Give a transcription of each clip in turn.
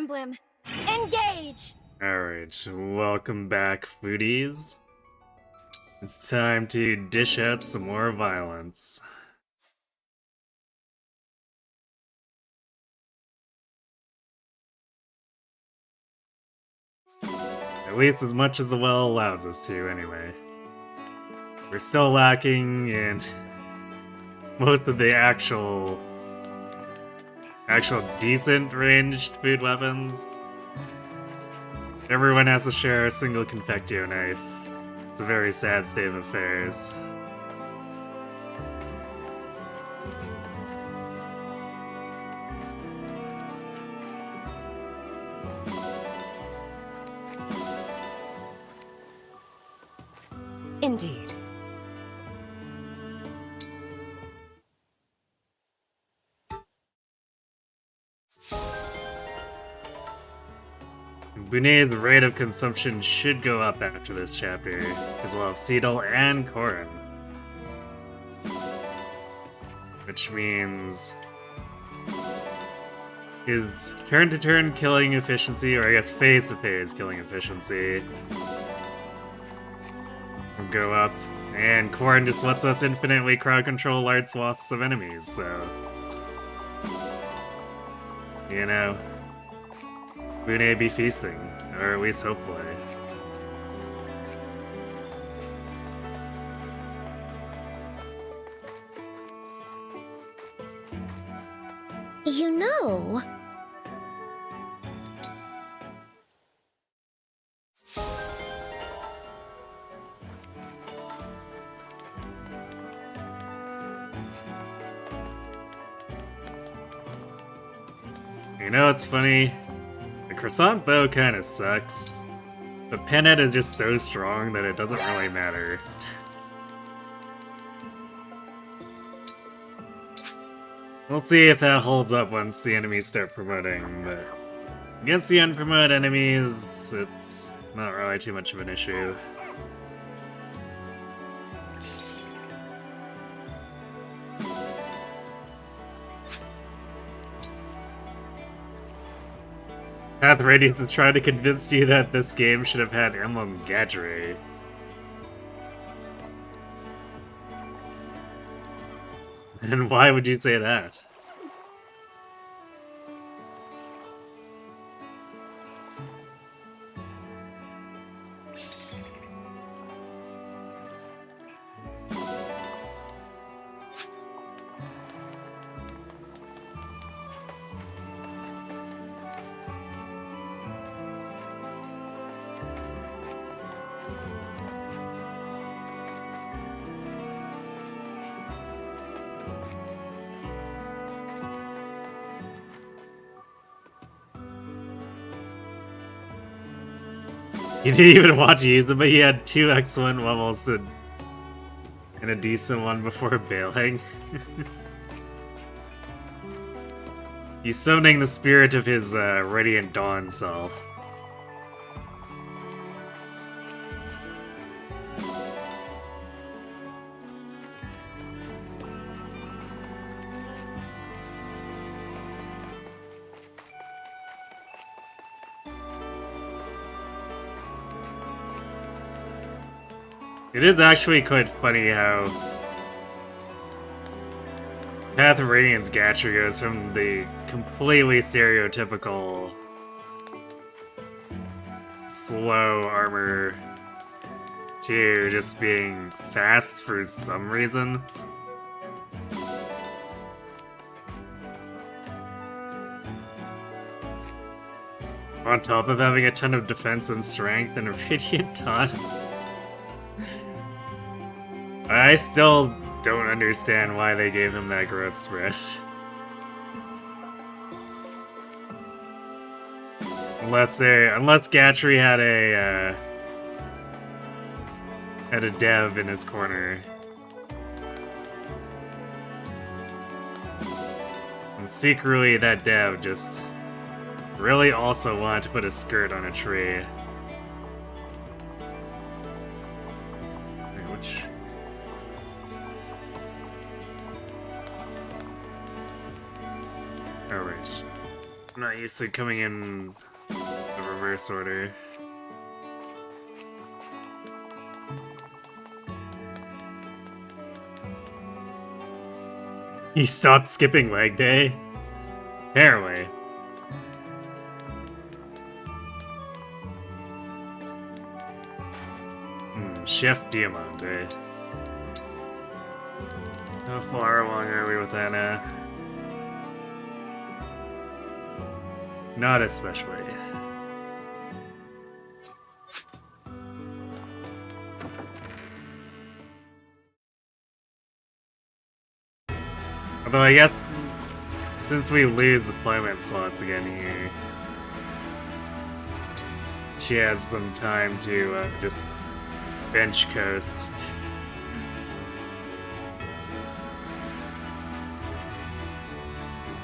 Emblem. Engage! Alright, welcome back, foodies. It's time to dish out some more violence. At least as much as the well allows us to, anyway. We're still lacking in most of the actual decent ranged food weapons. Everyone has to share a single Confectioknife. It's a very sad state of affairs. Indeed. Bunei's rate of consumption should go up after this chapter, as well as Seedle and Korin. Which means his turn-to-turn killing efficiency, or I guess phase-to-phase killing efficiency, will go up, and Korin just lets us infinitely crowd control large swaths of enemies, so... You know... Bunei be feasting, or at least hopefully. You know... You know what's funny? The croissant bow kinda sucks, but Pinhead is just so strong that it doesn't really matter. We'll see if that holds up once the enemies start promoting, but against the unpromoted enemies, it's not really too much of an issue. Path Radiance is trying to convince you that this game should have had Emblem gadgery. And why would you say that? He didn't even want to use them, but he had 2 excellent levels and a decent one before bailing. He's summoning the spirit of his Radiant Dawn self. It is actually quite funny how Path of Radiance Gatcher goes from the completely stereotypical slow armor to just being fast for some reason. On top of having a ton of defense and strength and a Radiant Dawn. I still don't understand why they gave him that growth spread. Unless Gatchery had a dev in his corner. And secretly that dev just really also wanted to put a skirt on a tree. Which... Alright. I'm not not used to coming in the reverse order. He stopped skipping leg day? Apparently. Chef Diamante. How far along are we with Anna? Not especially. Although I guess since we lose deployment slots again here, she has some time to just bench coast.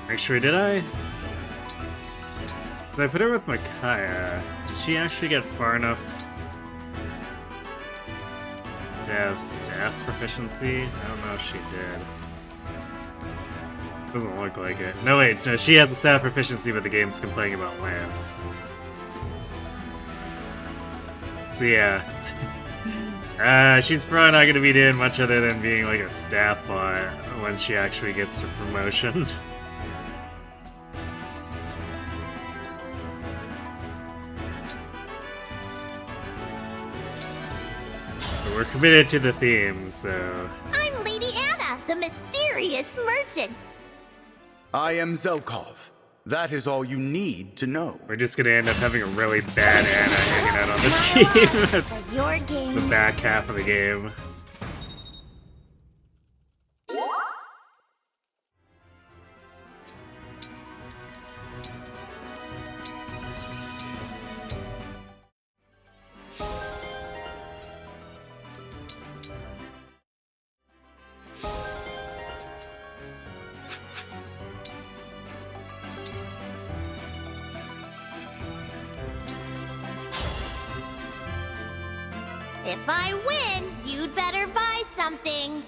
Actually, did I? So I put her with Micaiah. Did she actually get far enough to have staff proficiency? I don't know if she did. Doesn't look like it. No, wait, no, she has the staff proficiency, but the game's complaining about Lance. So yeah. She's probably not going to be doing much other than being like a staff bot when she actually gets her promotion. But we're committed to the theme, so... I'm Lady Anna, the mysterious merchant. I am Zelkov. That is all you need to know. We're just gonna end up having a really bad Anna hanging out on the team But your game. the back half of the game. If I win, you'd better buy something.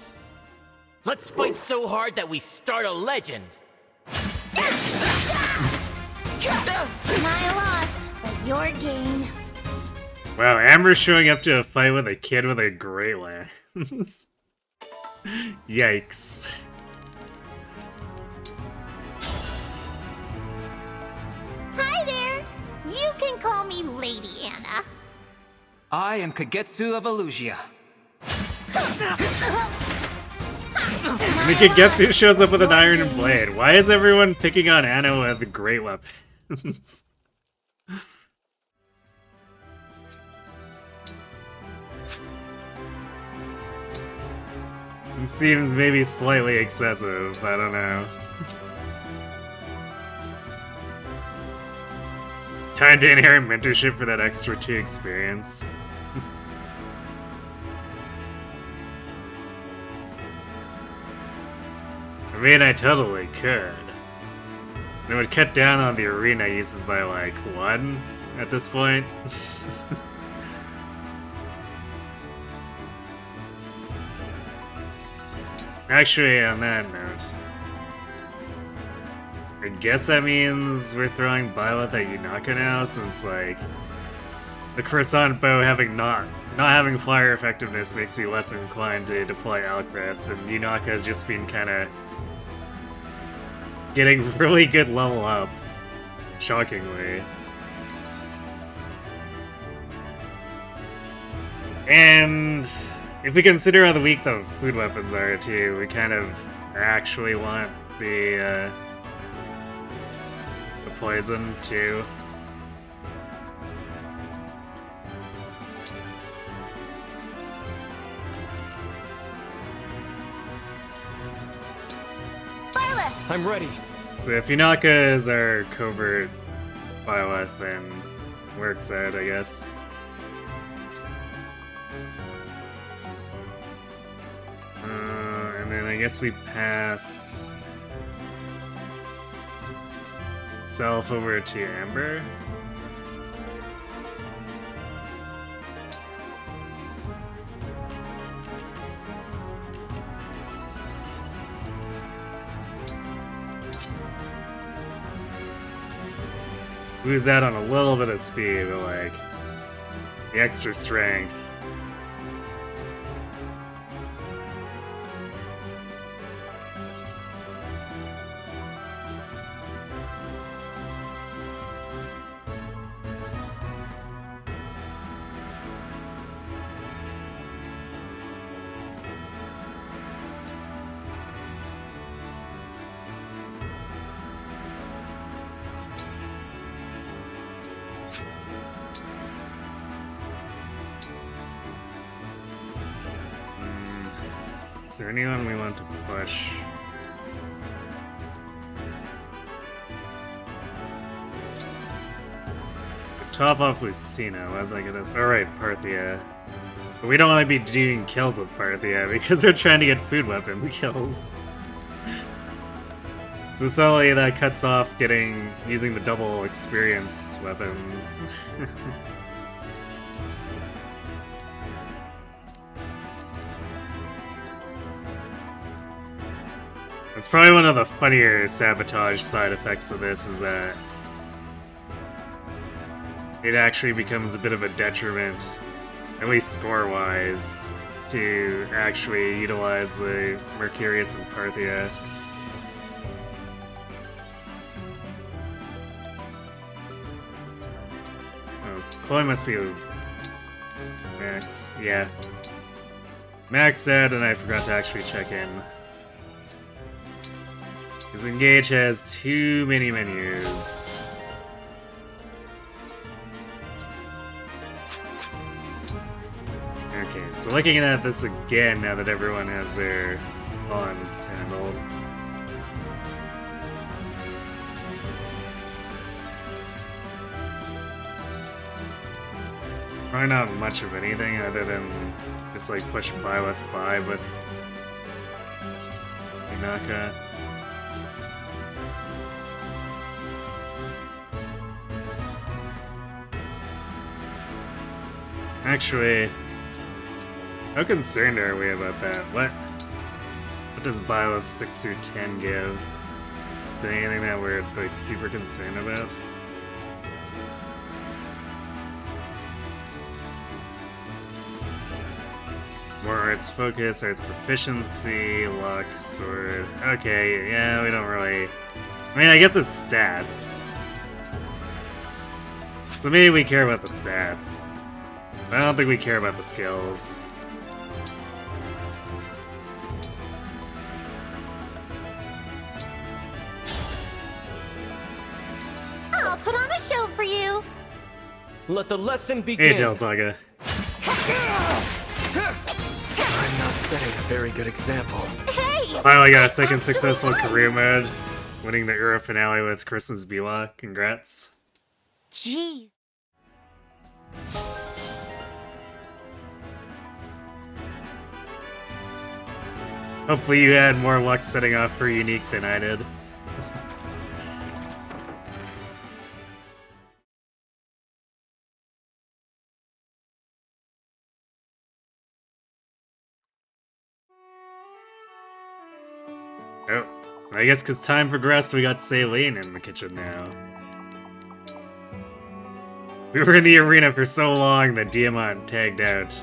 Let's fight so hard that we start a legend. My loss, but your gain. Wow, Amber's showing up to a fight with a kid with a great lance. Yikes. Hi there. You can call me Lady Anna. I am Kagetsu of Elusia. Kagetsu shows up with an iron blade. Why is everyone picking on Anna with great weapons? It seems maybe slightly excessive, I don't know. Time to inherit mentorship for that extra 2 experience. I mean, I totally could. It would cut down on the arena uses by like 1 at this point. Actually, on that note, I guess that means we're throwing Byleth at Yunaka now, since like the Croissant Bow not having flyer effectiveness makes me less inclined to deploy Alcrest, and Yunaka has just been kind of getting really good level ups, shockingly. And if we consider how weak the food weapons are too, we kind of actually want the poison too. I'm ready. So if Yunaka is our covert Byleth, then we're excited, I guess. And then I guess we pass Self over to Amber. lose that on a little bit of speed, but like the extra strength. Is there anyone we want to push? Top off Lucina, as I get us. Alright, Parthia. But we don't want to be doing kills with Parthia because we're trying to get food weapons kills. So suddenly that cuts off using the double experience weapons. It's probably one of the funnier sabotage side effects of this is that it actually becomes a bit of a detriment, at least score-wise, to actually utilize the Mercurius and Parthia. Oh, Chloe must be Max. Yeah. Max said, and I forgot to actually check in. Because Engage has too many menus. Okay, so looking at this again now that everyone has their pawns handled. Probably not much of anything other than just like push Byleth 5 with Inaka. Actually, how concerned are we about that? What does Byleth 6 through 10 give? Is there anything that we're like super concerned about? More arts focus, arts proficiency, luck, sword. Okay, yeah, we don't really. I mean, I guess it's stats. So maybe we care about the stats. I don't think we care about the skills. I'll put on a show for you. Let the lesson begin. Hey, Tail Saga. I'm not setting a very good example. Hey! Finally got a second successful career mode, winning the Ura finale with Christmas Biwa. Congrats. Jeez. Hopefully you had more luck setting off for Unique than I did. Oh, I guess because time progressed, we got Saline in the kitchen now. We were in the arena for so long that Diamant tagged out.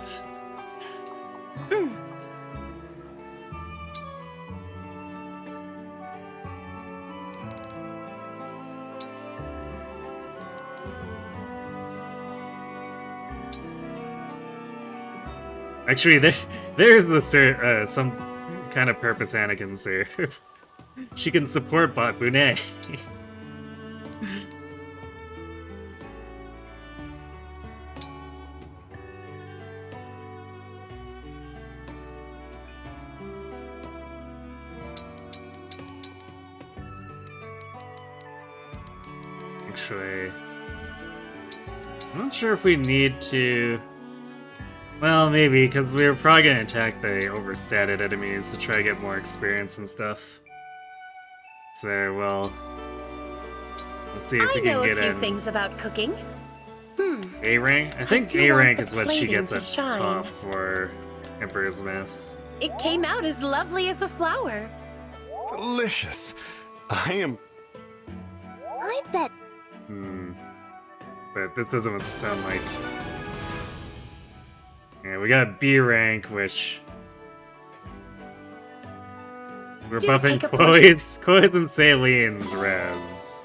Actually, there's the some kind of purpose Anakin serve. She can support Bot Bune. Actually, I'm not sure if we need to. Well, maybe, because we were probably going to attack the overstated enemies to try to get more experience and stuff. So, well, we'll see if we can get I know a few in things about cooking. A rank. I think do A want rank the is what she plating gets to at shine. top for Emperor's Mess. It came out as lovely as a flower. Delicious. I am. I bet But this doesn't sound like... Yeah, we got B rank, which... We're Do buffing take a Chloe's and Celine's res.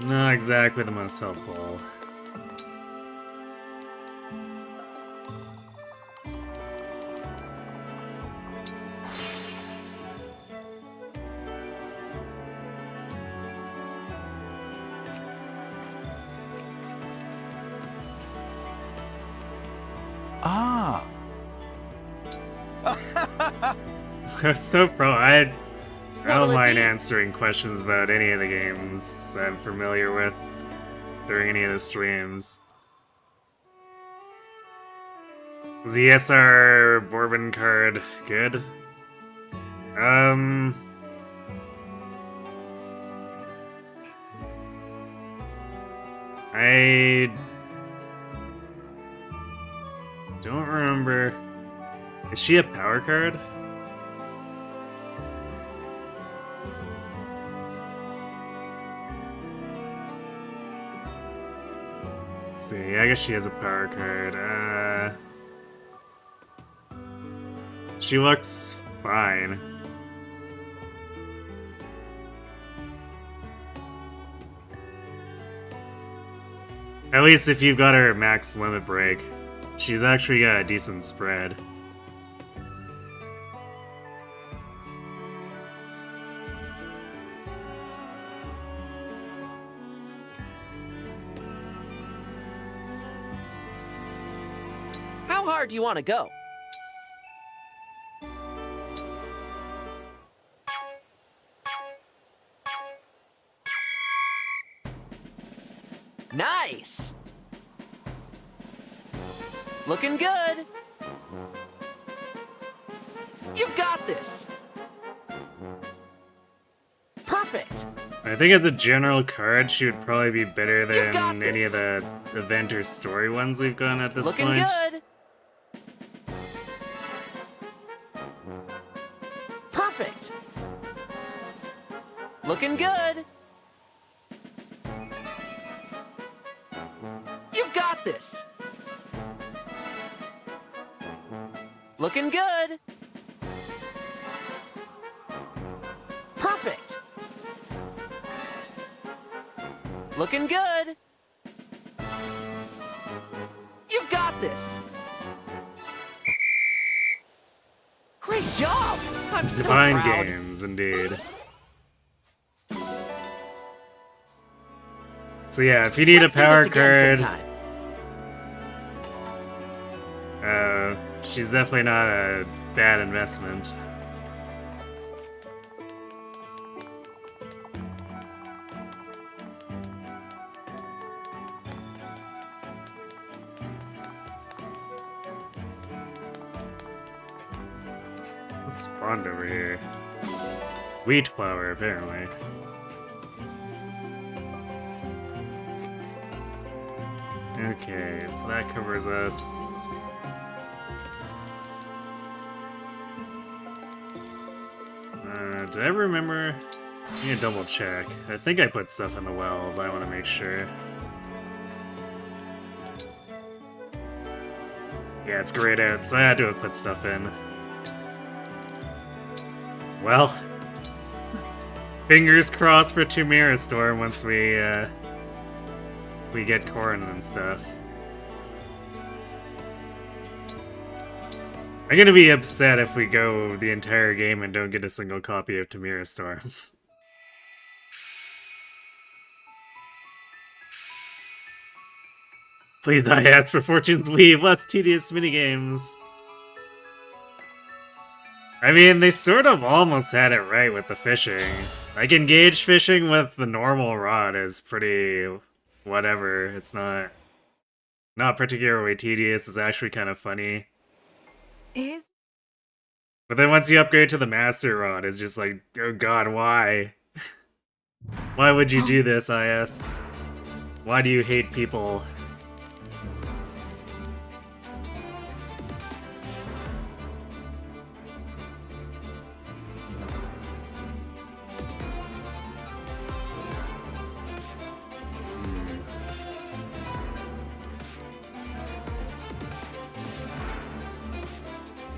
Not exactly the most helpful. Ah. I'm so pro. I What'll don't it mind be? answering questions about any of the games I'm familiar with during any of the streams. Is the SR Bourbon card good? I don't remember. Is she a power card? Let's see, I guess she has a power card. She looks fine. At least if you've got her max limit break, she's actually got a decent spread. How hard do you want to go? Nice! Looking good! You got this! Perfect! I think as a general card, she would probably be better You got than any of this. the event or story ones we've gone at this Looking point. good! Perfect! Looking good! You got this! Looking good! Perfect! Looking good! You got this! Great job! I'm so Divine proud. games, indeed. So yeah, if you need Let's a do power this again card, sometime. she's definitely not a bad investment. What's spawned over here? Wheat flour, apparently. Okay, so that covers us. Did I remember? I need to double check. I think I put stuff in the well, but I want to make sure. Yeah, it's grayed out, so I had to have put stuff in. Well, fingers crossed for Tiramistorm once we get corn and stuff. I'm gonna be upset if we go the entire game and don't get a single copy of Tiramistorm. Please not ask for Fortune's Weave, less tedious minigames. I mean, they sort of almost had it right with the fishing. Like, engaged fishing with the normal rod is pretty... whatever. It's not particularly tedious, it's actually kind of funny. But then once you upgrade to the Master Rod, it's just like, oh god, why? Why would you do this, IS? Why do you hate people?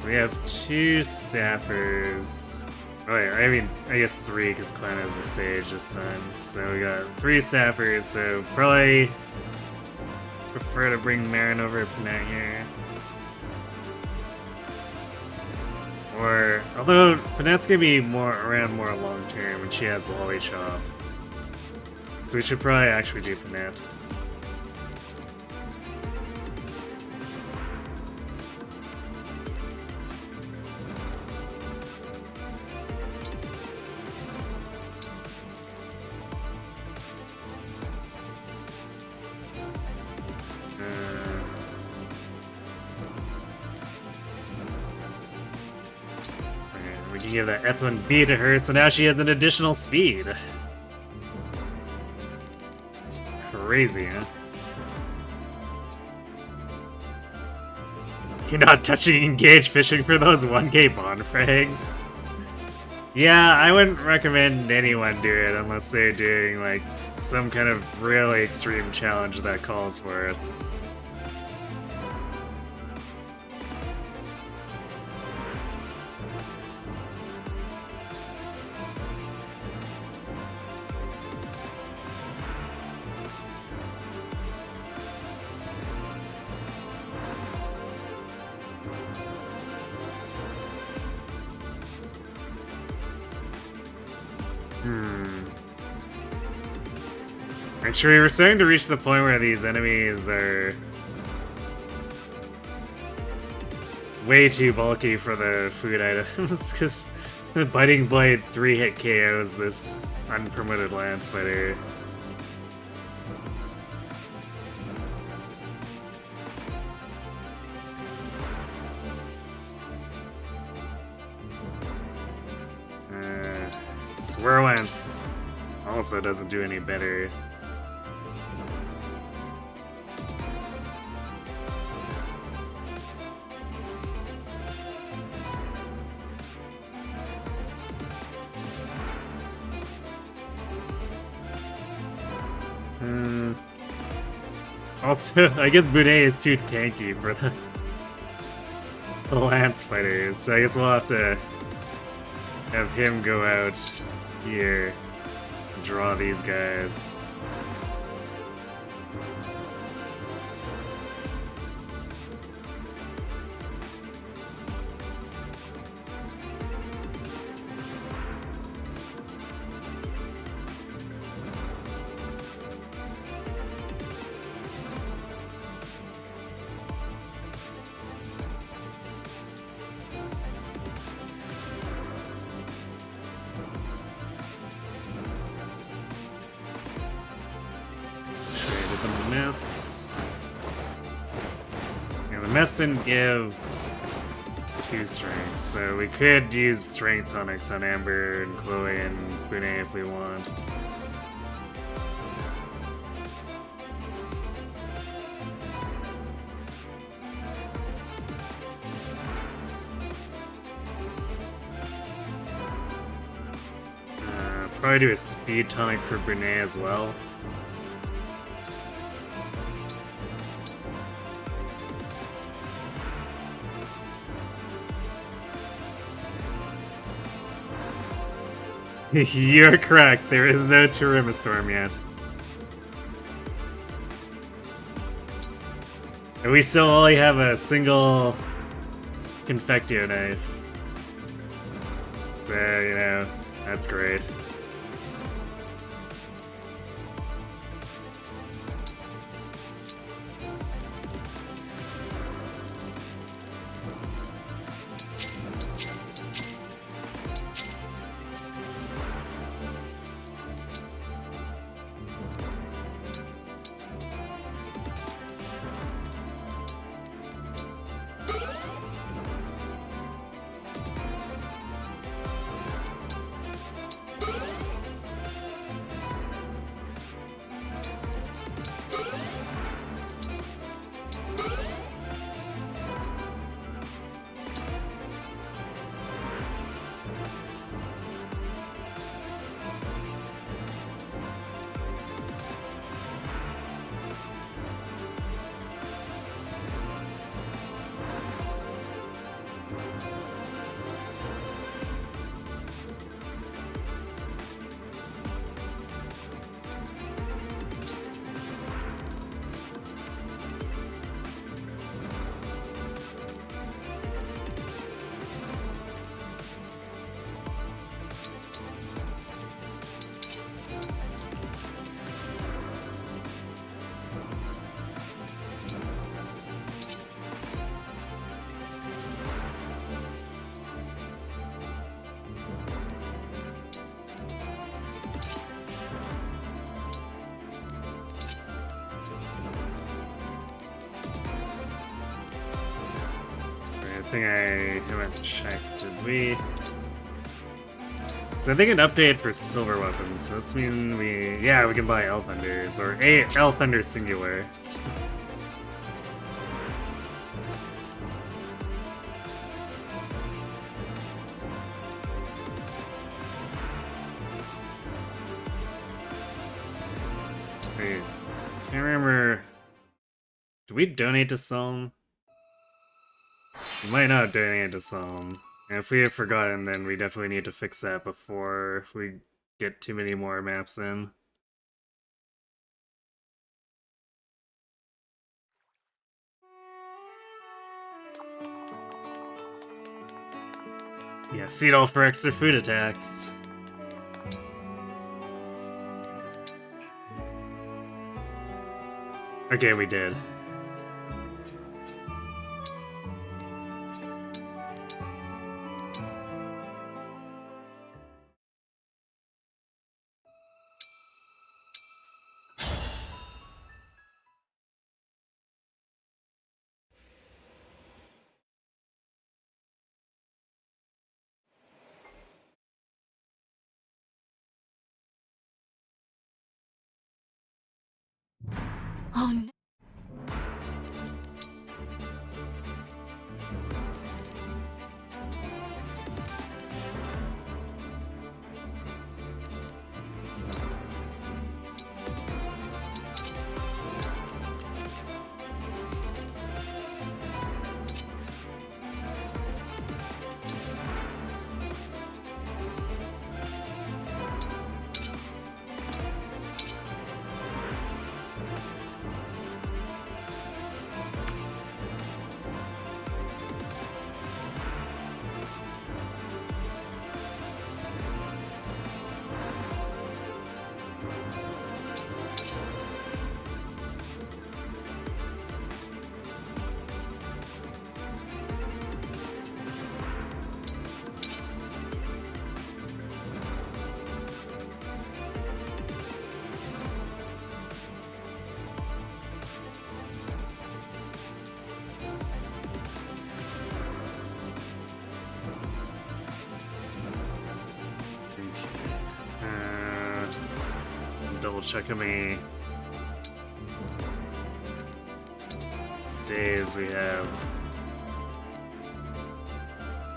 So we have 2 staffers. Oh wait, I mean, I guess 3 because Clan has a sage this time. So we got 3 staffers, so probably prefer to bring Marin over to Panette here. Or, although Panette's gonna be around more long term and she has Lolly Chop. So we should probably actually do Panette. We can give that F1B to her, so now she has an additional speed. Crazy, huh? You're not touching engage fishing for those 1k bond frags? Yeah, I wouldn't recommend anyone do it unless they're doing like some kind of really extreme challenge that calls for it. Actually, we're starting to reach the point where these enemies are way too bulky for the food items, because the Biting Blade 3-hit KOs this unpromoted Lance Fighter. Swirl Lance also doesn't do any better. Also, I guess Boudet is too tanky for the Lance Fighters, so I guess we'll have to have him go out here and draw these guys. Yeah, the mess didn't give 2 strength, so we could use strength tonics on Amber and Chloe and Bune if we want. Probably do a speed tonic for Brene as well. You're correct, there is no Tiramistorm yet. And we still only have a single Confectioknife. So, you know, that's great. think I haven't checked. Did we? So I think an update for silver weapons. So this means we can buy Elfenders or a Elfender singular. Wait, can't remember. Did we donate to Psalm? We might not donate to Psalm. And if we have forgotten, then we definitely need to fix that before we get too many more maps in. Yeah, seed all for extra food attacks. Okay, we did. Oh no. Double check how many stays we have.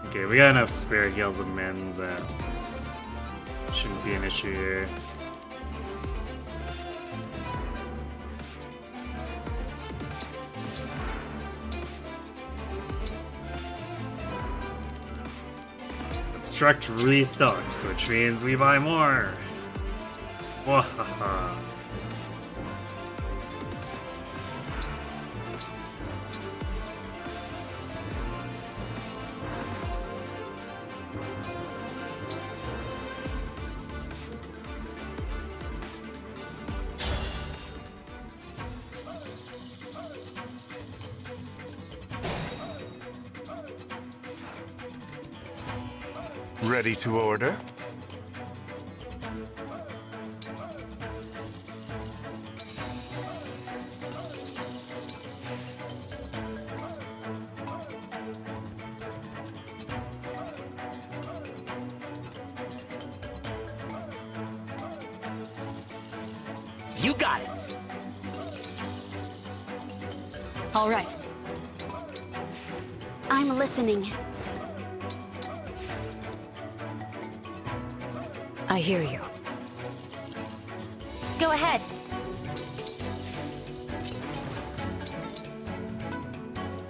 Okay, we got enough spare heals and mends that shouldn't be an issue here. Obstruct restocks, which means we buy more. Wahaha. Ready to order? You got it. All right. I'm listening. I hear you. Go ahead.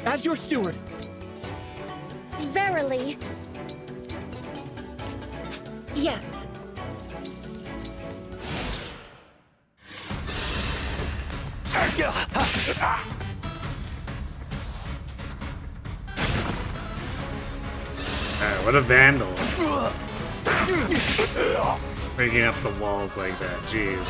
As your steward. Verily. Yes. What a vandal. Breaking up the walls like that, jeez.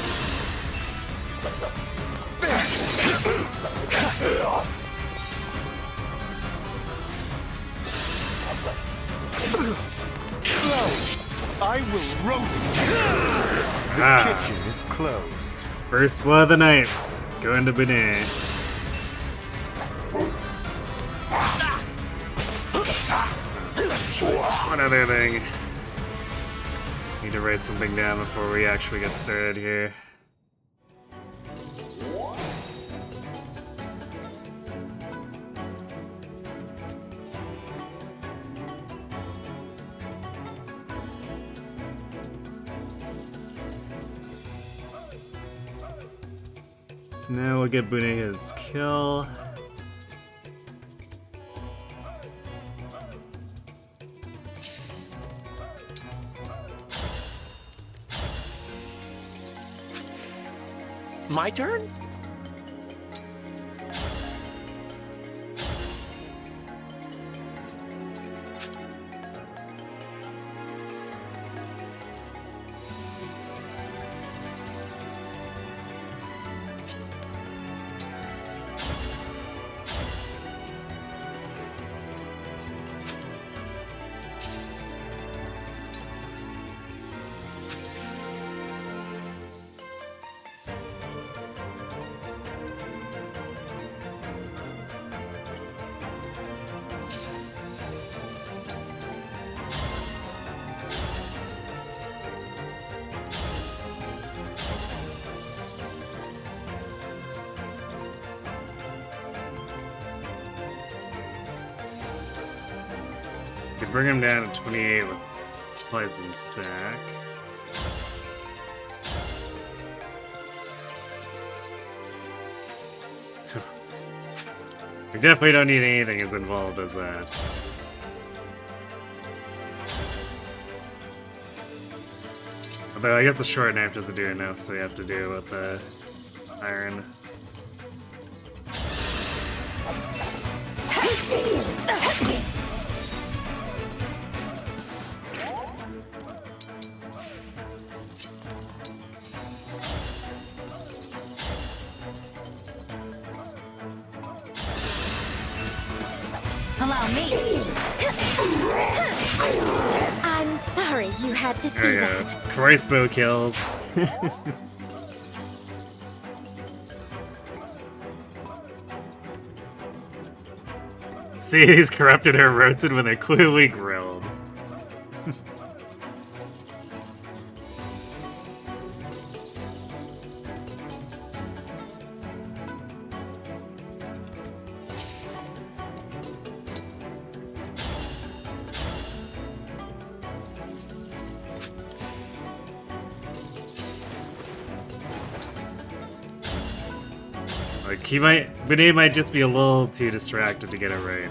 I will roast you. The kitchen is closed. First blood of the night. Go into Benin. One other thing. Need to write something down before we actually get started here. So now we'll get Bune his kill. My turn? Bring him down to 28 with plates and stack. We definitely don't need anything as involved as that. Although I guess the short knife doesn't do enough, so we have to do it with the iron. Allow me. I'm sorry you had to see There we go. that. Crossbow kills. See, these corrupted are roasted when they're clearly grilled. Like, Bune might just be a little too distracted to get it right.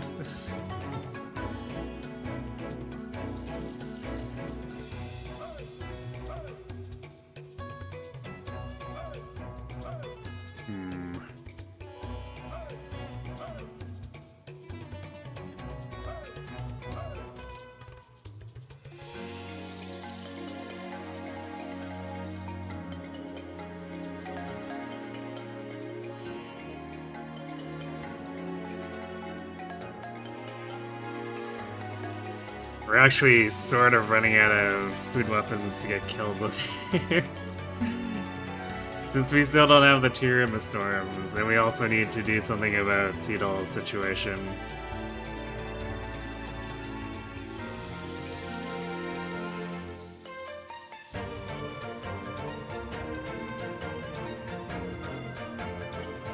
We're actually sort of running out of food weapons to get kills with here. Since we still don't have the Tiramistorms, and we also need to do something about Seedall's situation.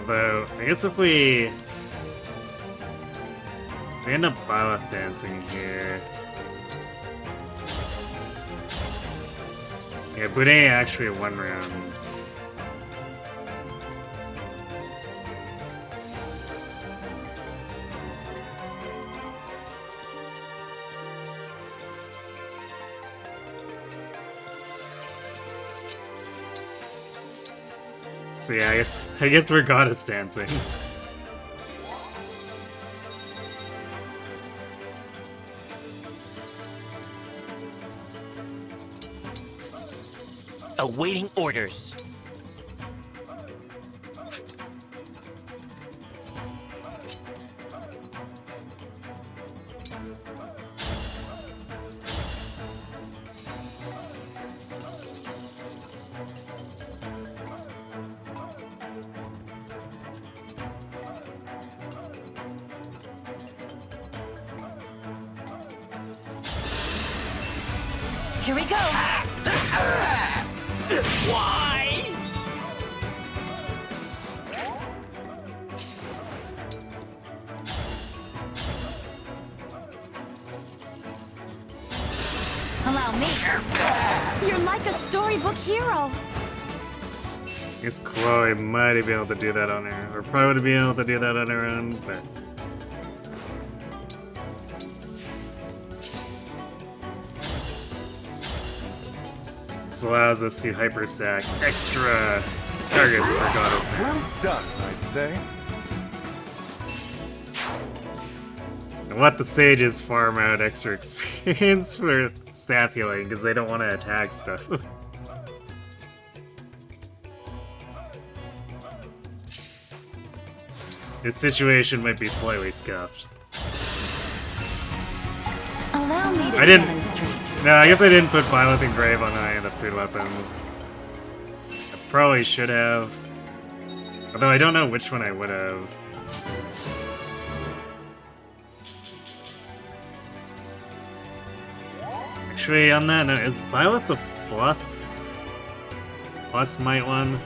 Although, I guess if we end up Byleth dancing here. Yeah, Bune actually won rounds. So yeah, I guess we're goddess dancing. Awaiting orders. Here we go. Why? Allow me. You're like a storybook hero. I guess Chloe might be able to do that on her, or probably would be able to do that on her own, but. This allows us to hyperstack extra targets for Goddess. Well done, I'd say. And let the sages farm out extra experience for staff healing, because they don't want to attack stuff. This situation might be slightly scuffed. Allow me to I didn't- demonstrate. No, I guess I didn't put Violet and Grave on any of the food weapons. I probably should have. Although I don't know which one I would have. Actually, on that note, is Violet's a plus might one?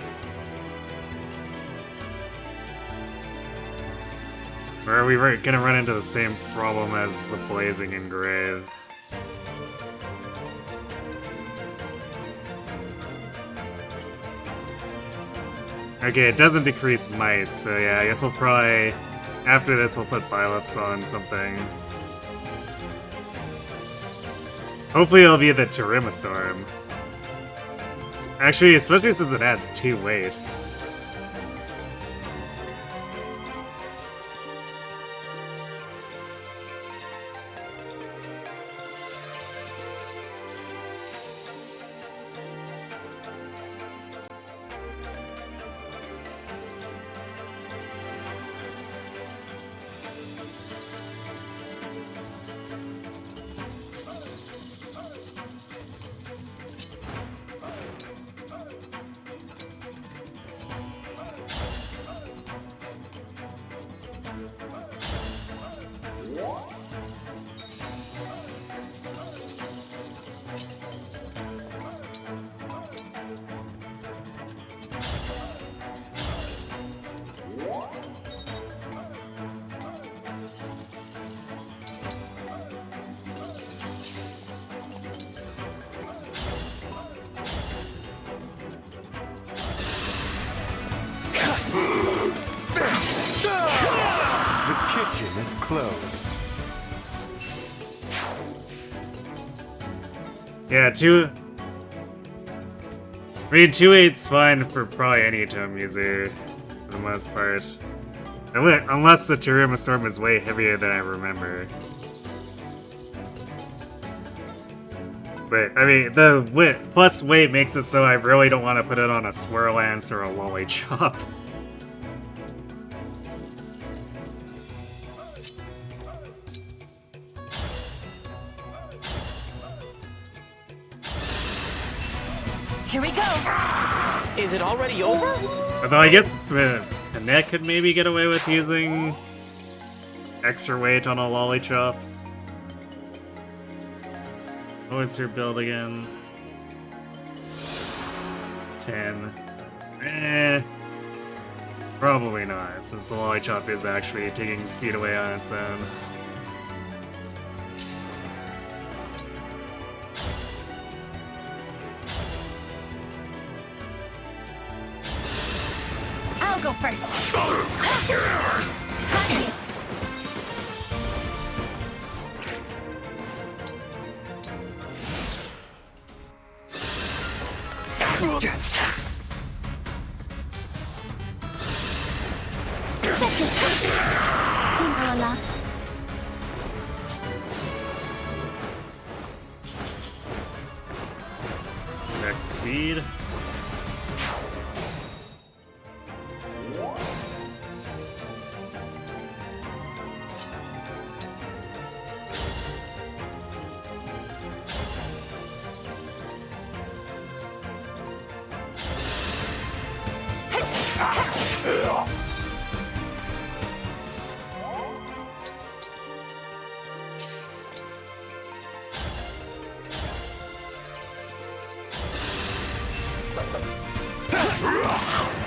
Or are we gonna run into the same problem as the Blazing Engrave? Okay, it doesn't decrease might, so yeah, I guess we'll probably... After this, we'll put Violets on something. Hopefully it'll be the Tiramistorm. Actually, especially since it adds 2 weight. The kitchen is closed. Yeah, 2... I mean, 2/8's fine for probably any tome user, for the most part. Unless the Tiramistorm is way heavier than I remember. But, I mean, the plus weight makes it so I really don't want to put it on a Swirlance or a Lollychop. Here we go. Is it already over? Although I guess Annette could maybe get away with using extra weight on a Lollychop. What was her build again? 10. Probably not, since the Lollychop is actually taking speed away on its own. I'll go first. Simple enough. Next speed.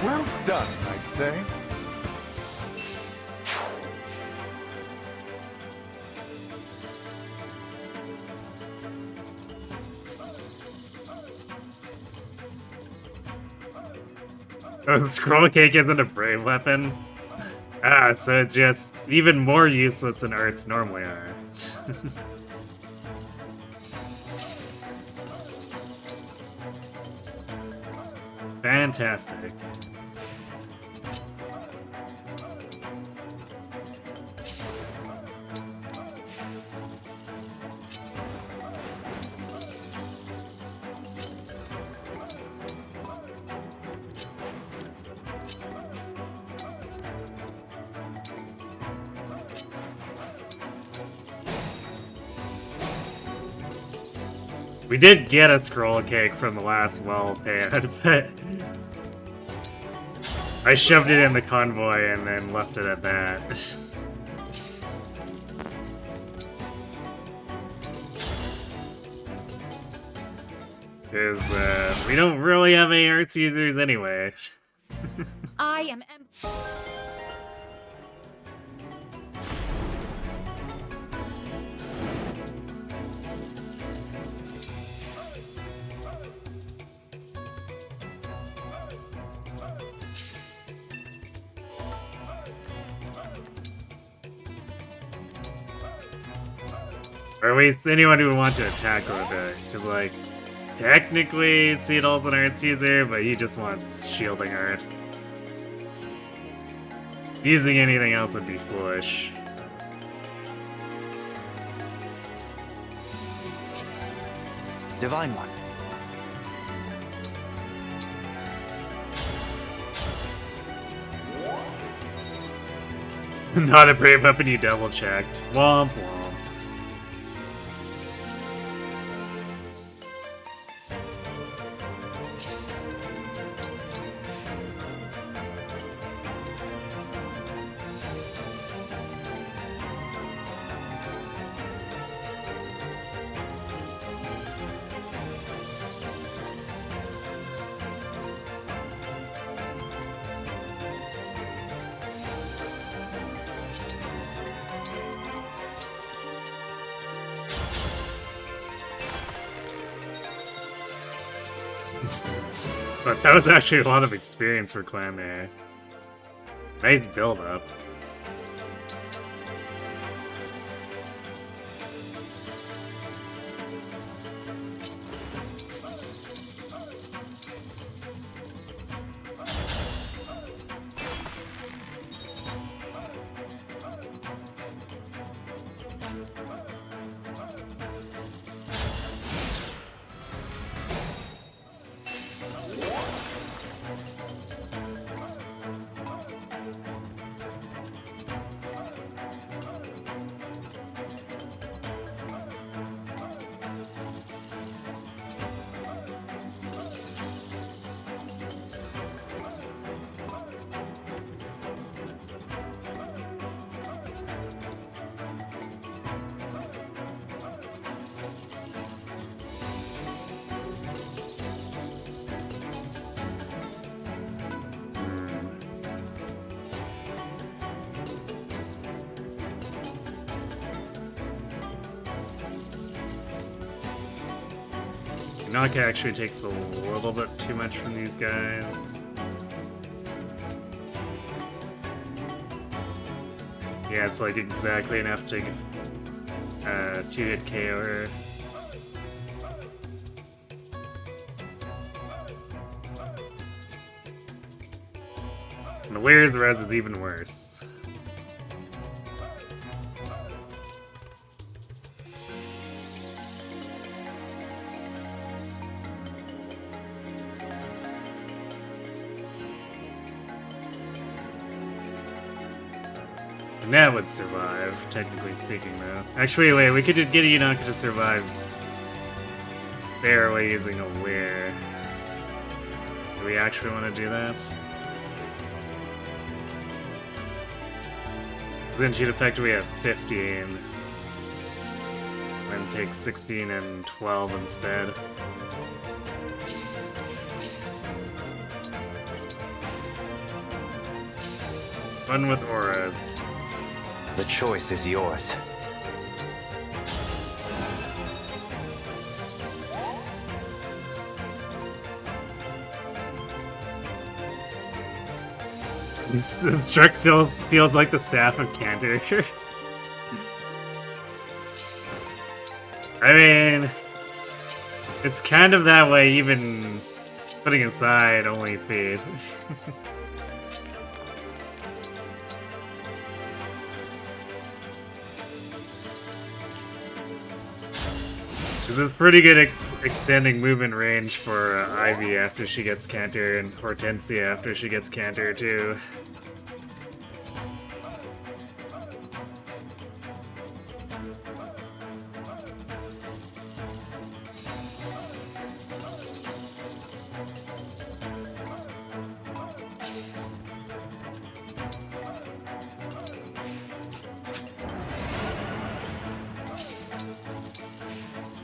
Well done, I'd say. Oh, the scroll cake isn't a brave weapon? Ah, so it's just even more useless than arts normally are. Fantastic. We did get a scroll cake from the last well pad, but I shoved it in the convoy and then left it at that. Because we don't really have any arts users anyway. I am Or at least anyone who would want to attack with it. Because, like, technically Seedall's an arts user, but he just wants shielding art. Using anything else would be foolish. Divine One. Not a brave weapon, you double checked. Womp womp. But that was actually a lot of experience for Clan there. Nice build up. Naka actually takes a little bit too much from these guys. Yeah, it's like exactly enough to 2-hit KO her. And the Weir's Res is even worse. And that would survive, technically speaking, though. Actually, wait, we could just get Yunaka to survive barely using a Weir. Do we actually want to do that? Then she'd effectively have 15. And take 16 and 12 instead. Fun with auras. The choice is yours. Obstruct still feels like the staff of Cantor. I mean, it's kind of that way even putting aside only Fate. It's a pretty good extending movement range for Ivy after she gets Cantor, and Hortensia after she gets Cantor too.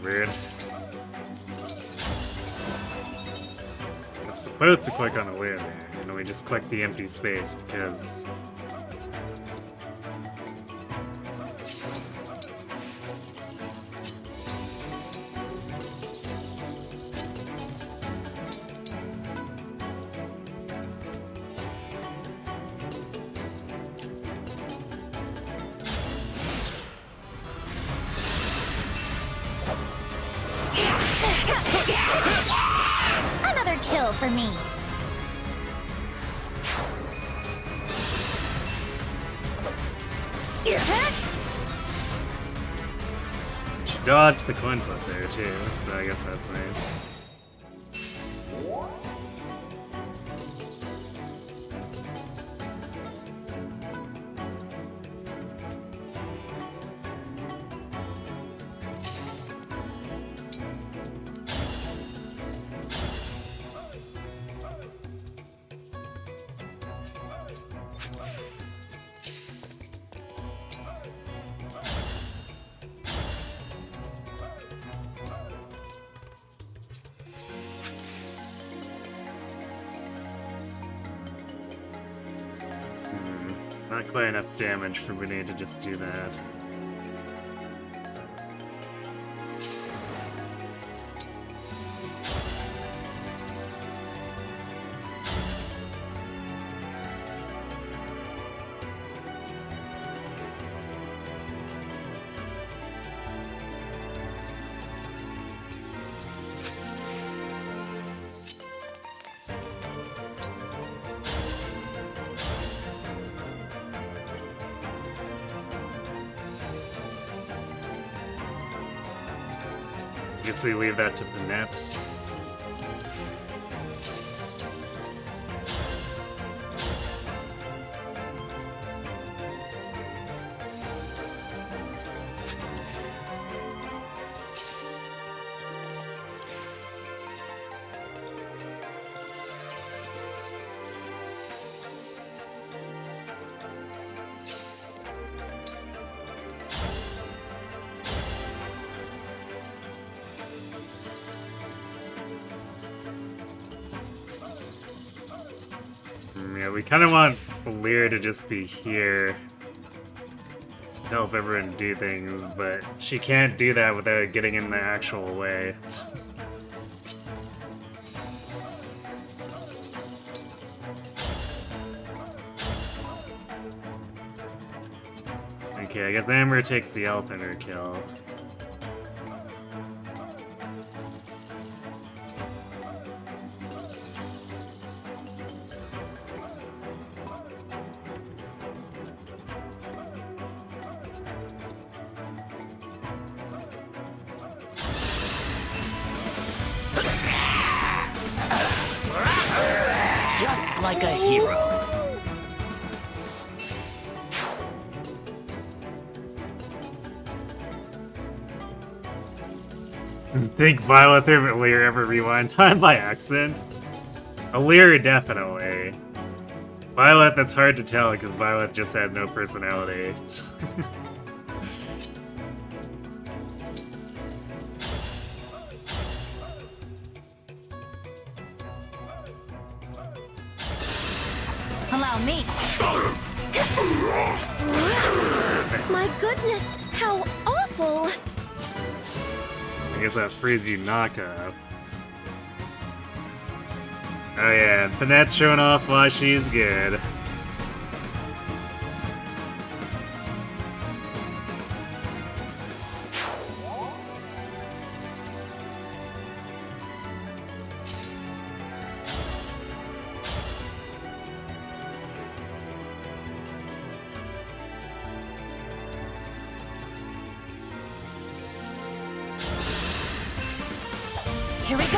Weird. It's supposed to click on a layer there, and we just click the empty space because... Another kill for me. She dodged the coin flip there too, so I guess that's nice. Not quite enough damage for Renee to just do that. Guess we leave that to Finette. Yeah, we kind of want Lear to just be here to help everyone do things, but she can't do that without getting in the actual way. Okay, I guess Amber takes the elf in her kill. Just like a hero. Think Violet or Lear ever rewind time by accident? A Lear, definitely. Violet, that's hard to tell because Violet just had no personality. Allow me. My goodness, how awful! I guess that frees you knockup. Oh yeah, and Panette's showing off why she's good. Here we go!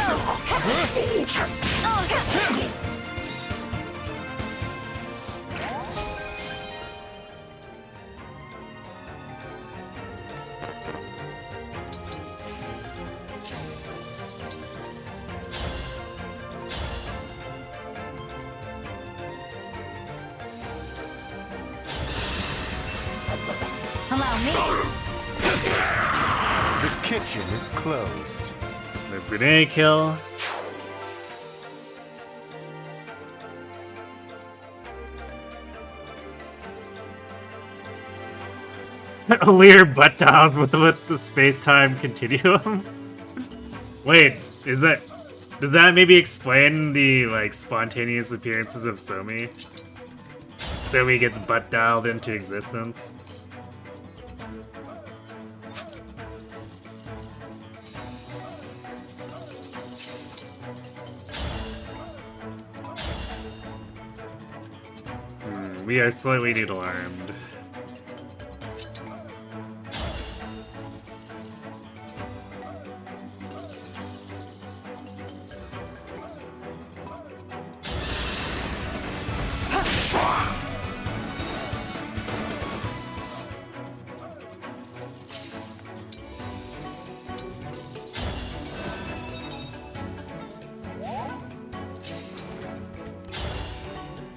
Allow me! The kitchen is closed. The Brunei kill. Lear butt dials with the space-time continuum. Wait, does that maybe explain the like spontaneous appearances of Somi? Somi gets butt dialed into existence. We are slightly needle-armed.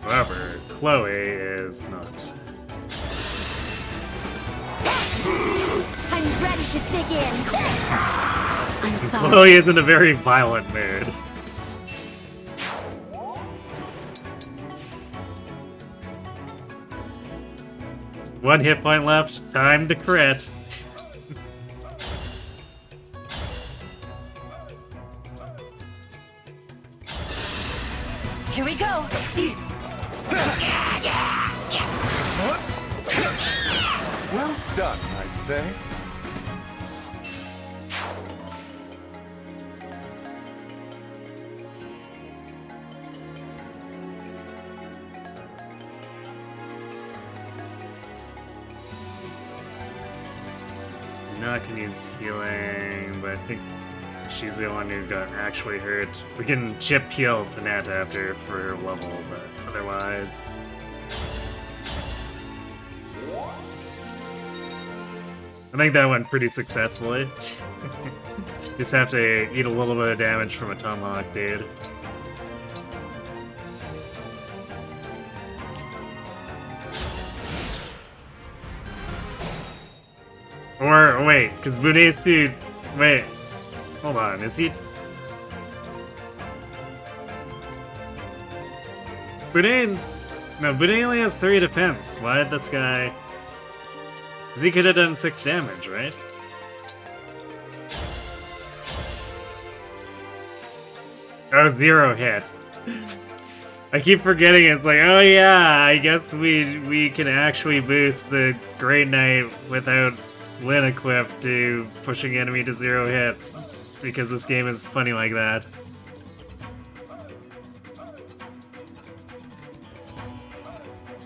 However, Chloe is not. I'm ready to dig in! I'm sorry. Chloe is in a very violent mood. One hit point left, time to crit. Here we go! Well done, I'd say. Naka needs healing, but I think she's the one who got actually hurt. We can chip heal Panetta after for her level, but otherwise... I think that went pretty successfully. Just have to eat a little bit of damage from a Tomahawk, dude. Or, wait, because Bunei's dude... Wait, hold on, is he... Bunei... No, Bunei only has 3 defense. Why did this guy... Because he could have done 6 damage, right? Oh, 0 hit. I keep forgetting it's like, oh yeah, I guess we can actually boost the Great Knight without Lin equipped to pushing enemy to 0 hit. Because this game is funny like that.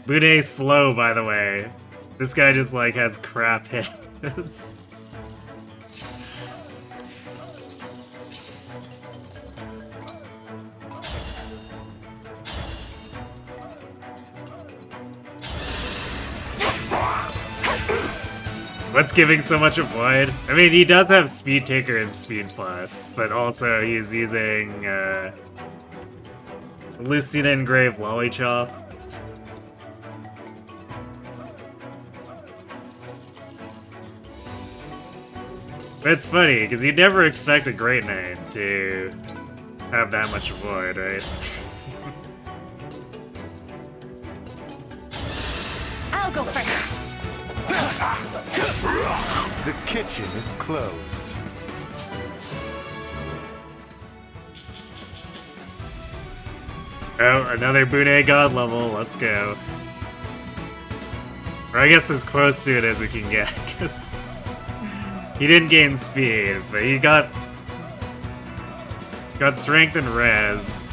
Bunei's slow, by the way. This guy just, like, has crap hits. What's giving so much avoid? I mean, he does have Speed Taker and Speed Plus, but also he's using, Lucina Engrave Lollychop. But it's funny, because you'd never expect a Great Knight to have that much avoid, right? I'll go first. The kitchen is closed. Oh, another Bune God level. Let's go. Or I guess as close to it as we can get, because he didn't gain speed, but he got strength and res.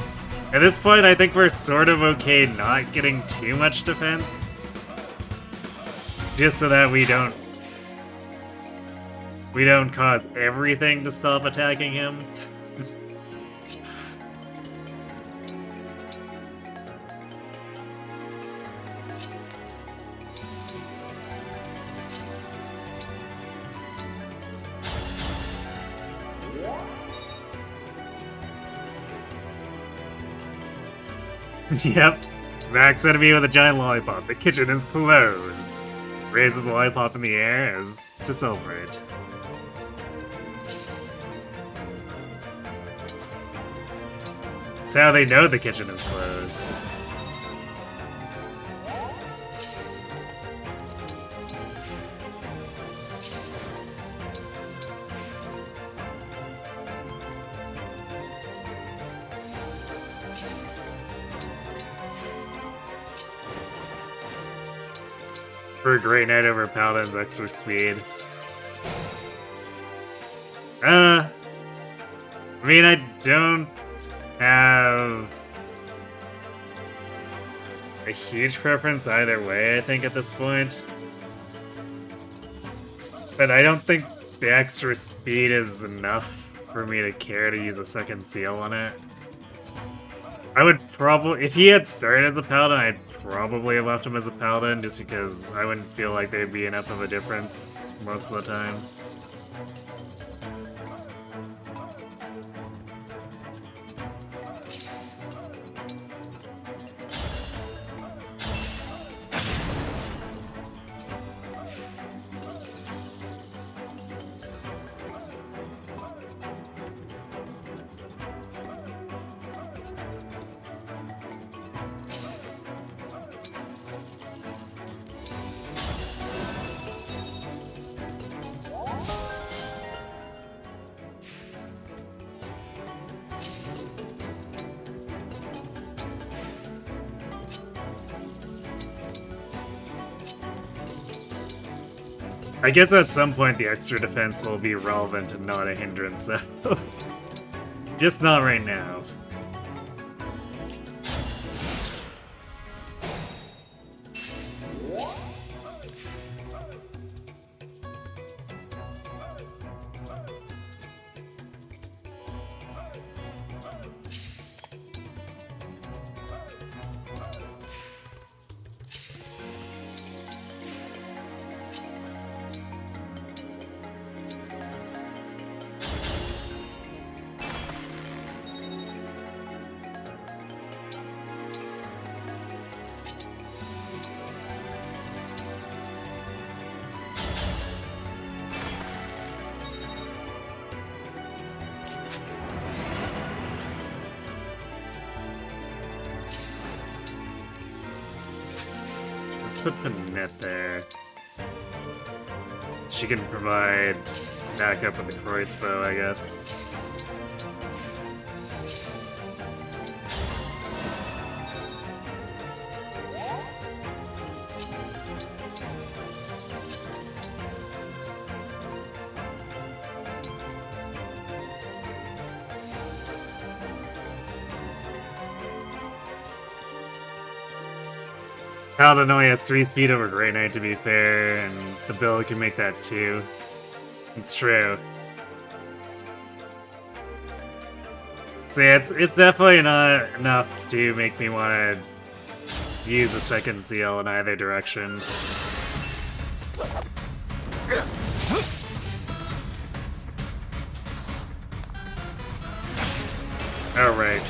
At this point, I think we're sort of okay not getting too much defense. Just so that we don't cause everything to stop attacking him. Yep. Max enemy with a giant lollipop. The kitchen is closed. Raises the lollipop in the air as to celebrate. That's how they know the kitchen is closed. For a great night over Paladin's extra speed. I mean, I don't have a huge preference either way, I think, at this point. But I don't think the extra speed is enough for me to care to use a second seal on it. I would probably, if he had started as a Paladin, I'd probably have left him as a Paladin, just because I wouldn't feel like there'd be enough of a difference most of the time. I guess at some point the extra defense will be relevant and not a hindrance, so just not right now. Put Panette there. She can provide backup with the crossbow, I guess. Paladin only has 3 speed over Grey Knight, to be fair, and the build can make that 2. It's true. So yeah, it's definitely not enough to make me want to use a second seal in either direction. Alright.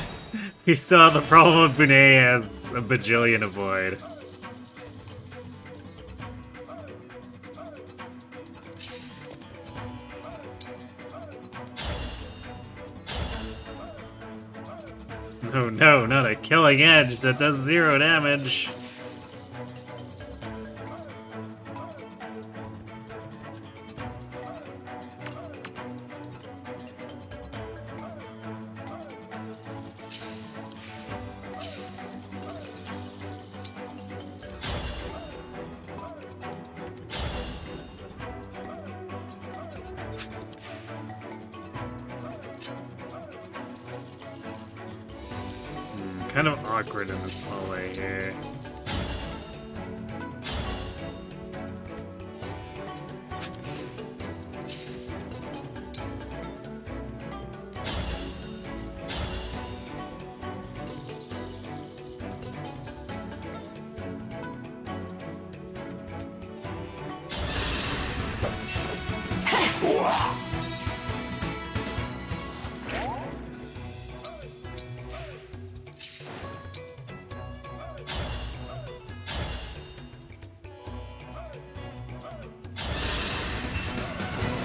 We saw the problem of Bune as a bajillion avoid. Oh no, not a killing edge that does 0 damage. kind of awkward in this hallway here.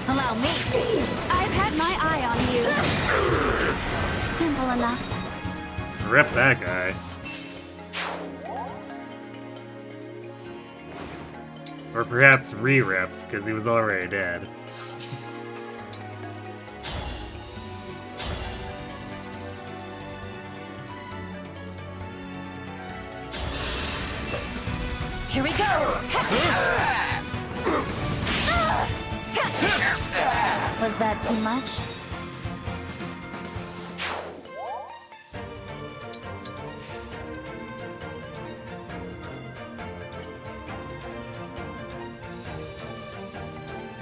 Allow me. I've had my eye on you. Simple enough. Rip that guy. Or perhaps re-rip, because he was already dead. Here we go. Was that too much?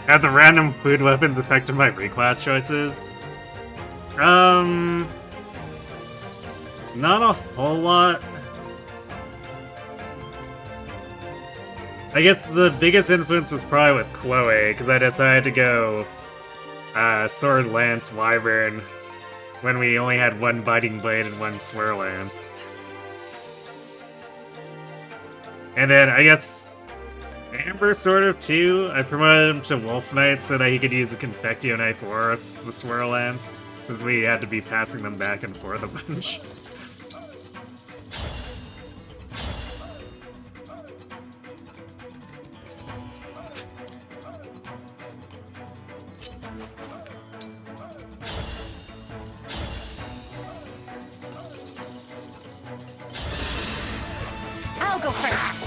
Have the random food weapons affected my reclass choices? Not a whole lot. I guess the biggest influence was probably with Chloe, because I decided to go Sword Lance Wyvern when we only had one Biting Blade and one Swirl Lance. And then I guess Amber sort of too. I promoted him to Wolf Knight so that he could use the Confectioknife or the Swirl Lance, since we had to be passing them back and forth a bunch. I'll go first.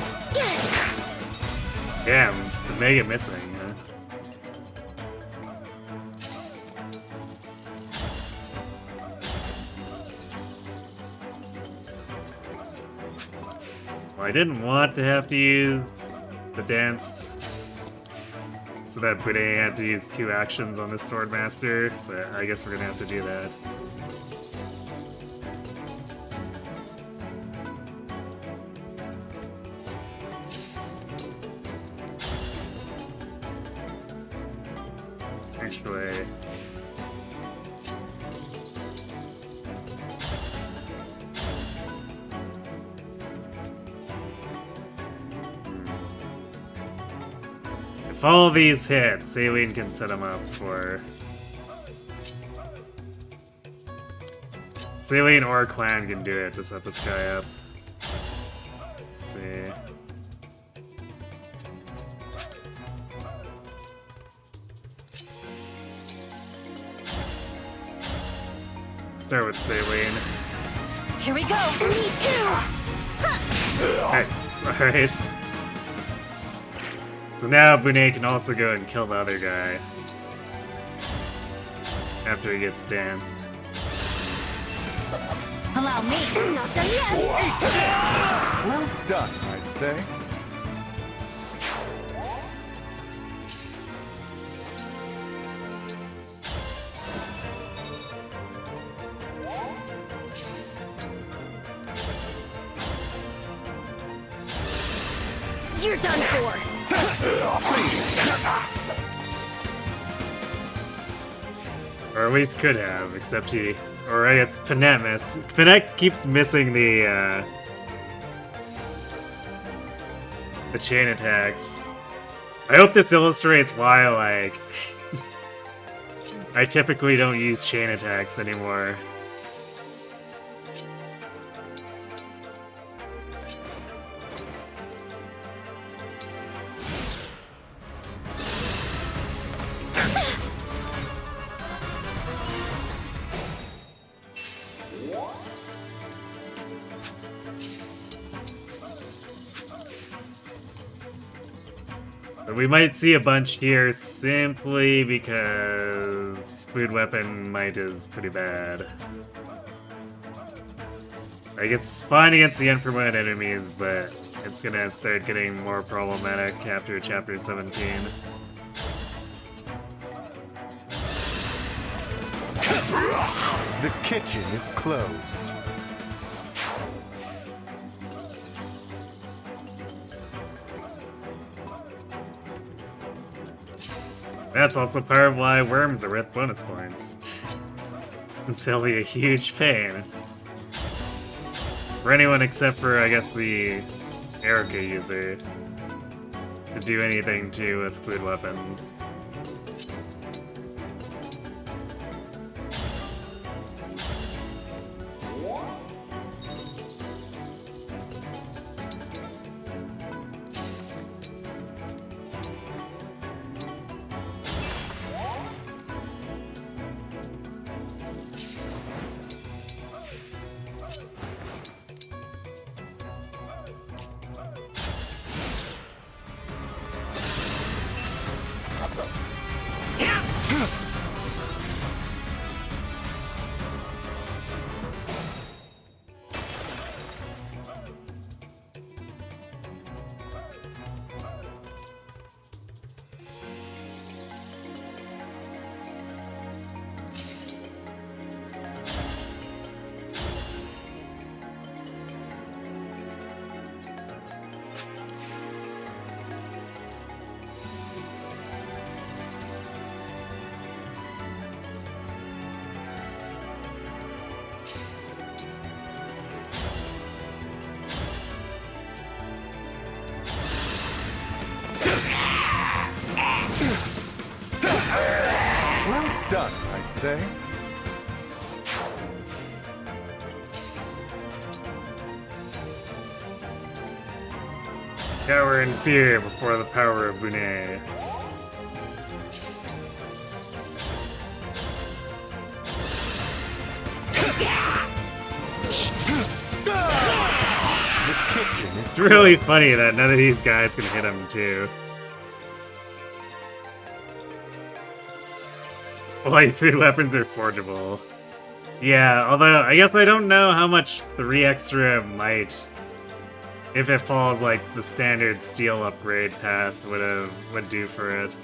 Damn, the Mega missing, huh? Well, I didn't want to have to use the dance so that Bude had to use 2 actions on this Swordmaster, but I guess we're gonna have to do that. Actually, if all these hit, Saline can set him up for... Saline or Clan can do it to set this guy up. Let's see. Start with Saline. Here we go. Me too. Nice. Alright. So now Bune can also go and kill the other guy after he gets danced. Allow me. Not done yet. Well done, I'd say. You're done for. Or at least could have, except he... Or I guess Panette missed. Panette keeps missing the chain attacks. I hope this illustrates why, like... I typically don't use chain attacks anymore. But we might see a bunch here simply because Food Weapon Might is pretty bad. Like, it's fine against the unpromoted enemies, but it's gonna start getting more problematic after Chapter 17. The kitchen is closed. That's also part of why worms are worth bonus points. It's will be a huge pain. For anyone except for, I guess, the Erica user to do anything to with food weapons. Well done, I'd say. Cower in fear before the power of Bune. The kitchen is It's really funny that none of these guys can hit him, too. Light food weapons are forgeable. Yeah, although I guess I don't know how much 3 extra might, if it falls like the standard steel upgrade path would do for it.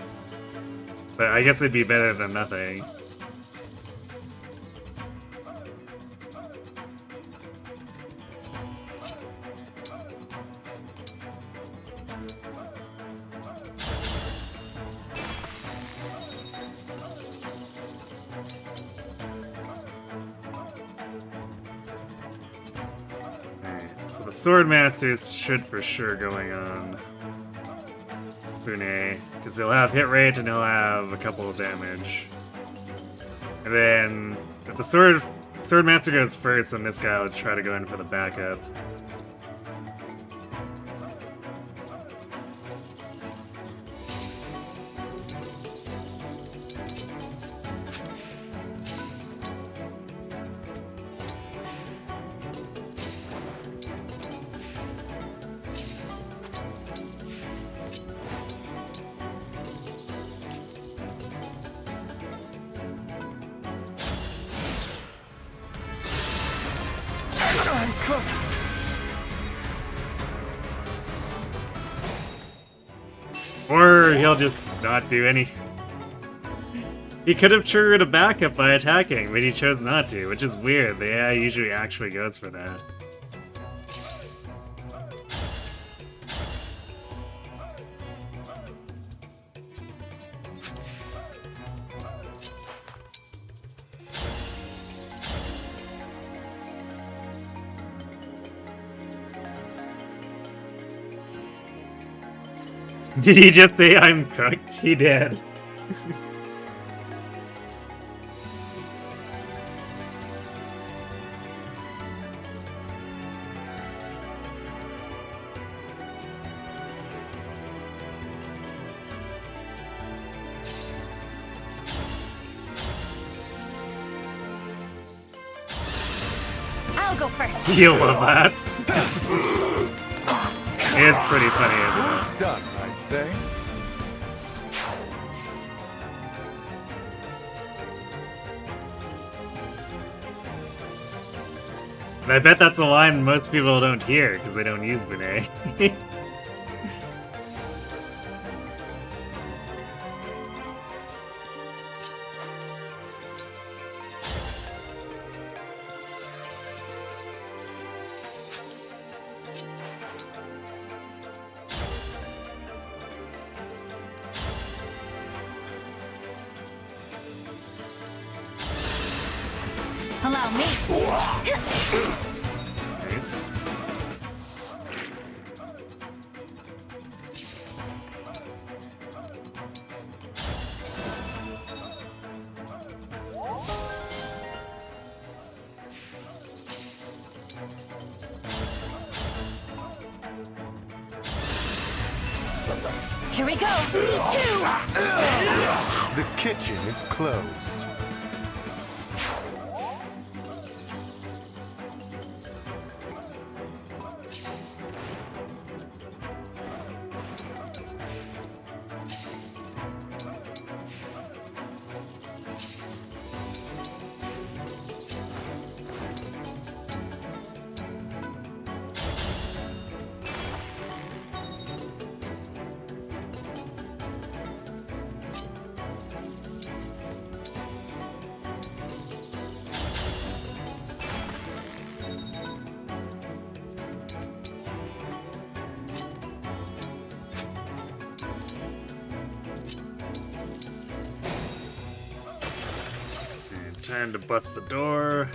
But I guess it'd be better than nothing. So the Sword Masters should for sure going on Bune, because he'll have hit rate and he'll have a couple of damage. And then if the Sword Master goes first, then this guy will try to go in for the backup. I'm cooked. Or he'll just not do any. He could have triggered a backup by attacking, but he chose not to, which is weird. The AI usually actually goes for that. Did he just say I'm cooked? He did. I'll go first. You love that. It's pretty funny, isn't it? Well done, I'd say. And I bet that's a line most people don't hear because they don't use Bune. Allow me. Nice. Here we go. Me too. The kitchen is closed. Time to bust the door.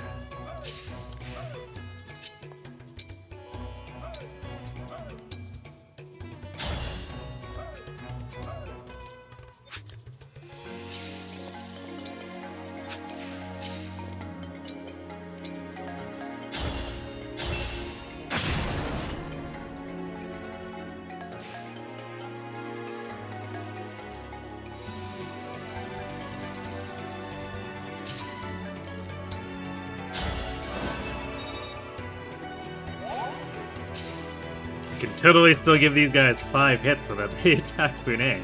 You can totally still give these guys 5 hits so that they attack Bune.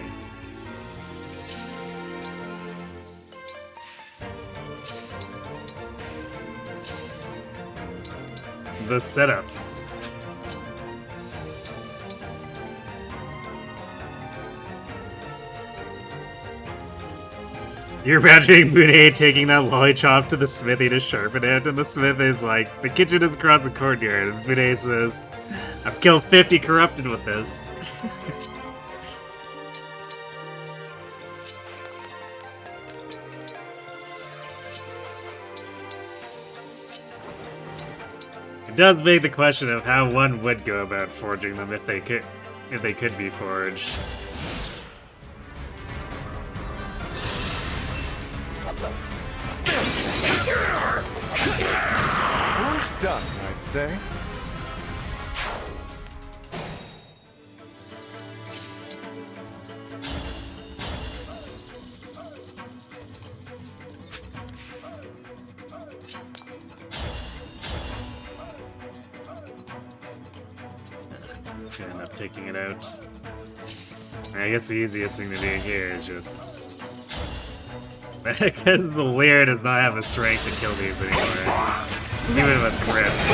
The setups. You're imagining Bune taking that lollipop to the smithy to sharpen it, and the smith is like, the kitchen is across the courtyard, and Bune says, I've killed 50 corrupted with this. It does beg the question of how one would go about forging them if they could be forged. Well done, I'd say. Gonna end up taking it out. I guess the easiest thing to do here is just... Because the Lear does not have a strength to kill these anymore. Even with crits.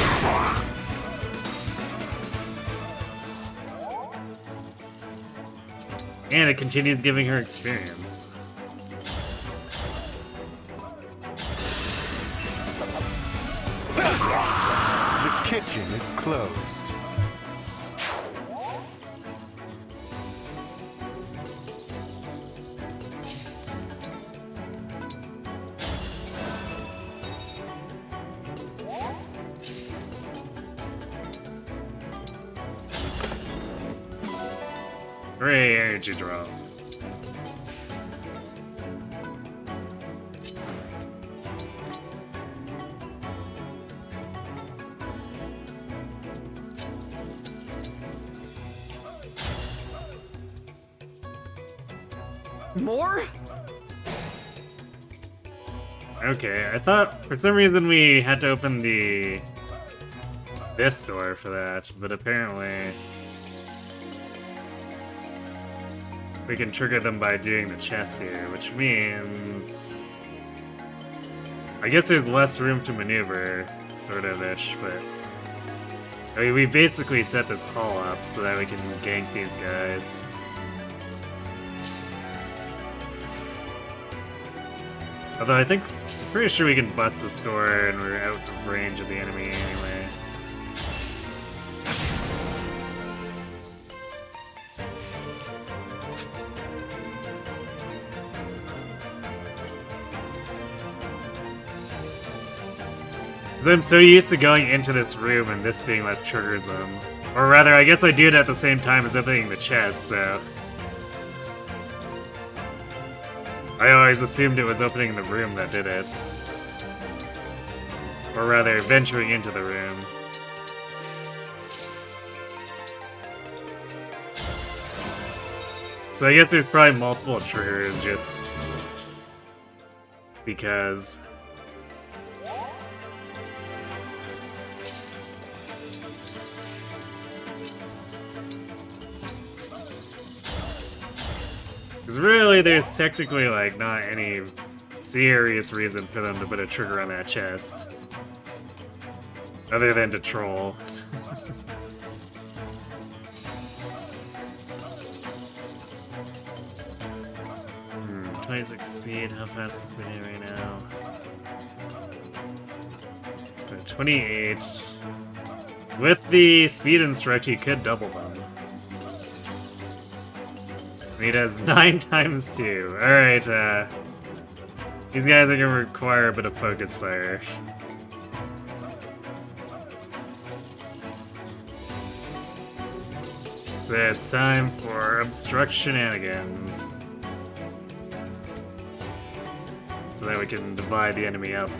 And it continues giving her experience. The kitchen is closed. Hooray, energy drop. More? Okay, I thought for some reason we had to open this door for that, but apparently we can trigger them by doing the chest here, which means I guess there's less room to maneuver. sort of-ish, but... I mean, we basically set this hall up so that we can gank these guys. Although I think, I'm pretty sure we can bust the sword and we're out of range of the enemy anyway. I'm so used to going into this room and this being what triggers them. Or rather, I guess I do it at the same time as opening the chest, so... I always assumed it was opening the room that did it. Or rather, venturing into the room. So I guess there's probably multiple triggers just... because... Because really, there's technically, like, not any serious reason for them to put a trigger on that chest. Other than to troll. 26 speed, how fast is spinning right now? So 28. With the speed instruct, you could double them. He does 9 times 2. Alright, these guys are gonna require a bit of focus fire. So it's time for obstruct shenanigans. So that we can divide the enemy up.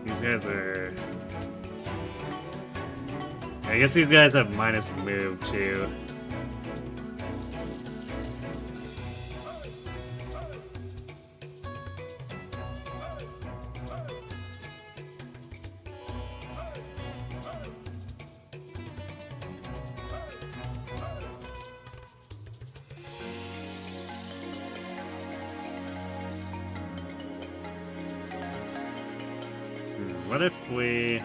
These guys are... I guess these guys have minus move too. What if we...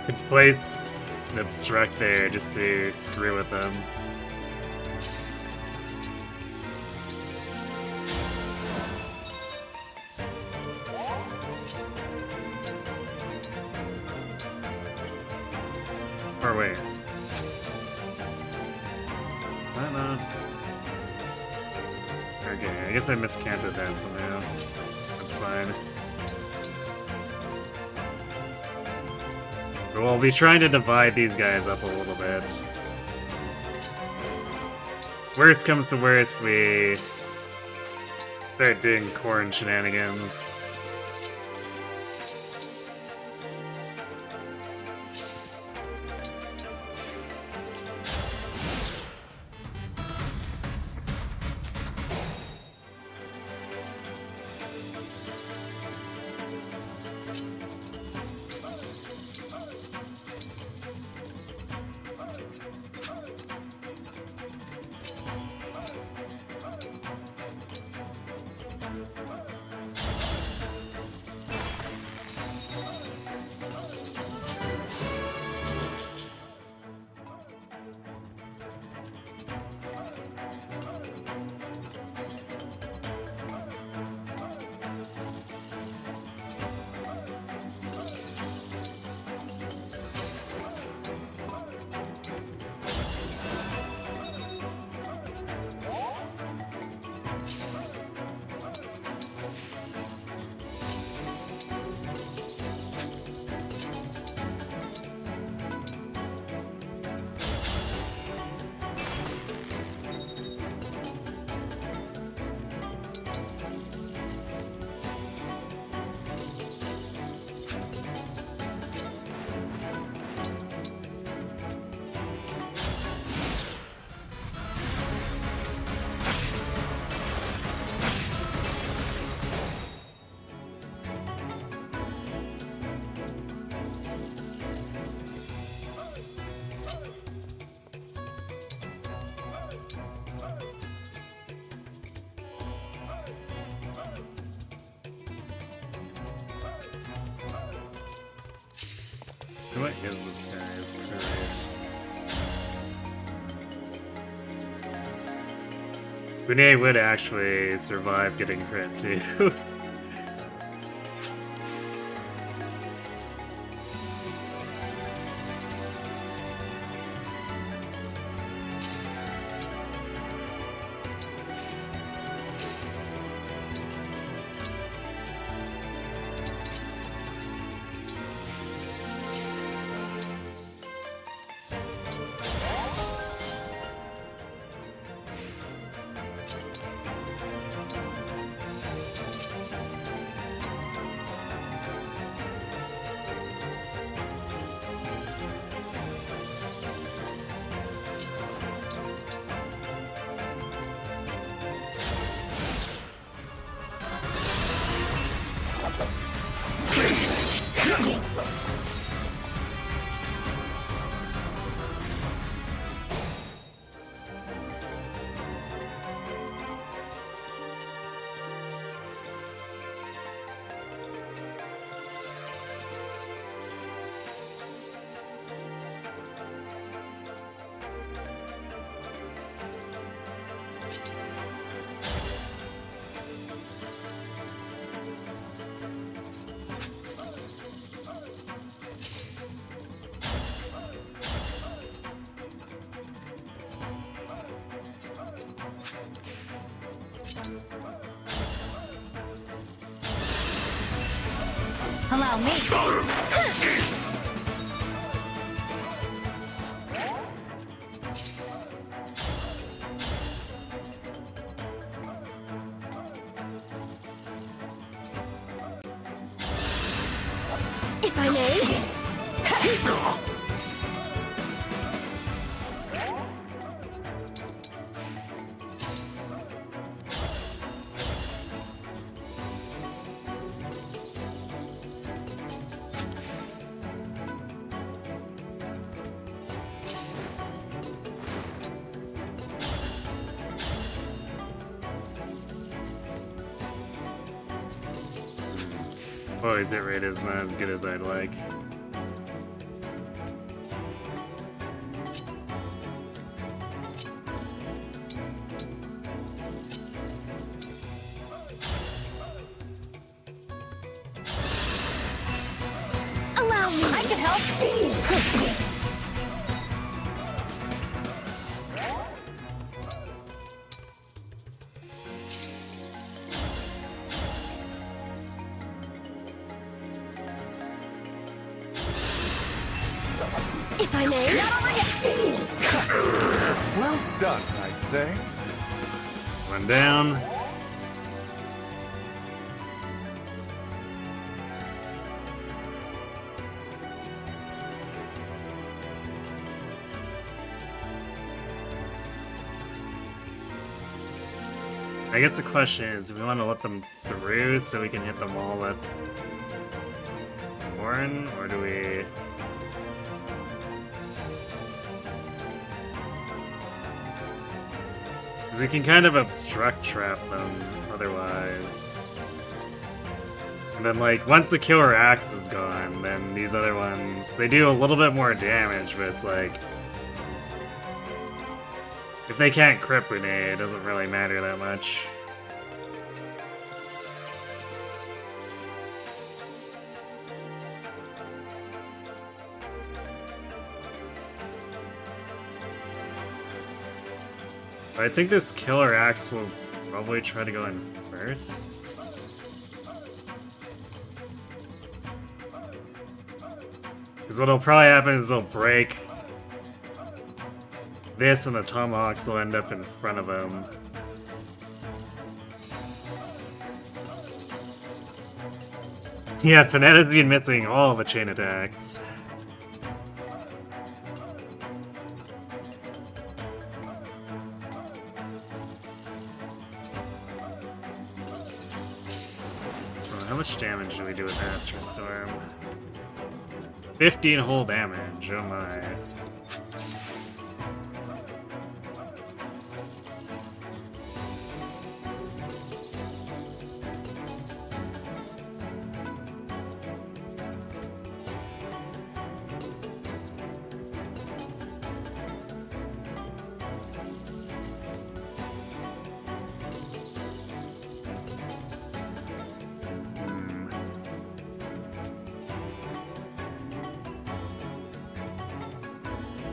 could place an obstruct there just to screw with them. Or wait. Is that not... Okay, I guess I miscounted that somehow. That's fine. But we'll be trying to divide these guys up a little bit. Worst comes to worst, we start doing corn shenanigans. What is this guy's credit? Renee would actually survive getting crit too. Allow me. If I may. Oh, his hit rate is not as good as I'd like. Allow me. I can help. If I may. Well done, I'd say. One down. I guess the question is, do we want to let them through so we can hit them all with Warren, or do we... Because we can kind of obstruct trap them otherwise. And then, like, once the killer axe is gone, then these other ones, they do a little bit more damage, but it's like... If they can't crit Renee, it doesn't really matter that much. I think this killer axe will probably try to go in first. Because what'll probably happen is they'll break this, and the tomahawks will end up in front of him. Yeah, Panetta's been missing all the chain attacks. So how much damage do we do with Tiramistorm? 15 whole damage, oh my.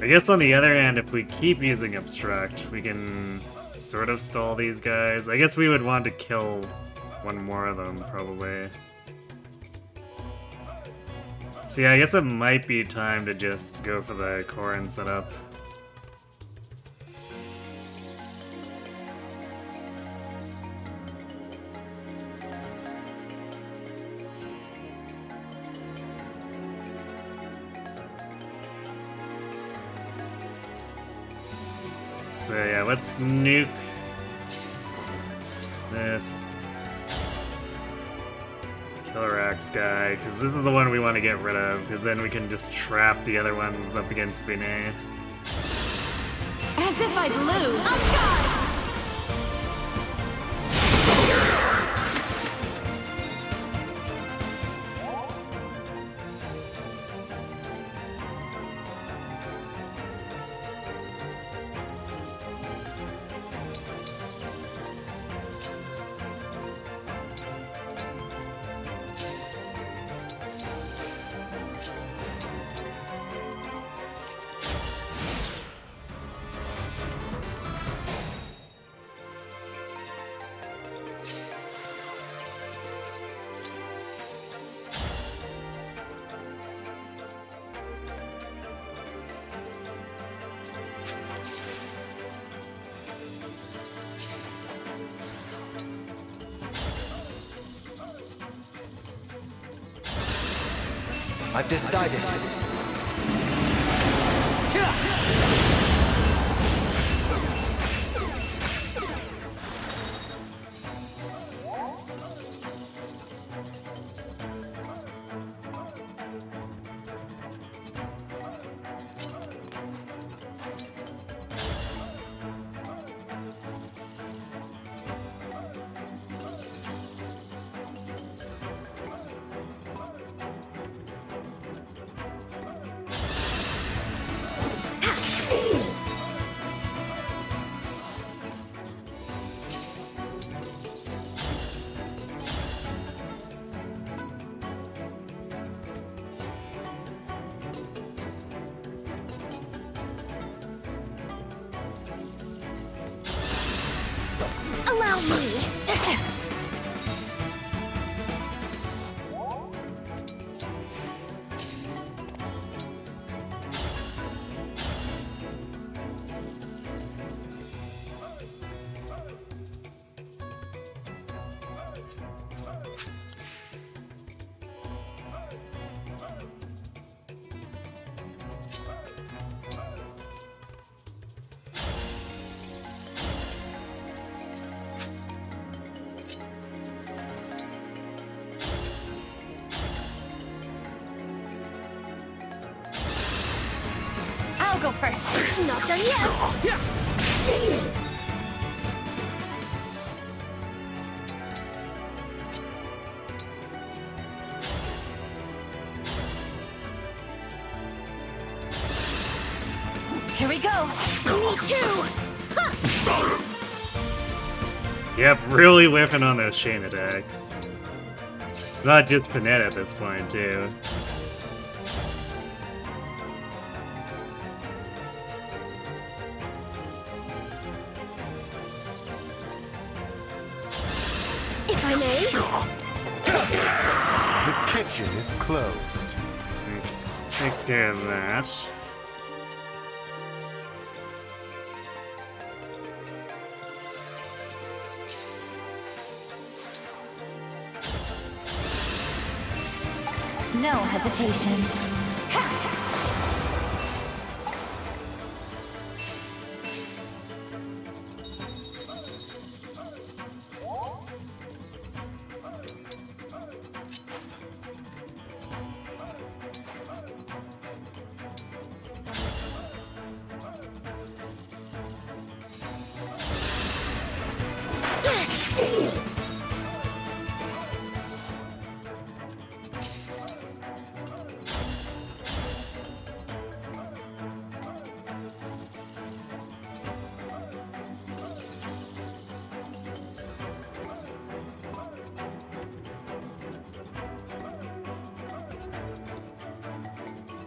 I guess on the other hand, if we keep using Obstruct, we can sort of stall these guys. I guess we would want to kill one more of them, probably. So yeah, I guess it might be time to just go for the Corrin setup. So yeah, let's nuke this Killer Axe guy, because this is the one we want to get rid of, because then we can just trap the other ones up against Binet. As if I'd lose. Oh God! I've decided. Allow me. I'll go first. Not done yet. Here we go. Me too. Yep, really whiffing on those chain attacks. Not just Panetta at this point, too. If I may. The kitchen is closed. Takes care of that. No hesitation.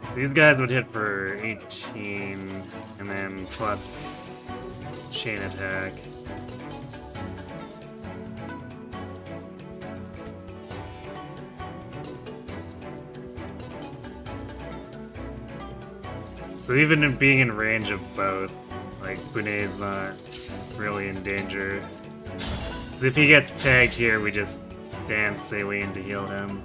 So these guys would hit for 18, and then plus chain attack. So even in being in range of both, like, Bunei's not really in danger. Because if he gets tagged here, we just dance Saline to heal him.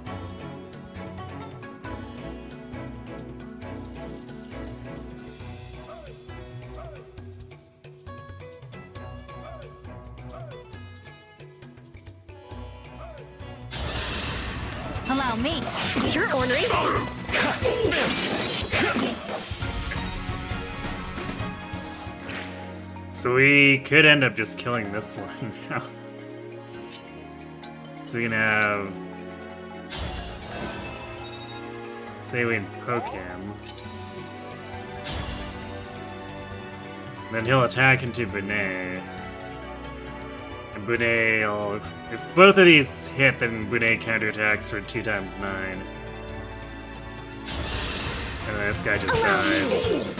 Allow me. You're ornery. So we could end up just killing this one now. So we can have Saline poke him. Then he'll attack into Bunei. And Bunei will... If both of these hit, then Bunei counterattacks for 2 times 9. And then this guy just dies.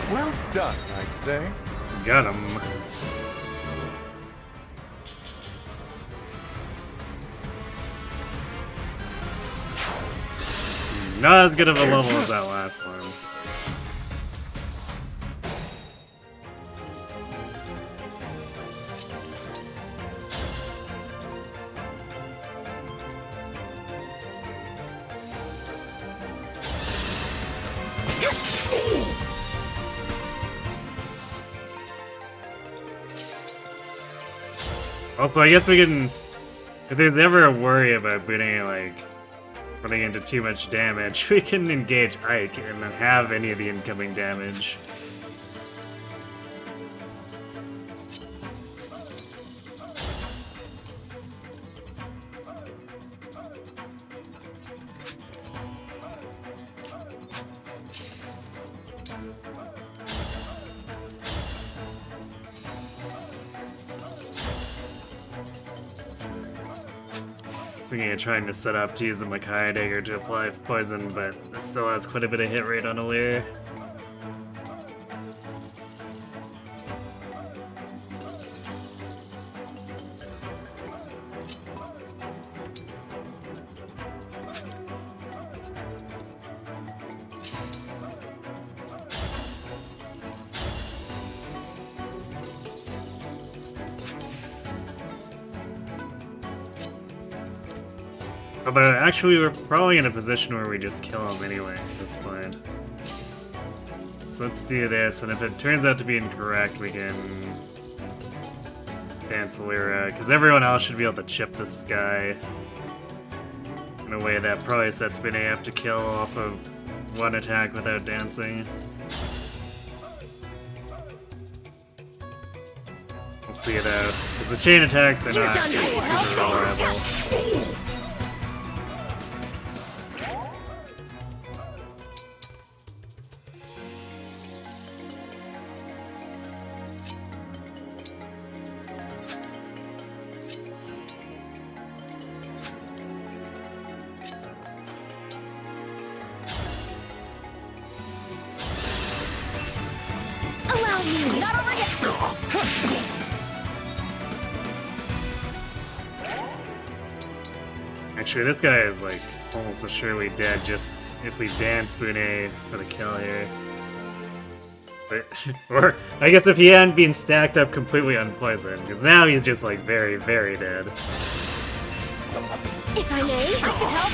Well done, I'd say. Got him. Not as good of a level as that last one. Also, I guess we can... If there's ever a worry about Bunei, like, running into too much damage, we can engage Ike and then have any of the incoming damage. Thinking of trying to set up to use the Makai dagger to apply poison, but it still has quite a bit of hit rate on Alir. Although, actually, we're probably in a position where we just kill him anyway at this point. So let's do this, and if it turns out to be incorrect, we can dance Lyra, because everyone else should be able to chip this guy in a way that probably sets Bunei up to kill off of one attack without dancing. We'll see though, because the chain attacks are not super reliable. Allow me. Not over yet. Actually, this guy is like almost assuredly dead just if we dance Bunei for the kill here. But, or, I guess if he hadn't been stacked up completely unpoisoned, because now he's just like very, very dead. If I may, I can help.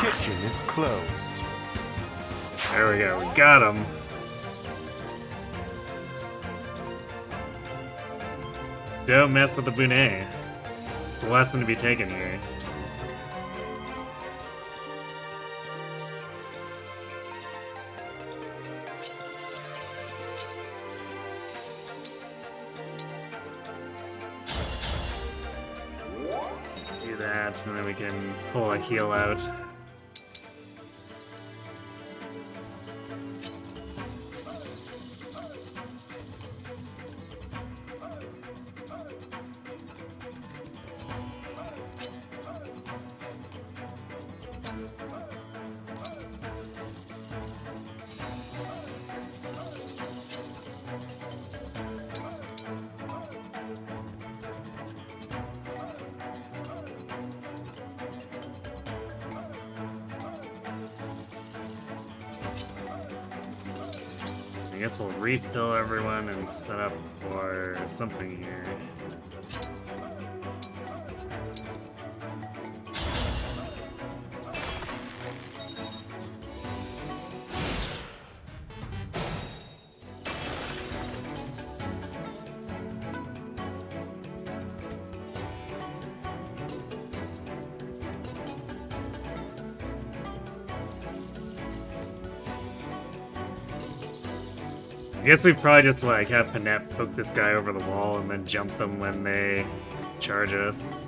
The kitchen is closed. There we go, we got him. Don't mess with the Bunei. It's a lesson to be taken here. that, and then we can pull a heal out. I guess we'll refill everyone and set up for something here. I guess we probably just like have Panette poke this guy over the wall and then jump them when they charge us.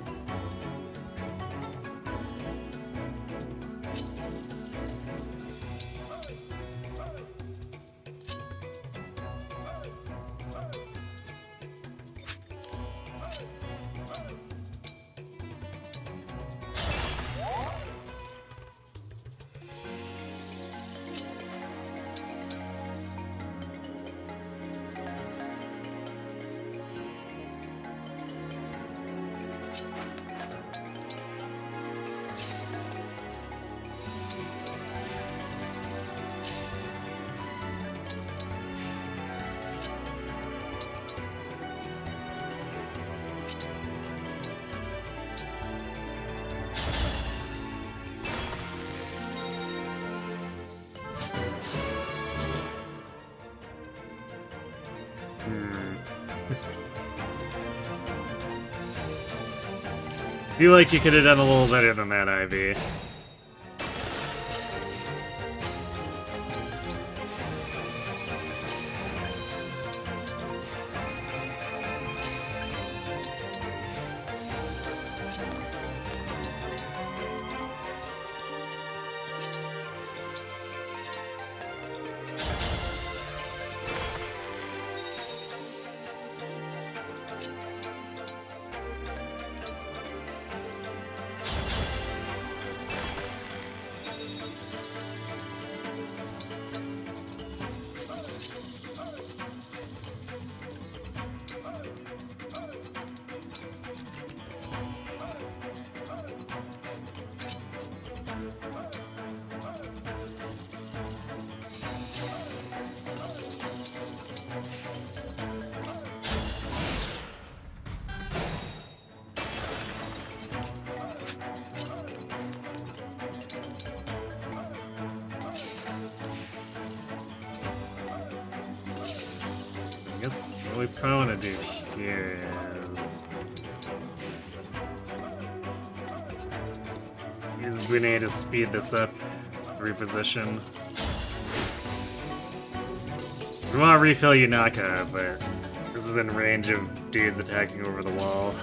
Feel like you could have done a little better than that, Ivy. I guess what we probably want to do here is use Brunei to speed this up, reposition. So we want to refill Yunaka, but this is in range of dudes attacking over the wall.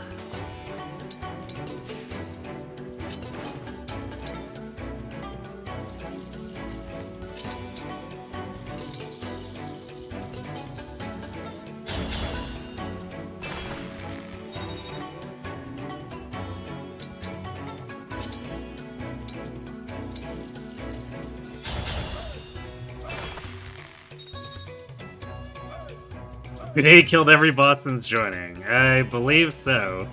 Grenade killed every boss since joining. I believe so.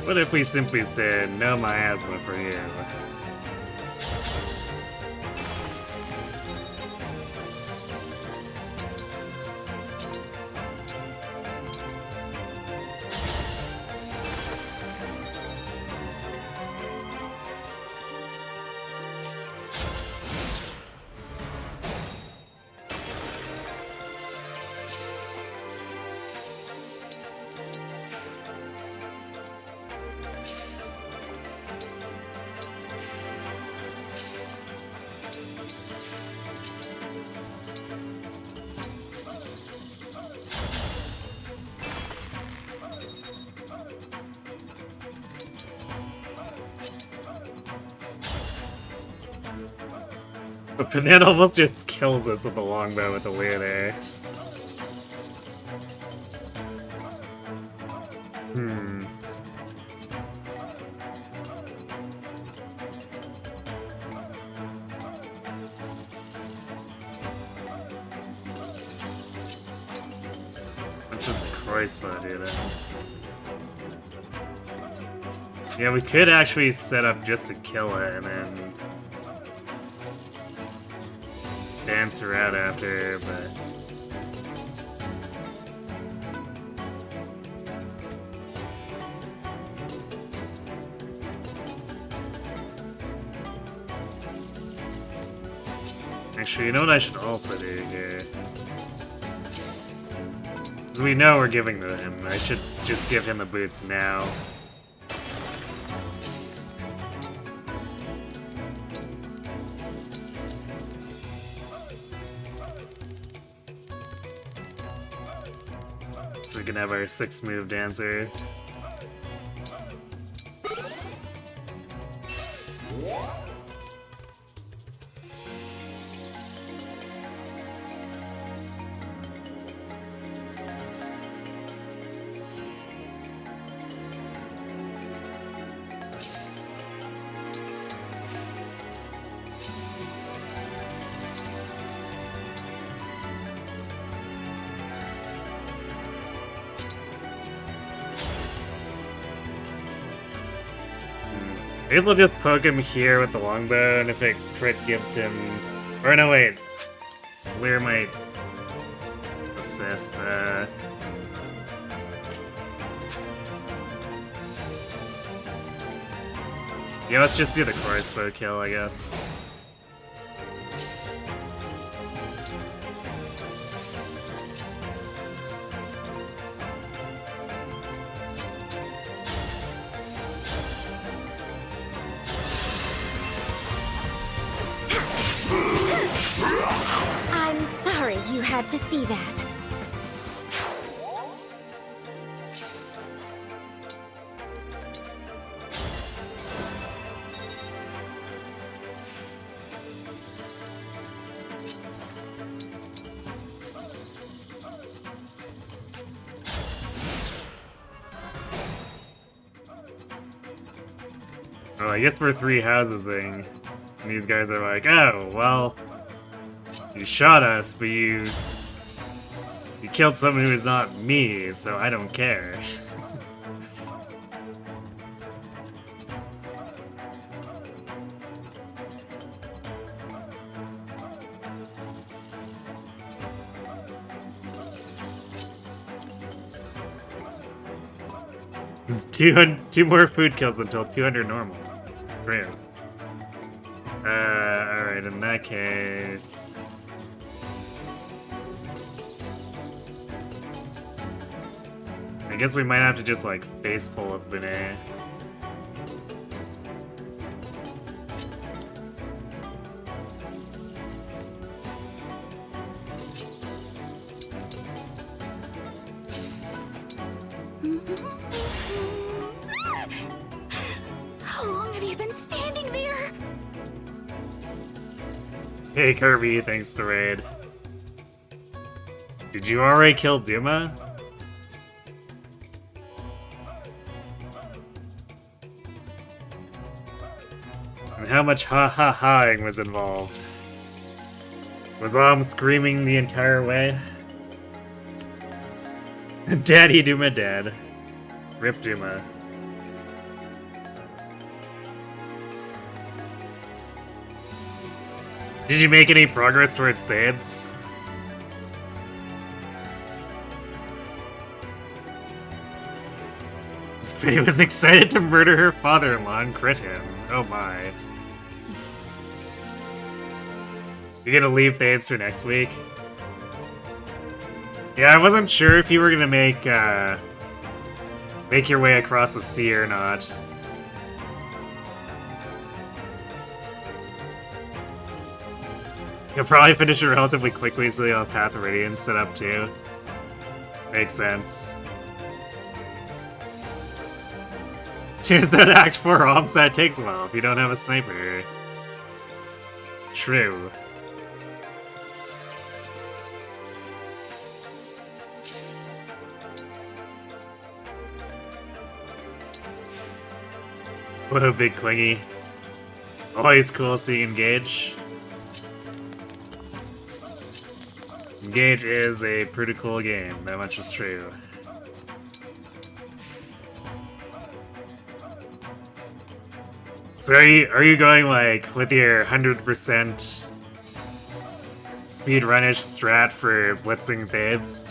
What if we simply said no miasma for you? But Panetta almost just kills us with the longbow with the weird air. Let's just crossbow do that. Yeah, we could actually set up just to kill it and then dance her out after, but actually, you know what I should also do here? Because we know we're giving them him, I should just give him the boots now. So we can have our 6-move dancer. I guess we'll just poke him here with the longbow, and if it crit gives him... Or no, wait. Lear might assist. Yeah, let's just do the crossbow kill, I guess. I'm sorry you had to see that. Oh, I guess we're 3 houses thing. And these guys are like, oh, well, you shot us, but you killed someone who is not me, so I don't care. Two more food kills until 200 normal. Great. Alright, in that case... I guess we might have to just, like, face pull with Benet. How long have you been standing there? Hey Kirby, thanks for the raid. Did you already kill Duma? And how much ha-ha-haing was involved? Was Mom screaming the entire way? Daddy Duma dead. Rip Duma. Did you make any progress towards Thebes? Faye was excited to murder her father-in-law and crit him. Oh my. You gonna leave Thebes for next week? Yeah, I wasn't sure if you were gonna make your way across the sea or not. You'll probably finish it relatively quickly so you'll have Path of Radiance set up too. Makes sense. Choose that Act 4 Omset takes a while if you don't have a sniper. True. Whoa, big clingy. Always cool seeing Engage. Engage is a pretty cool game, that much is true. So are you going like with your 100% speedrunish strat for blitzing Thebes?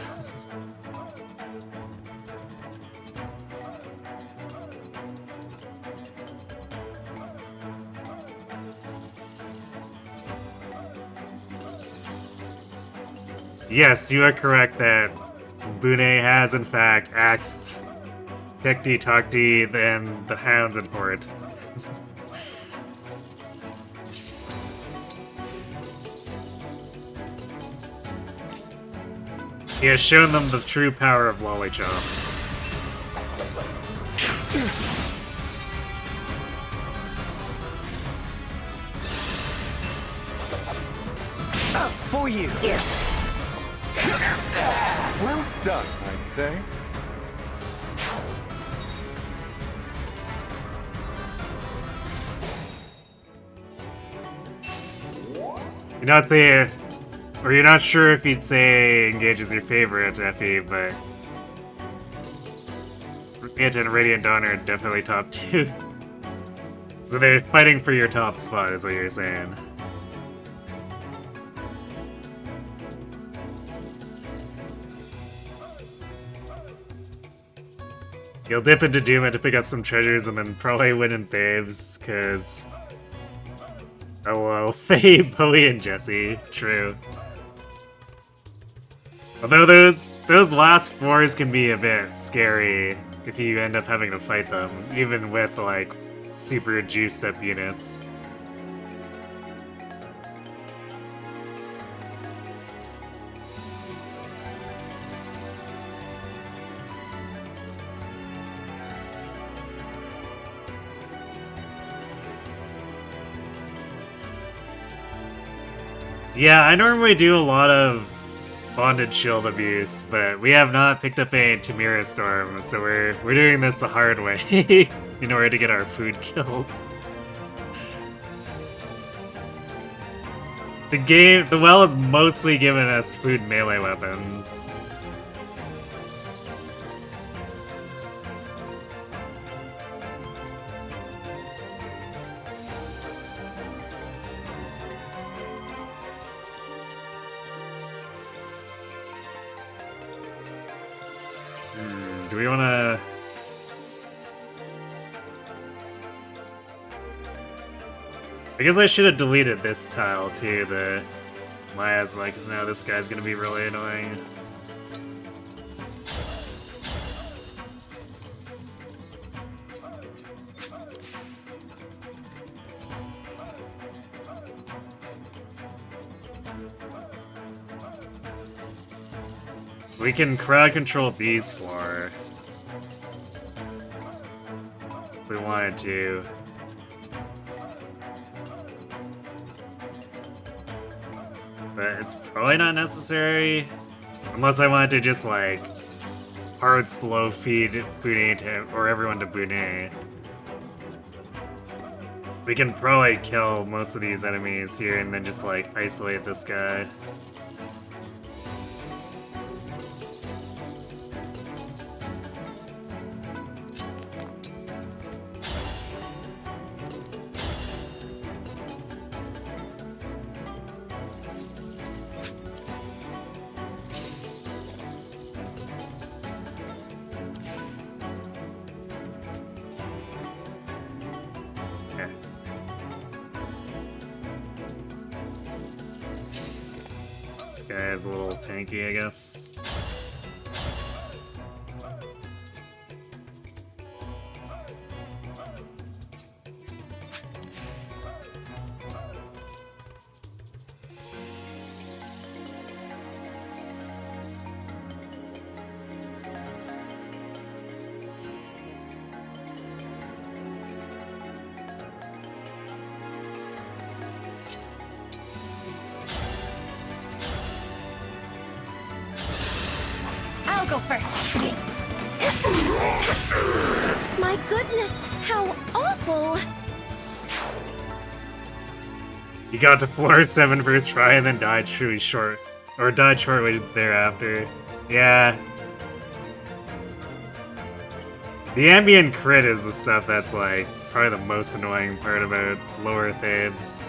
Yes, you are correct that Bune has in fact axed Tekti Tokti and the Hounds in port. He has shown them the true power of Lollychop. For you! Well done, I'd say. You're not saying, or you're not sure if you'd say Engage is your favorite, Effie, but It and Radiant Dawn are definitely top 2. So they're fighting for your top spot, is what you're saying. You'll dip into Doom to pick up some treasures and then probably win in Thebes, cause... Hello, Faye, Bowie, and Jesse. True. Although those last 4s can be a bit scary if you end up having to fight them, even with, like, super juiced up units. Yeah, I normally do a lot of bonded shield abuse, but we have not picked up a Tiramistorm, so we're doing this the hard way in order to get our food kills. The well has mostly given us food melee weapons. Do we want to... I guess I should have deleted this tile too, the miasma, because now this guy's going to be really annoying. We can crowd control these 4 if we wanted to. But it's probably not necessary, unless I wanted to just like hard slow feed Bune or everyone to Bune. We can probably kill most of these enemies here and then just like isolate this guy. guy is a little tanky, I guess. I'll go first. My goodness, how awful! You got to floor 7 first try and then died truly short. Or died shortly thereafter. Yeah. The ambient crit is the stuff that's like probably the most annoying part about lower Thebes.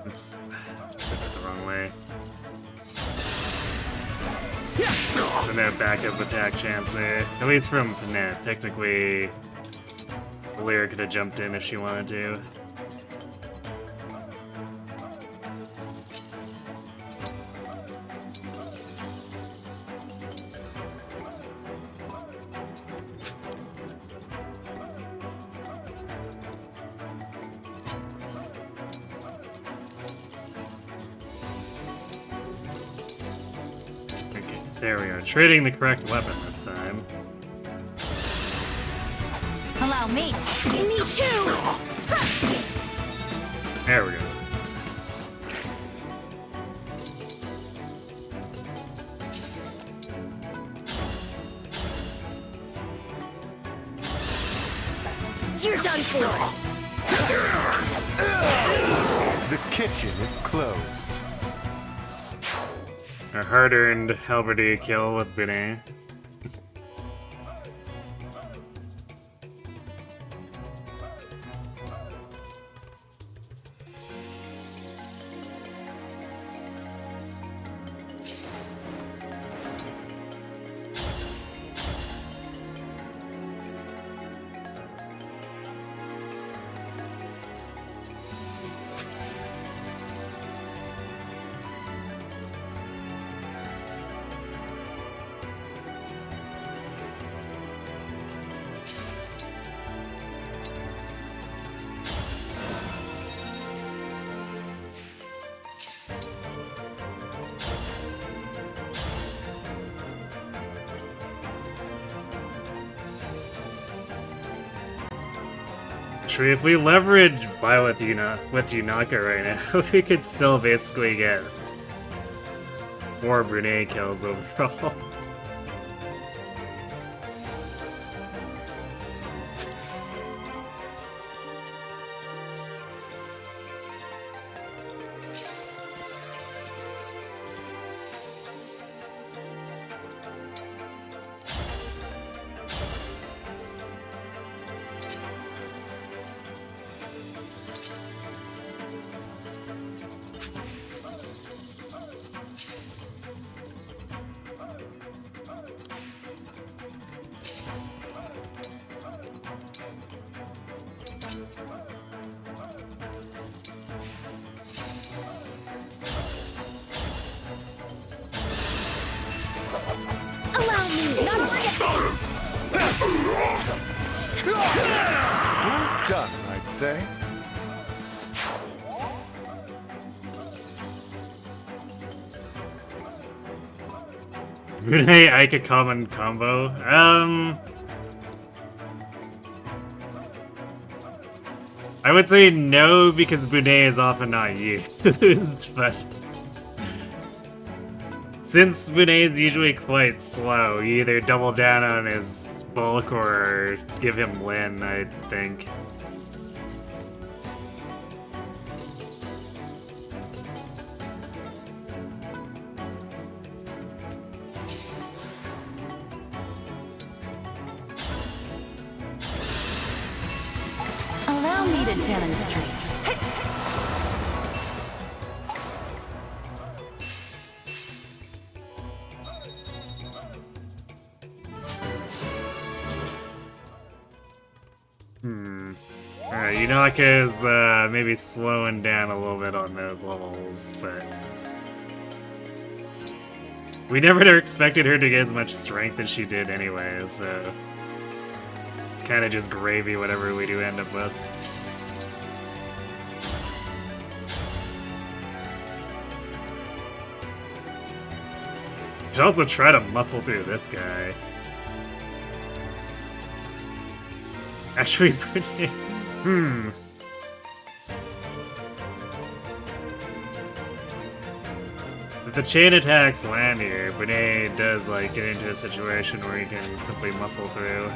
Oops. Did it the wrong way. So no backup attack chance there. At least from Panette. Technically, Lyra could have jumped in if she wanted to. There we are, trading the correct weapon this time. Allow me. Me too! There we go. You're done for! The kitchen is closed. A hard-earned halberdier kill with Benet. Actually, if we leverage Buy with Yunaka right now, we could still basically get 4 Brunei kills overall. Allow me! Not Well done, I'd say. Brunei Ike common combo. I would say no because Brunei is often not used, but Since Bunei's usually quite slow, you either double down on his bulk or give him Lin, I think. Allow me to demonstrate. Alright, you know I could maybe slowing down a little bit on those levels, but... We never expected her to get as much strength as she did anyway, so... It's kinda just gravy whatever we do end up with. Should also try to muscle through this guy. Actually, pretty... If the chain attacks land here, Bunei does like get into a situation where he can simply muscle through.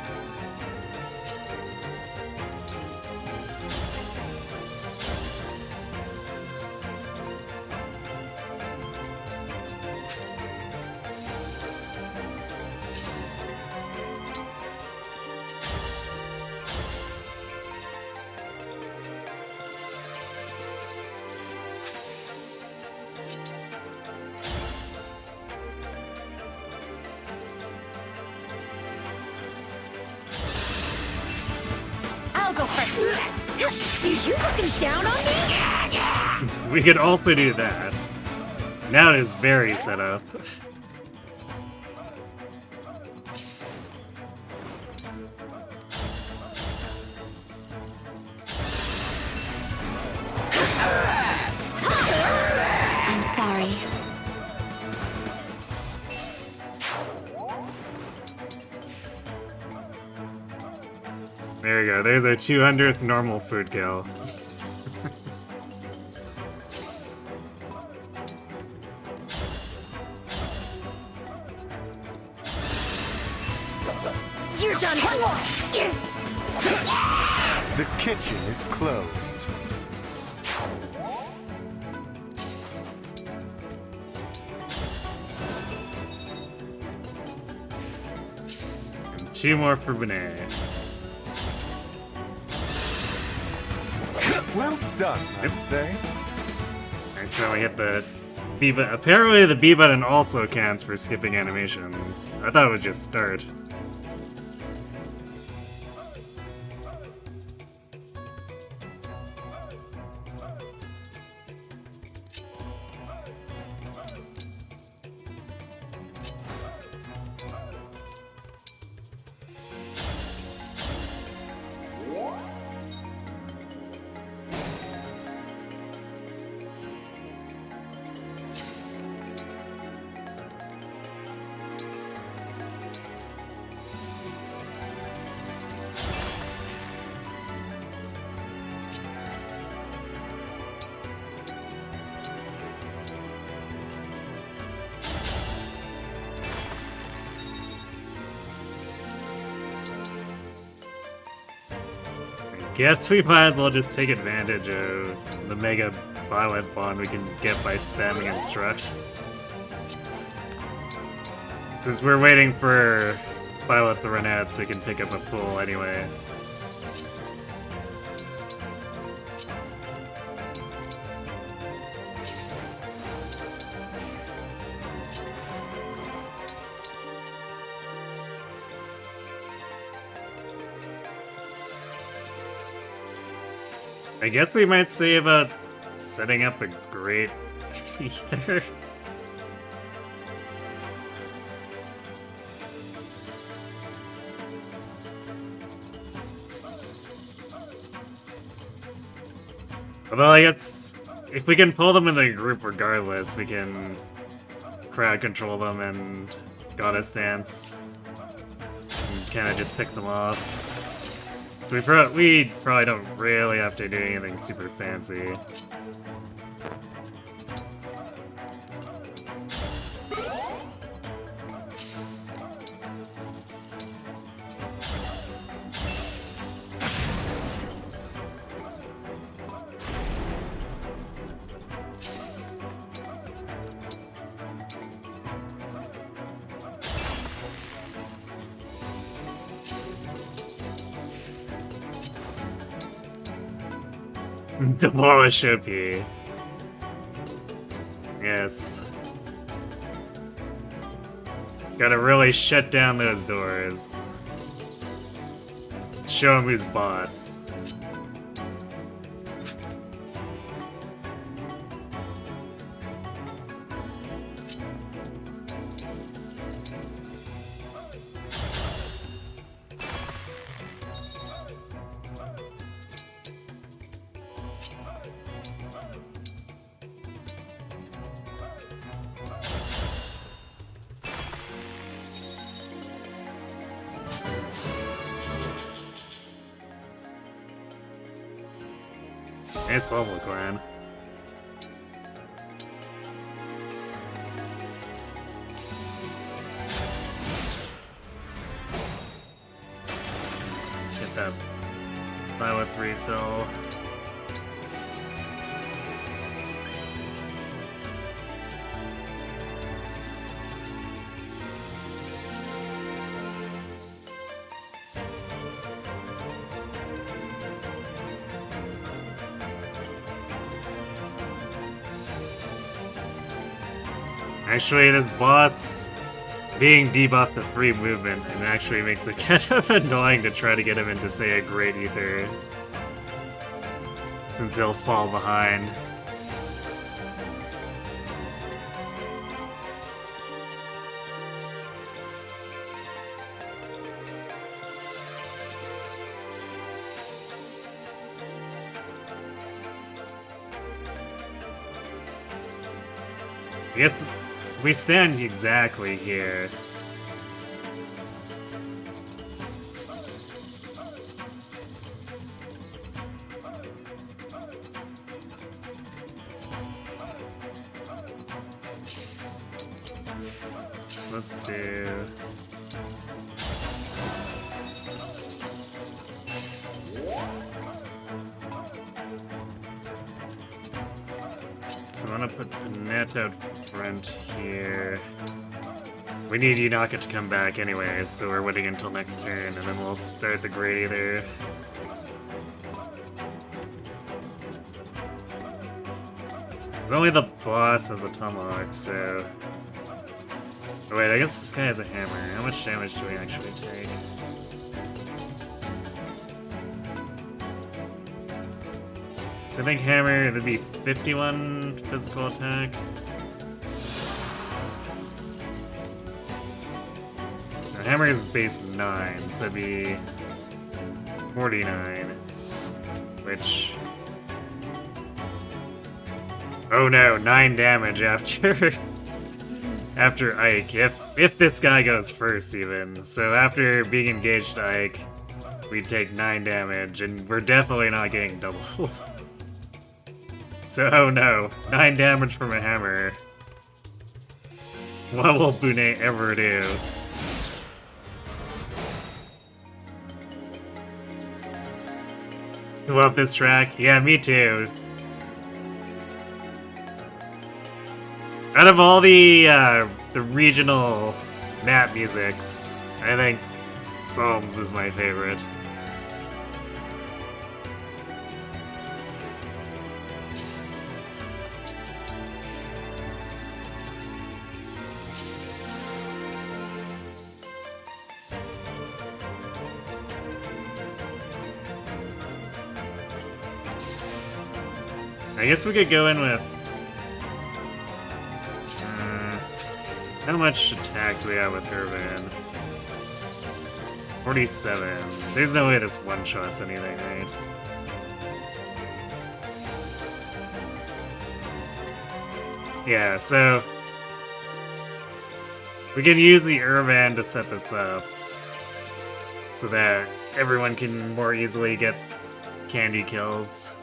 I'll go first. You looking down on me? We could also do that. Now it is very set up. I'm sorry. There we go, there's our 200th normal food kill. You're done. The kitchen is closed. And 2 more for Bunei. Well done, I'd say. And so we hit the B button. Apparently the B button also counts for skipping animations. I thought it would just start. Guess we might as well just take advantage of the mega violent bond we can get by spamming Instruct. Since we're waiting for Violet to run out so we can pick up a pool anyway. I guess we might say about setting up a great ether. Although I guess if we can pull them in the group regardless, we can crowd control them and goddess stance and kind of just pick them off. So we probably don't really have to do anything super fancy. Demolish OP. Yes. Gotta really shut down those doors. Show him who's boss. It's level Clan. Let's get that Violet refill. Actually, this boss being debuffed to 3 movement and actually makes it kind of annoying to try to get him into, say, a Great Ether. Since he'll fall behind. I guess we stand exactly here. So let's do... So I want to put the net out front here. We need Yunaka to come back anyway, so we're waiting until next turn, and then we'll start the Great Ether. It's only the boss has a tomahawk, so... Oh wait, I guess this guy has a hammer. How much damage do we actually take? So I think hammer, that'd be 51 physical attack. Now, hammer is base 9, so it'd be 49. Which... Oh no, 9 damage after... after Ike. If this guy goes first, even. So after being engaged to Ike, we take 9 damage, and we're definitely not getting doubled. So, oh no, 9 damage from a hammer. What will Bune ever do? Love this track. Yeah, me too. Out of all the regional map musics, I think Psalms is my favorite. I guess we could go in with... how much attack do we have with Irvin? 47. There's no way this one-shots anything, right? Yeah, so... we can use the Irvin to set this up. So that everyone can more easily get candy kills.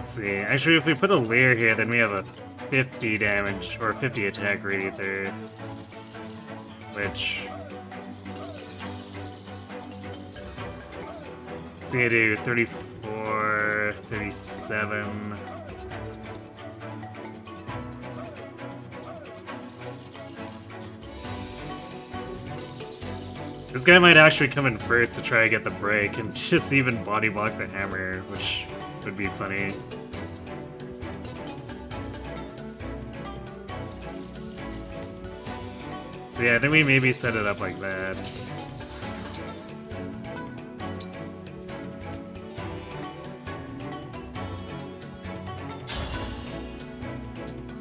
Let's see. Actually, if we put a Leer here, then we have a 50 damage or 50 attack rate either. Which. It's gonna do 34, 37. This guy might actually come in first to try to get the break and just even body block the hammer, which would be funny. So yeah, I think we maybe set it up like that.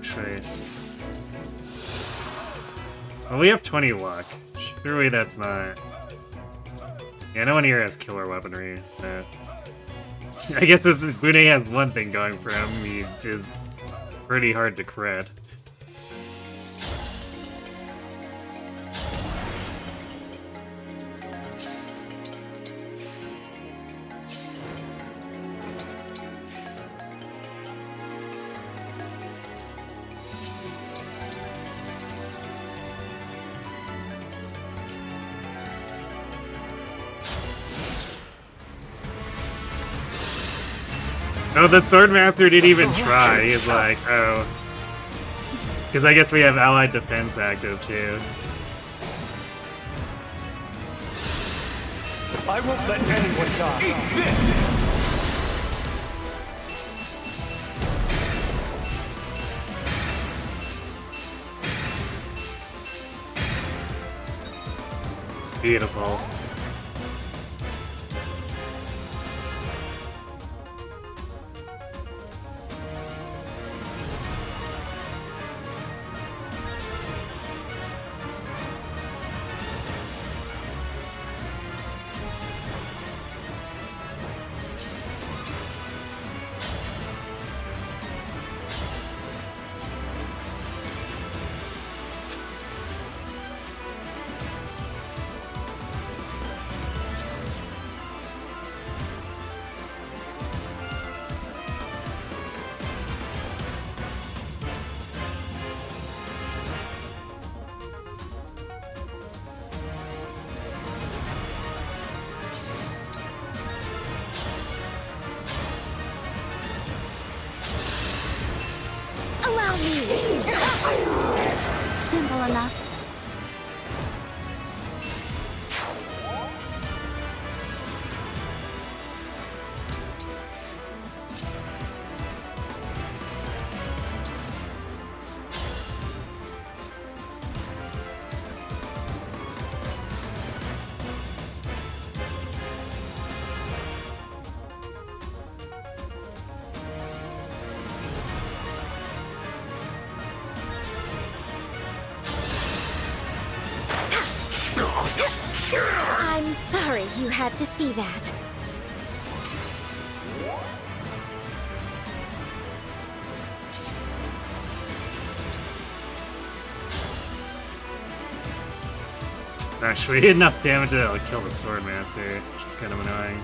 Try. Well, we have 20 luck. Surely that's not... Yeah, no one here has killer weaponry, so... I guess if Bune has one thing going for him, he is pretty hard to crit. Oh, the Swordmaster didn't even try. He's like, oh. Because I guess we have Allied Defense active, too. I won't let anyone die. Eat this! Beautiful. Allow me. Simple enough. I'm sorry you had to see that. Actually, enough damage that it'll kill the Swordmaster, which is kind of annoying.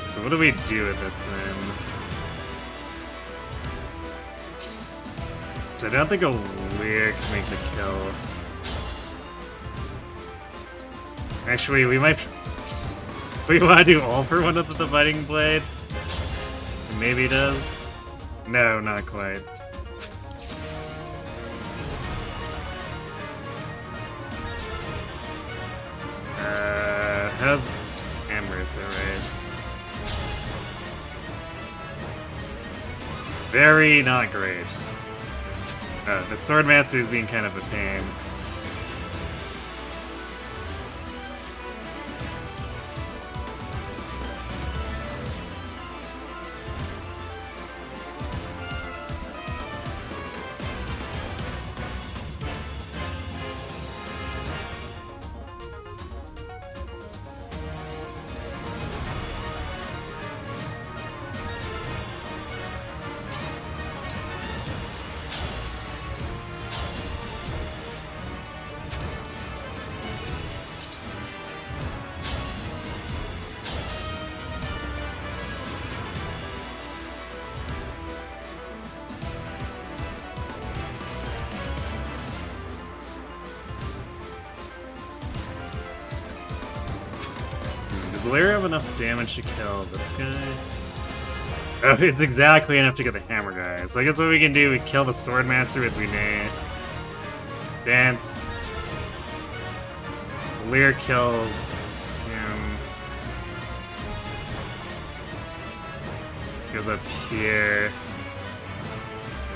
So what do we do with this then? So I don't think a Leer can make the kill. Actually, we might... We want to do all for one of the Dividing Blade? Maybe it does? No, not quite. How's Amber's alright? Very not great. The Swordmaster is being kind of a pain. Does Lear have enough damage to kill this guy? Oh, it's exactly enough to get the hammer guy. So I guess what we can do, we kill the Swordmaster with Bunei. Dance. Lear kills him. Goes up here.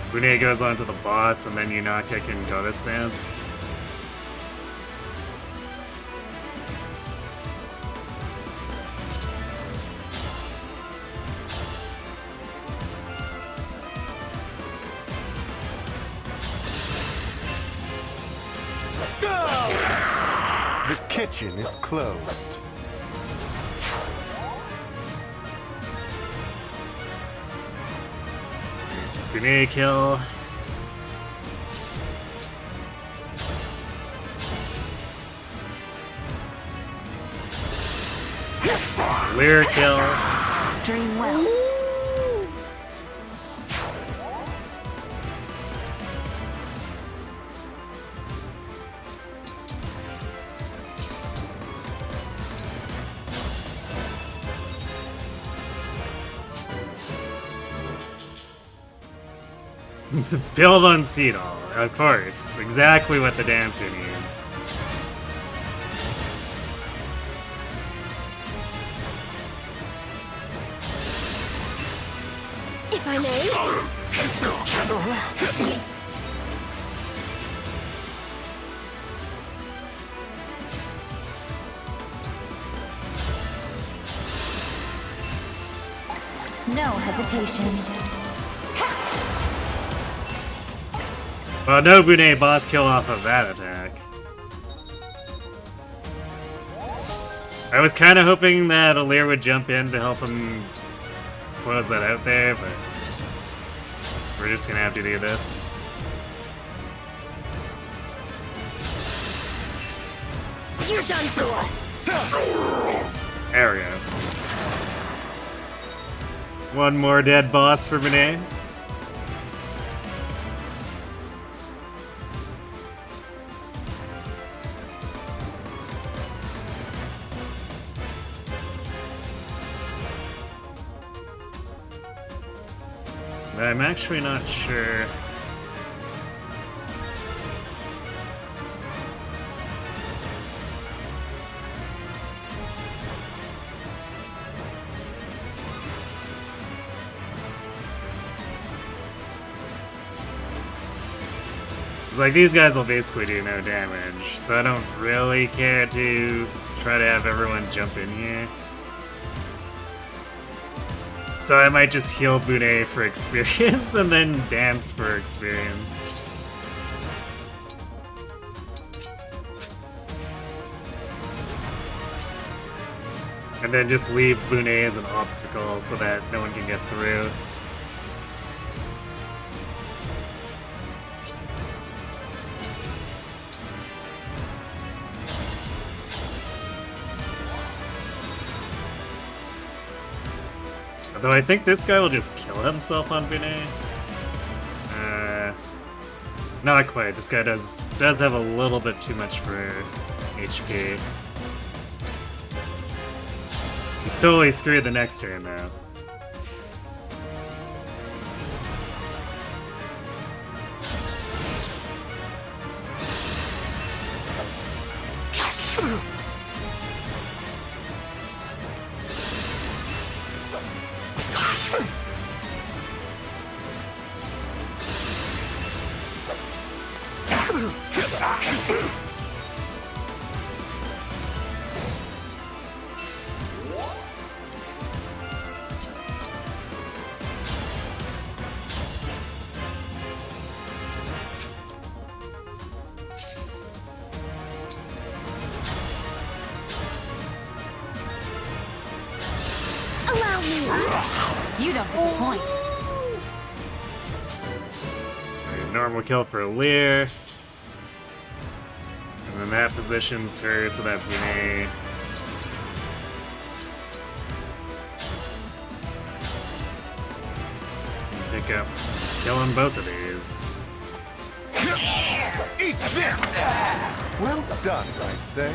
Bunei goes on to the boss, and then Yunaka can go to stance. The kitchen is closed. Bunei kill. Lear kill. Dream well. To build on Seedall, of course. Exactly what the dancer needs. If I may. No hesitation. Well, no Bunei boss kill off of that attack. I was kind of hoping that Alir would jump in to help him close that out there, but we're just gonna have to do this. You're done for. There we go. One more dead boss for Bunei. But I'm actually not sure. Like, these guys will basically do no damage, so I don't really care to try to have everyone jump in here. So I might just heal Bunei for experience and then dance for experience. And then just leave Bunei as an obstacle so that no one can get through. Although I think this guy will just kill himself on Bunei. Not quite. This guy does have a little bit too much for HP. He's totally screwed the next turn though. Allow me. You don't disappoint. Alright, normal kill for Alir. And then that positions her so that Bunei can pick up killing both of these. Eat this! Well done, I'd say.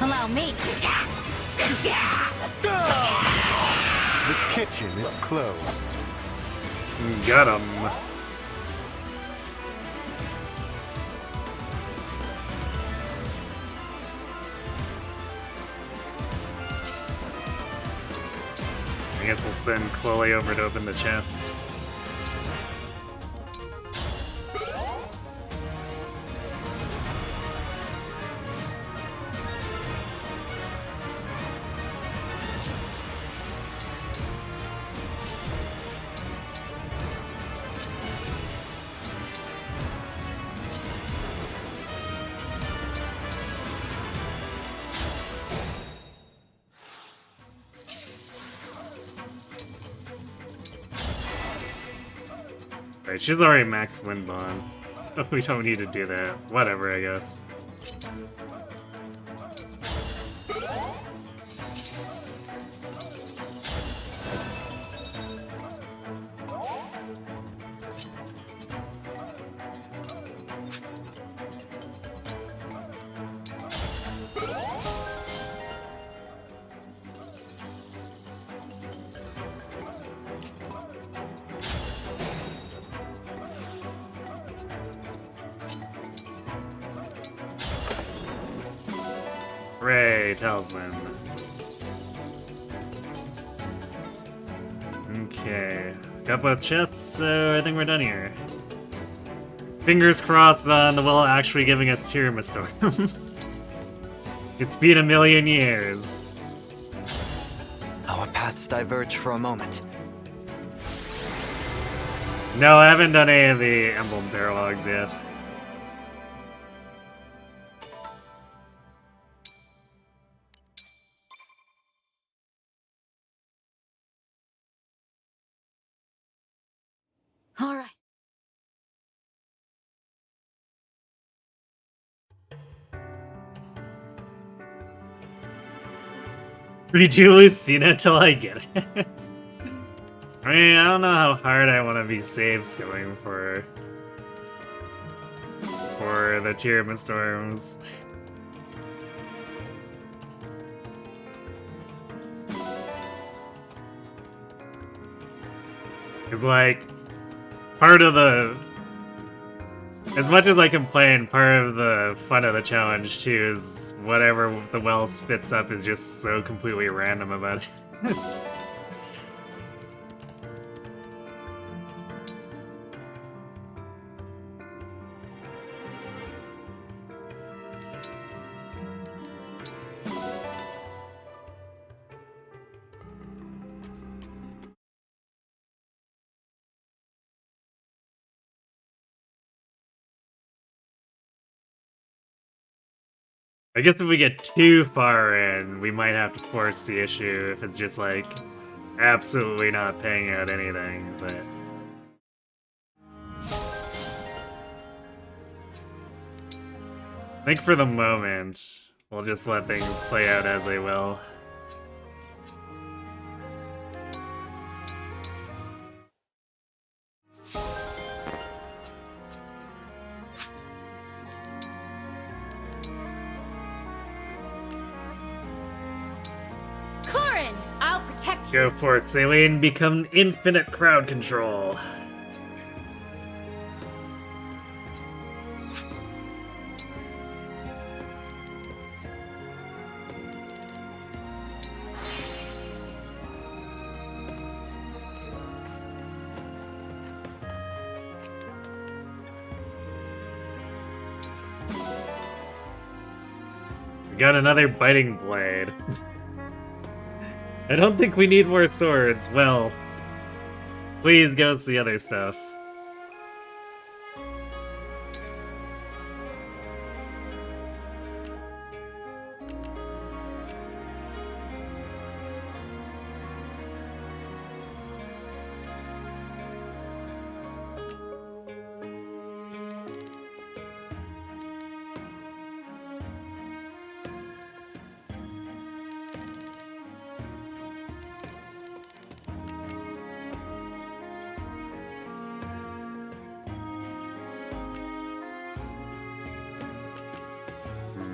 Allow me. The kitchen is closed. Got him. I guess we'll send Chloe over to open the chest. Right, she's already max win bond. We don't need to do that. Whatever, I guess. Hooray, talisman. Okay. Got both chests, so I think we're done here. Fingers crossed on the will actually giving us Tiramistorm. It's been a million years. Our paths diverge for a moment. No, I haven't done any of the Emblem paralogs yet. All right. Redo Lucina till I get it. I mean, I don't know how hard I want to be saves going for the Tiramistorms. Because, like, part of the... As much as I complain, part of the fun of the challenge, too, is whatever the well spits up is just so completely random about it. I guess if we get too far in, we might have to force the issue if it's just like absolutely not paying out anything, but I think for the moment, we'll just let things play out as they will. I'll protect you. Go for it, Saline. Become infinite crowd control. We got another biting blade. I don't think we need more swords. Well, please go see other stuff.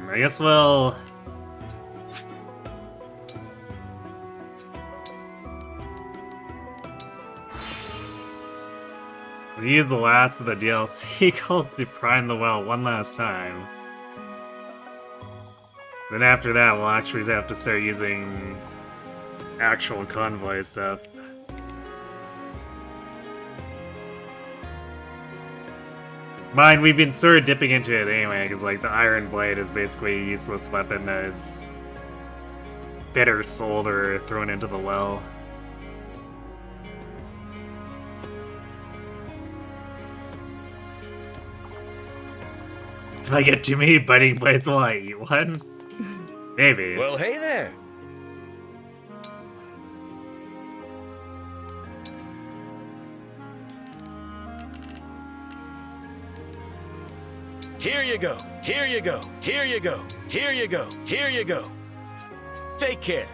I guess we'll We use the last of the DLC called to prime the well one last time. Then after that, we'll actually have to start using actual convoy stuff. Mind, we've been sort of dipping into it anyway, because like the Iron Blade is basically a useless weapon that is bitter sold or thrown into the well. If I get too many biting blades, will I eat one? Maybe. Well, hey there. Here you go. Here you go. Here you go. Here you go. Here you go. Take care.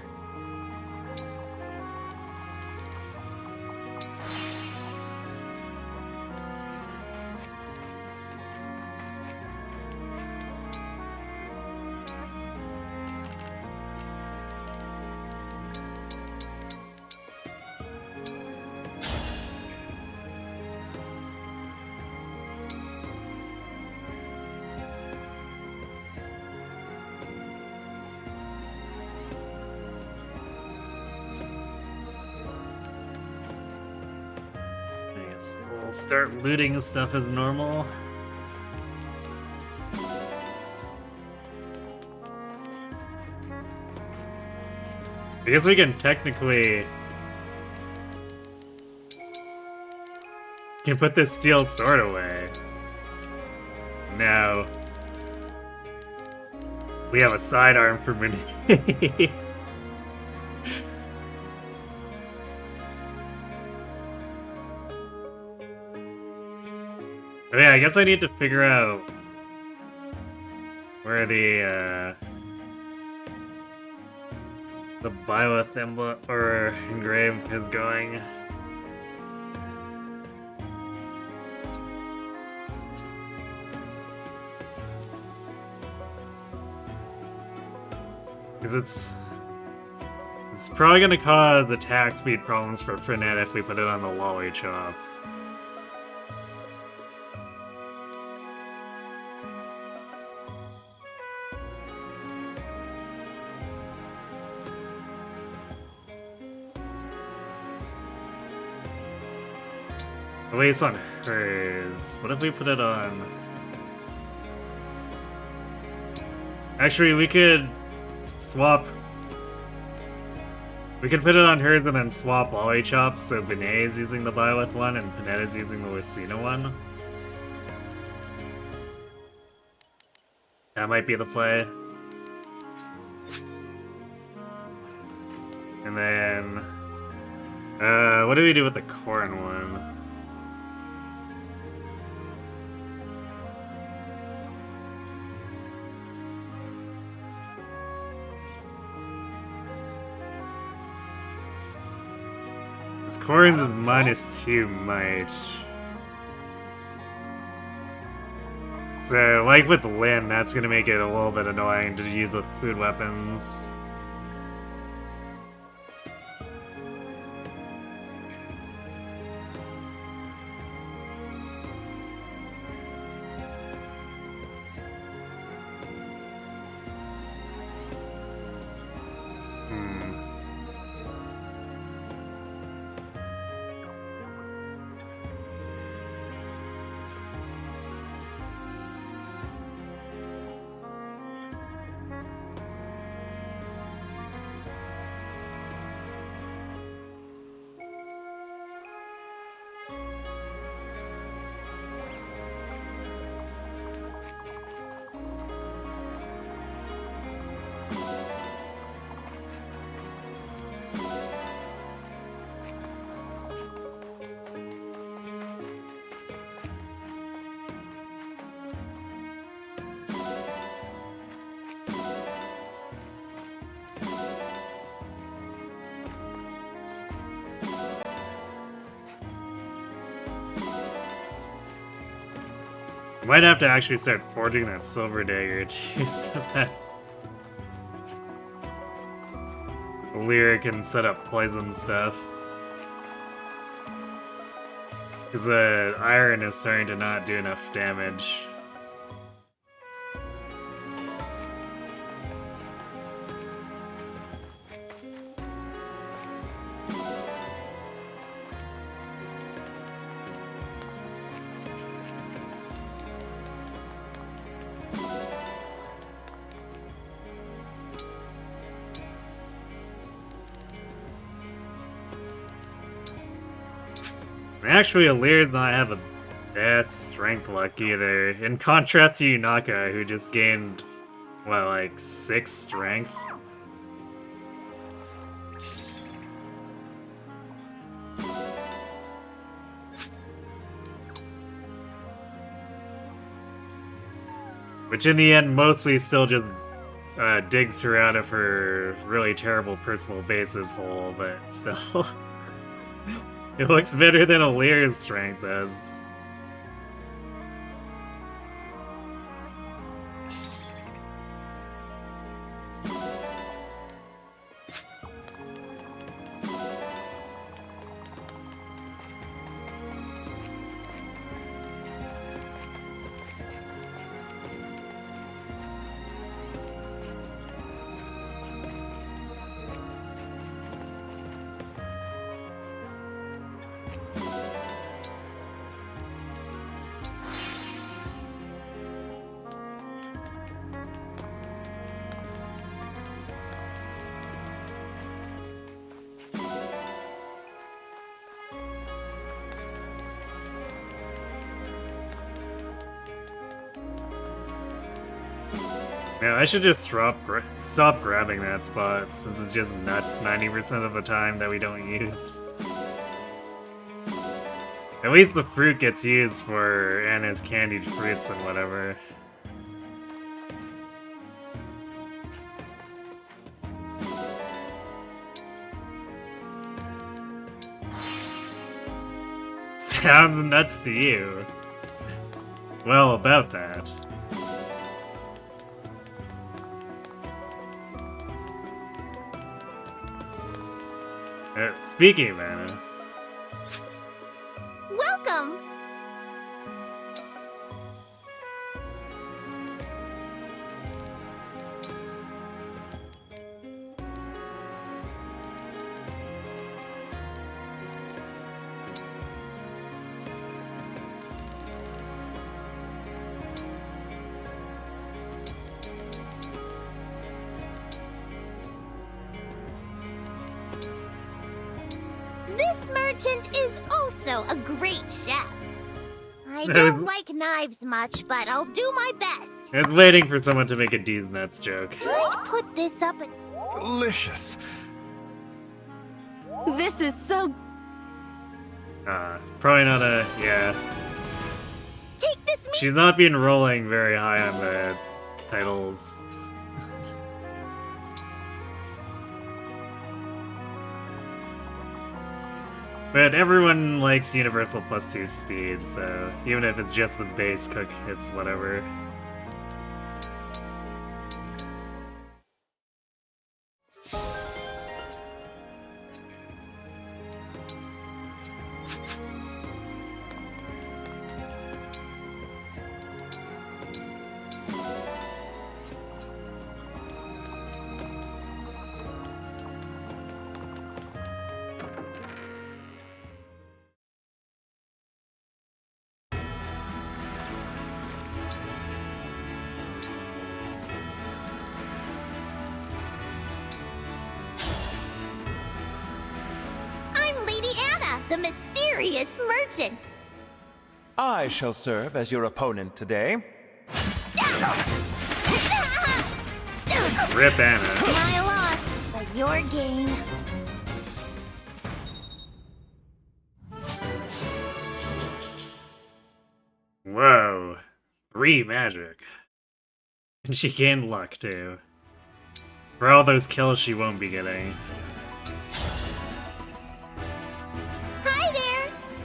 We'll start looting stuff as normal. I guess we can technically... can put this steel sword away. No. We have a sidearm for Mini. Oh yeah, I guess I need to figure out where the Byleth emblem or engrave is going. Because it's probably gonna cause attack speed problems for Prinette if we put it on the Lolly Chop. At least on hers. What if we put it on... Actually, we could swap... We could put it on hers and then swap Lolly Chops, so Benet is using the Byleth one and Panetta is using the Lucina one. That might be the play. And then... what do we do with the corn one? This corn is -2 might. So, like with Lyn, that's gonna make it a little bit annoying to use with food weapons. Might have to actually start forging that silver dagger too, so that Lyra can set up poison stuff. Because the iron is starting to not do enough damage. Actually, Alir's not have the best strength luck either. In contrast to Yunaka, who just gained, what, like 6 strength? Which in the end mostly still just digs her out of her really terrible personal basis hole, but still. It looks better than Alir's strength does. Yeah, I should just stop grabbing that spot, since it's just nuts 90% of the time that we don't use. At least the fruit gets used for Anna's candied fruits and whatever. Sounds nuts to you. Well, about that. Speaking of Anna. Welcome! Merchant is also a great chef. I don't like knives much, but I'll do my best. I was waiting for someone to make a D's nuts joke. I'd put this up at... Delicious. This is so... Probably not a... yeah. Take this meat... She's not been rolling very high on the titles. But everyone likes Universal +2 speed, so even if it's just the base cook, it's whatever. The mysterious merchant. I shall serve as your opponent today. Rip Anna. My loss, but your gain. Whoa. 3 magic. And she gained luck, too. For all those kills she won't be getting.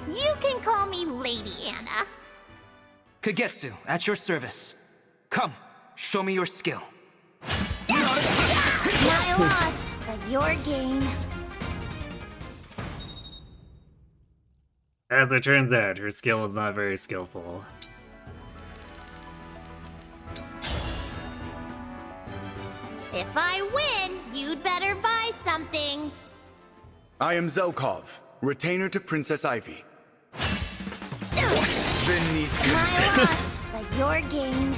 You can call me Lady Anna. Kagetsu, at your service. Come, show me your skill. My loss, but your gain. As it turns out, her skill is not very skillful. If I win, you'd better buy something. I am Zelkov, retainer to Princess Ivy. Beneath My loss, but your gain.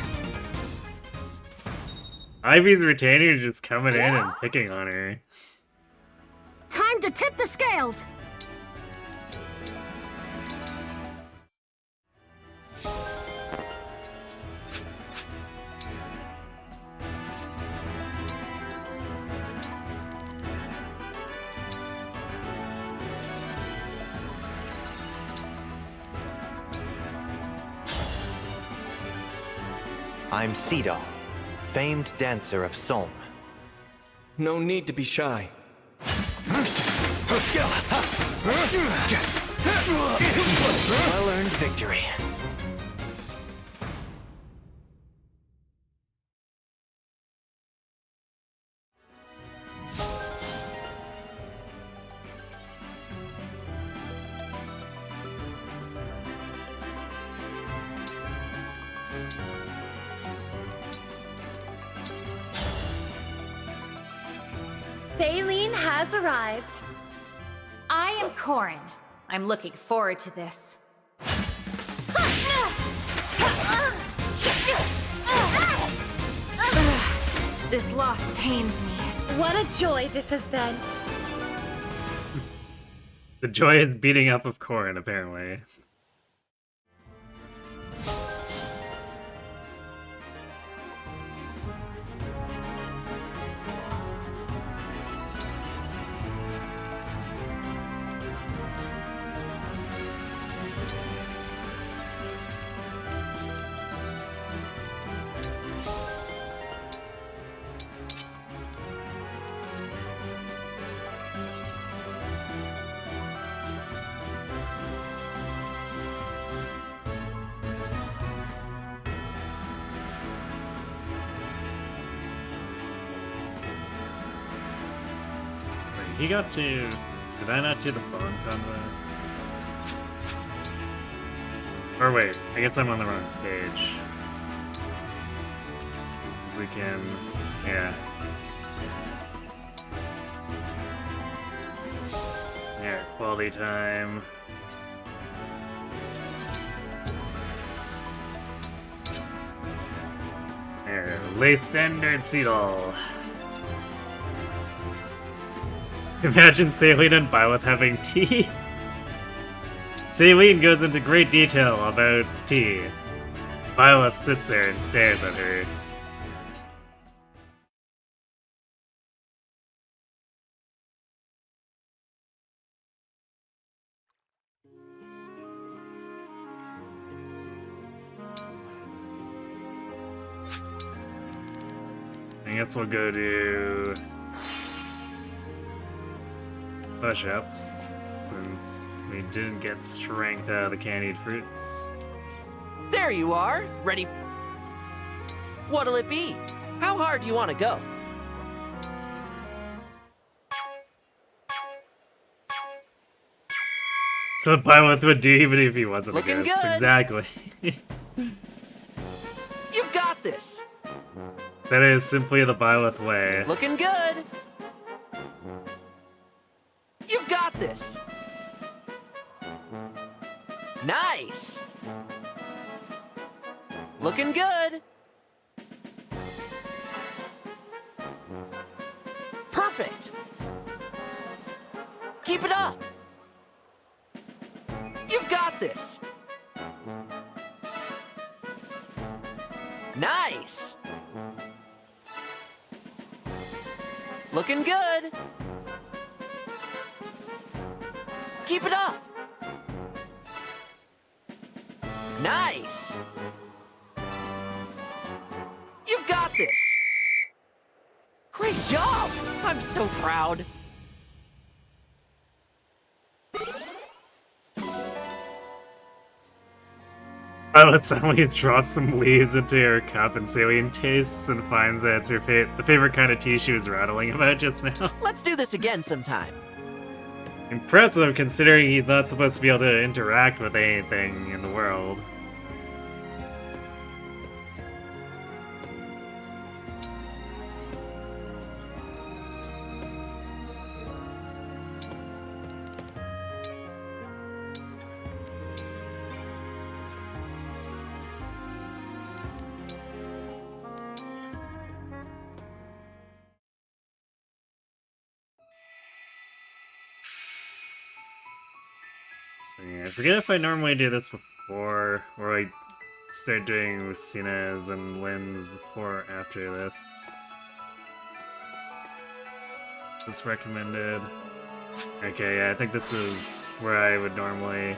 Ivy's retainer just coming in and picking on her. Time to tip the scales! I'm Sidal, famed dancer of Solm. No need to be shy. Well-earned victory. Saline has arrived. I am Corin. I'm looking forward to this. This loss pains me. What a joy this has been. The joy is beating up of Corin, apparently. He got to... Did I not do the phone combo? Or wait, I guess I'm on the wrong page. Because we can... Yeah. Yeah, quality time. There, late standard Seedall. Imagine Saline and Byleth having tea. Saline goes into great detail about tea. Byleth sits there and stares at her. I guess we'll go to push-ups, since we didn't get strength out of the candied fruits. There you are, ready. What'll it be? How hard do you want to go? That's what Byleth would do even if he wasn't a Looking ghost. good. Exactly. You've got this. That is simply the Byleth way. Looking good. You've got this. Nice. Looking good. Perfect. Keep it up. You've got this. Nice. Looking good. Keep it up. Nice. You've got this. Great job. I'm so proud. Byleth suddenly drops some leaves into her cup and Saline tastes and finds that it's the favorite kind of tea she was rattling about just now. Let's do this again sometime. Impressive considering he's not supposed to be able to interact with anything in the world. I forget if I normally do this before, or I start doing Lucina's and Lynn's before or after this. Is this recommended? Okay, yeah, I think this is where I would normally...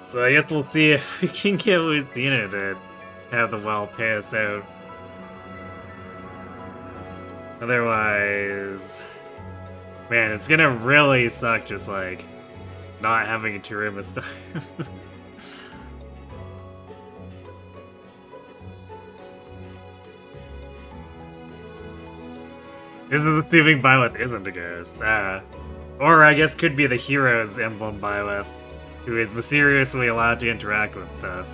So I guess we'll see if we can get Lucina to have the well pay us out. Otherwise, man, it's gonna really suck just like not having a Tiramistorm. This is assuming Byleth isn't a ghost. Or I guess could be the hero's Emblem Byleth, who is mysteriously allowed to interact with stuff.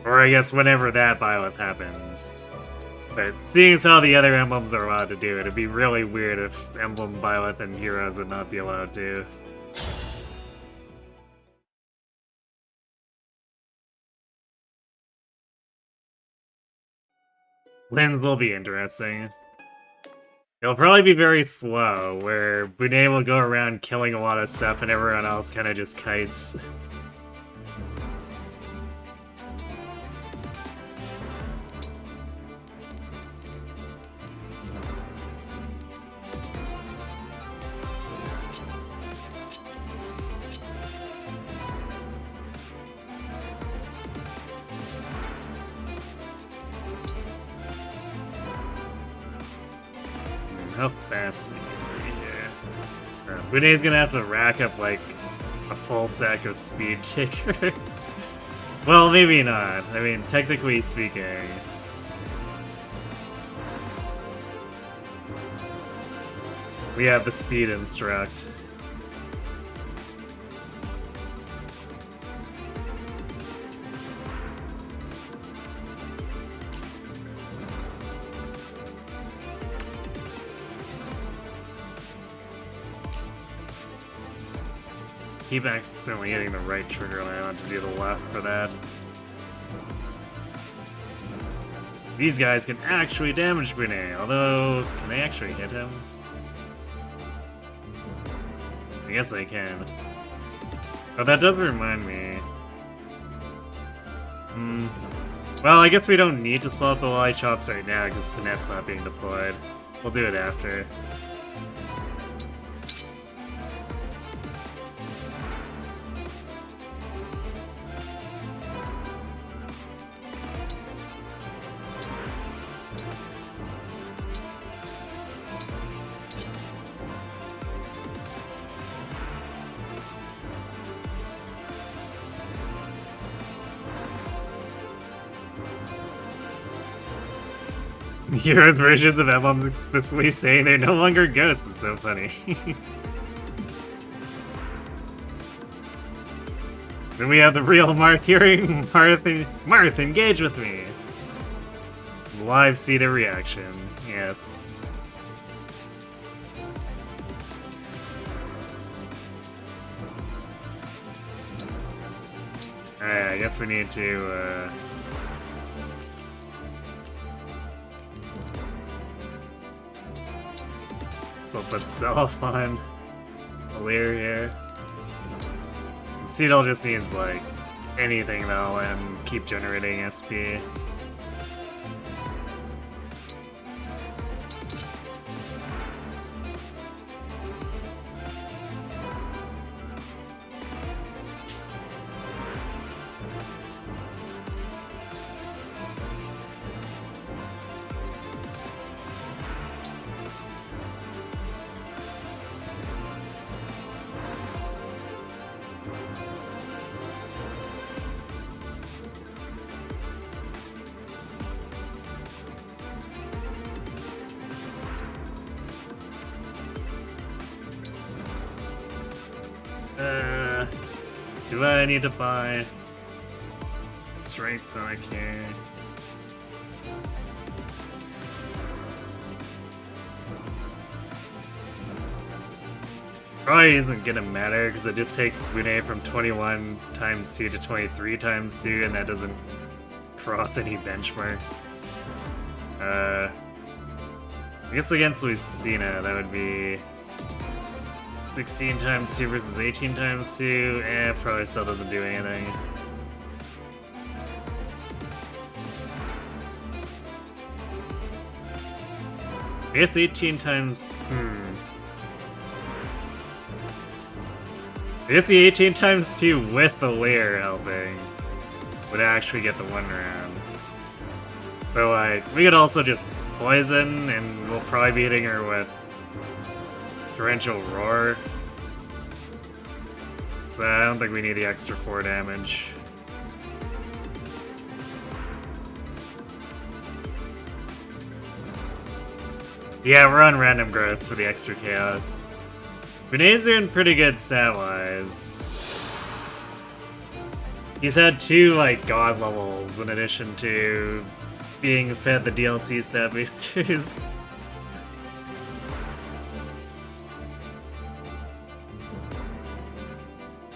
Or I guess whenever that Byleth happens. But seeing as how the other emblems are allowed to do it, it'd be really weird if Emblem Byleth and Heroes would not be allowed to. Lynn's will be interesting. It'll probably be very slow, where Bunei will go around killing a lot of stuff and everyone else kind of just kites. How fast we can be here. Bunei's gonna have to rack up like a full stack of speed ticker. Well, maybe not. I mean, technically speaking. We have the speed instruct. Keep accidentally hitting the right trigger when I want to do the left for that. These guys can actually damage Bunei, although, can they actually hit him? I guess they can. Oh, that does remind me. Well, I guess we don't need to swap the light chops right now because Panette's not being deployed. We'll do it after. Heroes versions of Emblem explicitly saying they're no longer ghosts. It's so funny. Then we have the real Marth hearing Marth, engage with me. Live Cedar reaction, yes. Alright, I guess we need to so put self on Alir here. Cedal just needs like anything that'll let him keep generating SP. Do I need to buy strength tonic here? Probably isn't gonna matter because it just takes Wune from 21 times 2 to 23 times 2, and that doesn't cross any benchmarks. I guess against Lucina, that would be 16 times 2 versus 18 times 2. Probably still doesn't do anything. I guess 18 times... I guess the 18 times 2 with the layer helping would actually get the 1 round. But like, we could also just poison, and we'll probably be hitting her with Torrential Roar. So I don't think we need the extra 4 damage. Yeah, we're on random growths for the extra chaos. Renee's doing pretty good stat-wise. He's had 2, like, god levels in addition to being fed the DLC stat boosters.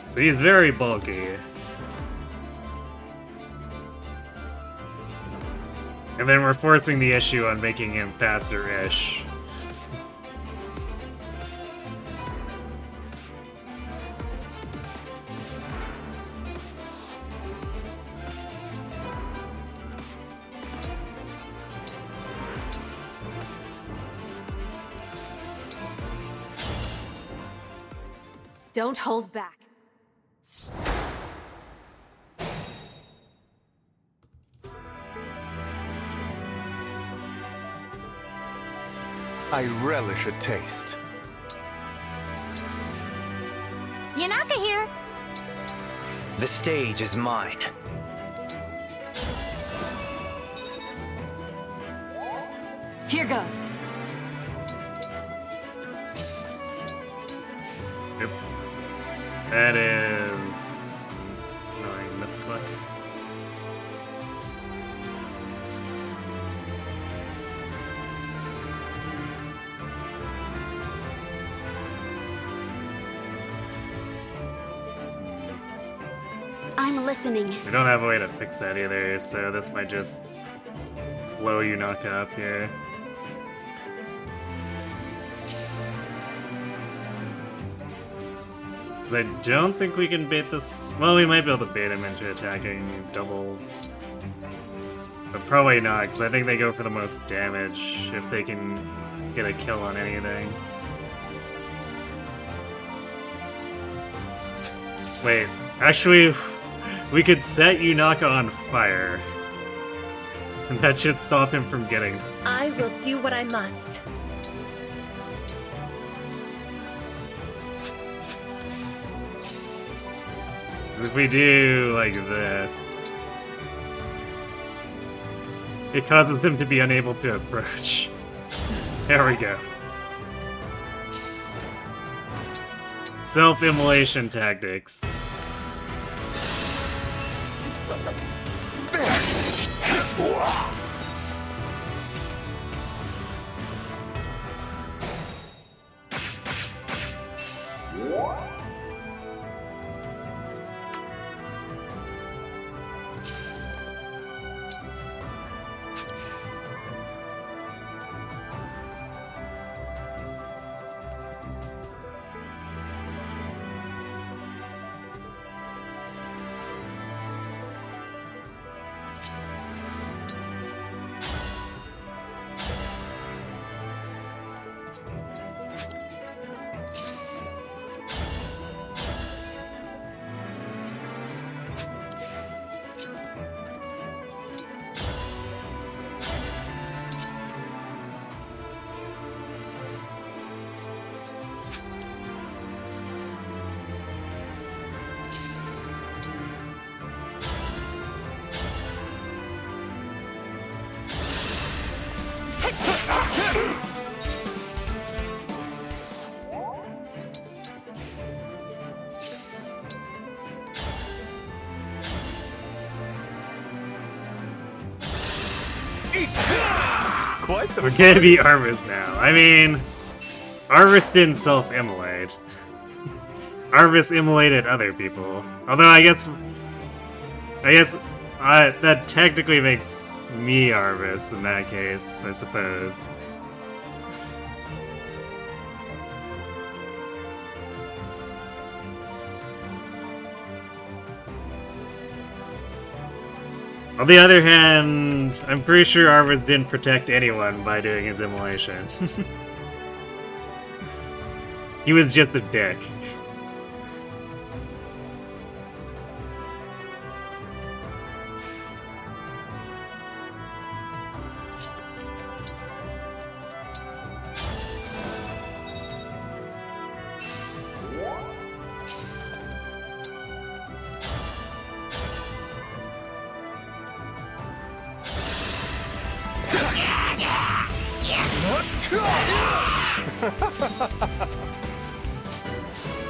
So he's very bulky. And then we're forcing the issue on making him faster-ish. Don't hold back. I relish a taste. Yanaka here. The stage is mine. Here goes. Yep. That is... annoying misclick. I'm listening. We don't have a way to fix that either, so this might just blow Yunaka up here. Because I don't think we can bait this... Well, we might be able to bait him into attacking doubles. But probably not, because I think they go for the most damage if they can get a kill on anything. Wait, actually... we could set Yunaka on fire. And that should stop him from getting... I will do what I must. If we do like this, it causes him to be unable to approach. There we go. Self-immolation tactics. Quite the We're gonna be Arvis now. I mean, Arvis didn't self-immolate. Arvis immolated other people. Although I guess that technically makes me Arvis in that case, I suppose. On the other hand, I'm pretty sure Arvis didn't protect anyone by doing his immolation. He was just a dick.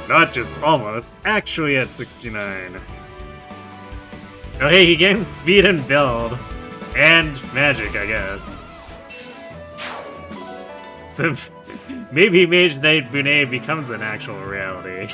Not just almost, actually at 69. Oh hey, he gains speed and build. And magic, I guess. So maybe Mage Knight Bunet becomes an actual reality.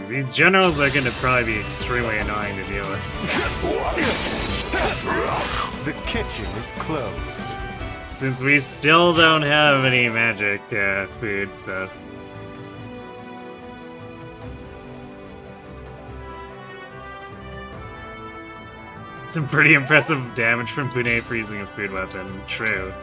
These generals are gonna probably be extremely annoying to deal with. The kitchen is closed. Since we still don't have any magic food stuff. Some pretty impressive damage from Bunet for using a food weapon. True.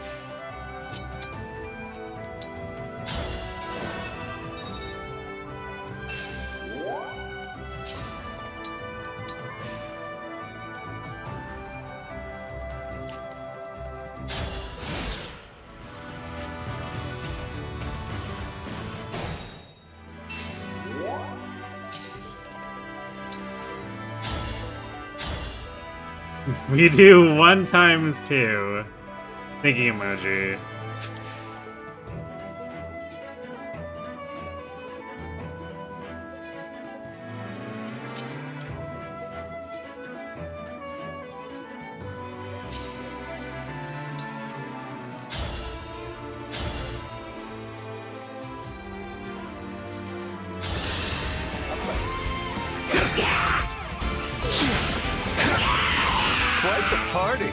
We do 1 times 2. Thinking emoji. Quite the party.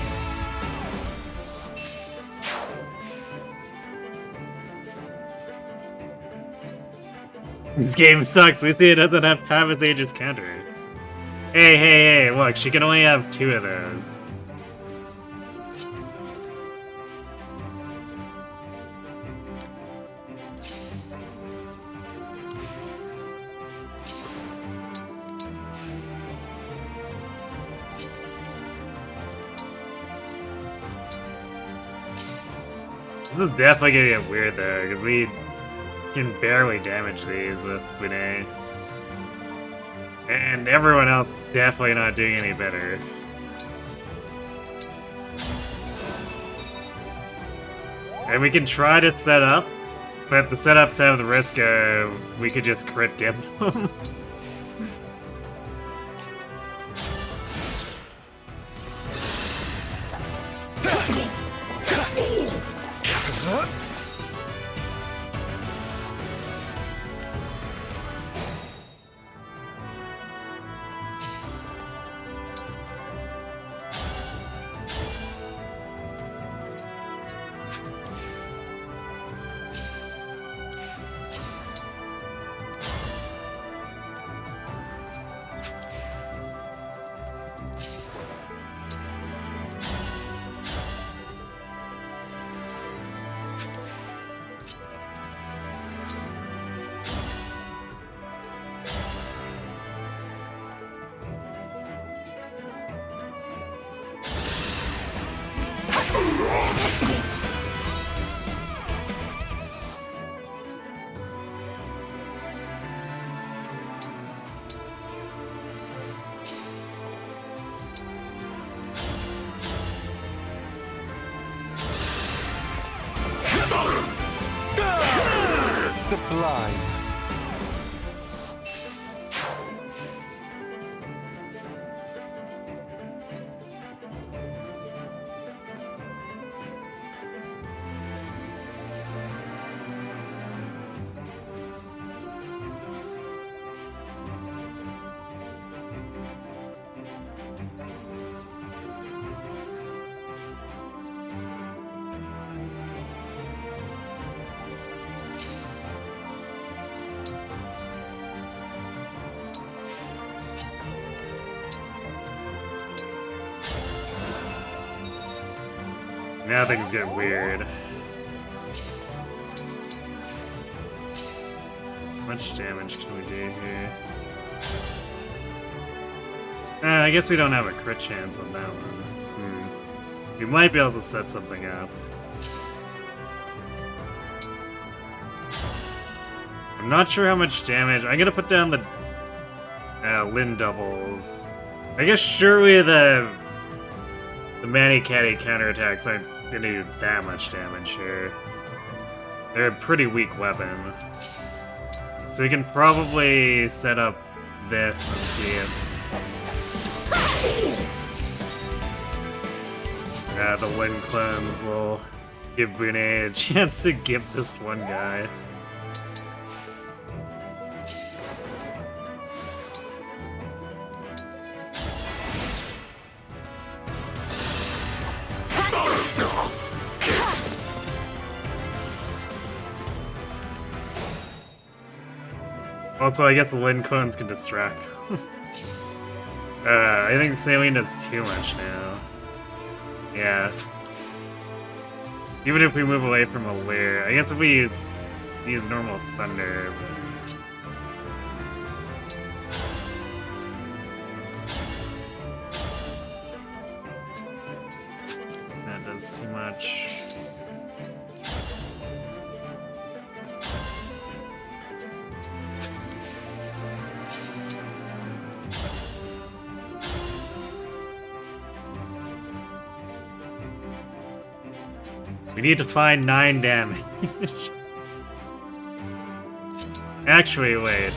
This game sucks. We see it doesn't have Pavis Aegis counter. Hey, look, she can only have 2 of those. This is definitely gonna get weird though, because we can barely damage these with Bunet. And everyone else is definitely not doing any better. And we can try to set up, but the setups have the risk of we could just crit get them. Sublime. Now things get weird. How much damage can we do here? I guess we don't have a crit chance on that one. We might be able to set something up. I'm not sure how much damage. I'm gonna put down the Lin doubles. I guess surely the Manny Catty counterattacks aren't gonna do that much damage here. They're a pretty weak weapon. So we can probably set up this and see if the Lin clones will give Bune a chance to give this one guy. Also, I guess the Lin clones can distract them. I think Saline does too much now. Yeah. Even if we move away from a Leer, I guess if we use normal Thunder, but that does too much. We need to find 9 damage. Actually, wait.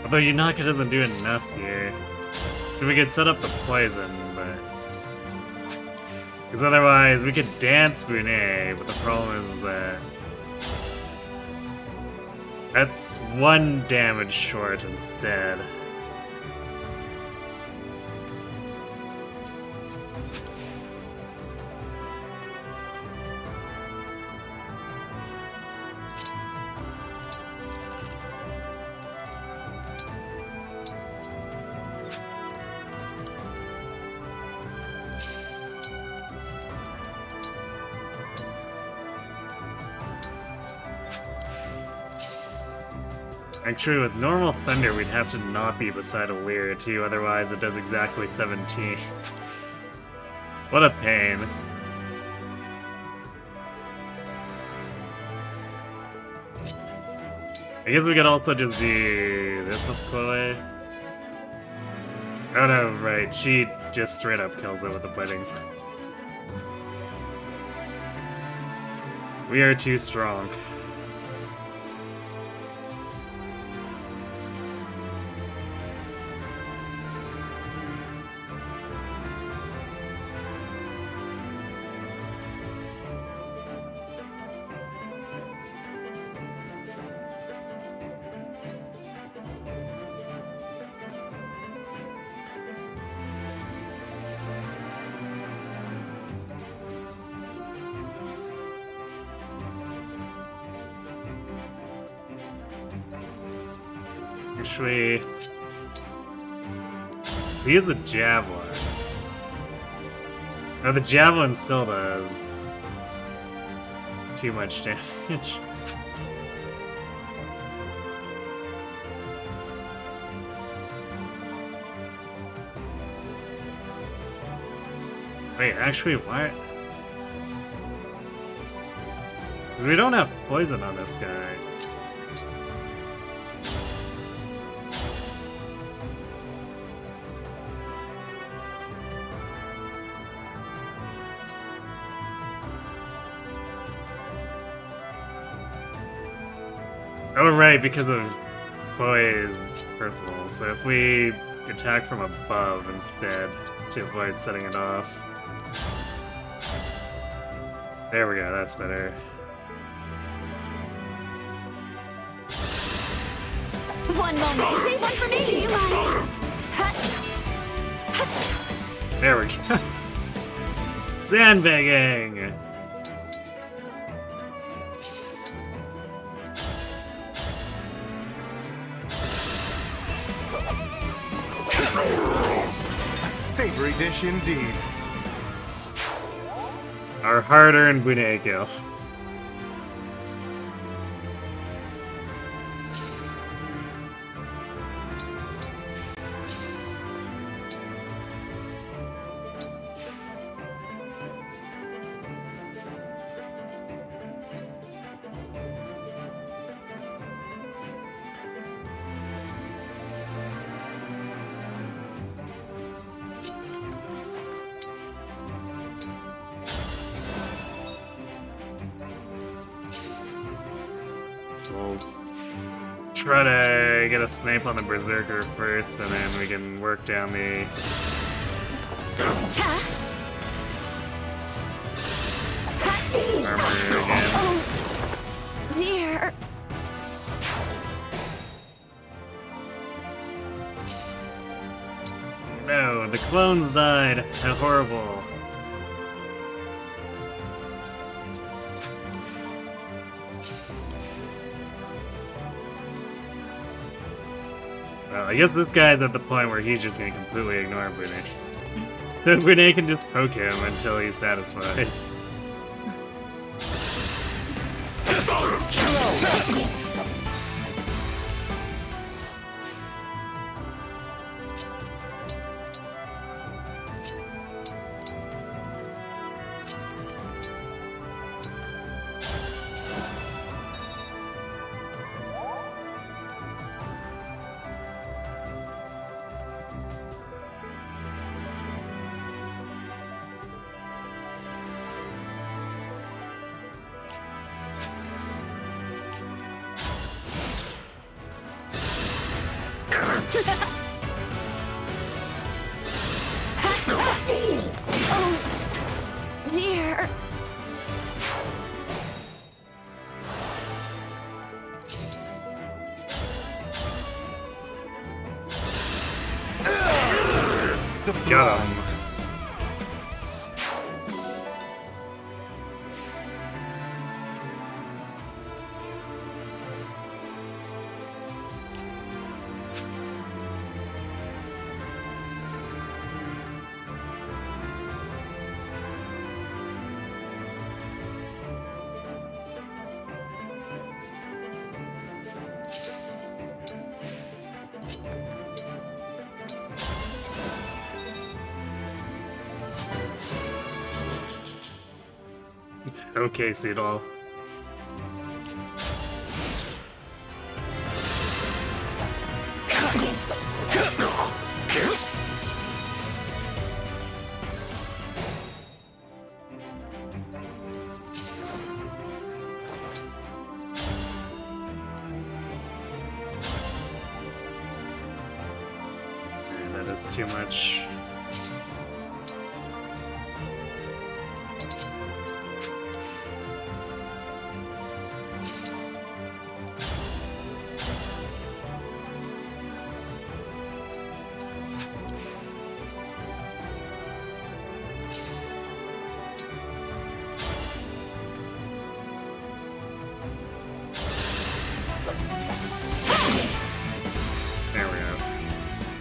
Although Yunaka doesn't do enough here. We could set up the poison, but... Because otherwise, we could dance Bune, but the problem is that... That's 1 damage short instead. Actually, with normal Thunder, we'd have to not be beside a Leer, too, otherwise it does exactly 17. What a pain. I guess we could also just do this with Chloe. Oh no, right, she just straight up kills it with the wedding. We are too strong. Actually, we use the Javelin. No, the Javelin still does too much damage. Wait, actually, why? Because we don't have poison on this guy. Oh, right, because of Poe's personal. So if we attack from above instead to avoid setting it off. There we go, that's better. One moment. Save one for me. Do you mind? There we go. Sandbagging! A savory dish indeed. Our hard-earned Bune kill. Try to get a snipe on the Berserker first, and then we can work down the... armor again. Oh, dear. No, the clones died. How horrible. Well, I guess this guy's at the point where he's just gonna completely ignore Bune. So Bune can just poke him until he's satisfied. Oh, dear. Got him. Okay, Seedall. That is too much.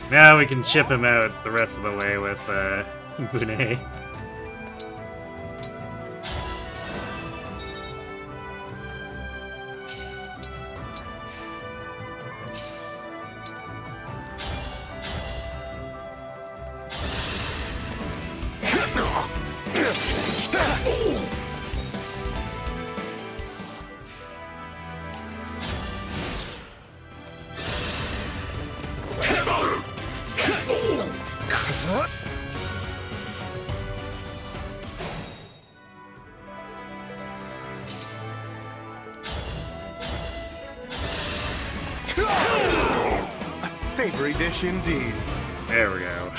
Now we can chip him out the rest of the way with Bune. savory dish indeed. There we go.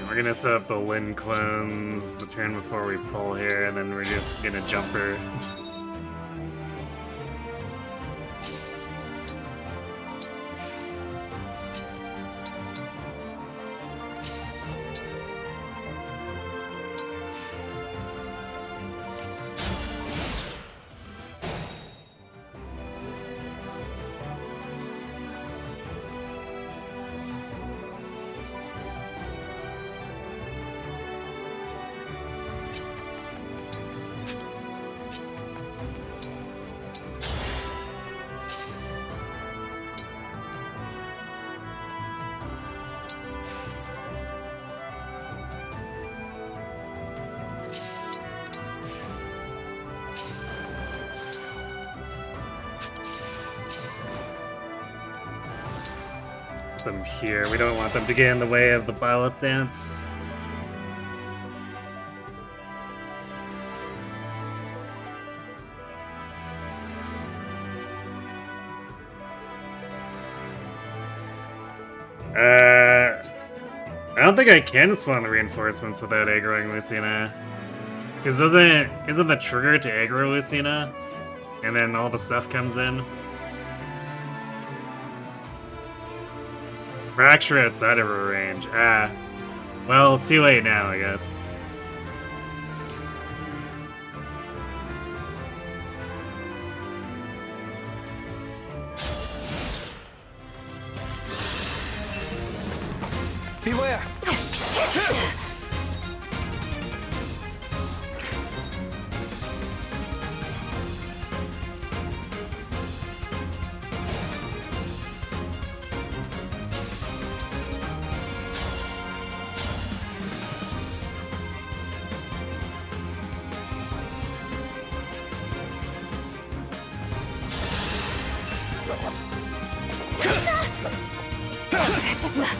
We're gonna throw up the Lin clone the turn before we pull here, and then we're just gonna jumper. Them here. We don't want them to get in the way of the Byleth dance. I don't think I can spawn the reinforcements without aggroing Lucina. Because isn't the trigger to aggro Lucina? And then all the stuff comes in? We're actually outside of her range. Ah. Well, too late now, I guess. Beware!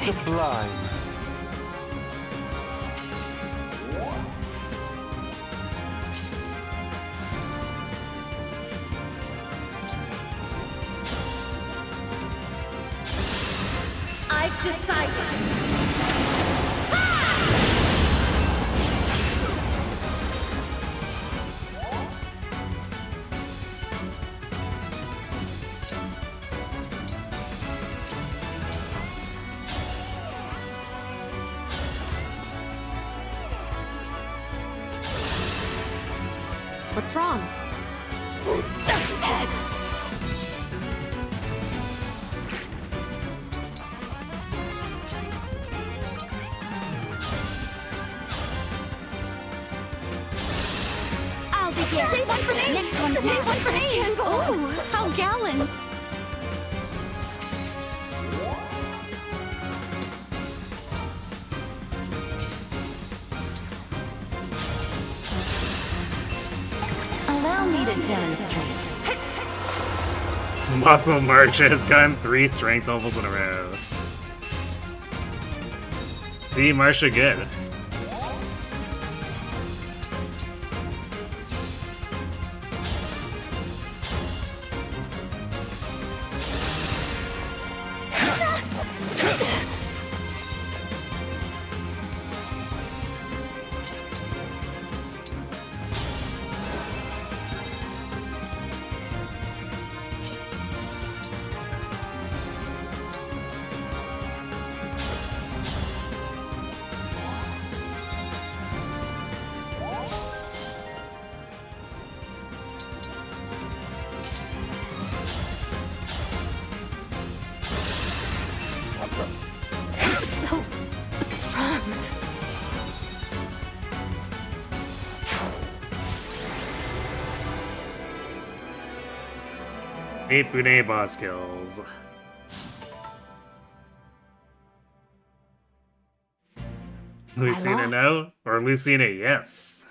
Sublime. I've decided. What's wrong? I'll begin. Save one for me! Next one's Save one for me! Oh, how gallant! Allow me to demonstrate. Muscle March has gotten 3 strength levels in a row. See, Marsha good. 8 Bune boss kills. Lucina no? Or Lucina yes?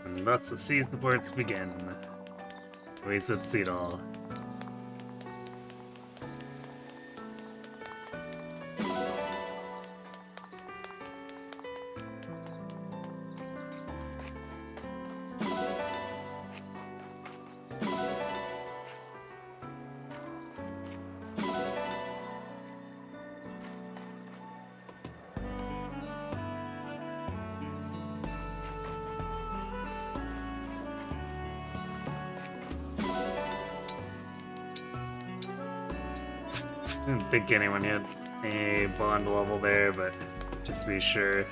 And thus the siege reports begin. At least with Cedal. I didn't think anyone had a bond level there, but just to be sure.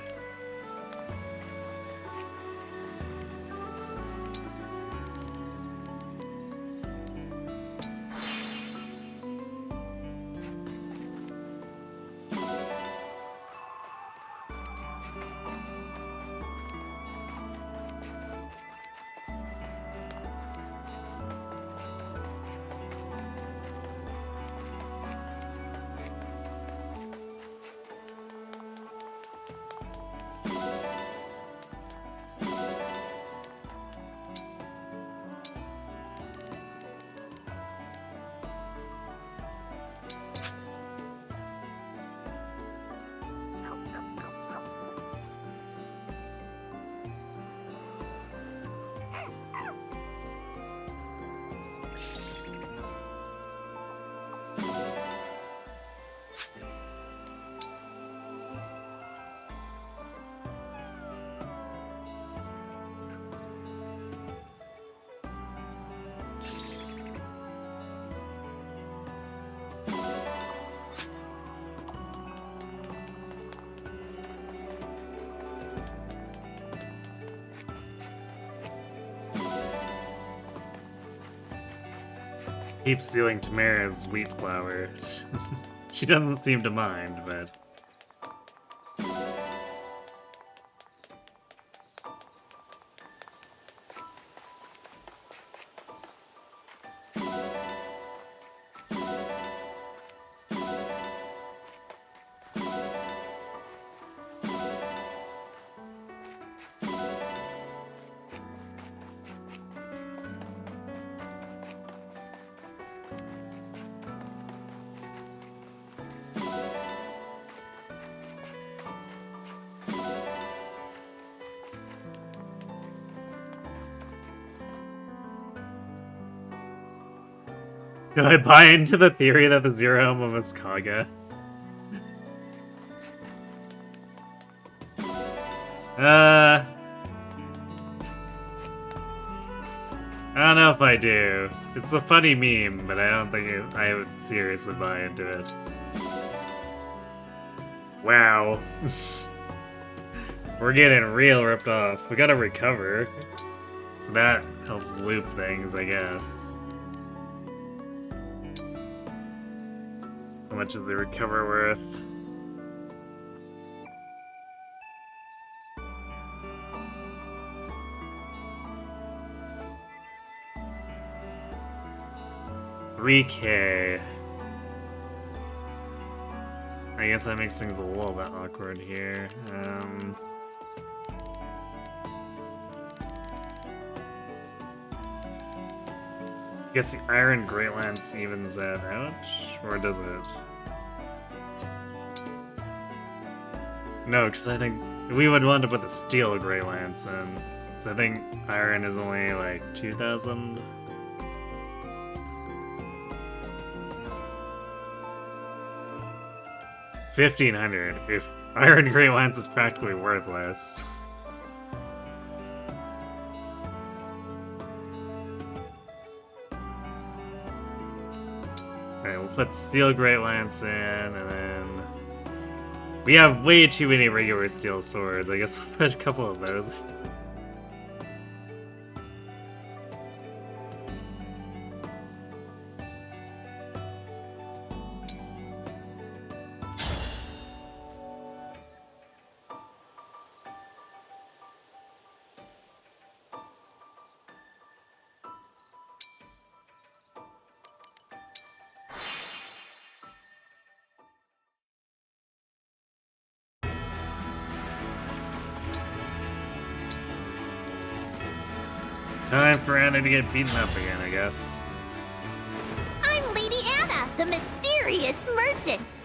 Keep stealing Timerra's wheat flour. She doesn't seem to mind, but... Do I buy into the theory that the Zero Emblem is Kaga? I don't know if I do. It's a funny meme, but I don't think I would seriously buy into it. Wow. We're getting real ripped off. We gotta recover. So that helps loop things, I guess. How much is the recover worth? 3K. I guess that makes things a little bit awkward here. I guess the Iron Great Lance evens that out, or does it? No, because I think we would want to put the Steel Great Lance in. So I think Iron is only like 2,000. $1,500. If Iron Great Lance is practically worthless. Alright, we'll put Steel Great Lance in, and then... We have way too many regular steel swords. I guess we'll put a couple of those. Time for Anna to get beaten up again, I guess. I'm Lady Anna, the mysterious merchant.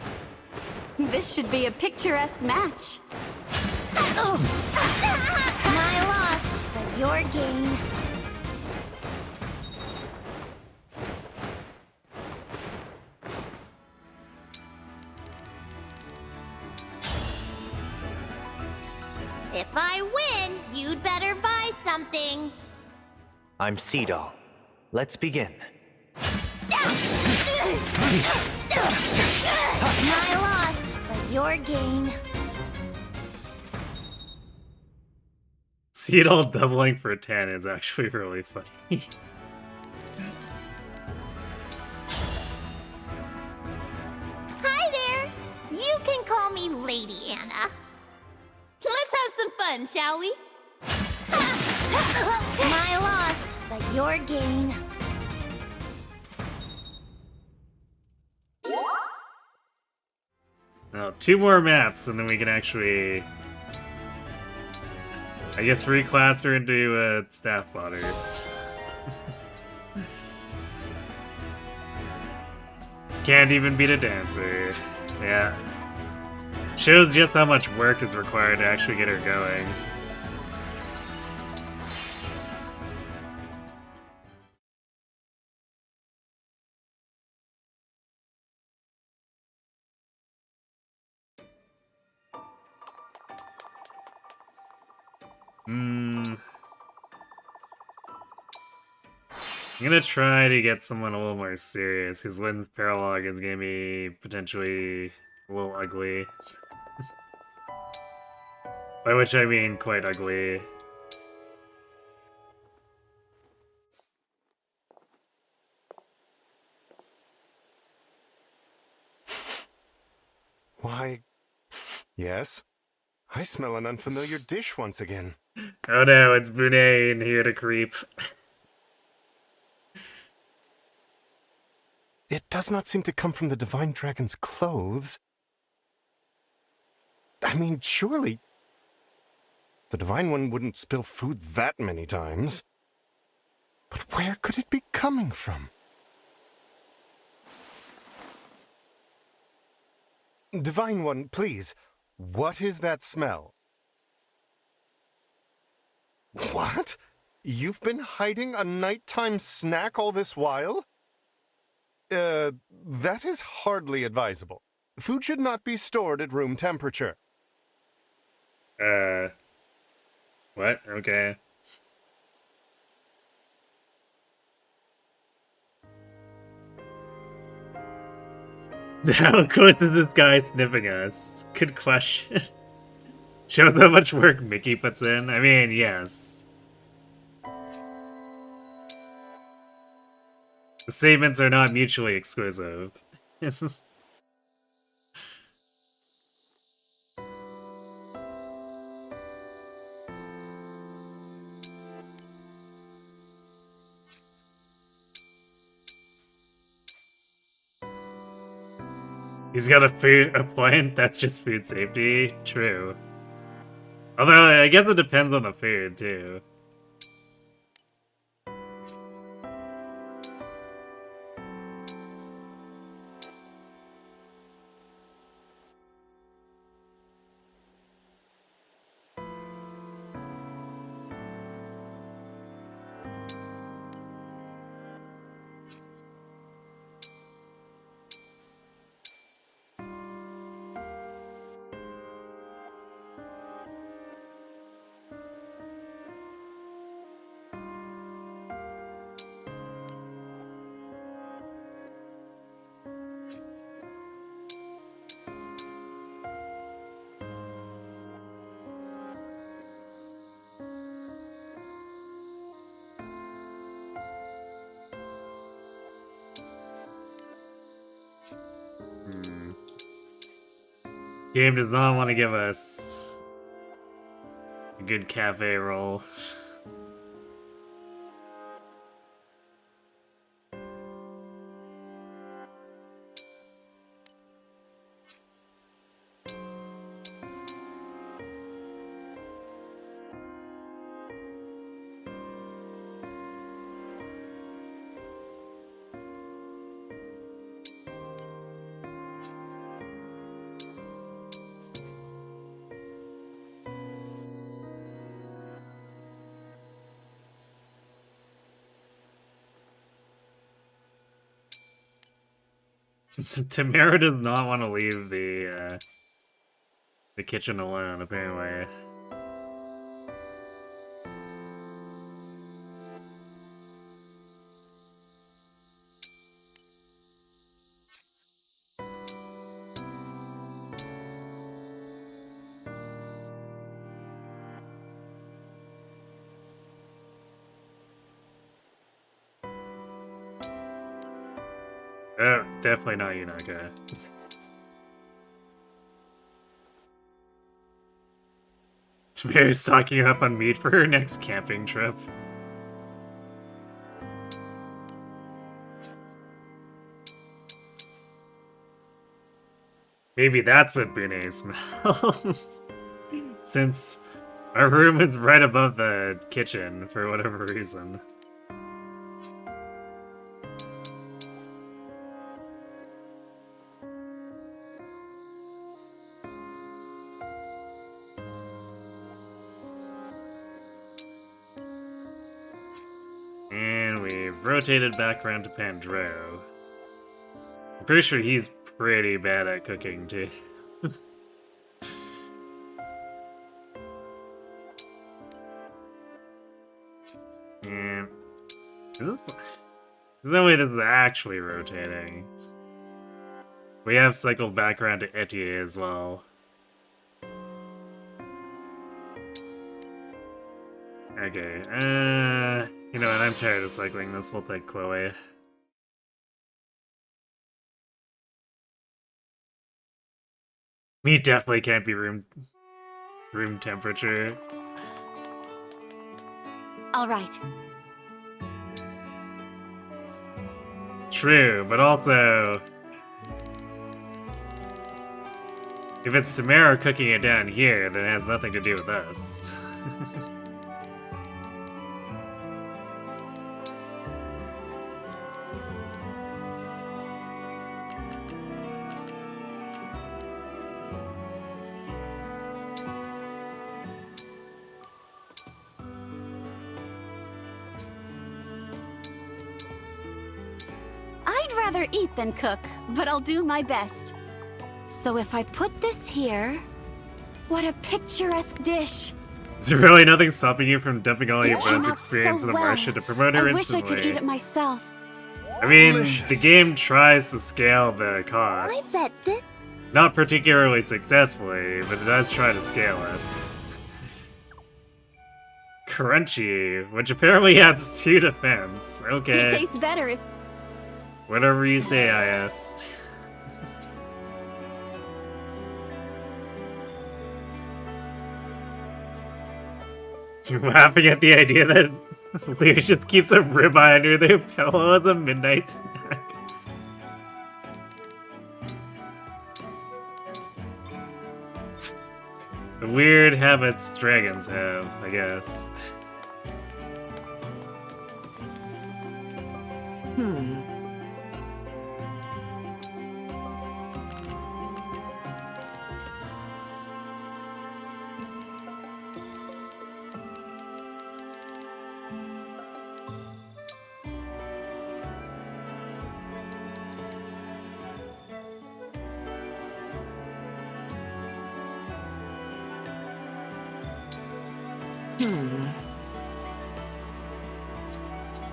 This should be a picturesque match. My loss, but your gain. If I win, you'd better buy something. I'm Seadoll. Let's begin. My loss, but your gain. See it all doubling for 10 is actually really funny. Hi there. You can call me Lady Anna. Let's have some fun, shall we? My loss, but your gain. Now, 2 more maps, and then we can actually... I guess reclass her into a staff botter. Can't even beat a dancer. Yeah. Shows just how much work is required to actually get her going. I'm gonna try to get someone a little more serious, because Wynn's Paralog is gonna be potentially a little ugly. By which I mean quite ugly. Why, yes? I smell an unfamiliar dish once again. Oh no, it's Bunei here to creep. It does not seem to come from the Divine Dragon's clothes. I mean, surely... the Divine One wouldn't spill food that many times. But where could it be coming from? Divine One, please, what is that smell? What? You've been hiding a nighttime snack all this while? That is hardly advisable. Food should not be stored at room temperature. What? Okay. How close is this guy sniffing us? Good question. Shows how much work Mickey puts in. I mean, yes. The statements are not mutually exclusive. He's got a point. That's just food safety. True. Although I guess it depends on the food too. Game does not want to give us a good cafe roll. Timerra does not want to leave the kitchen alone, apparently. Oh, definitely not Yunaka. Timerra's stocking up on meat for her next camping trip. Maybe that's what Bune smells. Since our room is right above the kitchen for whatever reason. And we've rotated back around to Pandro. I'm pretty sure he's pretty bad at cooking, too. And... There's no way this is actually rotating. We have cycled back around to Etier as well. Okay, you know what, I'm tired of cycling this, we'll take Chloe. Meat definitely can't be room temperature. All right. True, but also... if it's Timerra cooking it down here, then it has nothing to do with us. I'd rather eat than cook, but I'll do my best. So if I put this here... What a picturesque dish! Is there really nothing stopping you from dumping all your Came best out experience so in the well. Martian to promote her I wish I instantly? could eat it myself. I mean, Delicious. the game tries to scale the I costs. bet this. Not particularly successfully, but it does try to scale it. Crunchy, which apparently adds 2 defense. Okay. It tastes better if... Whatever you say, IS. You're laughing at the idea that Lear just keeps a ribeye under their pillow as a midnight snack. The weird habits dragons have, I guess.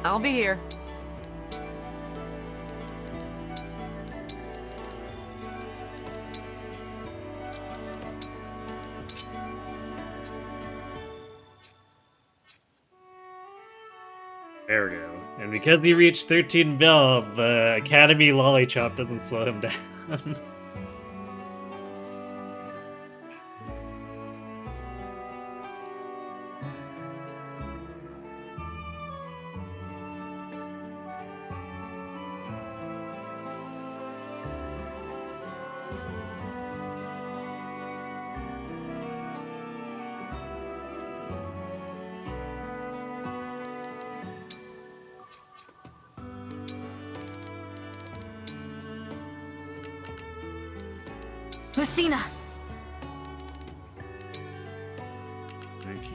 I'll be here. There we go. And because he reached 13 bill, the Academy Lollichop doesn't slow him down. Lucina! Okay.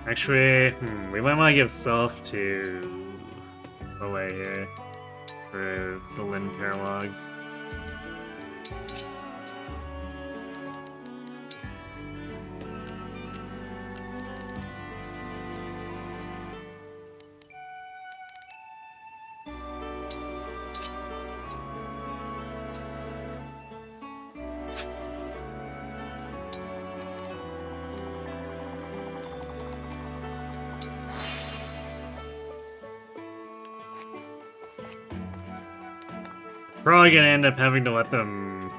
Actually, we might want to give Self to away here for the Lin Paralog. Probably gonna end up having to let them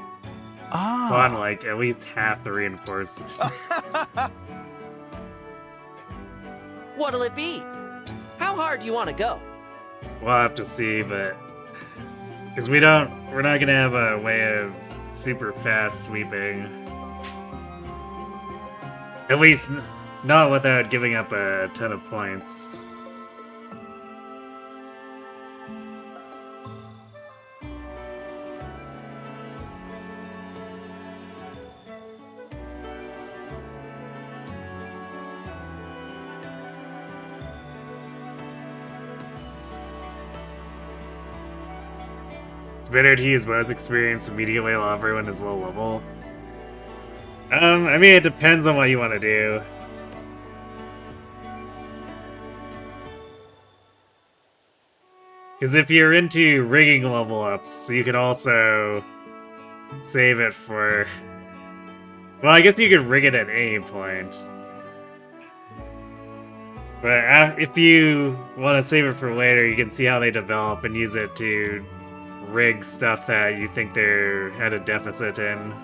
spawn like at least half the reinforcements. What'll it be? How hard do you want to go? We'll have to see, but because we're not gonna have a way of super fast sweeping. At least not without giving up a ton of points. Better to use Bo's experience immediately while everyone is low level. I mean, it depends on what you want to do. Because if you're into rigging level ups, you could also save it for... Well, I guess you could rig it at any point. But if you want to save it for later, you can see how they develop and use it to rig stuff that you think they're at a deficit in.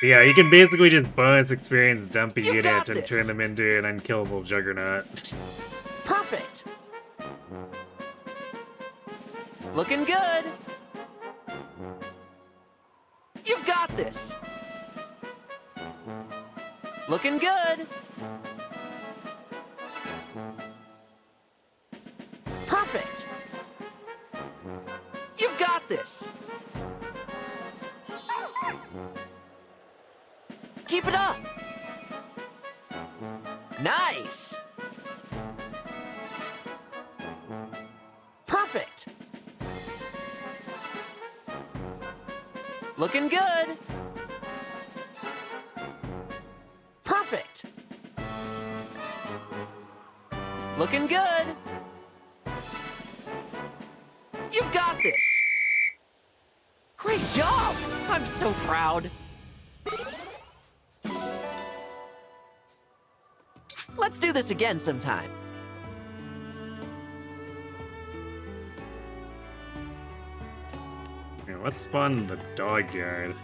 Yeah, you can basically just bonus experience dump a unit and turn them into an unkillable juggernaut. Perfect! Looking good! You've got this! Looking good! Perfect! You've got this! Keep it up! Nice! Perfect! Looking good! Perfect! Looking good! You've got this! Great job! I'm so proud! Let's do this again sometime. Yeah, let's spawn the dog yard.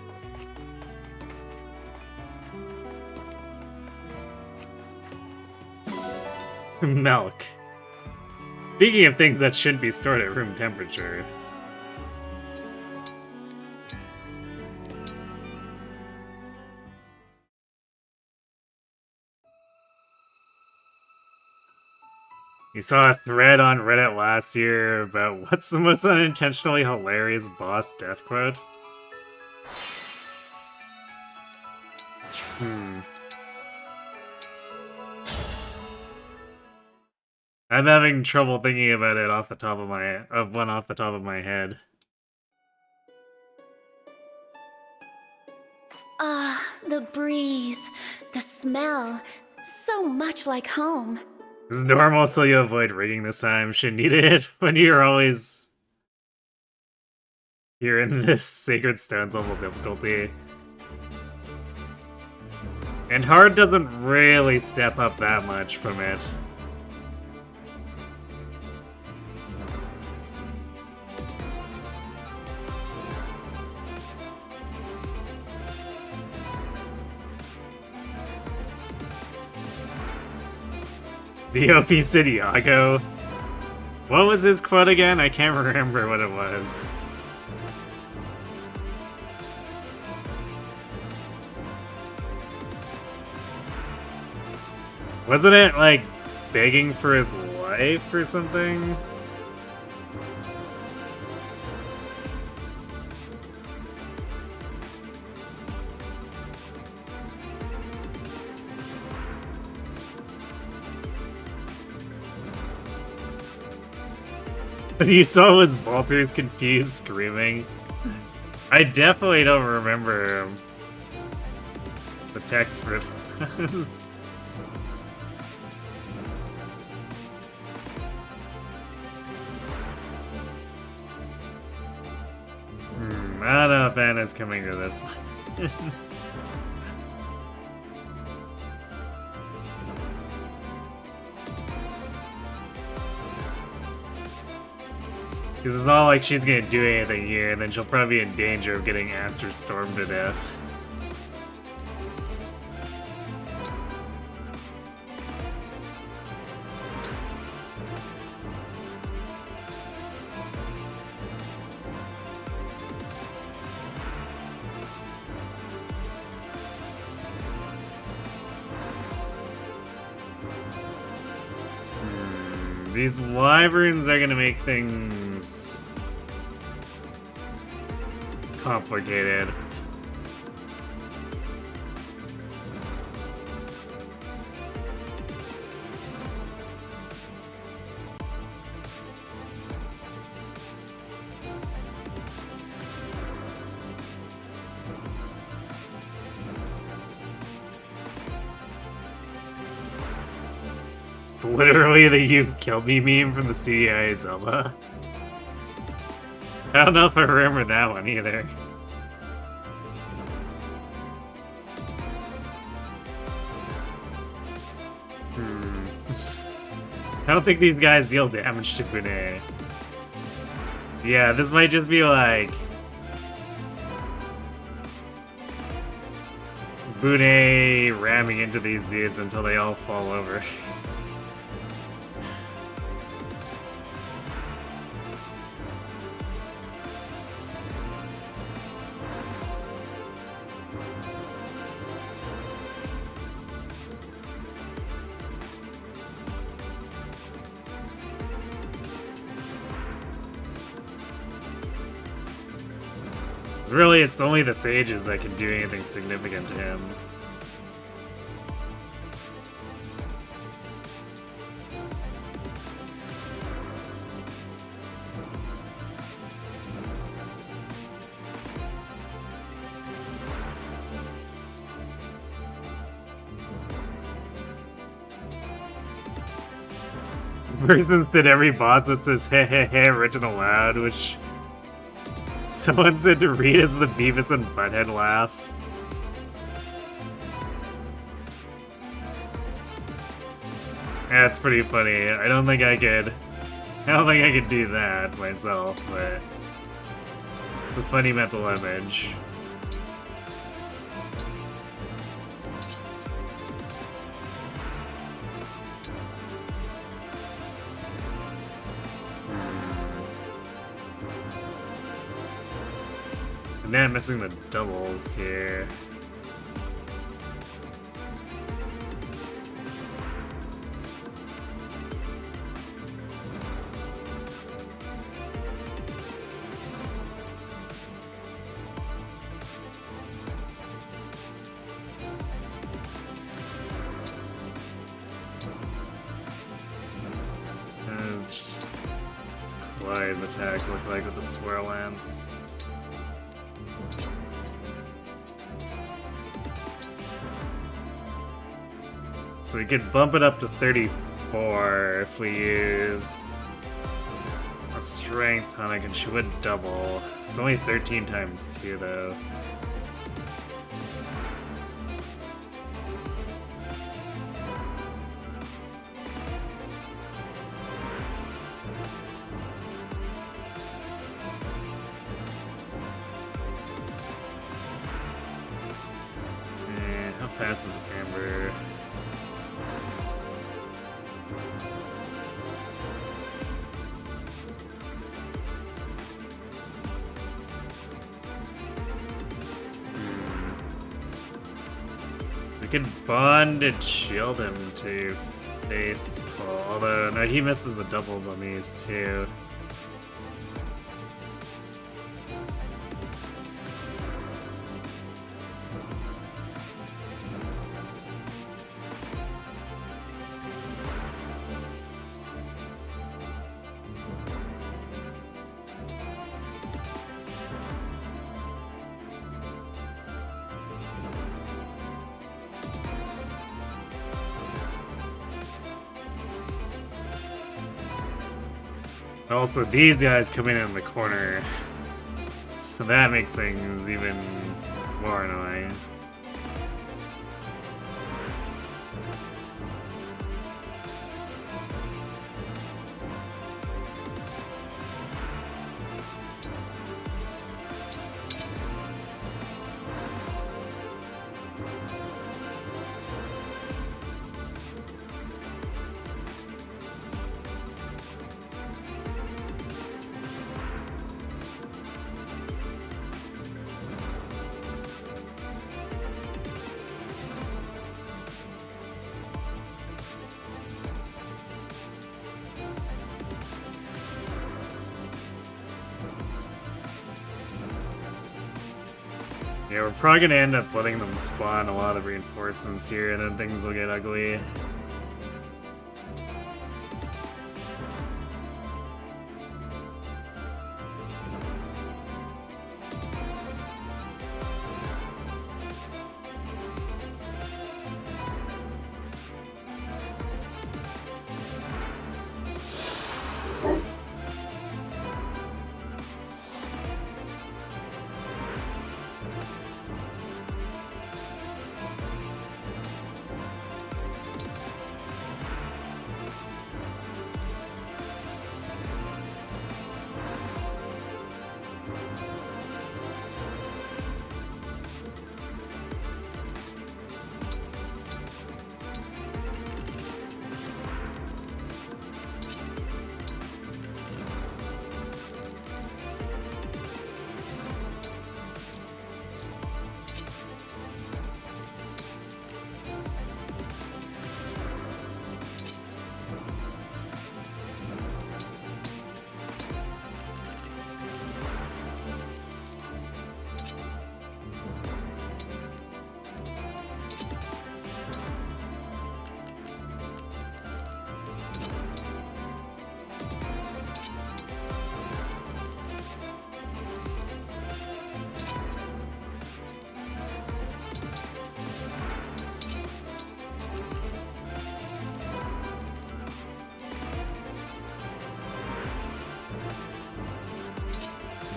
Milk. Speaking of things that should be stored at room temperature. You saw a thread on Reddit last year about what's the most unintentionally hilarious boss death quote? I'm having trouble thinking about it off the top of my head. Ah, the breeze, the smell, so much like home. This is normal, so you avoid rigging this time. Should need it when you're always here in this Sacred Stones level difficulty. And hard doesn't really step up that much from it. The OP said Iago. What was his quote again? I can't remember what it was. Wasn't it, like, begging for his life or something? You saw was Walter's confused screaming. I definitely don't remember the text for this. I don't know if Anna's coming to this one. Because it's not like she's gonna do anything here, and then she'll probably be in danger of getting Aster stormed to death. These wyverns are gonna make things complicated. It's literally the "you killed me" meme from the CDI Zelda. I don't know if I remember that one either. I don't think these guys deal damage to Bune. Yeah, this might just be like Bune ramming into these dudes until they all fall over. Really, it's only the sages that can do anything significant to him. Person said every boss that says "heh heh heh" written aloud, which someone said to read as the Beavis and Butthead laugh. Yeah, it's pretty funny. I don't think I could do that myself, but it's a funny mental image. Net missing the doubles here. What's Kawhi's attack look like with the Swirl Lance? So we could bump it up to 34 if we use a strength tonic, and she would double. It's only 13 times 2 though. How fast is Amber? We could bond and shield him to face pull, although no, he misses the doubles on these too. Also, these guys come in the corner, so that makes things even more annoying. Yeah, we're probably gonna end up letting them spawn a lot of reinforcements here, and then things will get ugly.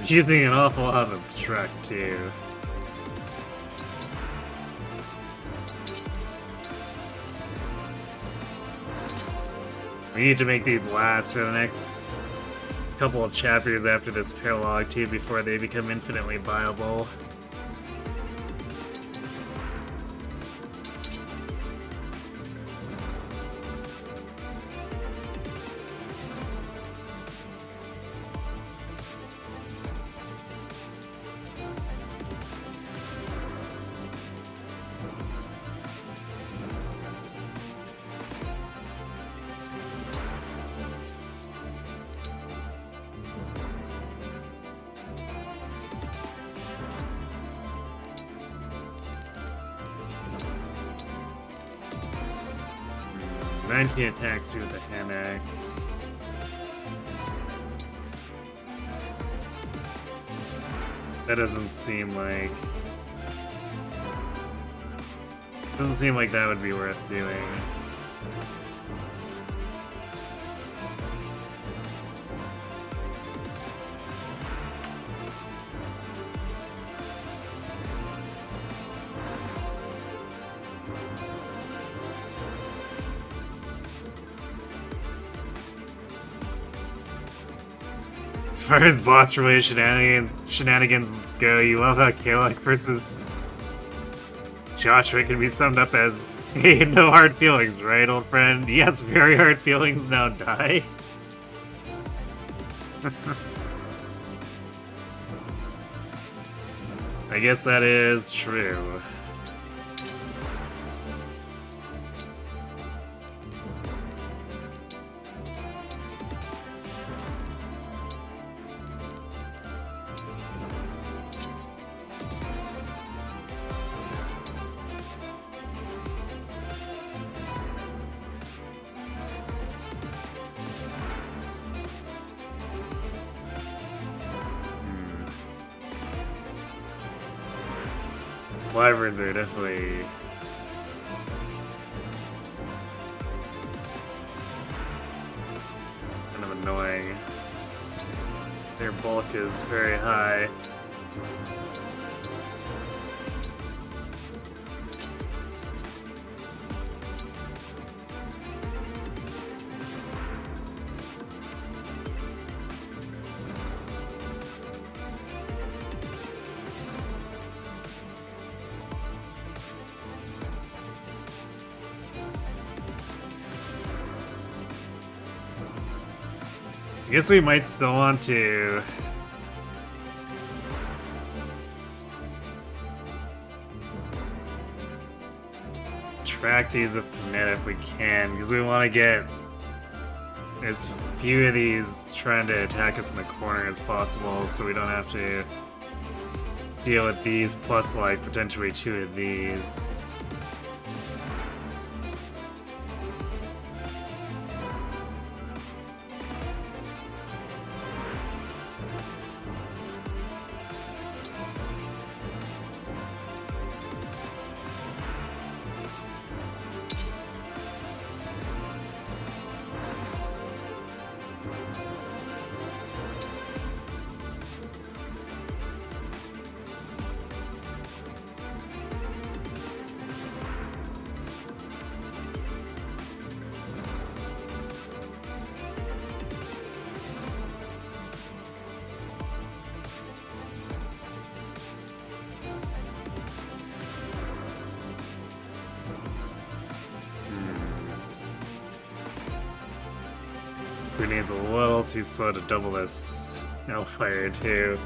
Using an awful lot of obstruct too. We need to make these last for the next couple of chapters after this paralogue too, before they become infinitely viable. 19 attacks with the hand axe. That doesn't seem like... Doesn't seem like that would be worth doing. As far as boss related shenanigans go, you love how Kalec versus Joshua can be summed up as, hey, no hard feelings, right, old friend? Yes, very hard feelings, now die. I guess that is true. Wyverns are definitely kind of annoying. Their bulk is very high. I guess we might still want to track these with the net if we can, because we want to get as few of these trying to attack us in the corner as possible, so we don't have to deal with these plus like potentially 2 of these. Is a little too slow to double this Hellfire too.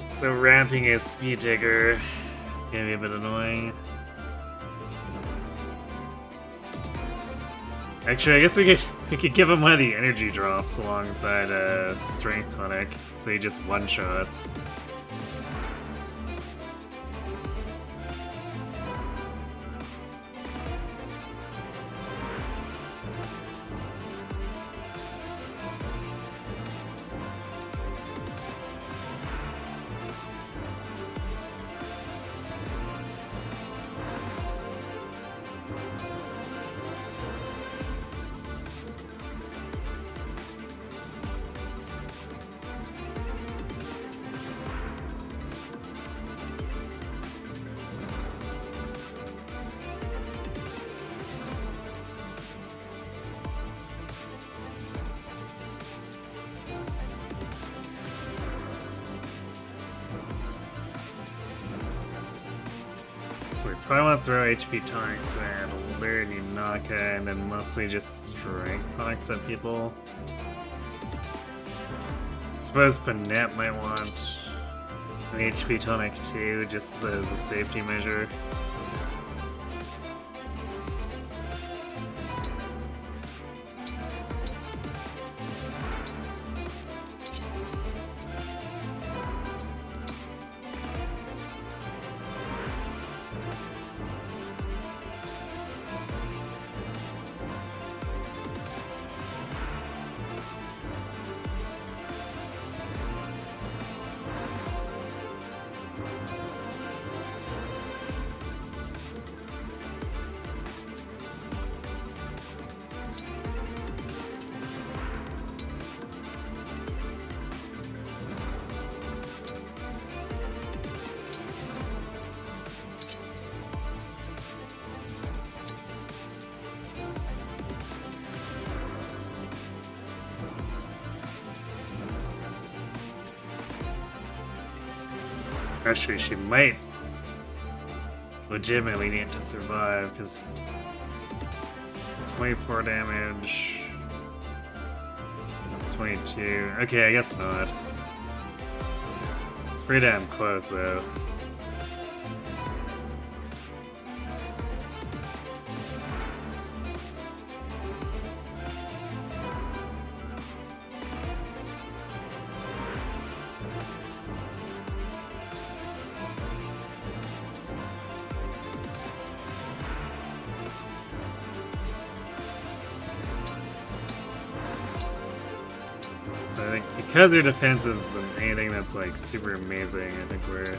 So ramping his Speed Digger can be a bit annoying. Actually, I guess we could give him one of the energy drops alongside Strength Tonic, so he just one-shots. So we probably want to throw HP tonics and Alert Yunaka, and then mostly just strength tonics at people. I suppose Panette might want an HP tonic too, just as a safety measure. Actually, she might legitimately need to survive, because it's 24 damage. It's 22. Okay, I guess not. It's pretty damn close, though. So I think because their defense isn't anything that's like super amazing, I think we're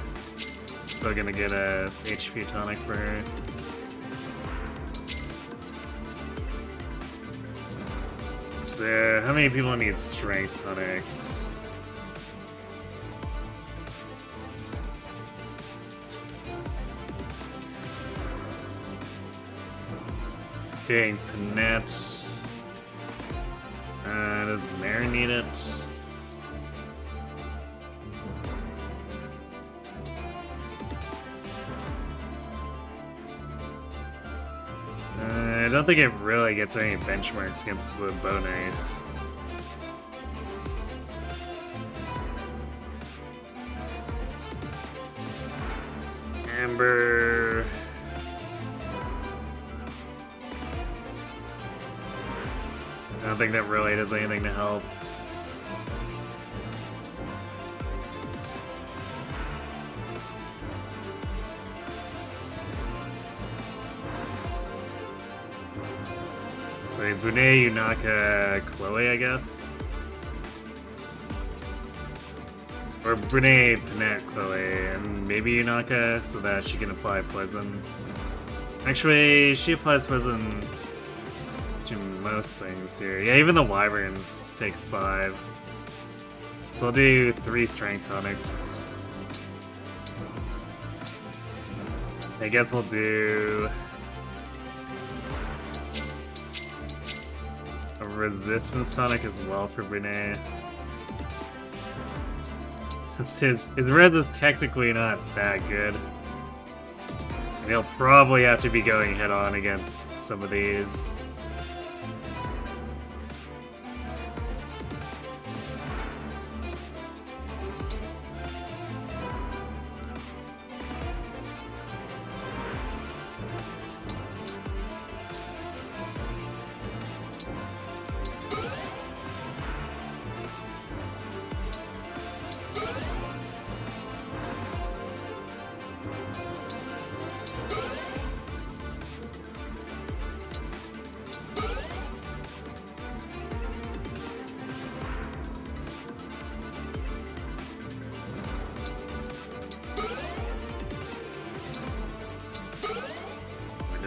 still gonna get a HP tonic for her. So how many people need strength tonics? Okay, Panette. Does Mare need it? I don't think it really gets any benchmarks against the Bow Knights. Amber. I don't think that really does anything to help. So Bune, Yunaka, Chloe, I guess? Or Brune, Panette, Chloe, and maybe Yunaka, so that she can apply poison. Actually, she applies poison to most things here. Yeah, even the wyverns take 5. So I'll do 3 strength tonics. I guess we'll do a resistance tonic as well for Brene. Since his res is technically not that good. And he'll probably have to be going head on against some of these.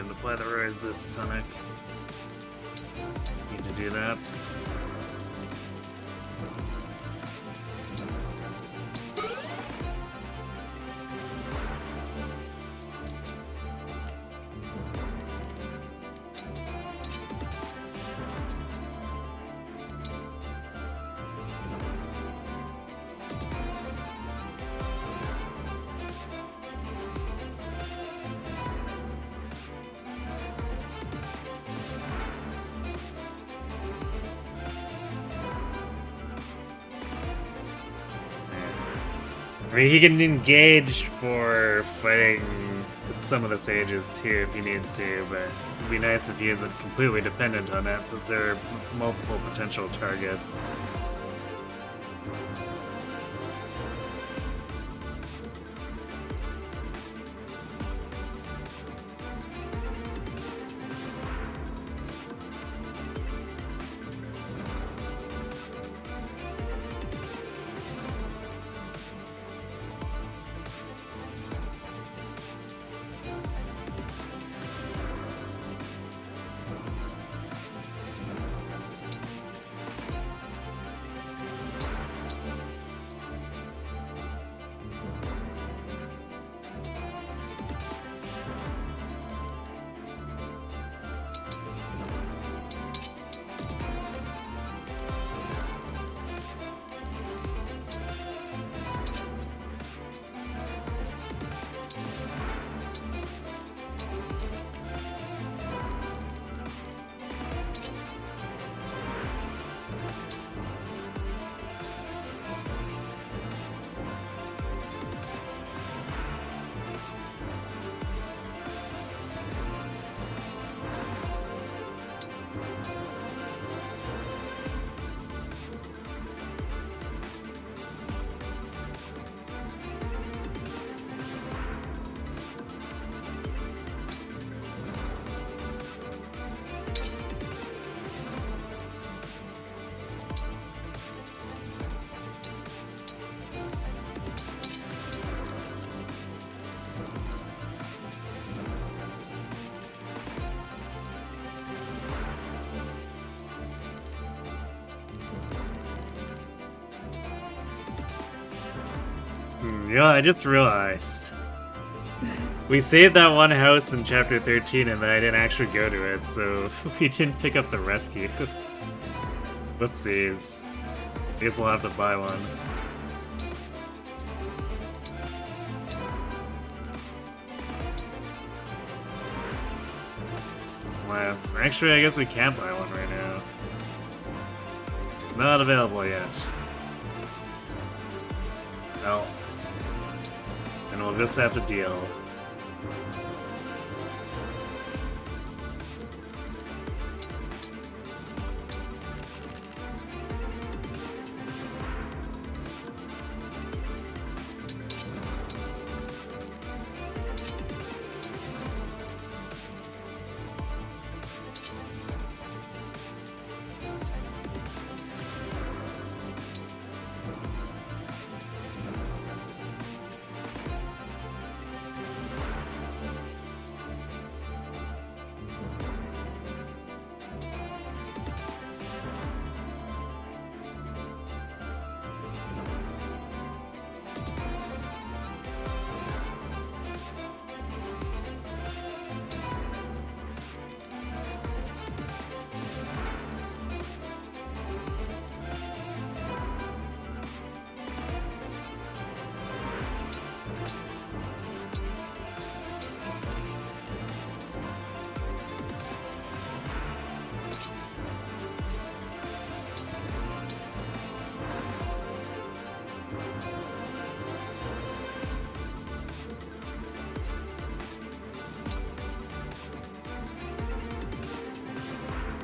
Apply the resist tonic. Need to do that. I mean, he can engage for fighting some of the sages too if he needs to, but it'd be nice if he isn't completely dependent on that since there are multiple potential targets. Yeah, I just realized. We saved that one house in chapter 13 and then I didn't actually go to it, so we didn't pick up the rescue. Whoopsies. I guess we'll have to buy one. Unless, actually, I guess we can't buy one right now. It's not available yet. Well, and we'll just have to deal.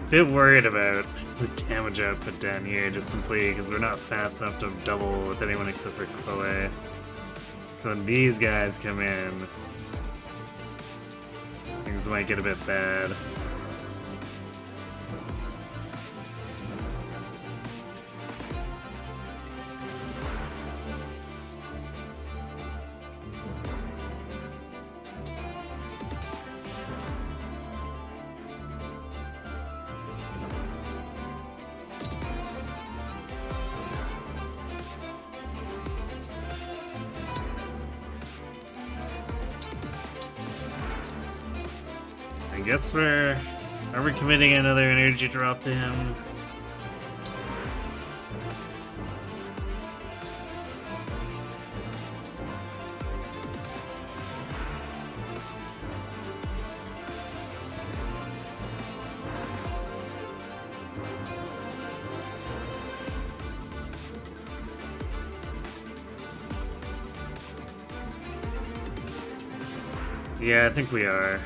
Bit worried about the damage output down here, just simply because we're not fast enough to double with anyone except for Chloe. So when these guys come in, things might get a bit bad. I guess are we committing another energy drop to him? Yeah, I think we are.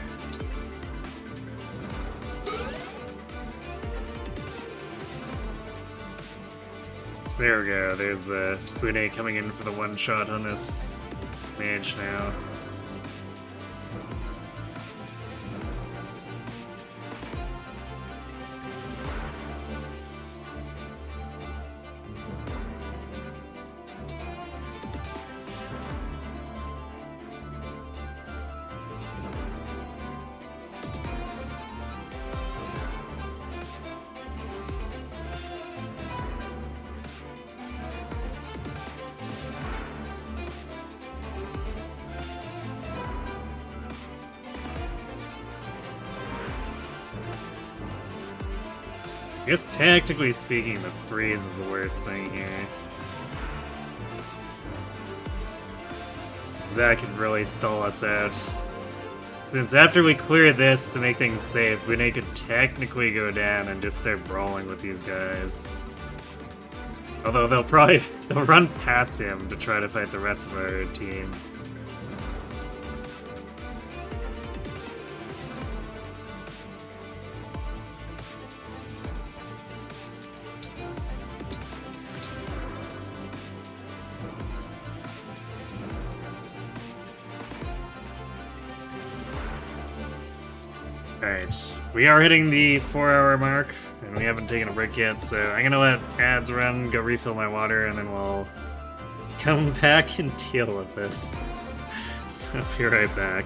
There we go, there's the Bune coming in for the one shot on this mage now. I guess tactically speaking, the freeze is the worst thing here. That could really stall us out. Since after we clear this to make things safe, Bune could technically go down and just start brawling with these guys. Although they'll run past him to try to fight the rest of our team. Alright, we are hitting the 4-hour mark, and we haven't taken a break yet, so I'm gonna let ads run, go refill my water, and then we'll come back and deal with this. So be right back.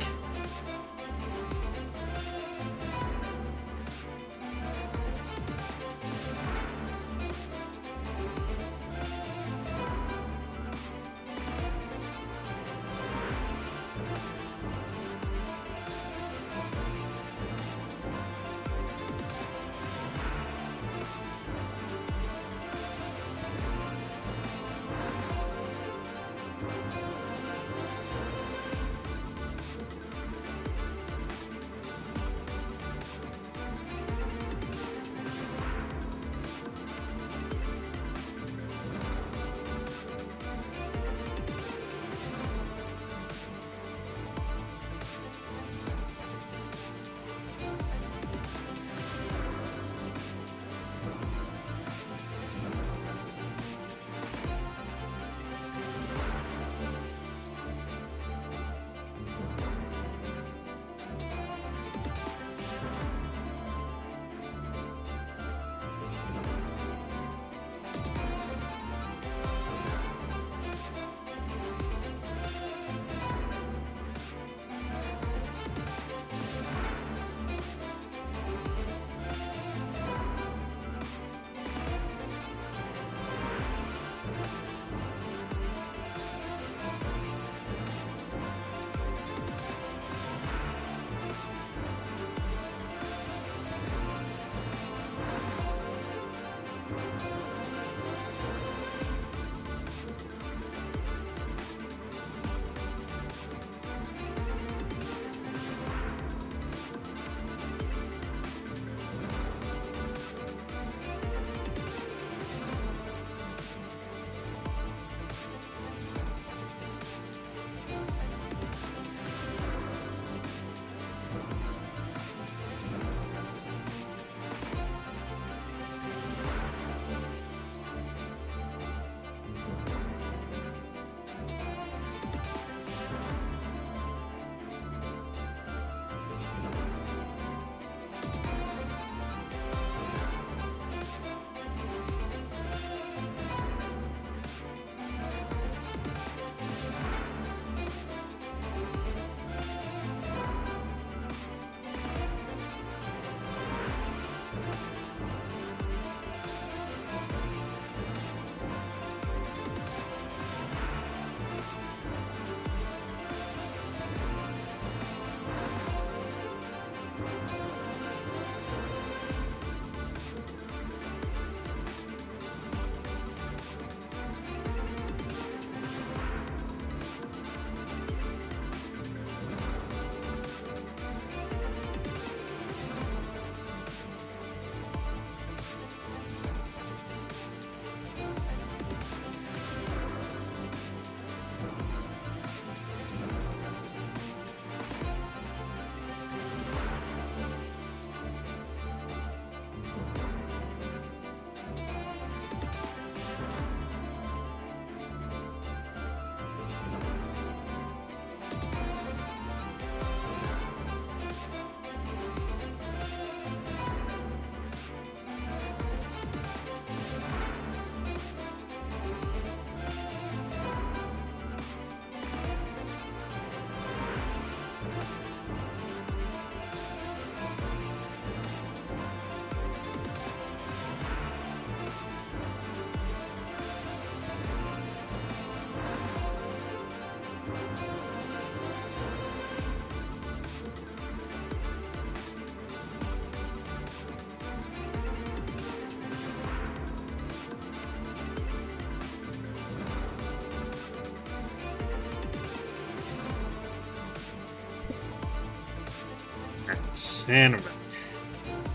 And we're back.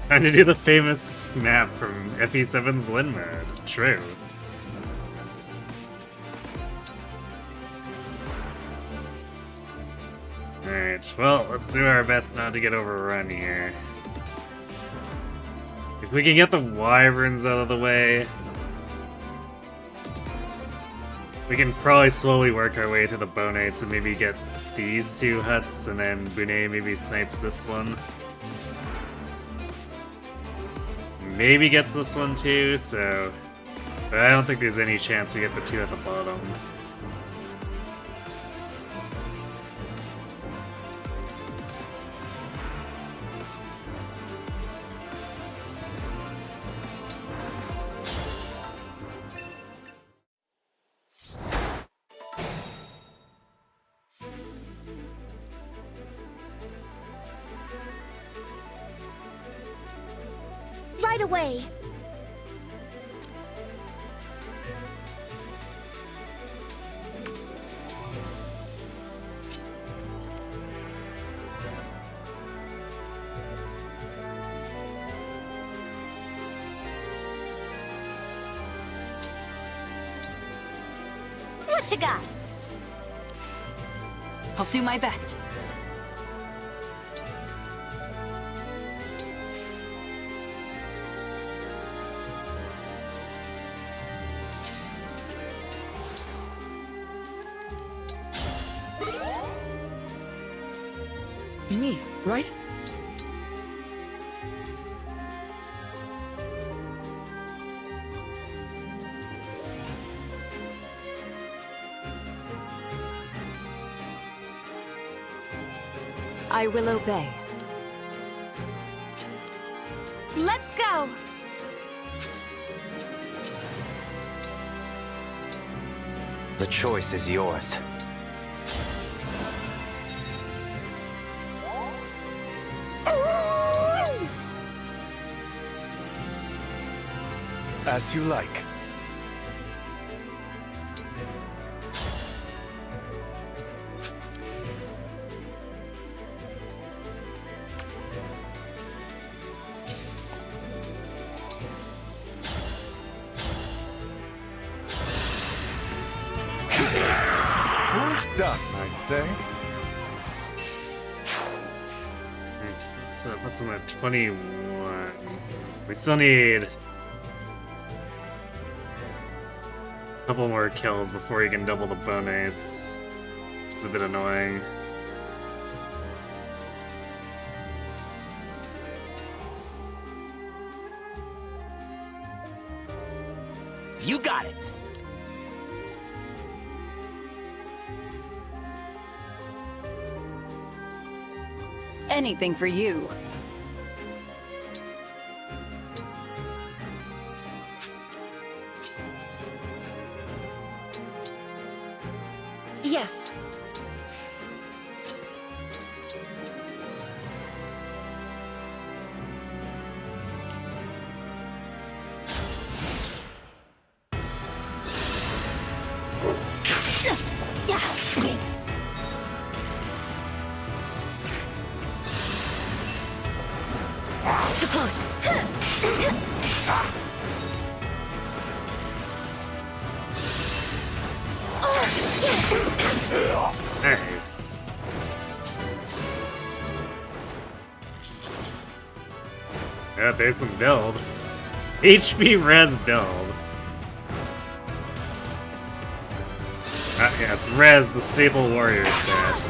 Time to do the famous map from FE7's Lin mode. True. Alright, well, let's do our best not to get overrun here. If we can get the wyverns out of the way, we can probably slowly work our way to the bonates and maybe get these two huts, and then Bune maybe snipes this one. Maybe gets this one too, so... But I don't think there's any chance we get the two at the bottom. Right away. What you got? I'll do my best. Me, right? I will obey. Let's go! The choice is yours. As you like. Well done, I'd say. So that puts him at 21. We still need a couple more kills before he can double the bonates, which is a bit annoying. You got it! Anything for you. Yes. Too close. Nice. Yeah, there's some build. HP res build. Yes, res, the staple warrior stat.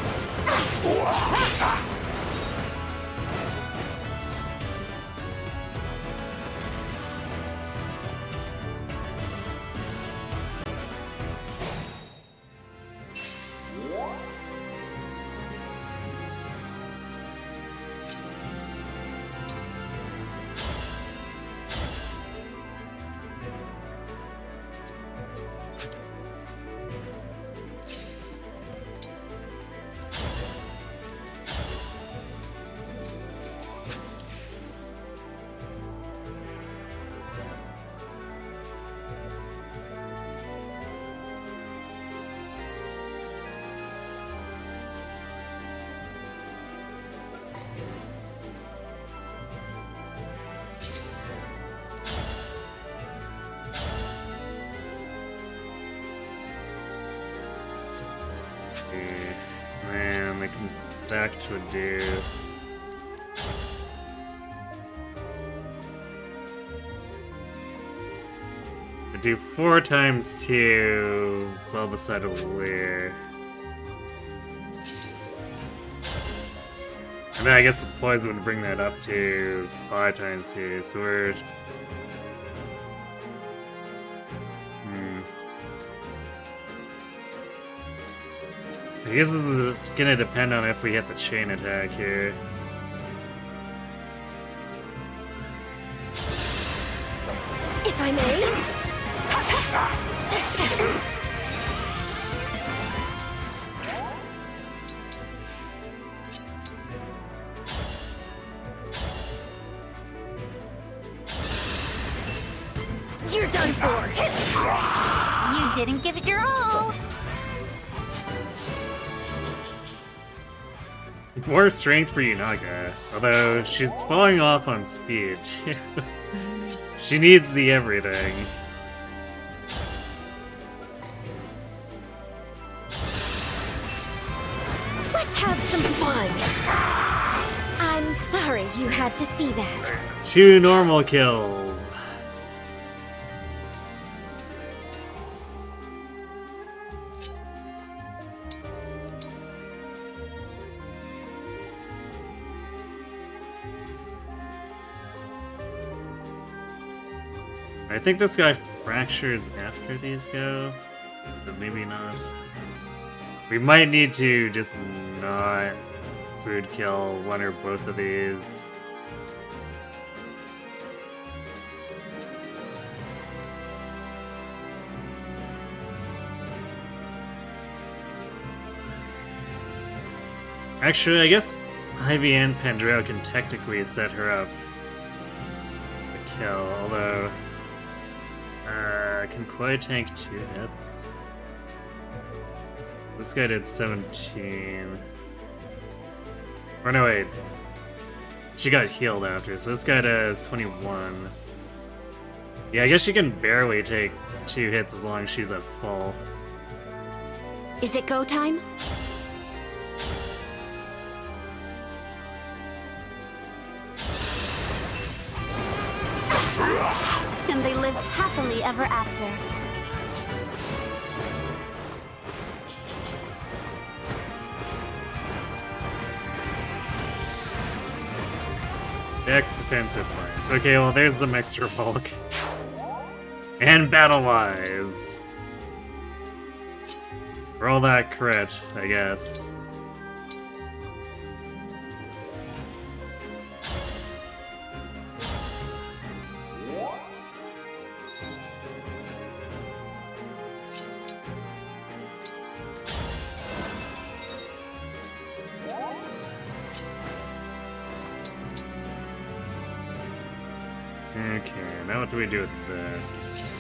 Man, the Confect would do. I'd do 4 times 2, well beside a Leer. And then I guess the poison would bring that up to 5 times 2, so we're... I guess this is gonna depend on if we hit the chain attack here. If I may. You're done for. You didn't give it your all. More strength for Yunaga, although she's falling off on speed. She needs the everything. Let's have some fun. I'm sorry you had to see that. 2 normal kills. I think this guy fractures after these go, but maybe not. We might need to just not food kill one or both of these. Actually, I guess Ivy and Pandreo can technically set her up to kill, although... can Koi tank 2 hits? This guy did 17. Or no, wait. She got healed after, so this guy does 21. Yeah, I guess she can barely take 2 hits as long as she's at full. Is it go time? And they lived happily ever after. Expensive points. Okay, well, there's the mixture bulk. And battle-wise. Roll that crit, I guess. Okay, now what do we do with this?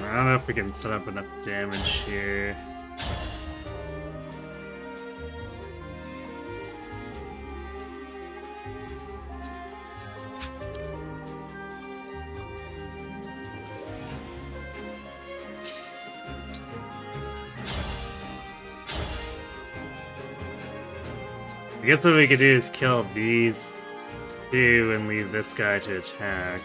I don't know if we can set up enough damage here. I guess what we could do is kill these 2 and leave this guy to attack.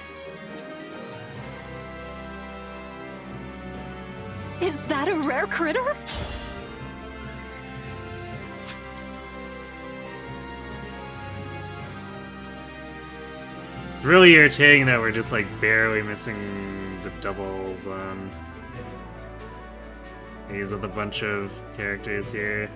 Is that a rare critter? It's really irritating that we're just like barely missing the doubles on These are the bunch of characters here.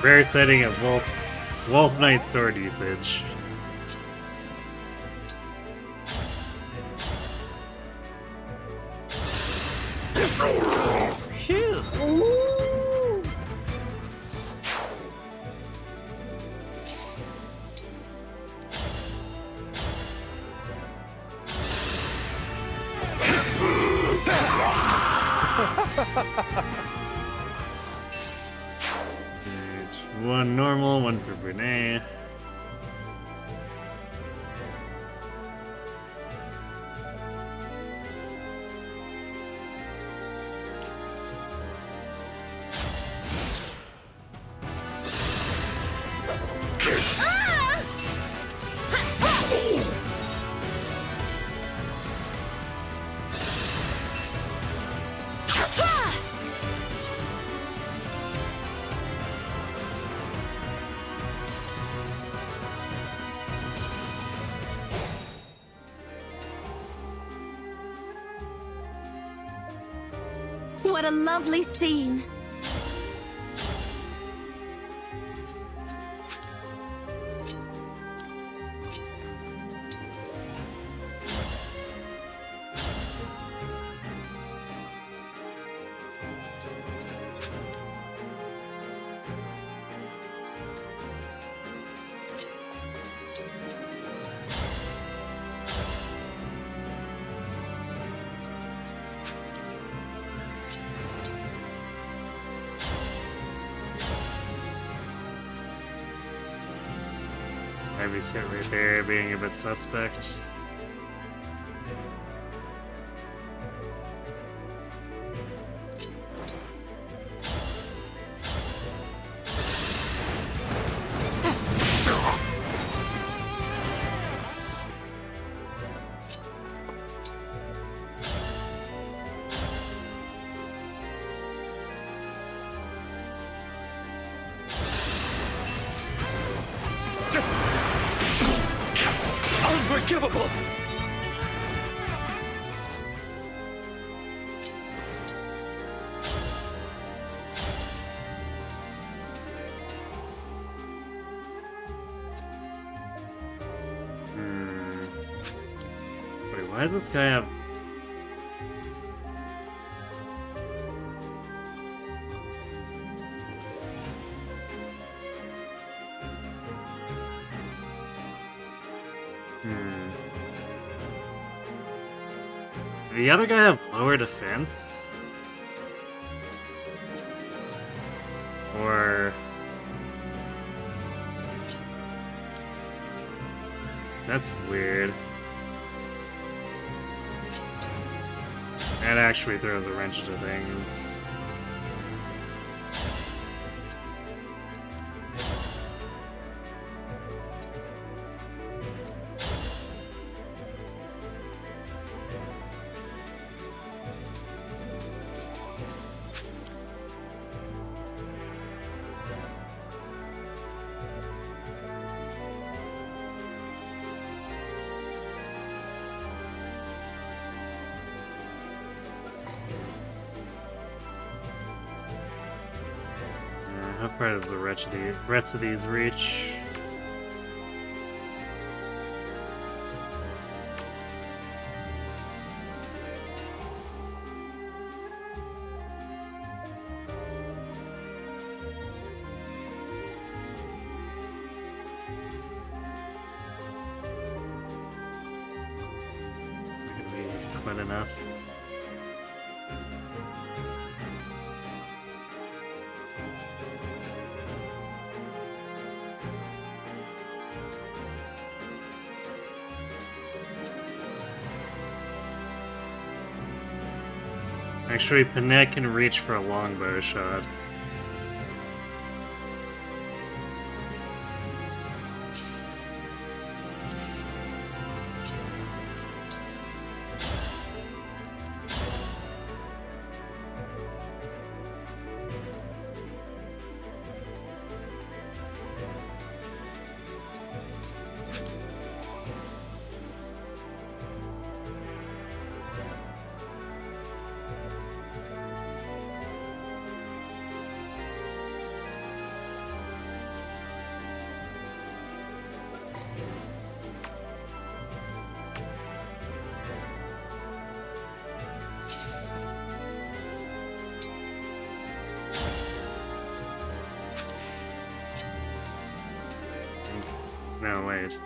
Rare setting of Wolf Knight sword usage. Phew! One normal, one for Brunei. What a lovely scene. Ivy's hit right there being a bit suspect. Unforgivable! Wait, why does this guy have... Did the other guy have lower defense? Or... That's weird. That actually throws a wrench into things. how far does the rest of these reach? It's not gonna be quite enough. Actually, Panek can reach for a longbow shot. No, wait.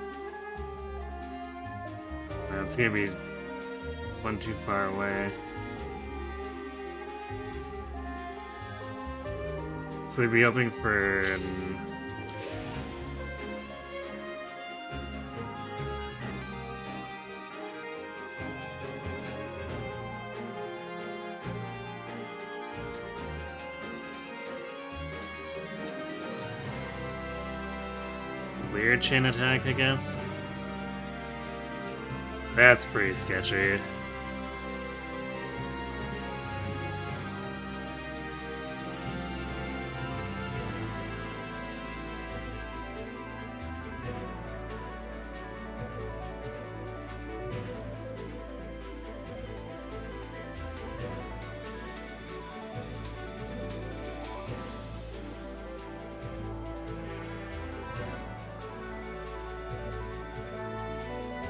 No, it's gonna be one too far away. So we'd be hoping for weird chain attack, I guess. That's pretty sketchy.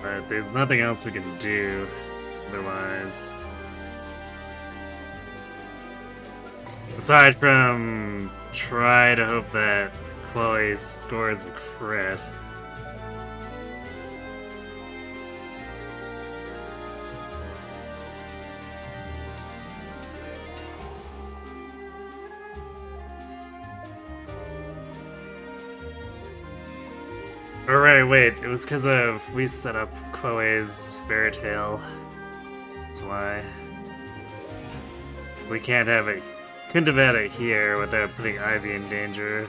But there's nothing else we can do otherwise. Aside from try to hope that Chloe scores a crit. Alright, wait, it was because of we set up Chloe's fairy tale. That's why. We can't have it. Couldn't have had it here without putting Ivy in danger.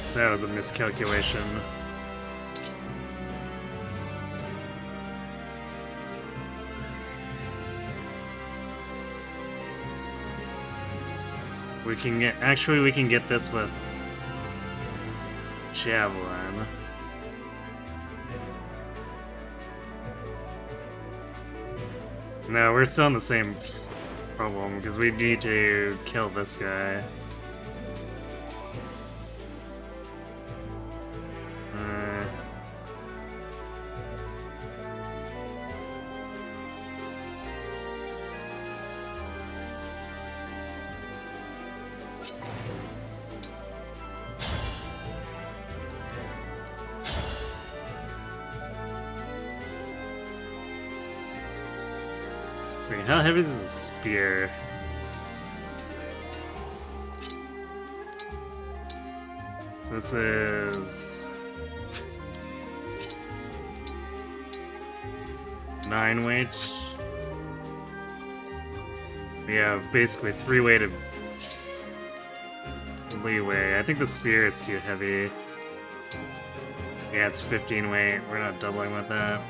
So that was a miscalculation. We can get, actually we can get this with Javelin. No, we're still in the same problem because we need to kill this guy. Wait, how heavy is the spear? So this is 9 weight. We have basically 3 weight of leeway. I think the spear is too heavy. Yeah, it's 15 weight. We're not doubling with that.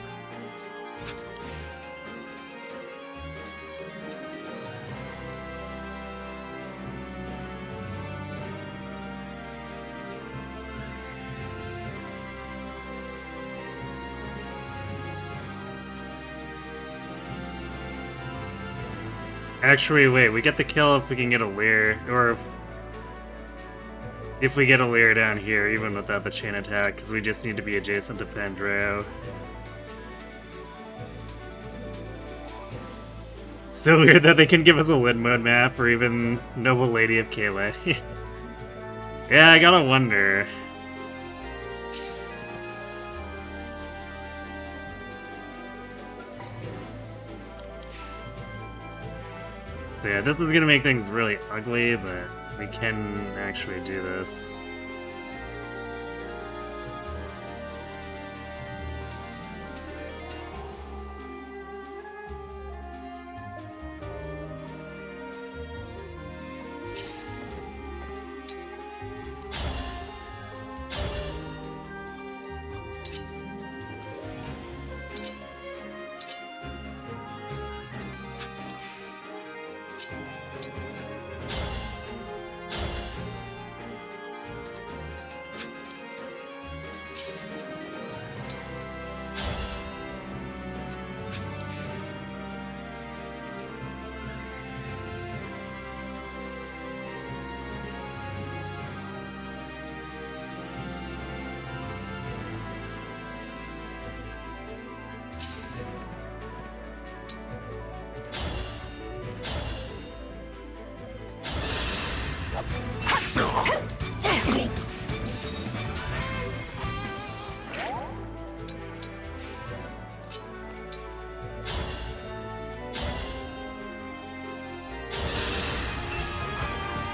Actually, wait, we get the kill if we can get a Leer, or if we get a Leer down here, even without the chain attack, because we just need to be adjacent to Pandreo. So weird that they can give us a win mode map, or even Noble Lady of Kayla. Yeah, I gotta wonder. So yeah, this is gonna make things really ugly, but we can actually do this.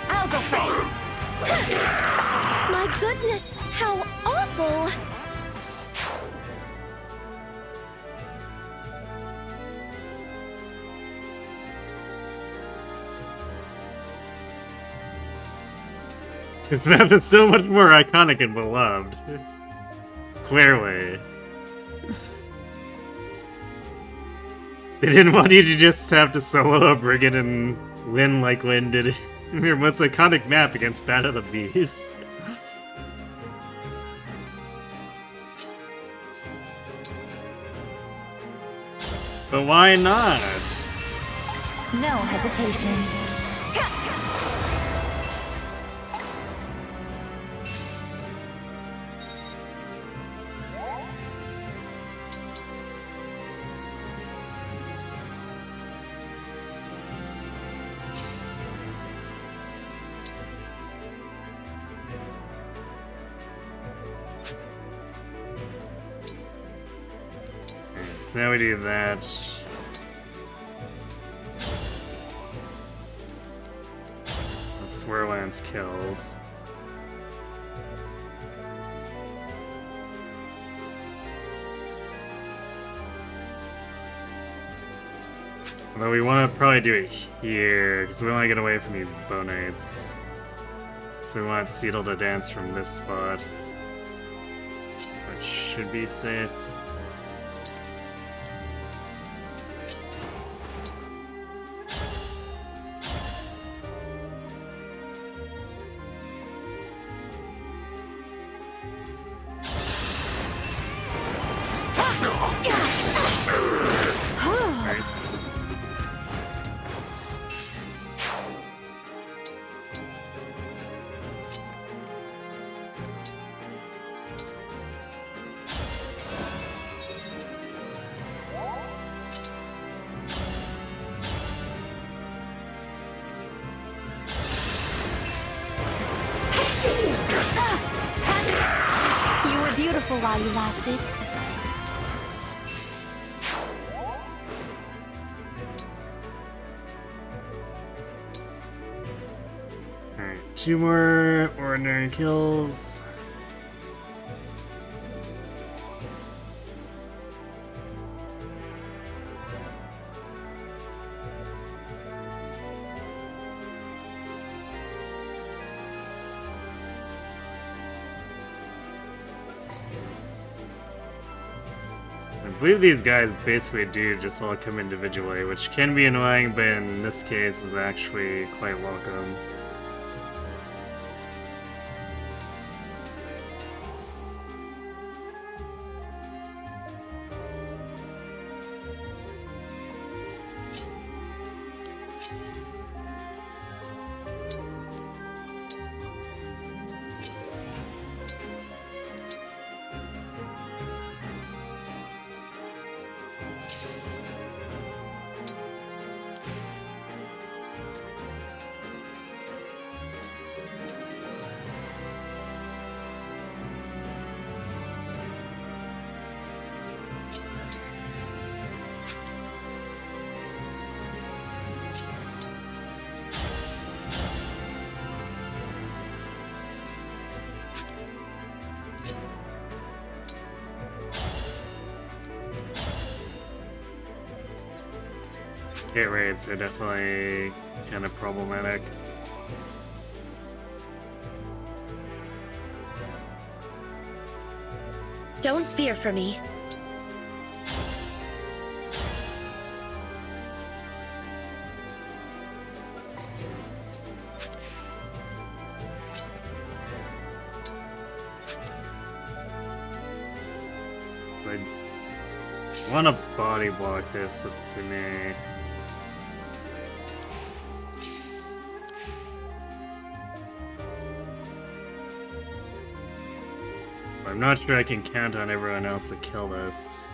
I'll go first. My goodness, how awful! This map is so much more iconic and beloved. Clearly. They didn't want you to just have to solo a Brigand and win like Lynn did in your most iconic map against Bat of the Bees. But why not? No hesitation. So now we do that. Swirlance kills. Although we want to probably do it here, because we want to get away from these Bonites. So we want Seedle to dance from this spot. Which should be safe. Nice. You were beautiful while you lasted. Alright, 2 more ordinary kills. I believe these guys basically do just all come individually, which can be annoying, but in this case is actually quite welcome. Hit rates are definitely kind of problematic. Don't fear for me. I want to body block this with Grenade. I'm not sure I can count on everyone else to kill this.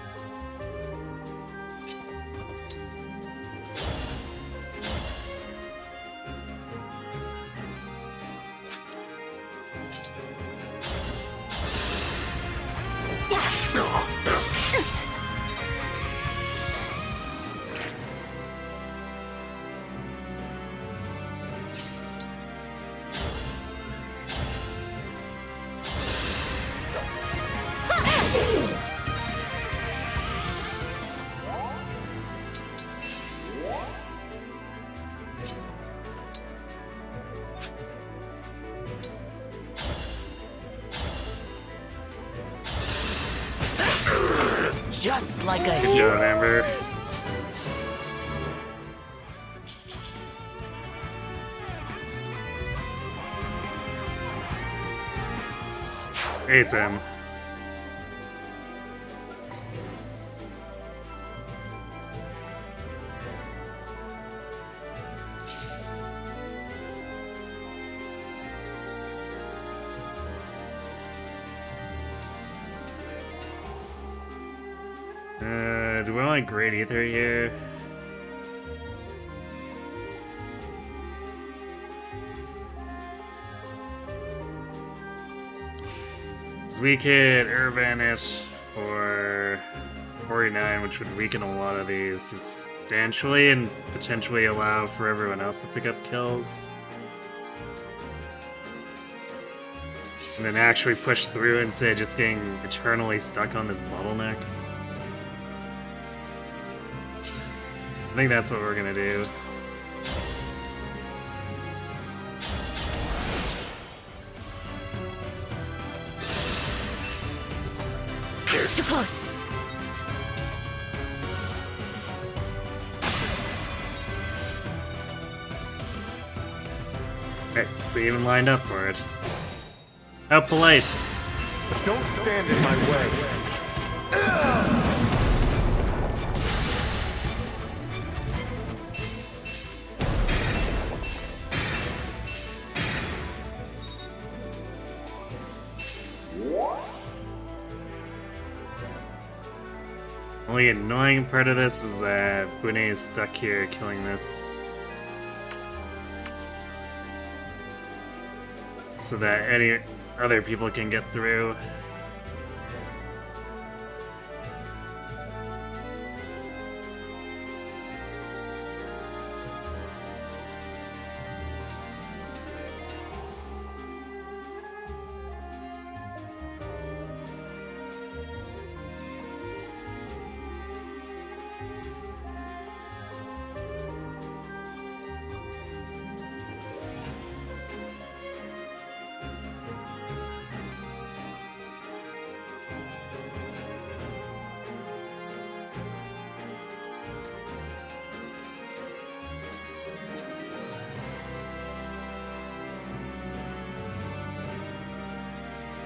Just like a Good job, Amber. It's him. Do we want Great Ether here? So we could Urban it for 49, which would weaken a lot of these substantially and potentially allow for everyone else to pick up kills. And then actually push through instead of just getting eternally stuck on this bottleneck. I think that's what we're gonna do. Too close. Nice, they even lined up for it. How polite. Don't stand in my way. Only annoying part of this is that Bune is stuck here killing this. So that any other people can get through.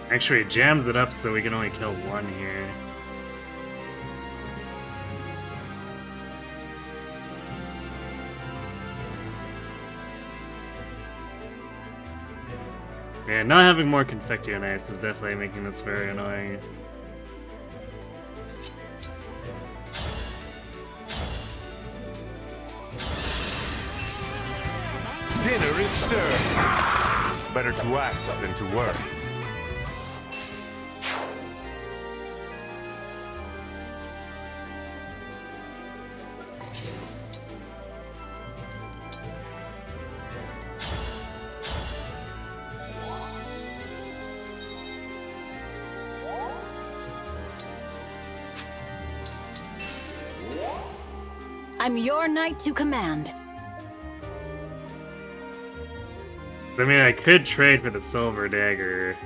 Actually, it jams it up so we can only kill one here. Yeah, not having more Confectioknives is definitely making this very annoying. served. Better to act than to work. I'm your knight to command. I mean, I could trade for the silver dagger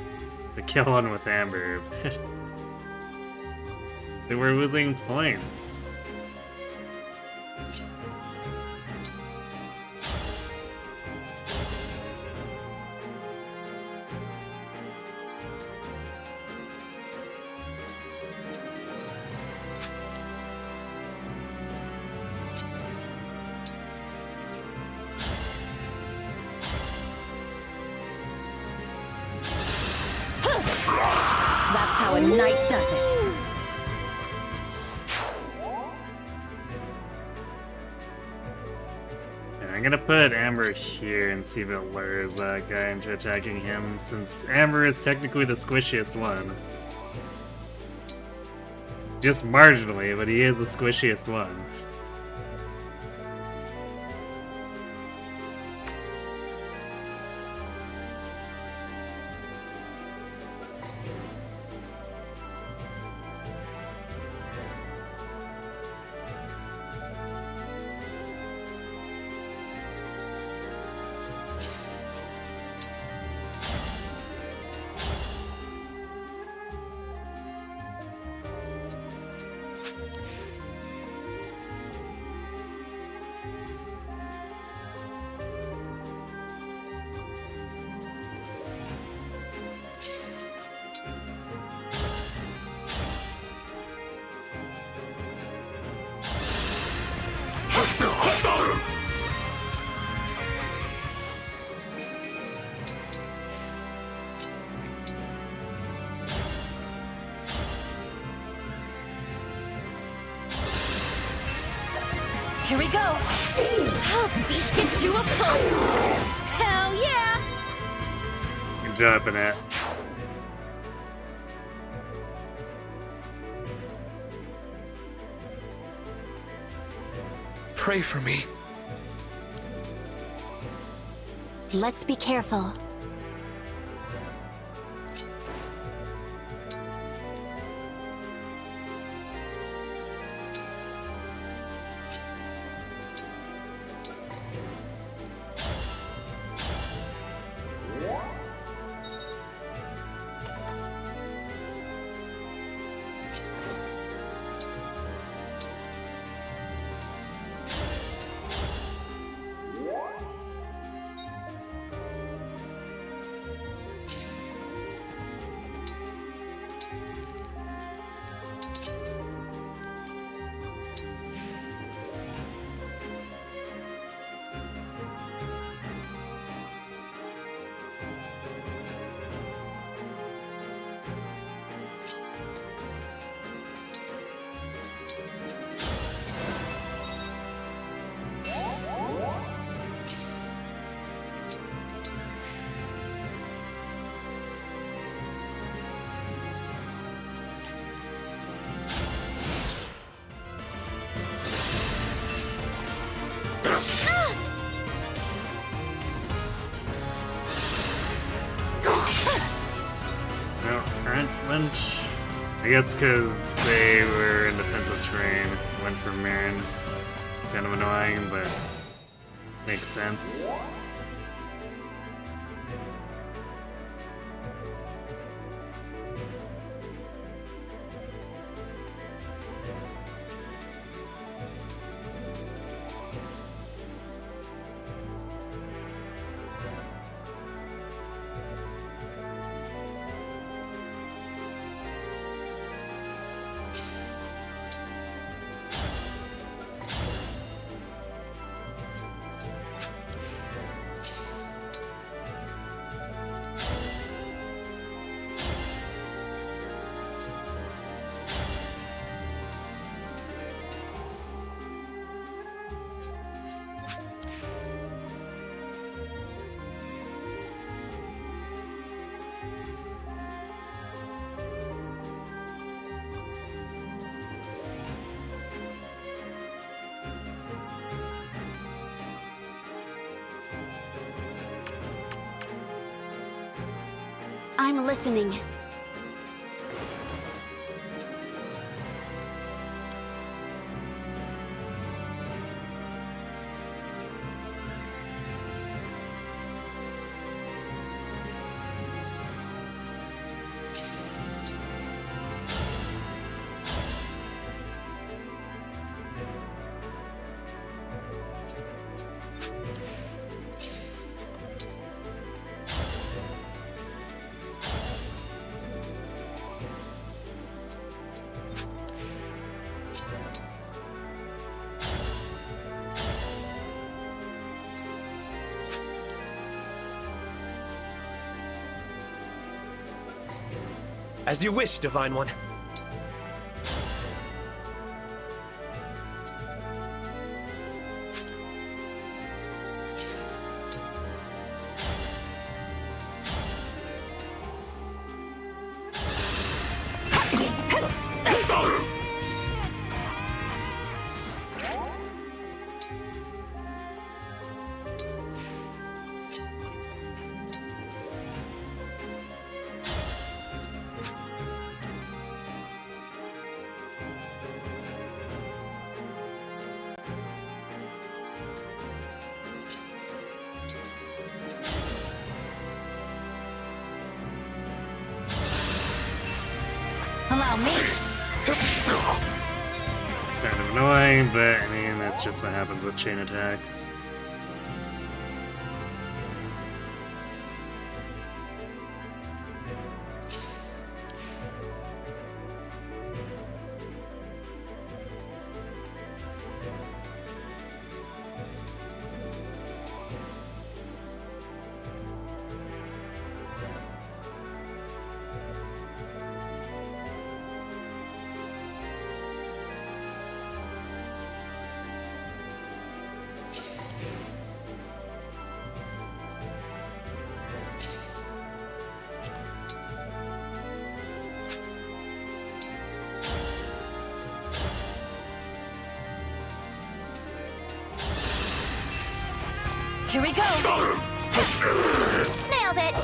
to kill one with Amber, but they were losing points. That's how a knight does it. Yeah, I'm gonna put Amber here and see if it lures that guy into attacking him, since Amber is technically the squishiest one. Just marginally, but he is the squishiest one. Here we go. I'll beat you to a pulp. Hell yeah! Good job, Annette. Pray for me. Let's be careful. I guess because they were in defensive terrain, went for Marin. Kind of annoying, but makes sense. I'm listening. As you wish, Divine One. Allow me. Kind of annoying, but I mean, that's just what happens with chain attacks. Here we go. Nailed it.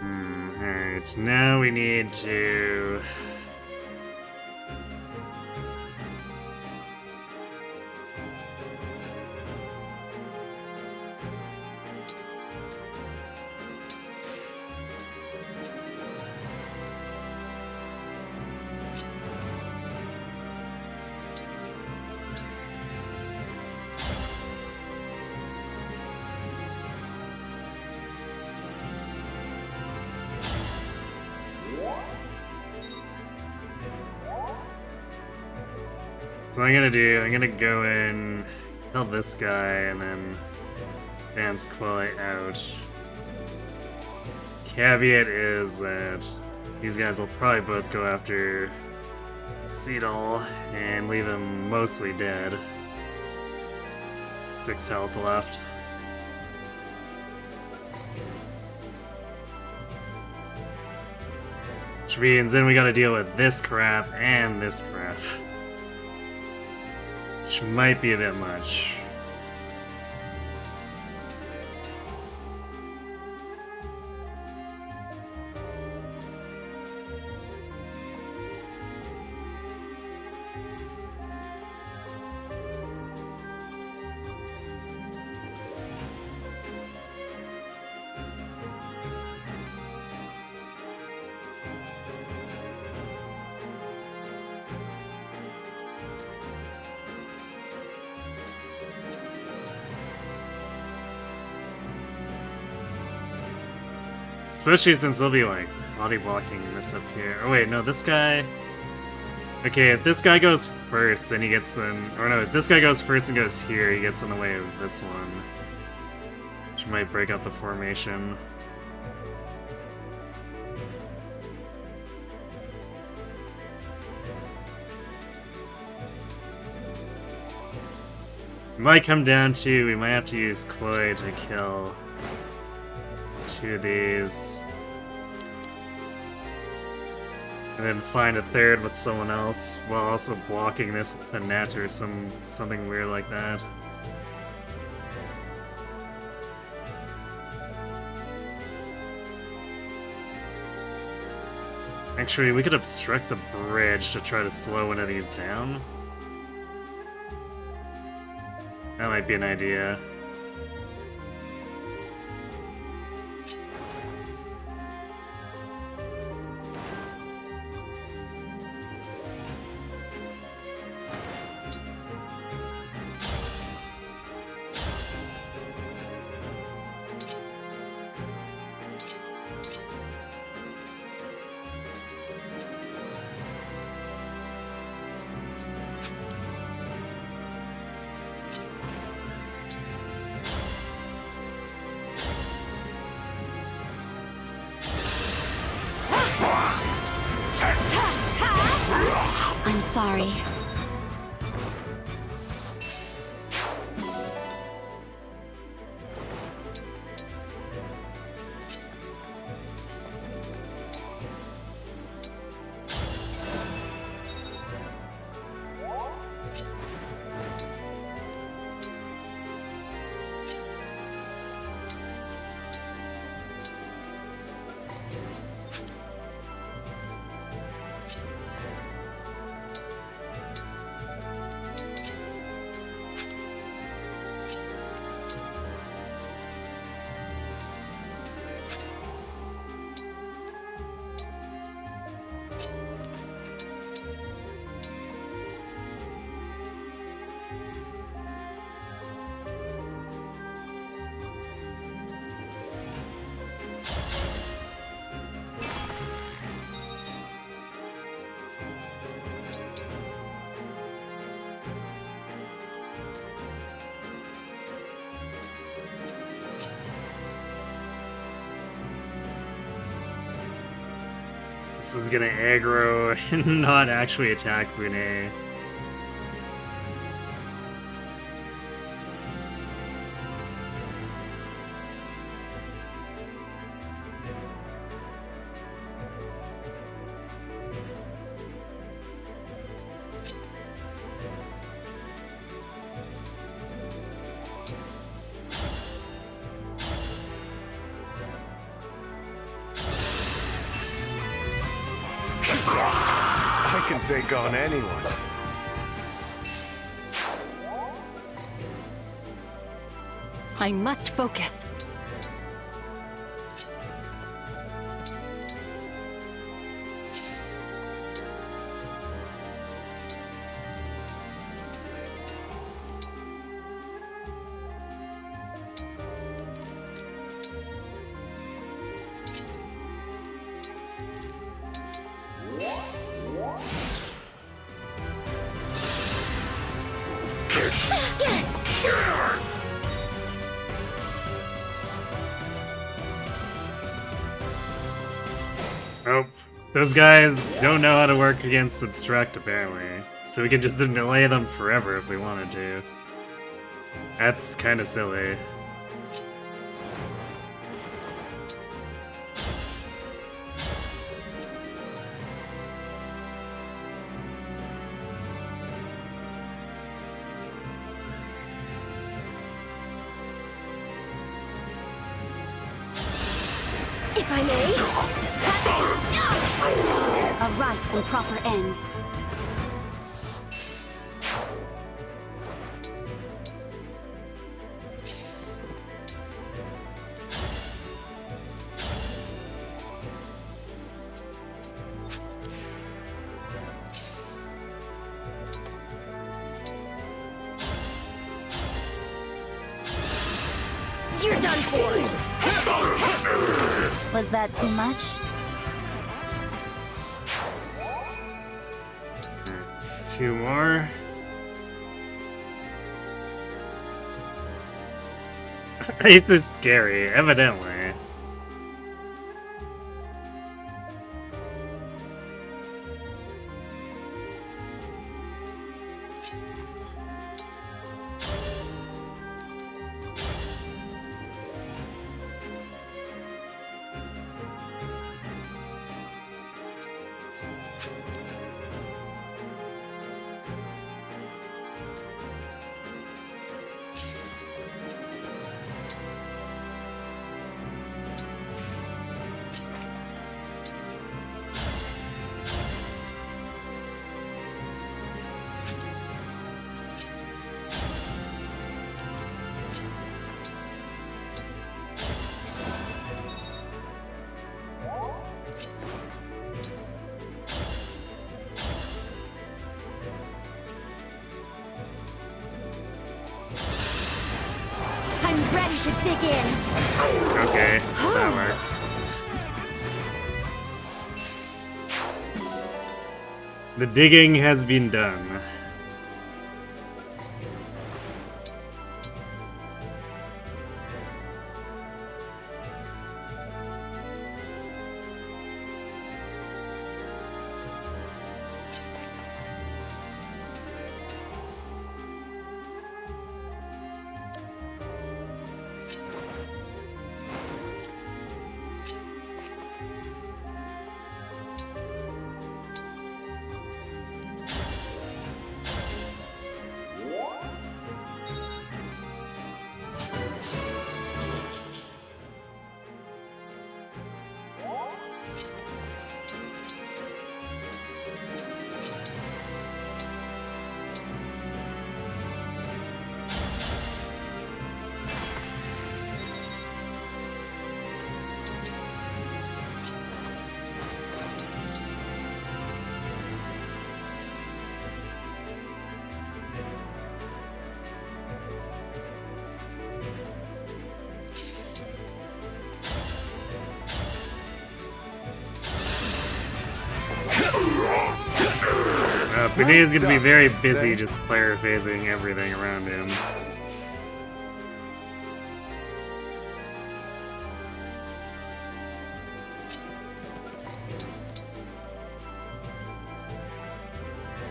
Alright, now we need to... So what I'm gonna go in, kill this guy, and then dance Chloe out. Caveat is that these guys will probably both go after Seedal and leave him mostly dead. 6 health left. Which means then we gotta deal with this crap and this crap. Which might be a bit much. Especially since they'll be like body blocking this up here. Oh wait, no, this guy... Okay, if this guy goes first, then he gets in... Or no, if this guy goes first and goes here, he gets in the way of this one. Which might break up the formation. It might come down to, we might have to use Chloe to kill 2 of these. And then find a third with someone else, while also blocking this with a net or something weird like that. Actually, we could obstruct the bridge to try to slow one of these down. That might be an idea. I'm sorry. This is gonna aggro and not actually attack Brunei. I can take on anyone. I must focus. Oh, those guys don't know how to work against Obstruct, apparently. So we could just delay them forever if we wanted to. That's kind of silly. If I may. A right and proper end. You're done for. Was that too much? It's two more. This is scary, evidently. should dig in. Okay, that works. The digging has been done. Benea's gonna be very busy just player phasing everything around him.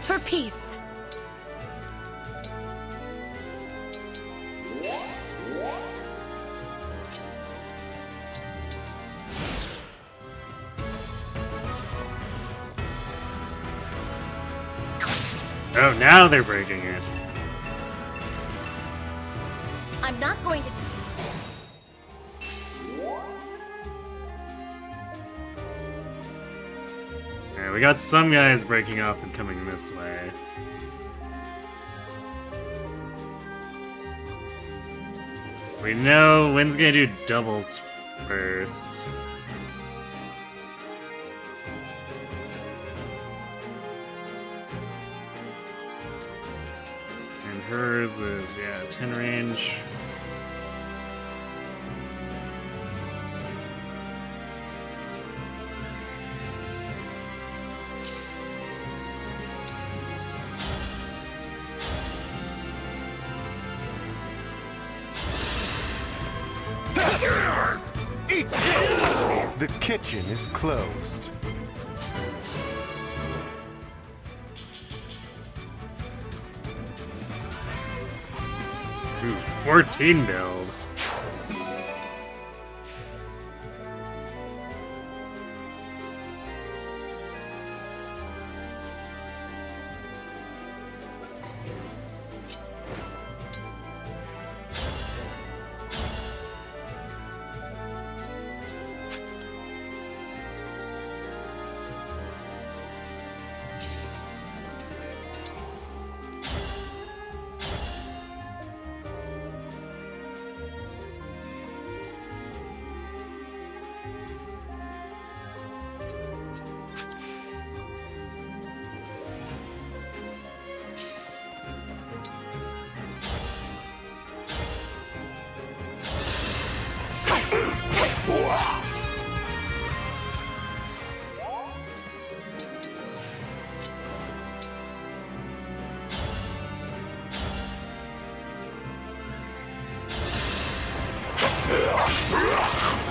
For peace. Oh, now they're breaking it. I'm not going to. Alright, we got some guys breaking off and coming this way. We know Wynn's gonna do doubles first. And hers is, yeah, 10 range. The kitchen is closed. Ooh, 14 build.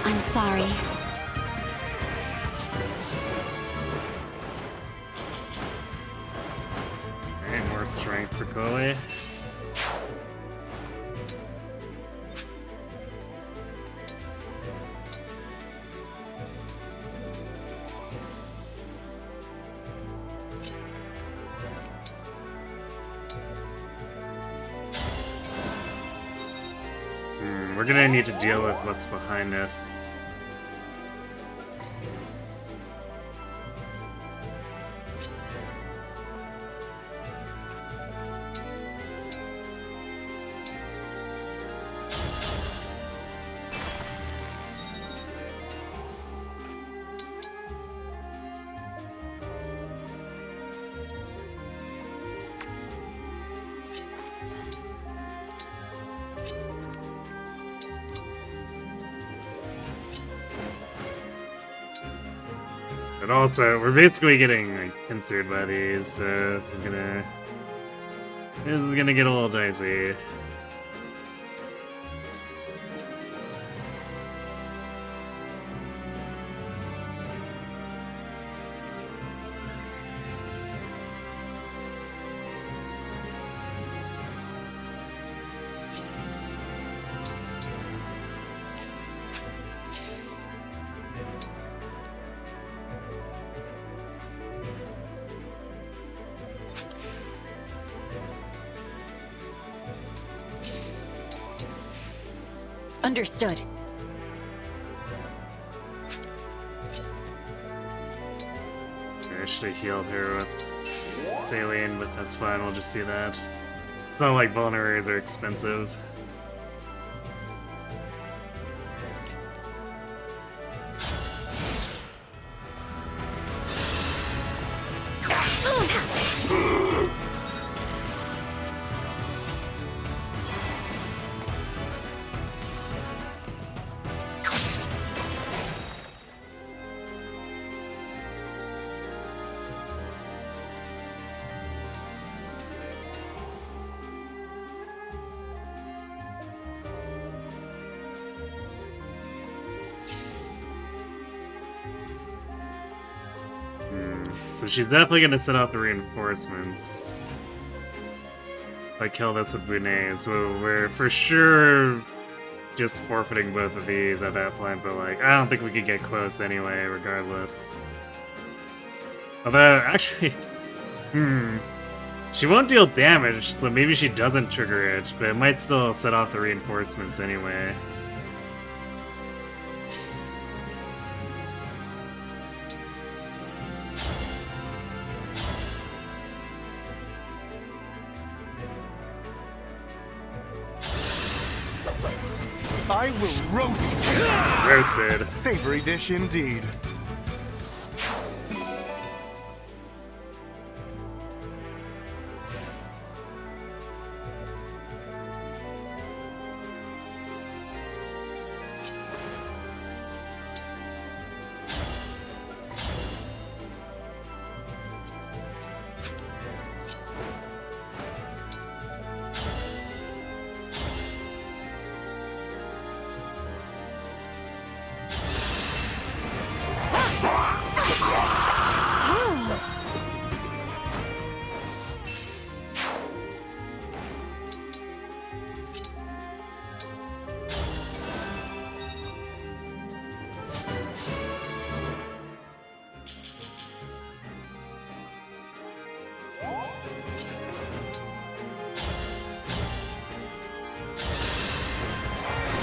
I'm sorry. Alright, more strength for Chloe. We're gonna need to deal with what's behind us. But also, we're basically getting like pincered by these, so this is gonna get a little dicey. Understood. I should have healed her with saline, but that's fine, we'll just do that. It's not like vulneraries are expensive. So she's definitely gonna set out the reinforcements. If I kill this with Bunei, so we're for sure just forfeiting both of these at that point, but like, I don't think we could get close anyway, regardless. Although, actually, she won't deal damage, so maybe she doesn't trigger it, but it might still set off the reinforcements anyway. I will roast. Roasted. A savory dish indeed.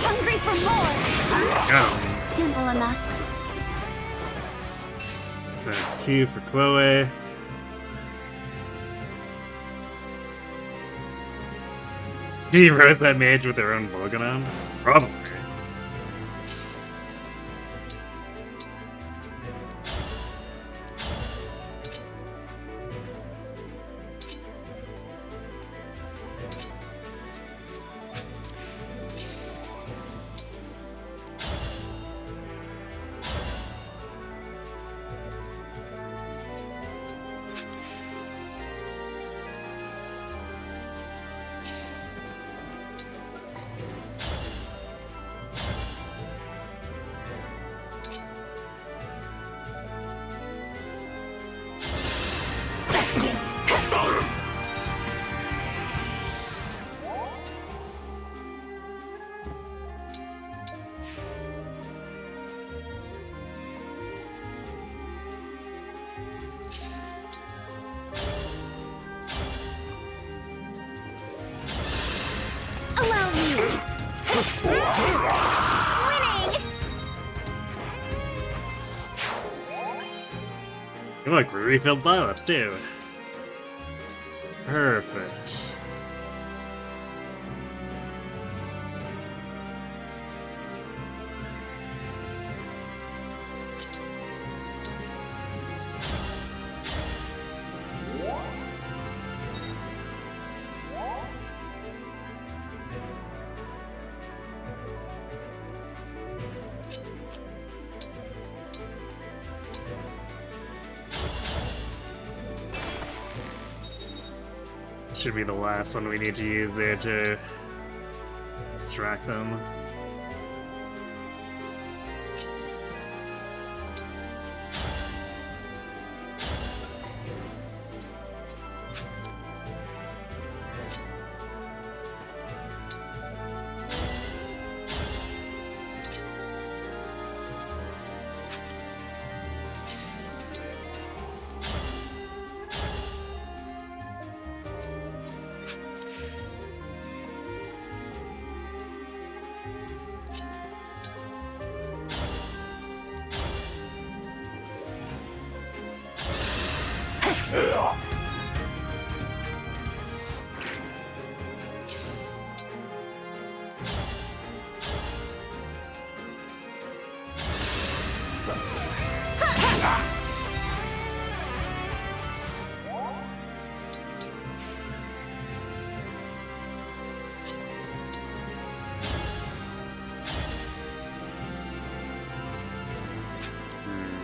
Hungry for more! Go. Simple enough. So it's 2 for Chloe. Did he roast that mage with their own Vulcan on? Probably. Look, we refilled Violet too. Perfect. should be the last one we need to use there to distract them.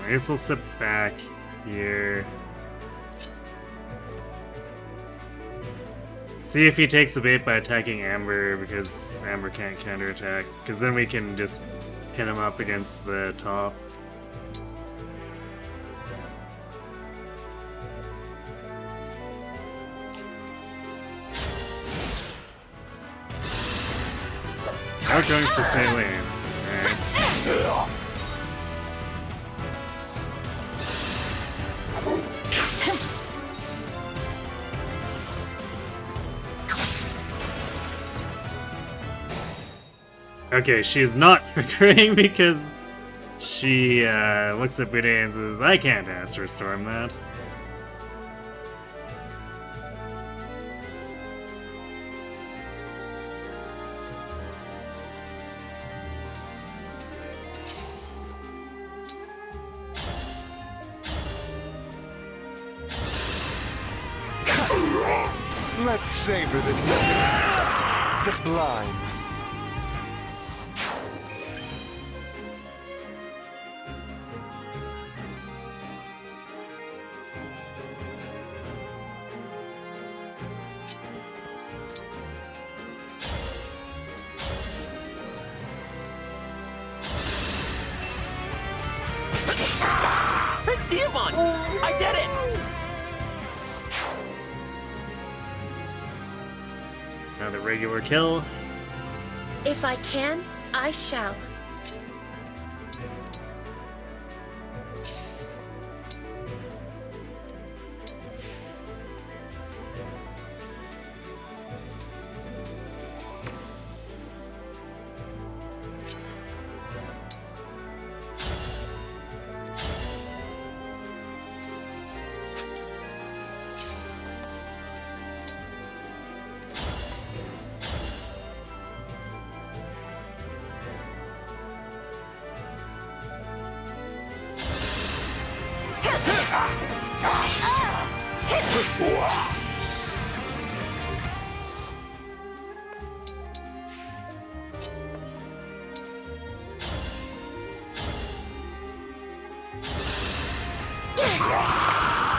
I guess we'll sit back here. See if he takes the bait by attacking Amber, because Amber can't counterattack. Because then we can just pin him up against the top. Now going for Saline. Alright. Okay, she's not triggering because she looks at Bude and says, I can't Astro Storm that. Let's savor this moment. Sublime. Diamond! I did it! Another regular kill. If I can, I shall.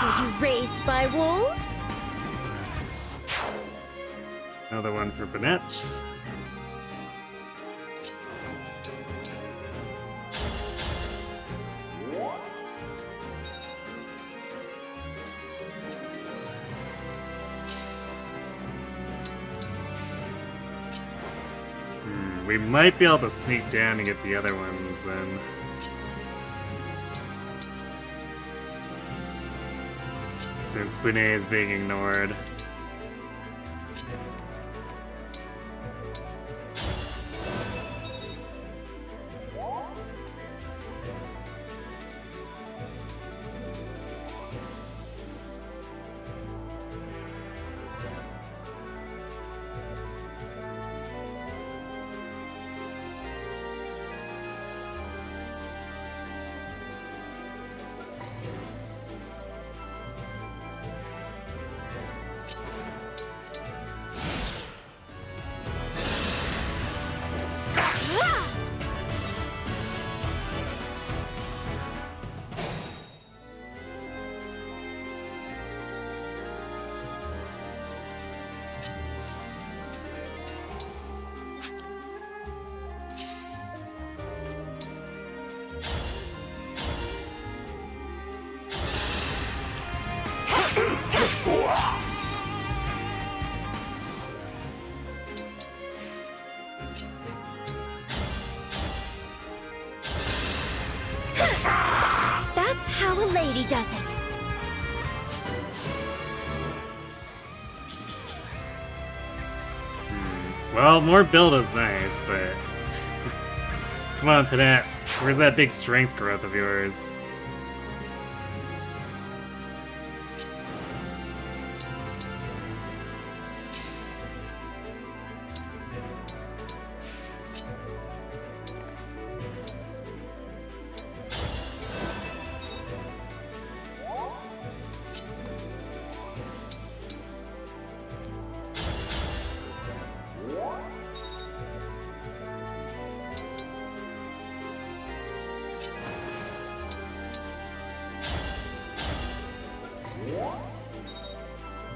Were you raised by wolves? Another one for Bennett. We might be able to sneak down and get the other ones then. Since Bune is being ignored. does it. Well, more build is nice, but... Come on, Panette. Where's that big strength growth of yours?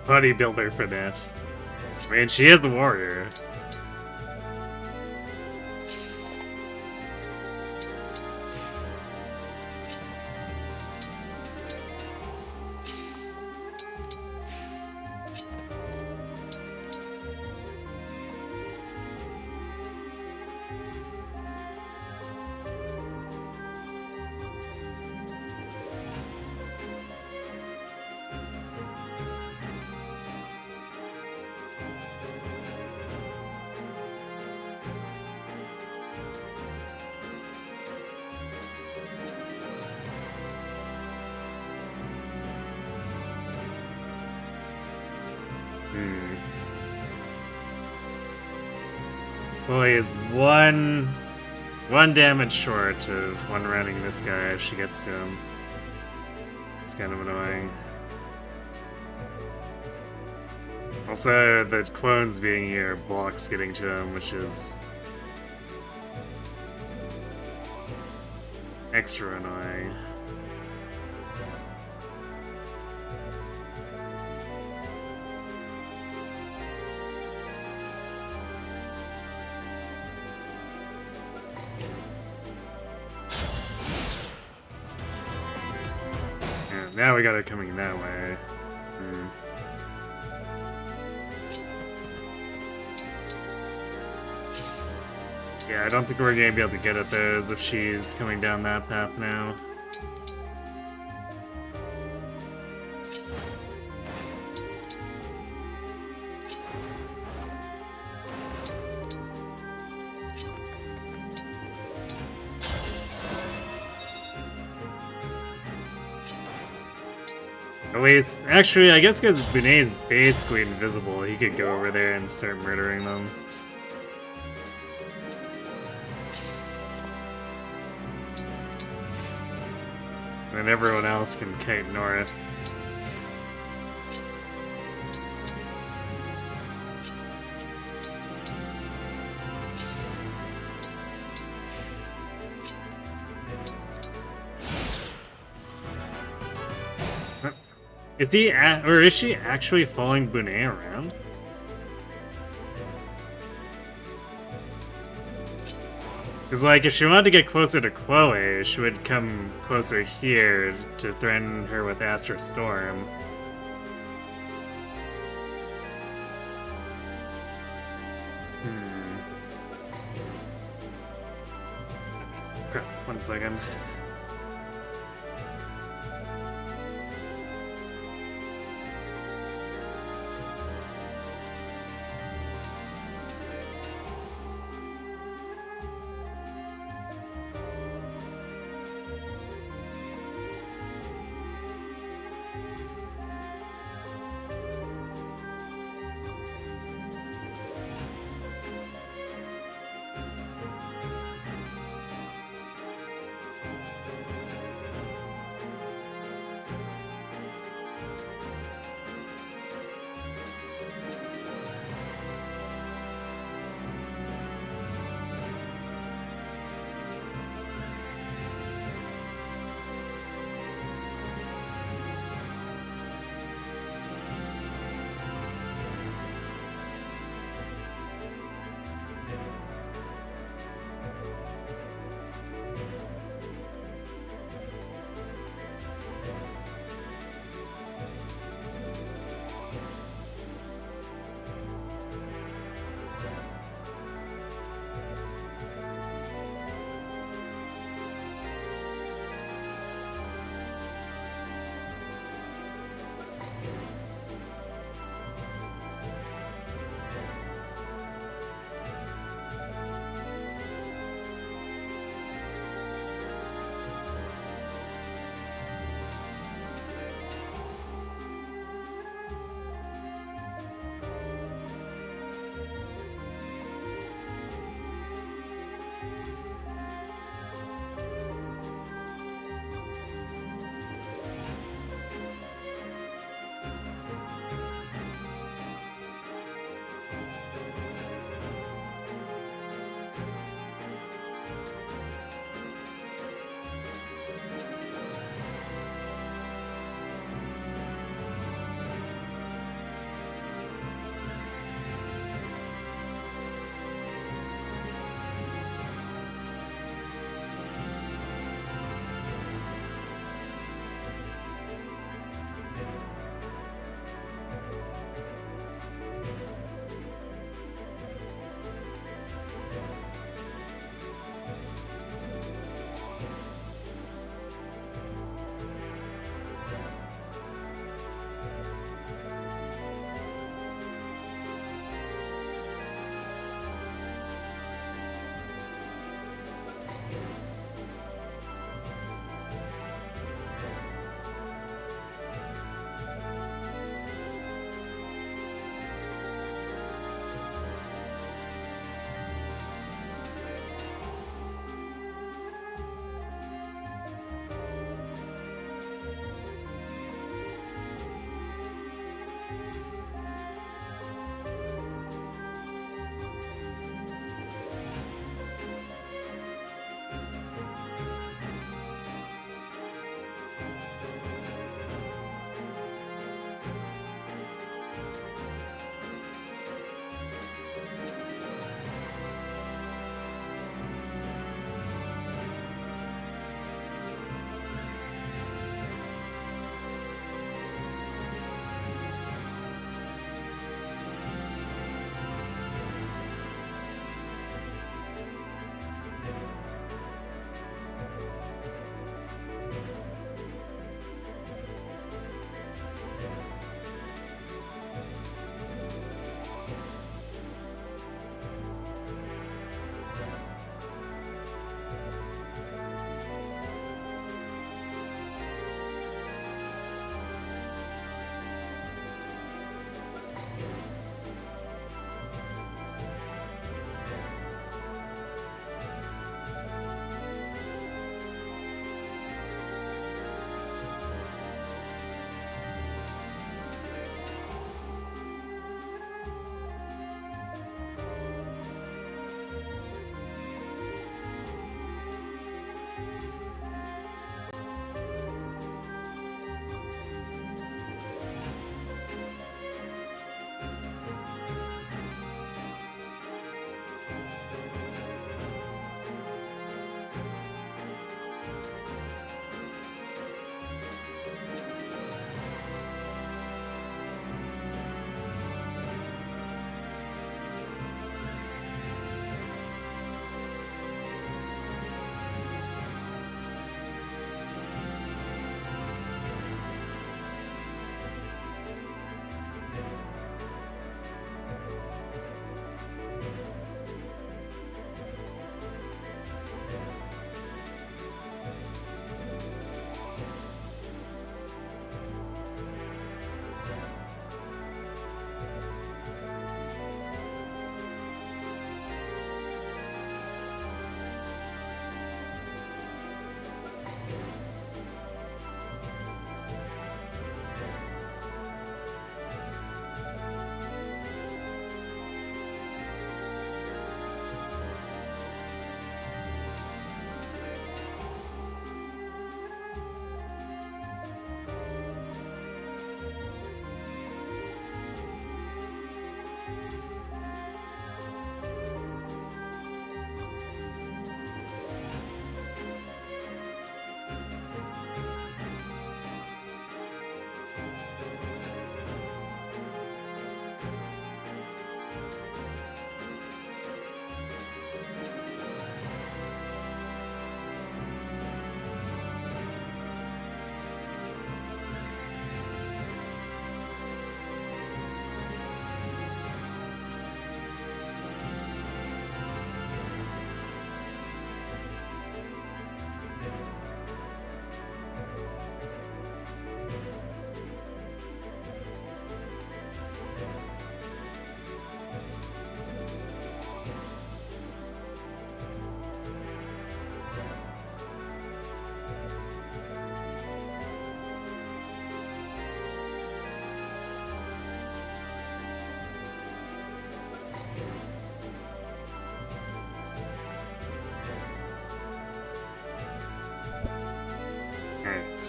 Bodybuilder for that. I mean, she is the warrior. Well, he is one damage short of one-rounding this guy if she gets to him. It's kind of annoying. Also, the clones being here blocks getting to him, which is extra annoying. Now we got it coming that way. Yeah, I don't think we're gonna be able to get it though if she's coming down that path now. At least, actually, I guess because Bunei is basically invisible, he could go over there and start murdering them. And everyone else can kite north. Is he or is she actually following Bunei around? Because, like, if she wanted to get closer to Chloe, she would come closer here to threaten her with Astral Storm. Crap, 1 second.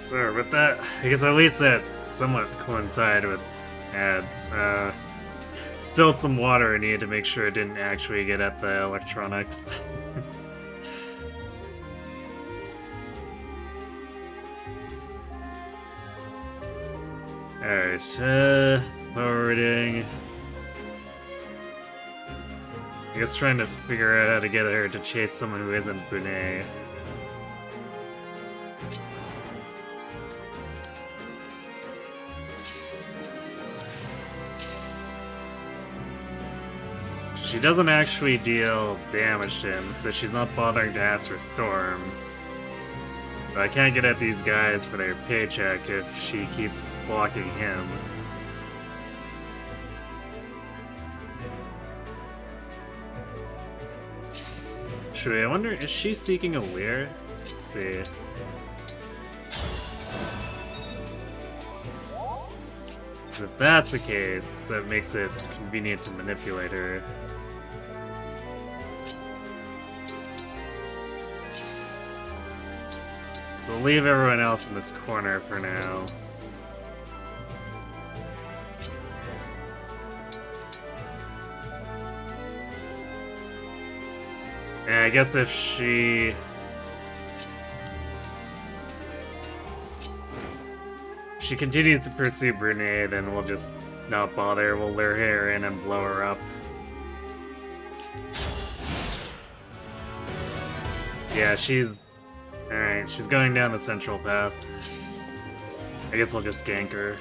So with that, I guess at least that somewhat coincided with ads. Spilled some water. I needed to make sure it didn't actually get at the electronics. Alright, what were we doing? I guess trying to figure out how to get her to chase someone who isn't Bunet. She doesn't actually deal damage to him, so she's not bothering to ask for Storm. But I can't get at these guys for their paycheck if she keeps blocking him. I wonder, is she seeking a Leer? Let's see. If that's the case, that makes it convenient to manipulate her. So leave everyone else in this corner for now. And I guess if she continues to pursue Brunei, then we'll just not bother. We'll lure her in and blow her up. Yeah, she's... Alright, she's going down the central path. I guess we'll just gank her.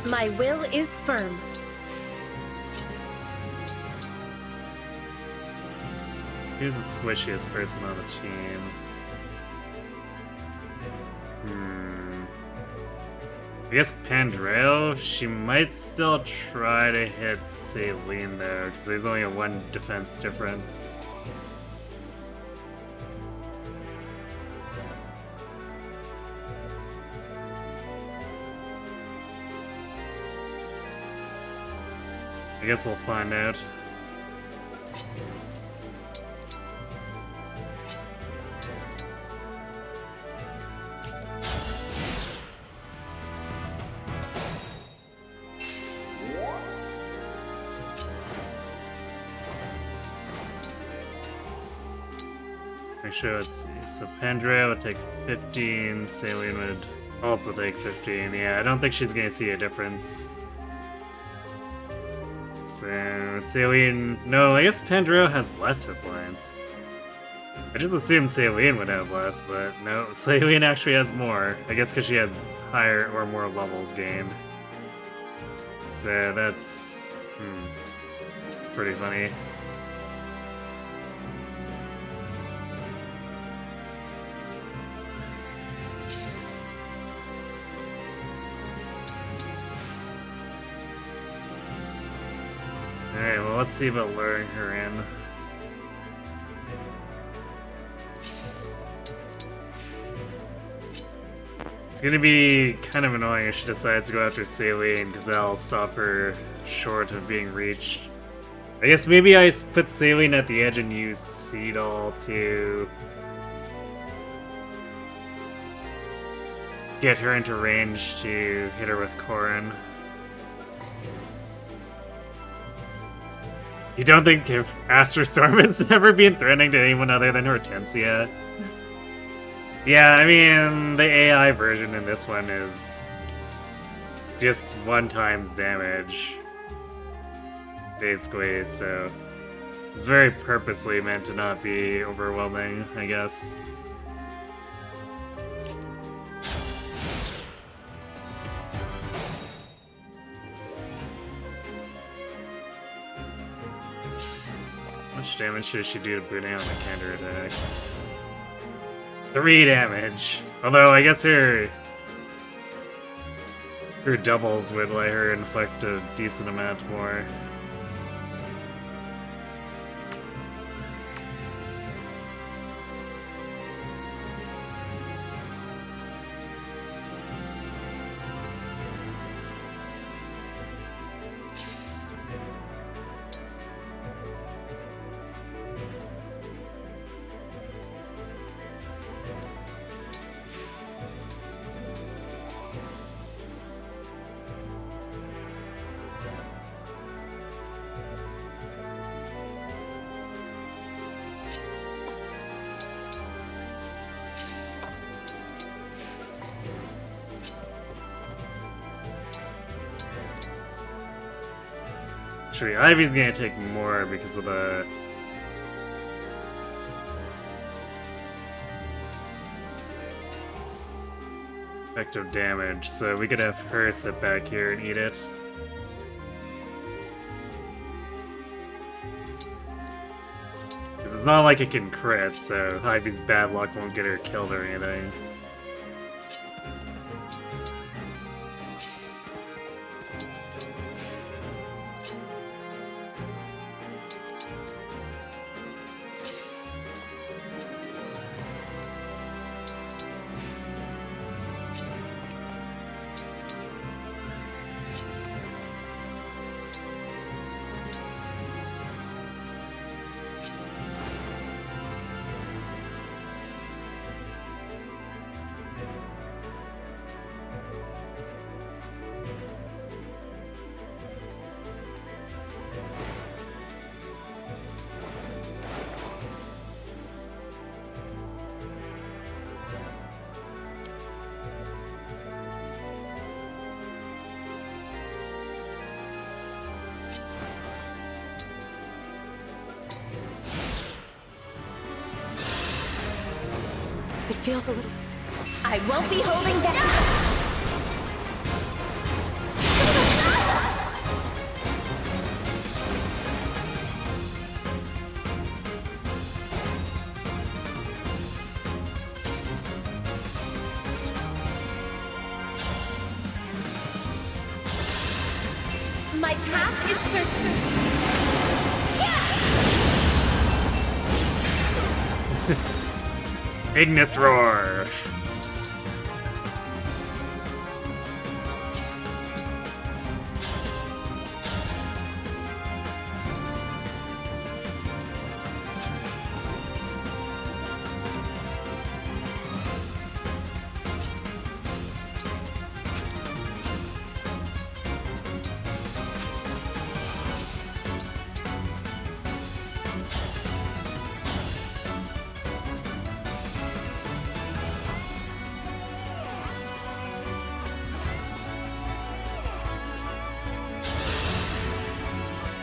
My will is firm. Who's the squishiest person on the team? I guess Pandreo? She might still try to hit Saline though, because there's only a 1 defense difference. I guess we'll find out. Actually, let's see. So Pandrea would take 15, Saline would also take 15. Yeah, I don't think she's gonna see a difference. So, Saline... No, I guess Pandreo has less hit points. I just assumed Saline would have less, but no, Saline actually has more. I guess because she has higher or more levels gained. So that's... It's pretty funny. Alright, well, let's see about luring her in. It's gonna be kind of annoying if she decides to go after Saline, because that'll stop her short of being reached. I guess maybe I put Saline at the edge and use Seedal to get her into range to hit her with Corrin. You don't think if Astrostorm has never been threatening to anyone other than Hortensia? Yeah, I mean, the AI version in this one is just 1 times damage, basically, so it's very purposely meant to not be overwhelming, I guess. How much damage should she do to Brunei on the counter attack? 3 damage. Although I guess her doubles would let her inflict a decent amount more. Actually, Ivy's gonna take more because of the... effective damage, so we could have her sit back here and eat it. It's not like it can crit, so Ivy's bad luck won't get her killed or anything. It feels a little... I won't be holding back. My path is certain. Ignis Roar!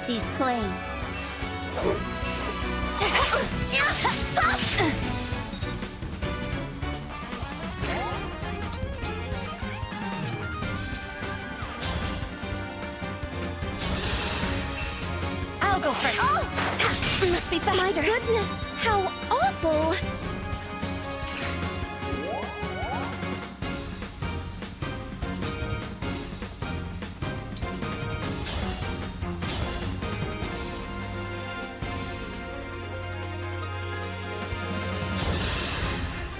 He's playing. I'll go first. Oh! Must be faster. My goodness, how awful!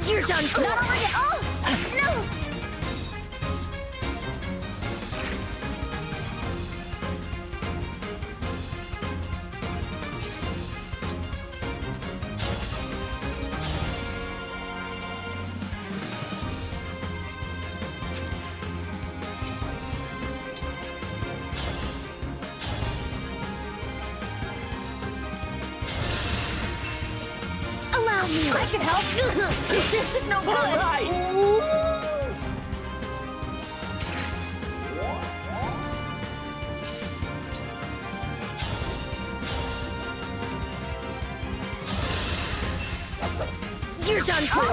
You're done for. Not over yet. Oh! No! Allow me. I can help. This is no good. All right. You're done for.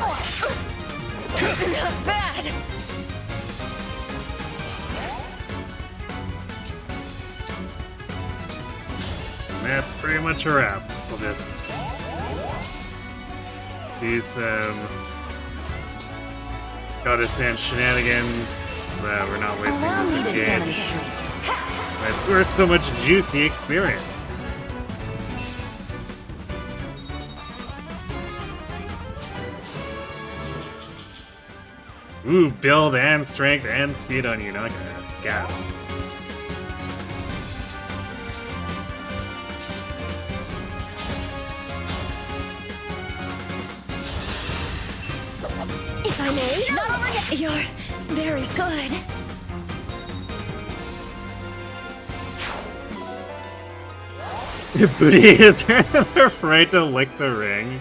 Not bad. And that's pretty much a wrap. We'll just do some goddess and shenanigans so that we're not wasting Allow this me to engage. demonstrate. It's worth so much juicy experience. Ooh, build and strength and speed on you, not gonna gasp. If I may. Not over yet. You're very good. Booty is turning right to lick the ring.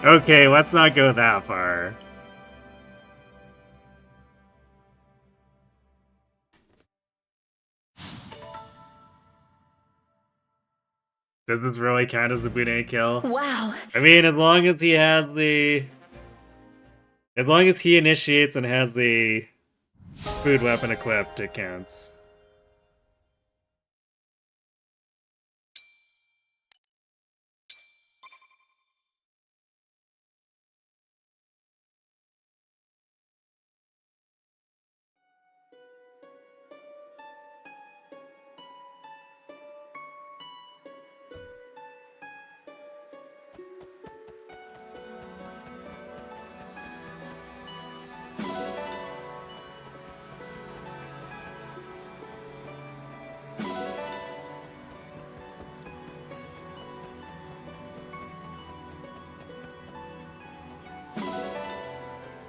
Okay, let's not go that far. Does this really count as the Bune kill? Wow. I mean, as long as he has the... As long as he initiates and has the food weapon equipped, it counts.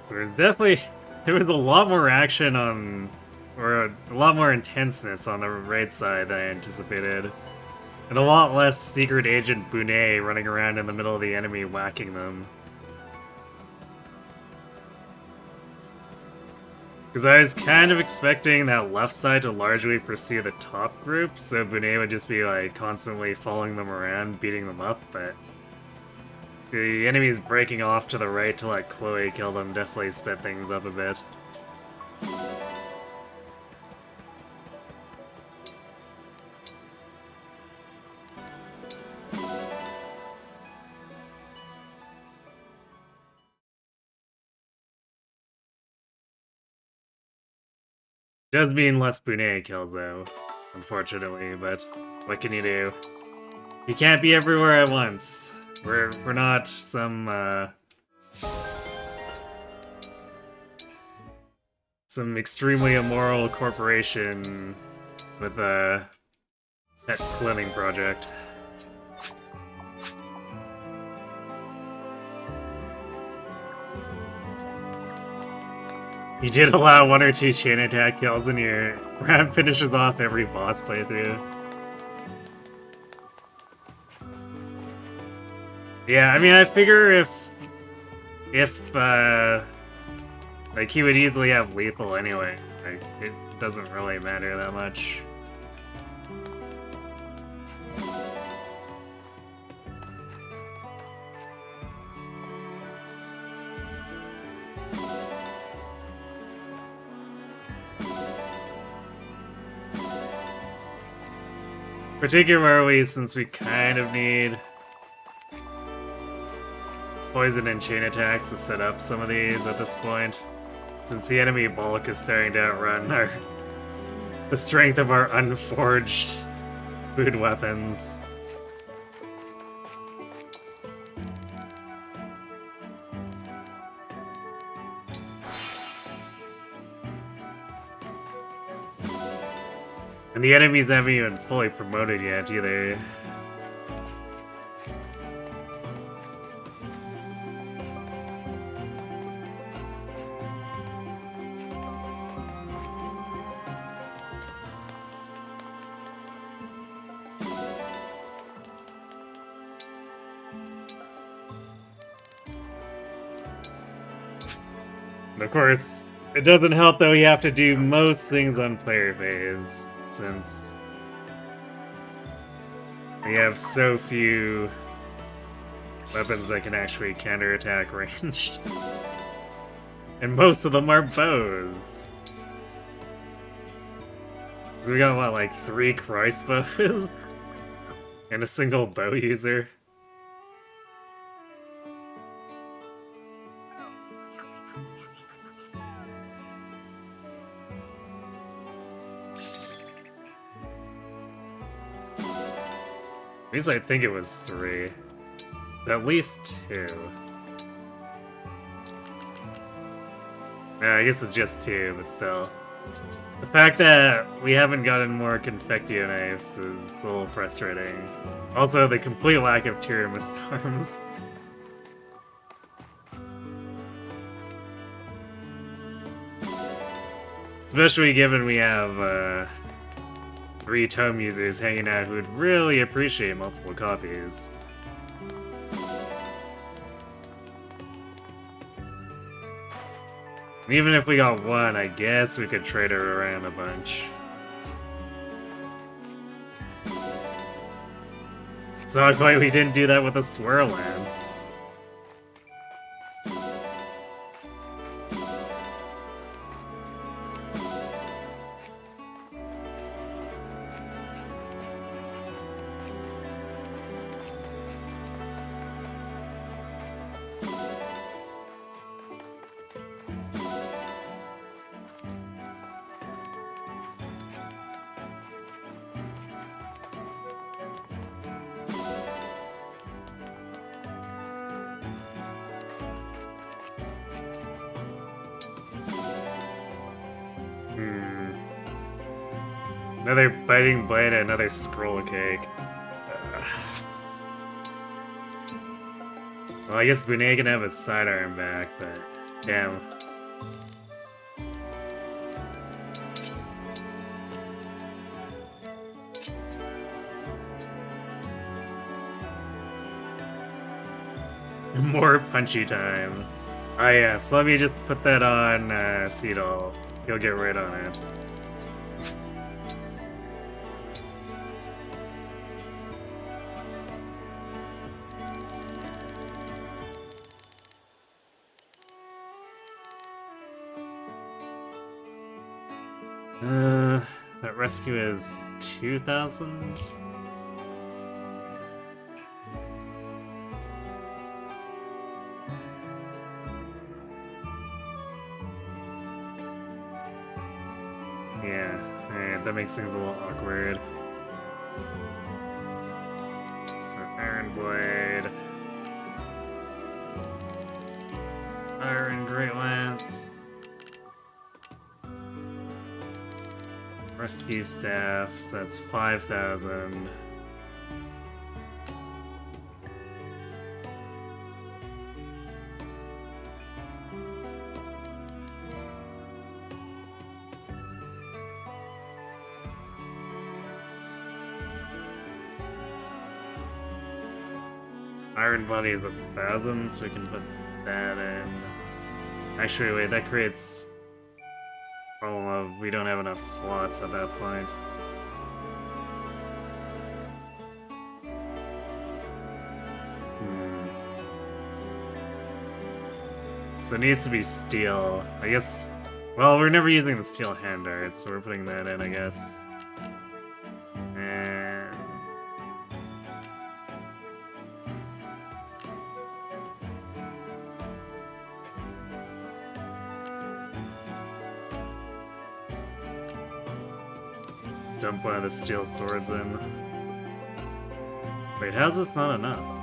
So there was a lot more action on, or a lot more intenseness on the raid side than I anticipated. And a lot less Secret Agent Bune running around in the middle of the enemy whacking them. Because I was kind of expecting that left side to largely pursue the top group, so Bune would just be like constantly following them around, beating them up, but the enemies breaking off to the right to let Chloe kill them definitely sped things up a bit. Does mean less Bune kills though, unfortunately, but what can you do? You can't be everywhere at once. We're not some extremely immoral corporation with a pet cloning project. You did allow 1 or 2 chain attack kills and your round finishes off every boss playthrough. Yeah, I mean, I figure if like, he would easily have lethal anyway. Like, it doesn't really matter that much. Particularly since we kind of need poison and chain attacks to set up some of these at this point, since the enemy bulk is starting to outrun the strength of our unforged food weapons. And the enemies haven't even fully promoted yet either. And of course, it doesn't help though you have to do most things on player phase, since we have so few weapons that can actually counterattack ranged. And most of them are bows. So we got, what, like 3 crossbows? And a single bow user? At least I think it was 3. At least 2. Yeah, I guess it's just 2, but still. The fact that we haven't gotten more Confectioknives is a little frustrating. Also, the complete lack of Tiramistorms. Especially given we have 3 tome users hanging out who would really appreciate multiple copies. And even if we got 1, I guess we could trade it around a bunch. It's not quite we didn't do that with the Swirl Lance. Another biting blade and another scroll cake. Well, I guess Bunei can have his sidearm back, but damn. More punchy time. Ah yeah, so let me just put that on Seedall. He'll get right on it. That rescue is 2,000? Yeah, alright, that makes things a little awkward. So, Iron Blade. Iron Great Lance. Rescue staff, so that's 5,000. Iron Body is 1,000, so we can put that in. Actually, wait, that creates problem of we don't have enough slots at that point. So it needs to be steel. I guess. Well, we're never using the steel hand art, so we're putting that in, I guess. And let's dump one of the steel swords in. Wait, how's this not enough?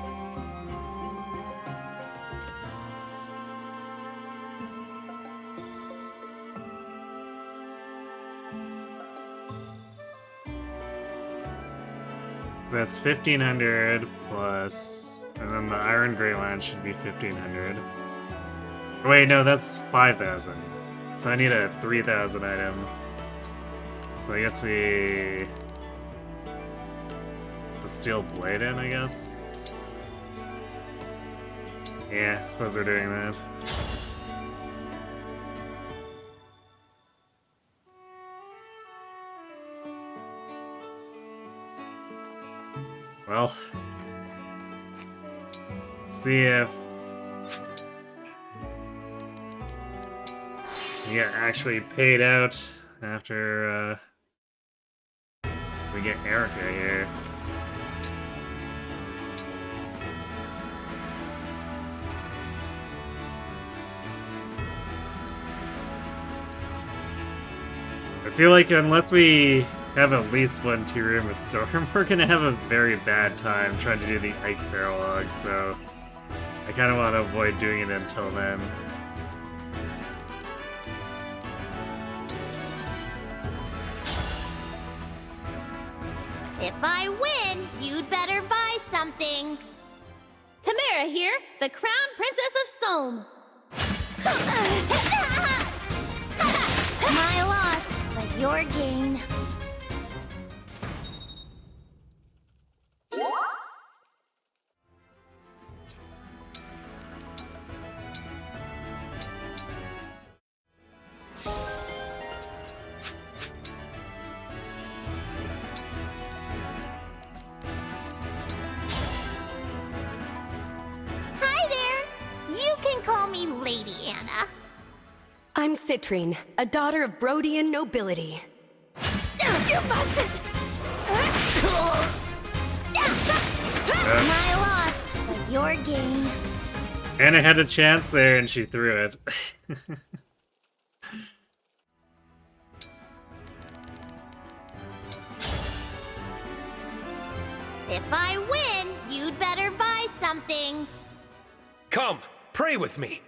So that's 1,500 plus, and then the Iron Great Lance should be 1,500. Wait, no, that's 5,000. So I need a 3,000 item. So I guess we put the steel blade in, I guess. Yeah, I suppose we're doing that. Well, let's see if we get actually paid out after we get Erica here. I feel like unless we have at least one Tiramistorm, we're gonna have a very bad time trying to do the Ike Paralog, so I kind of want to avoid doing it until then. If I win, you'd better buy something. Timerra here, the Crown Princess of Somme. My loss, but your gain. Citrine, a daughter of Brodian nobility. You mustn't! My loss, but your gain. Anna had a chance there and she threw it. If I win, you'd better buy something. Come, pray with me.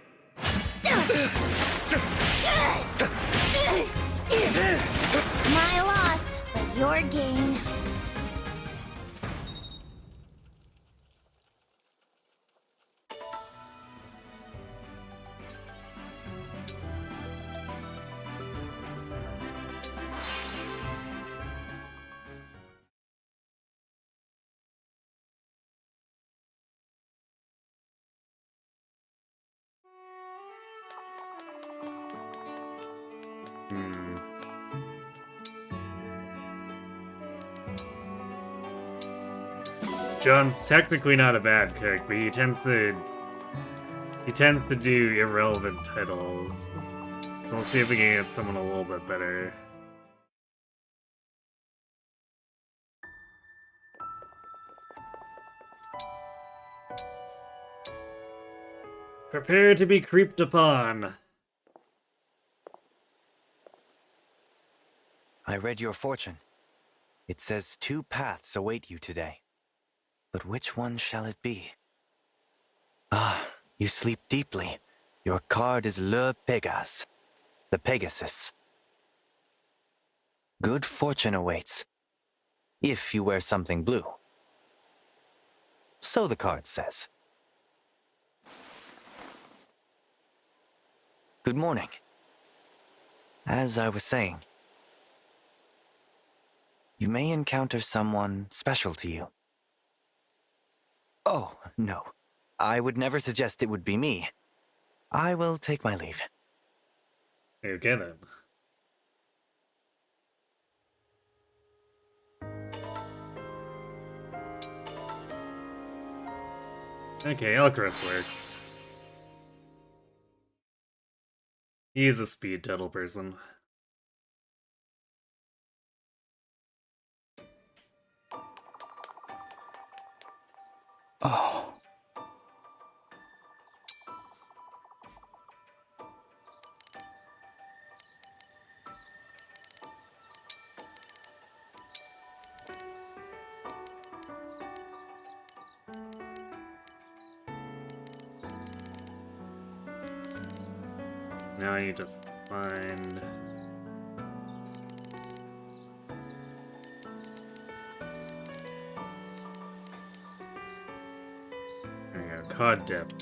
My loss, but your gain. John's technically not a bad cook, but he tends to do irrelevant titles. So we'll see if we can get someone a little bit better. Prepare to be creeped upon. I read your fortune. It says 2 paths await you today. But which one shall it be? Ah, you sleep deeply. Your card is Le Pegas, the Pegasus. Good fortune awaits, if you wear something blue. So the card says. Good morning. As I was saying, you may encounter someone special to you. Oh, no. I would never suggest it would be me. I will take my leave. Okay then. Okay, Elchris works. He's a speed tuttle person. Oh. Now I need to find... There we go, cod dip.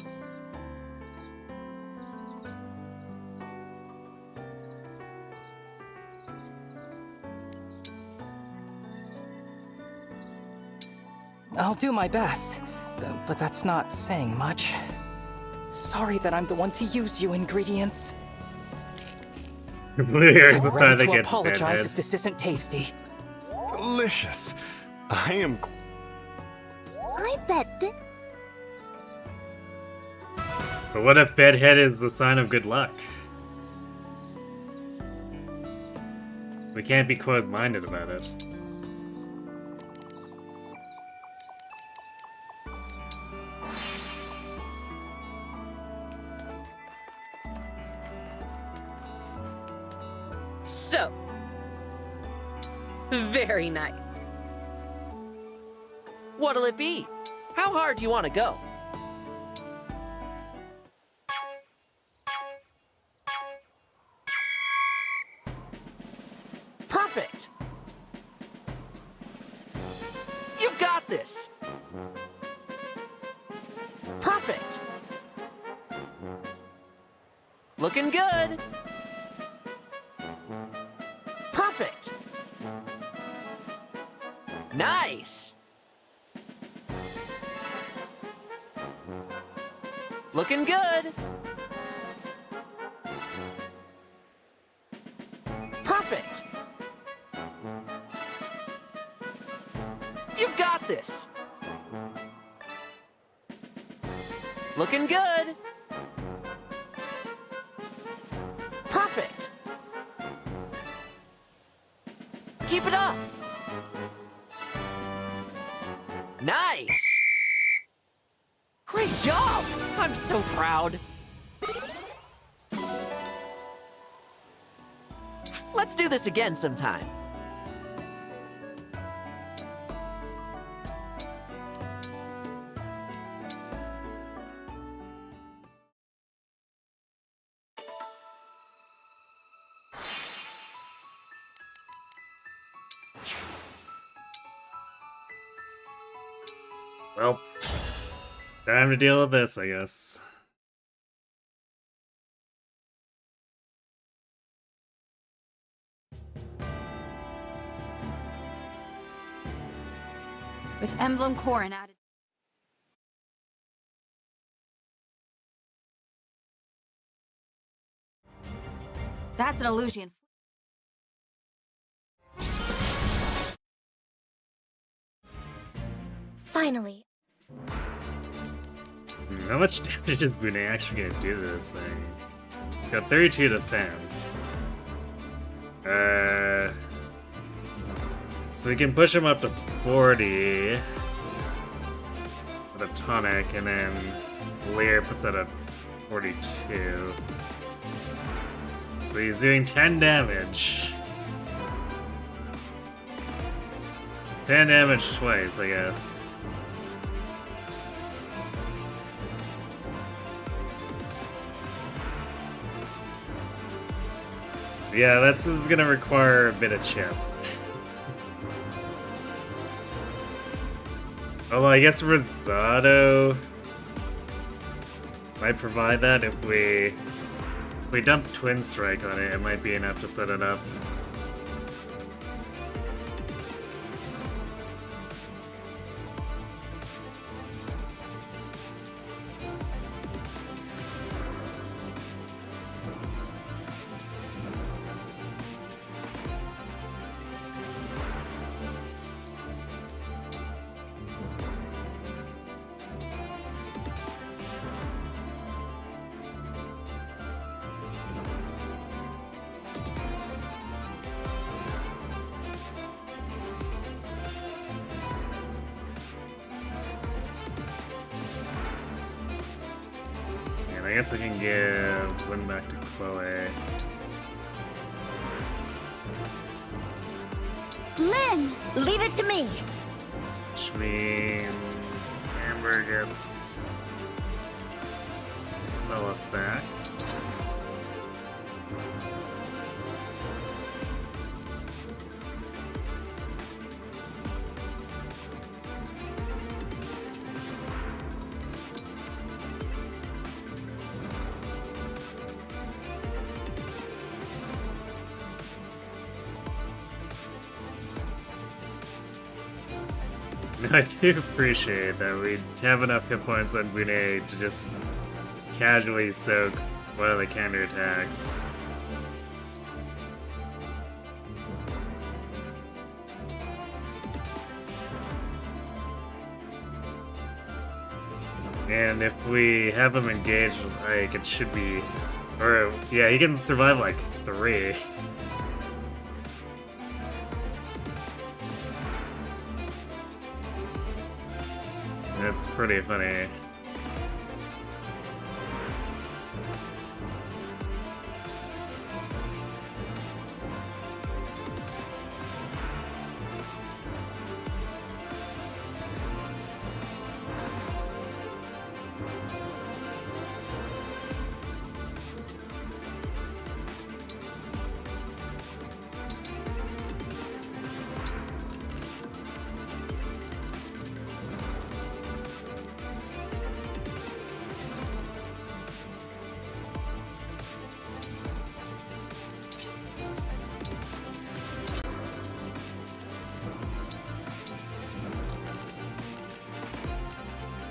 I'll do my best, but that's not saying much. Sorry that I'm the one to use you ingredients. Here's the I'm side ready that to gets apologize deadhead. if this isn't tasty. Delicious. I am... I bet that... But what if bedhead is the sign of good luck? We can't be closed-minded about it. So, very nice. What'll it be? How hard do you want to go? Perfect! You've got this! Perfect! Looking good! Perfect! Nice! Looking good! Perfect! You've got this! Looking good! Perfect! Keep it up! Nice! Great job! I'm so proud! Let's do this again sometime. Well, time to deal with this, I guess. With Emblem Corrin added. That's an illusion. Finally. How much damage is Boone actually gonna do to this thing? It's got 32 defense. So we can push him up to 40 with a tonic, and then Lear puts that at 42. So he's doing 10 damage. 10 damage twice, I guess. Yeah, this is gonna require a bit of chip. Although I guess Rosado might provide that if we dump Twin Strike on it, it might be enough to set it up. I guess I can give Wind back to Chloe. Lynn, leave it to me. Which means Amber gets Seliph back. I do appreciate that we have enough hit points on Brunei to just casually soak one of the counterattacks. And if we have him engaged, like, it should be... Or, yeah, he can survive like 3. It's pretty funny.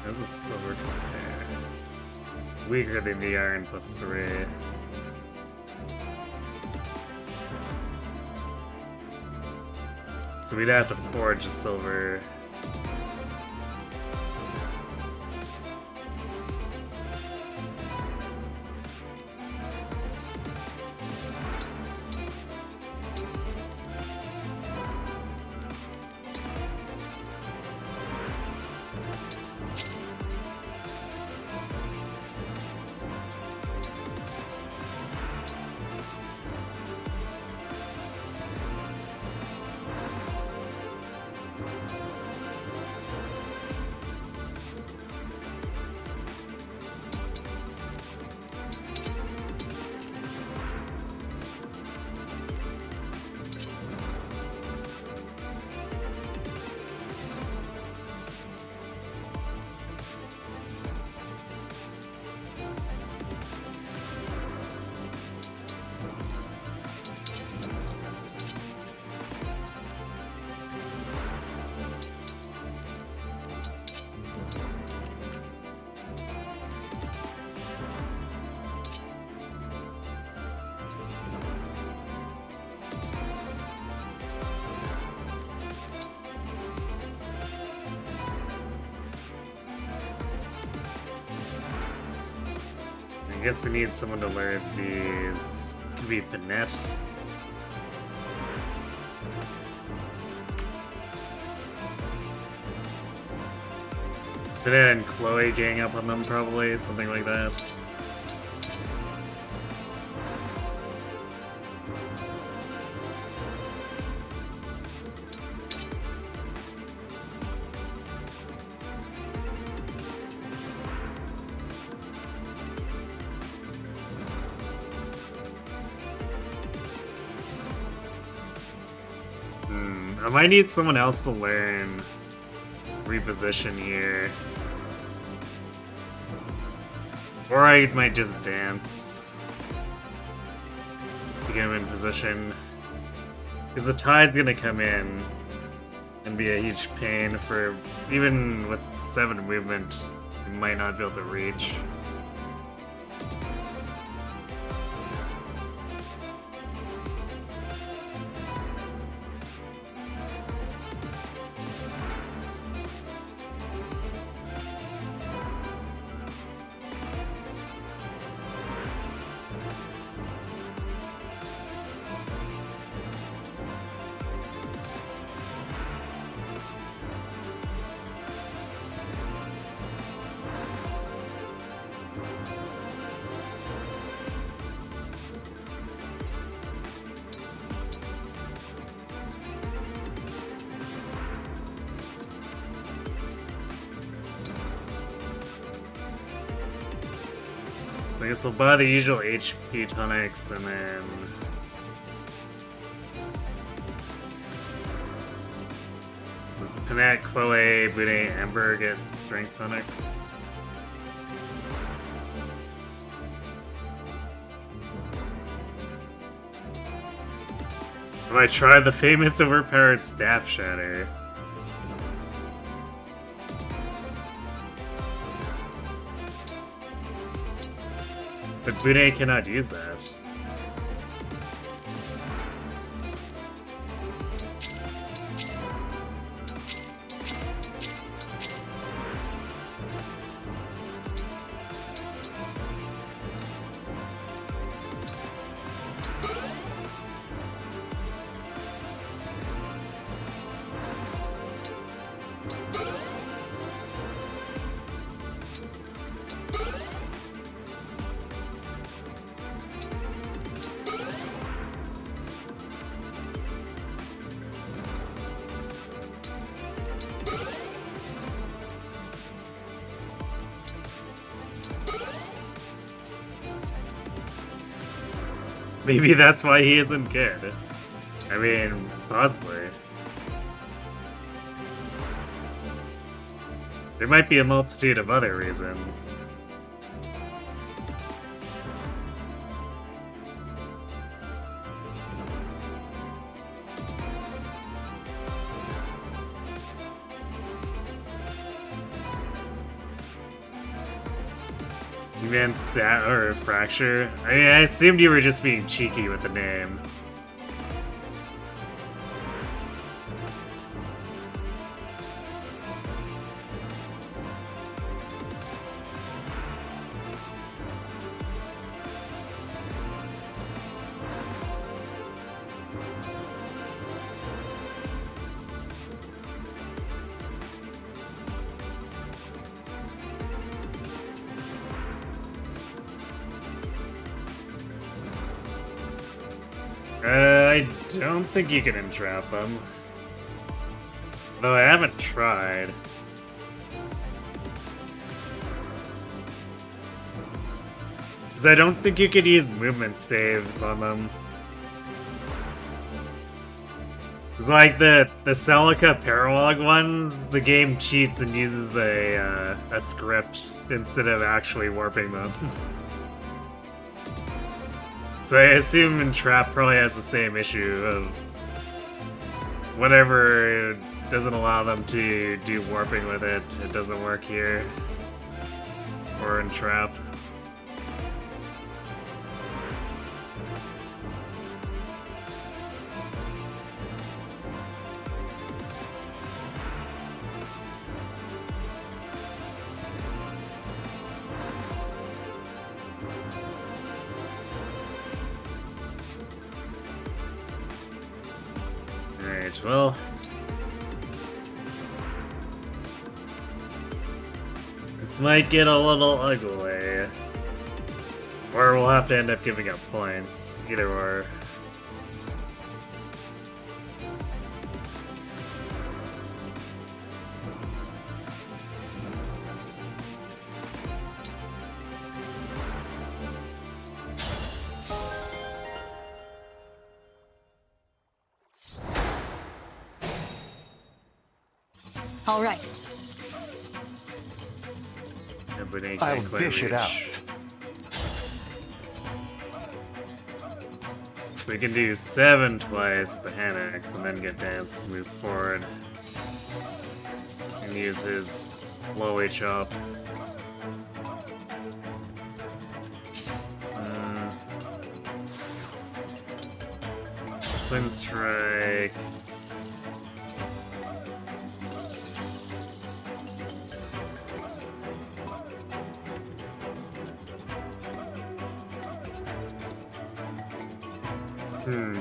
That's a silver compare. Weaker than the iron +3. So we'd have to forge a silver. guess we need someone to learn these. Could be Panette. Panette and Chloe gang up on them, probably, something like that. I might need someone else to learn reposition here. Or I might just dance to get him in position. Because the tide's gonna come in and be a huge pain for, even with 7 movement, you might not be able to reach. So I guess we'll buy the usual HP tonics and then... Does Panette, Chloe, Bude, Ember get strength tonics? Have I tried the famous overpowered Staff Shatter? But Bude cannot use that. Maybe that's why he isn't good. I mean, possibly. There might be a multitude of other reasons. You meant stat or fracture? I mean, I assumed you were just being cheeky with the name. I don't think you can entrap them. Though I haven't tried. Because I don't think you could use movement staves on them. It's like the Celica Paralog one, the game cheats and uses a script instead of actually warping them. So I assume Entrap probably has the same issue of whatever doesn't allow them to do warping with it, it doesn't work here. Or Entrap. Alright, well. This might get a little ugly. Or we'll have to end up giving up points. Either or. All right. I'll dish it out. So we can do 7 twice, the hand axe, and then get Dance to move forward. And use his lowy chop. Twin strike.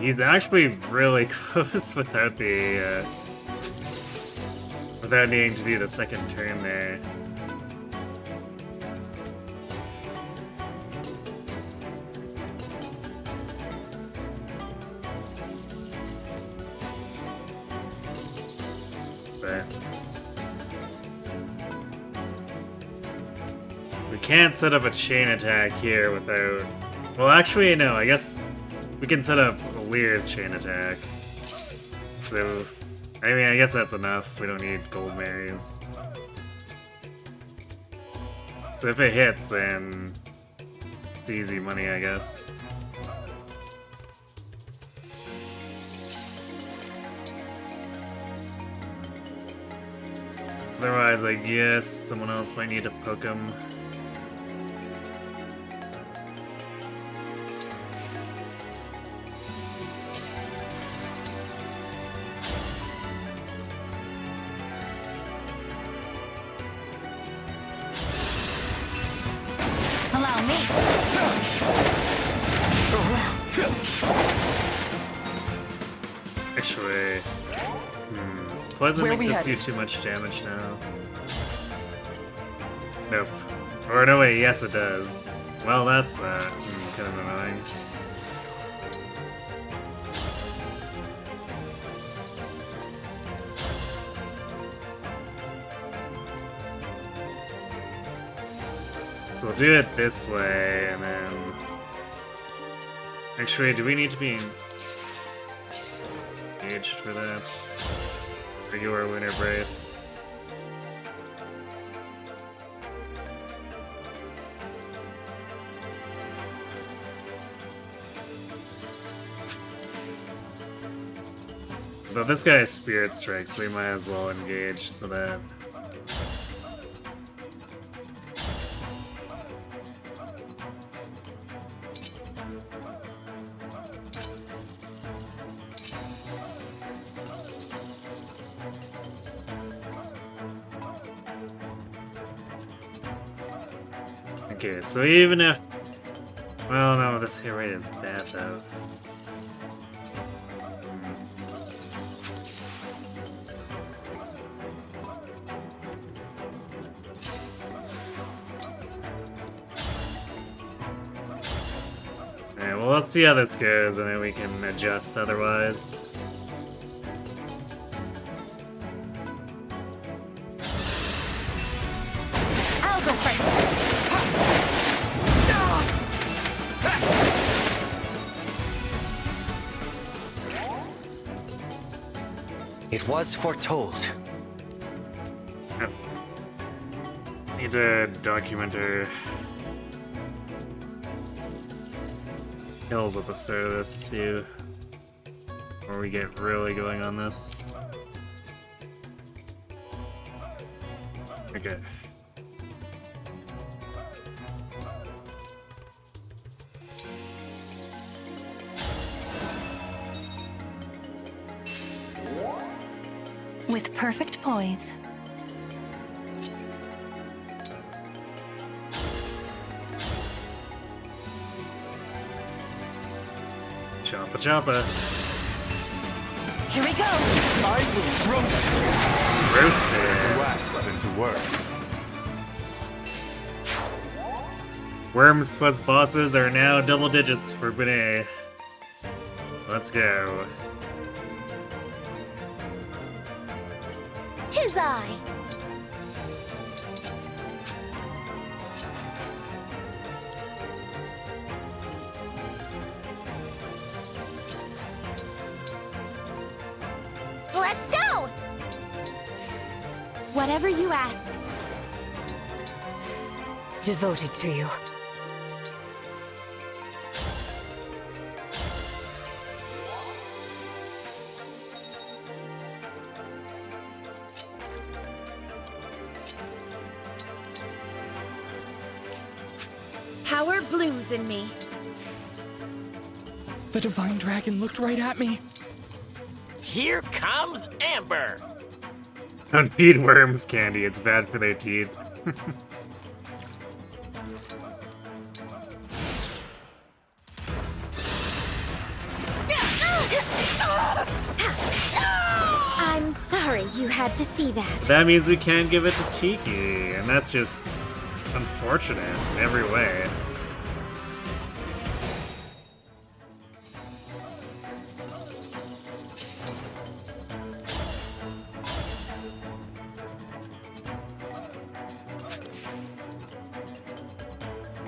He's actually really close without the, without needing to do the second turn there. But we can't set up a chain attack here without... Well, actually, no, I guess we can set up a Lear's chain attack. So, I mean, I guess that's enough. We don't need gold Marys. So if it hits, then it's easy money, I guess. Otherwise, I guess someone else might need to poke him. Actually, does Poison make this do too much damage now? Nope. Or no, wait, yes it does. Well, that's kind of annoying. So we'll do it this way, and then... Actually, do we need to be engaged for that? Regular winter brace. But this guy is Spirit Strike, so we might as well engage so that... Okay, so even if... Well, no, this hit rate is bad, though. Alright, well, let's see how this goes, and then we can adjust otherwise. I'll go first. It was foretold. Need to document her kills at the start of this, too. Before we get really going on this. Okay. With perfect poise. Choppa choppa. Here we go! I will roast Roasted. to act than to work. Worms plus bosses are now double digits for Benet. Let's go. 'Tis I. Let's go! Whatever you ask. Devoted to you. Power blues in me. The Divine Dragon looked right at me. Here comes Amber. Don't feed worms candy, it's bad for their teeth. I'm sorry you had to see that. That means we can't give it to Tiki, and that's just unfortunate in every way.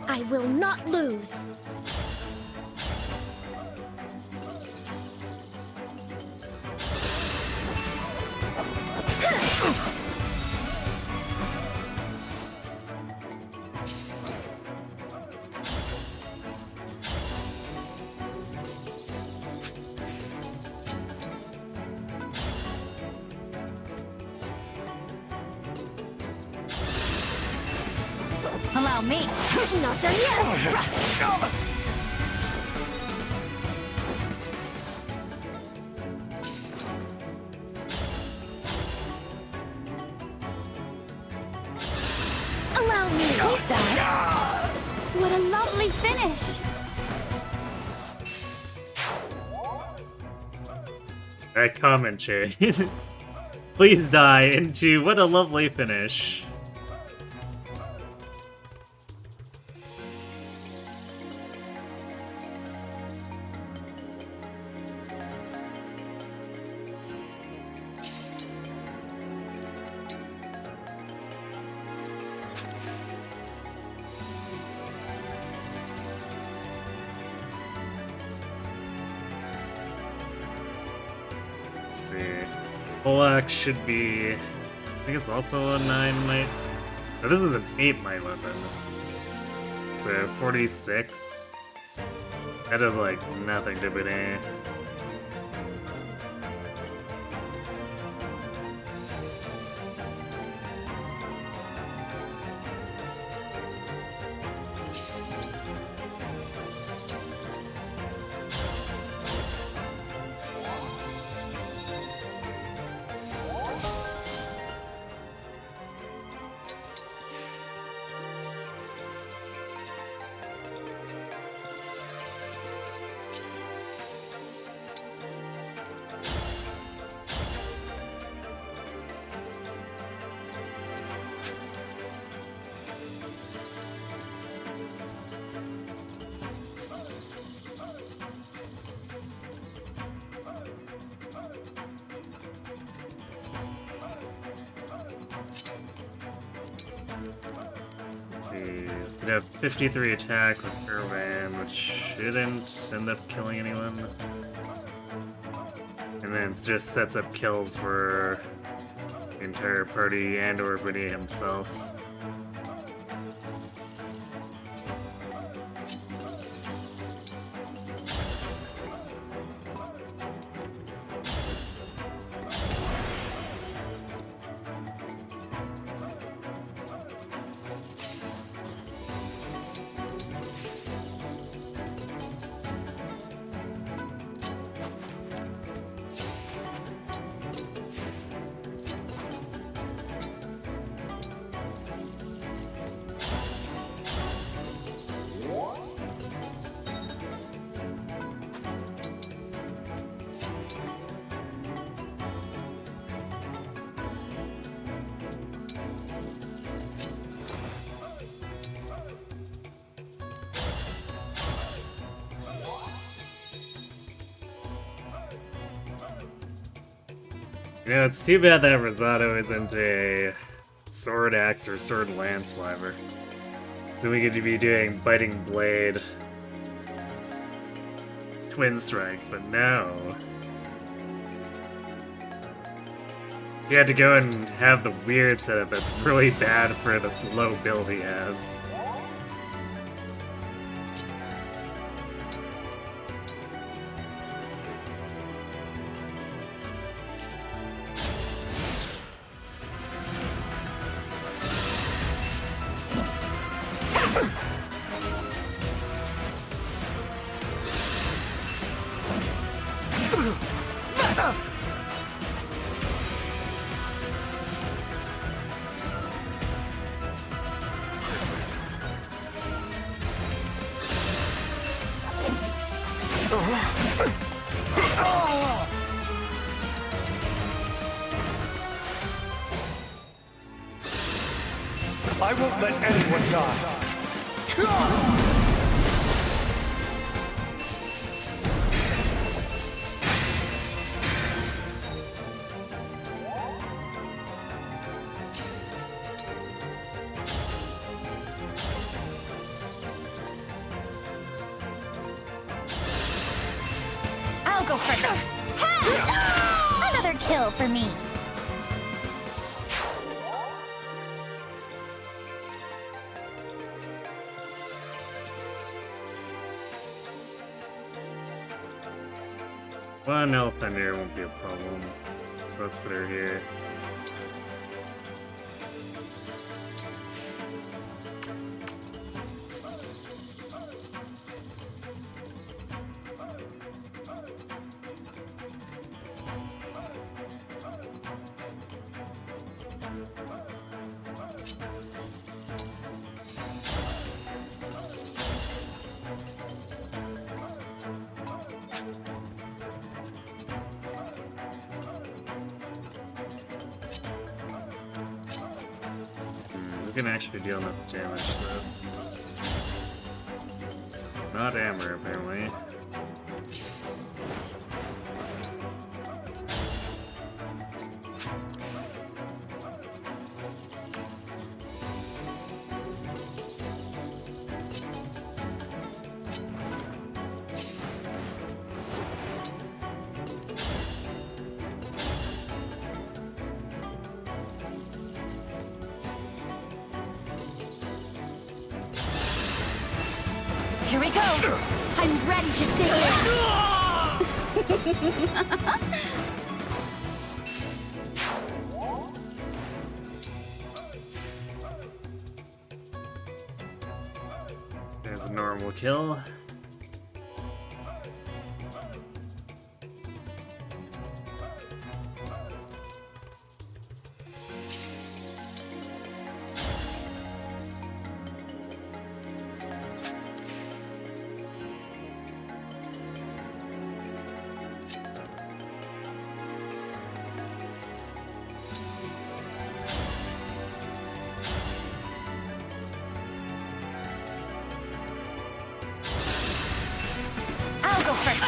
I will not lose. Allow me. Not done yet. Allow me. Please die. What a lovely finish! That comment shade. Please die into what a lovely finish. Let's see. Polak should be. I think it's also a 9 might. Oh, this is an 8 might weapon. So 46. That does like nothing to Benet. Let's see. We have 53 attack with Irvan, which shouldn't end up killing anyone. And then it just sets up kills for the entire party and or Benet himself. You know, it's too bad that Rosado isn't a sword axe or sword lance wyver. So we could be doing biting blade twin strikes, but no. You had to go and have the weird setup that's really bad for the slow build he has. I won't let anyone die. I'll go first. Ha! Another kill for me. One elf thunder won't be a problem, so let's put her here. We can actually deal enough damage to this. Not Amber, apparently. Here we go! I'm ready to dig in! There's a normal kill. I'll go first.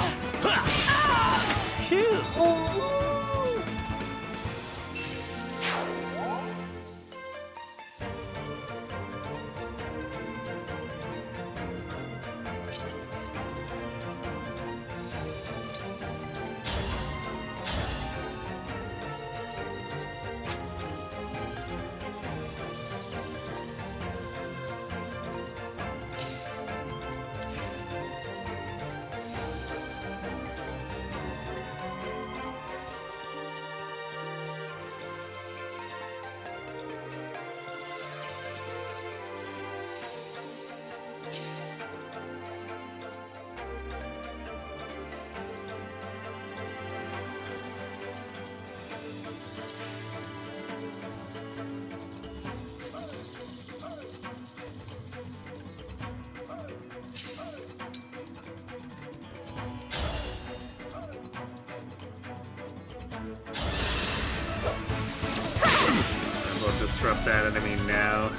We'll disrupt that enemy now.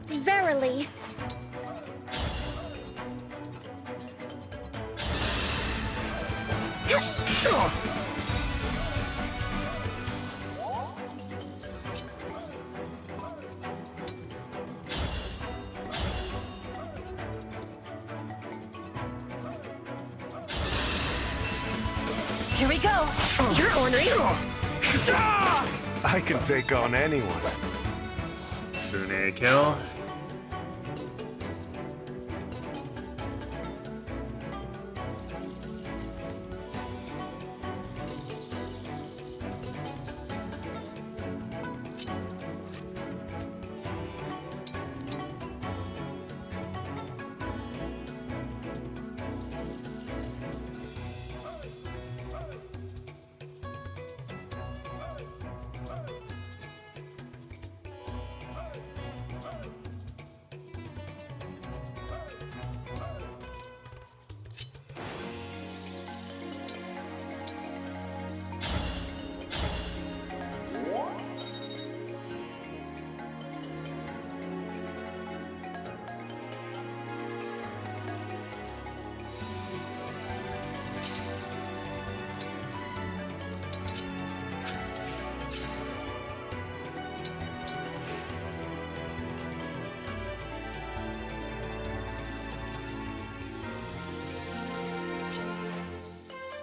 Verily. Here we go. You're ornery. I can take on anyone. Bune kill.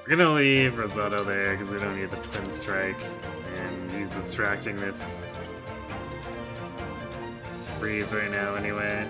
We're gonna leave Risotto there because we don't need the Twin Strike, and he's distracting this breeze right now anyway.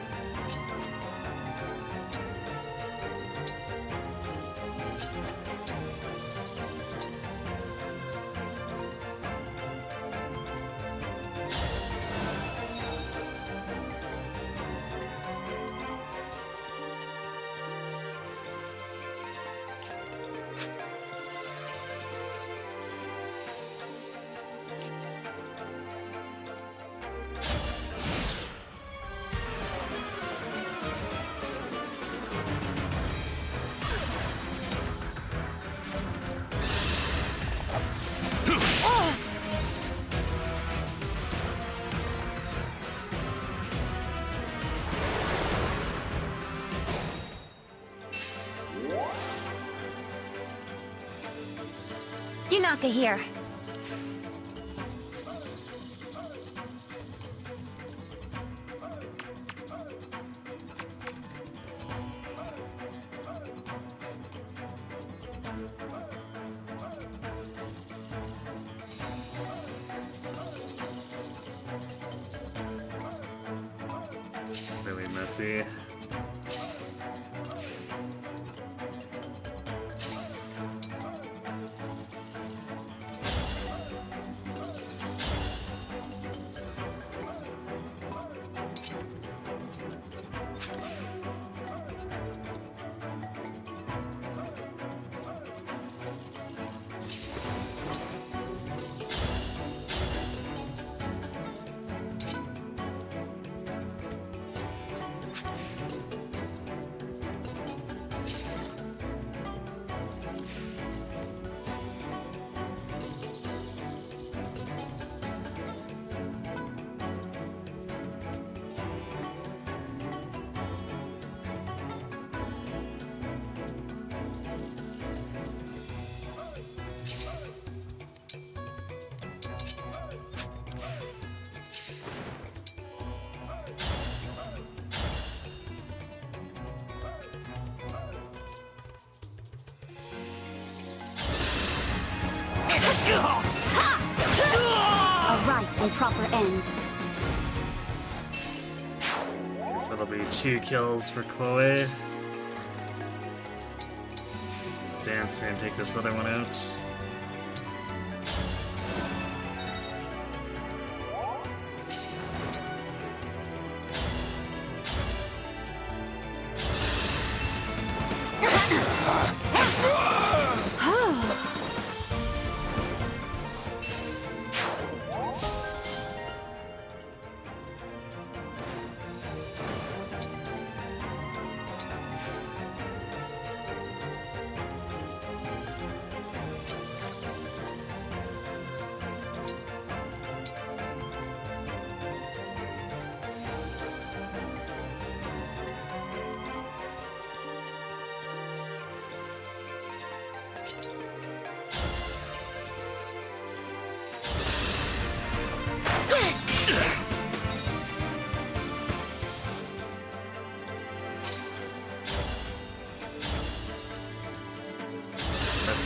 Yunaka here. Really messy. A right and proper end. Guess that'll be 2 kills for Chloe. Dance, we're gonna take this other one out.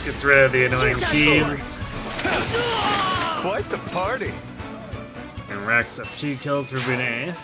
This gets rid of the annoying teams. Quite the party. And racks up 2 kills for Bonet.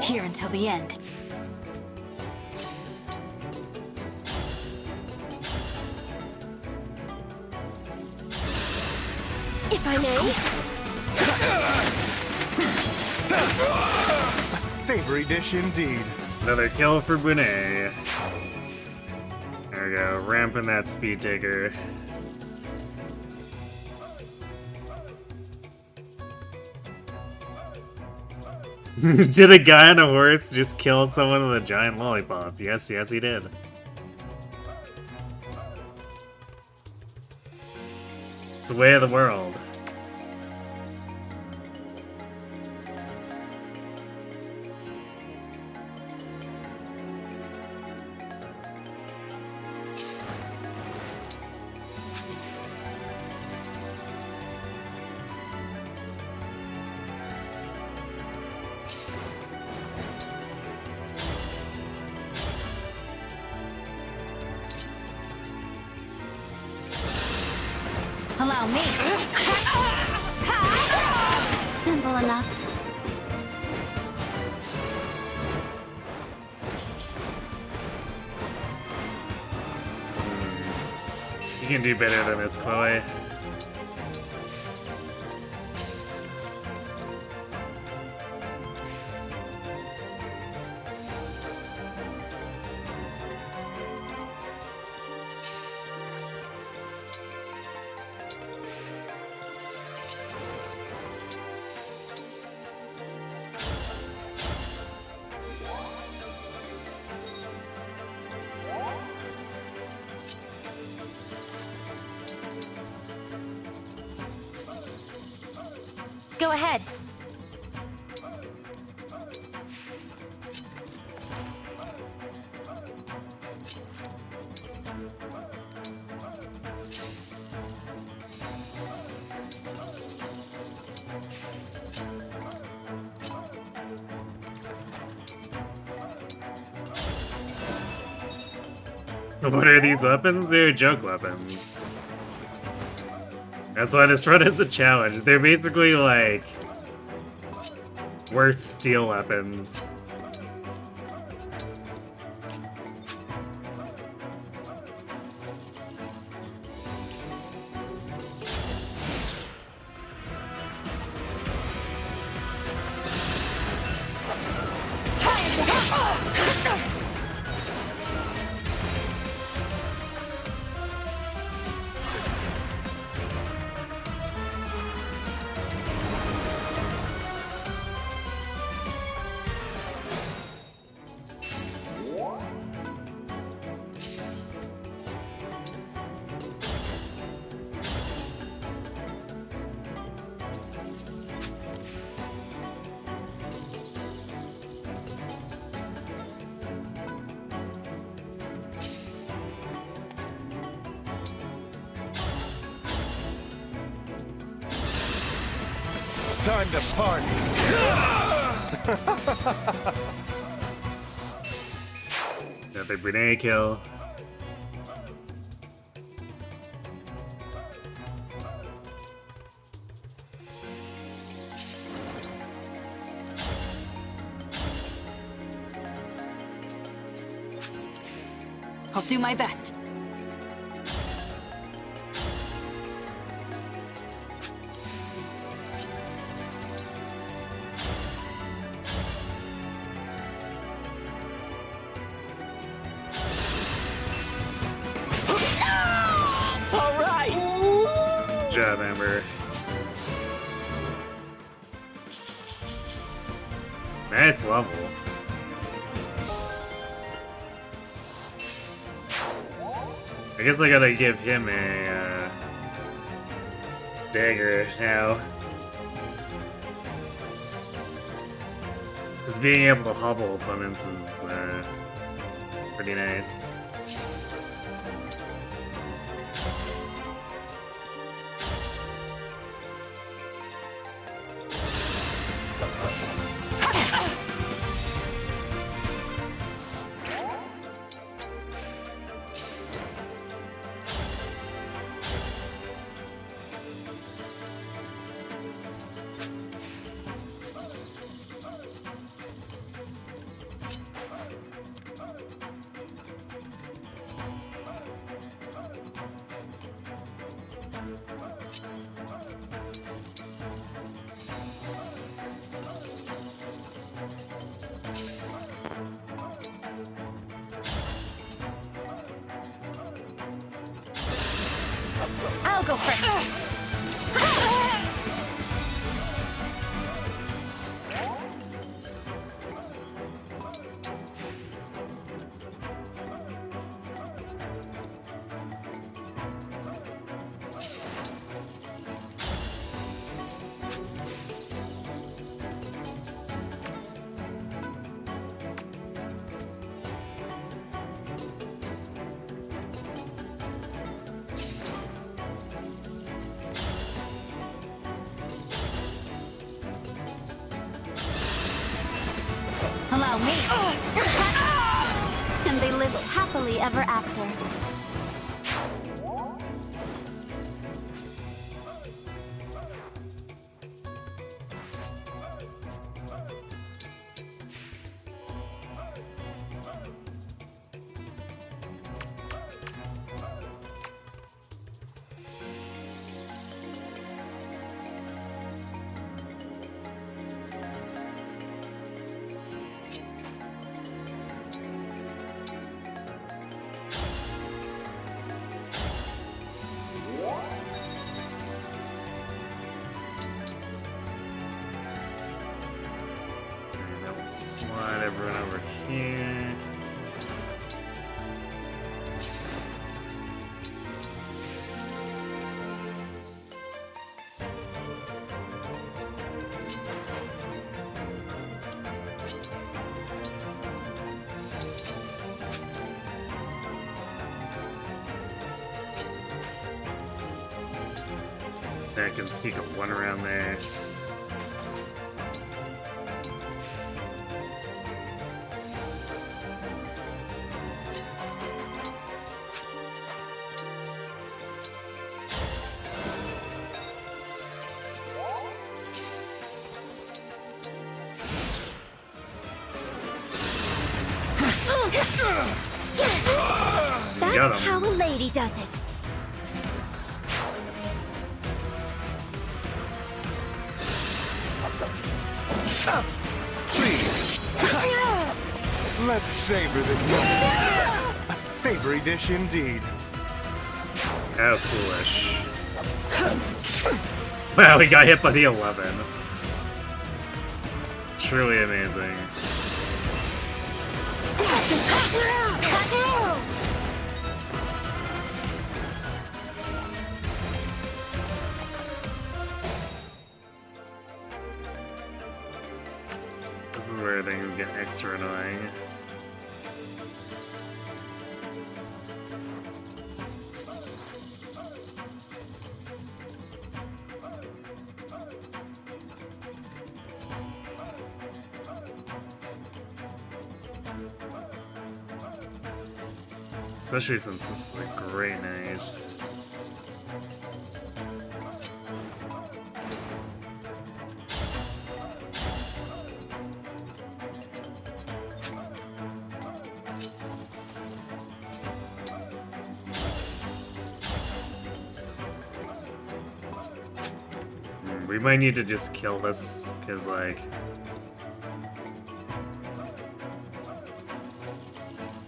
Here until the end. If I may. A savory dish indeed. Another kill for Bonet. There we go, ramping that speed taker. Did a guy on a horse just kill someone with a giant lollipop? Yes, yes he did. It's the way of the world. Allow me. Simple enough. You can do better than this, Chloe. Go ahead. What are these weapons? They're joke weapons. That's why this run is the challenge. They're basically like worse steel weapons. Time to party. Another grenade kill. I'll do my best. job, Amber. Nice level. I guess I gotta give him a dagger now. Because being able to hobble opponents is pretty nice. I'll go first. Allow me. And they lived happily ever after. Slide everyone over here. I can sneak up one around there. That's how a lady does it. Please. Let's savor this moment. A savory dish indeed. How foolish. Wow, we got hit by the 11. Truly amazing. This is where things get extra annoying. Especially since this is a great night. We might need to just kill this, because, like,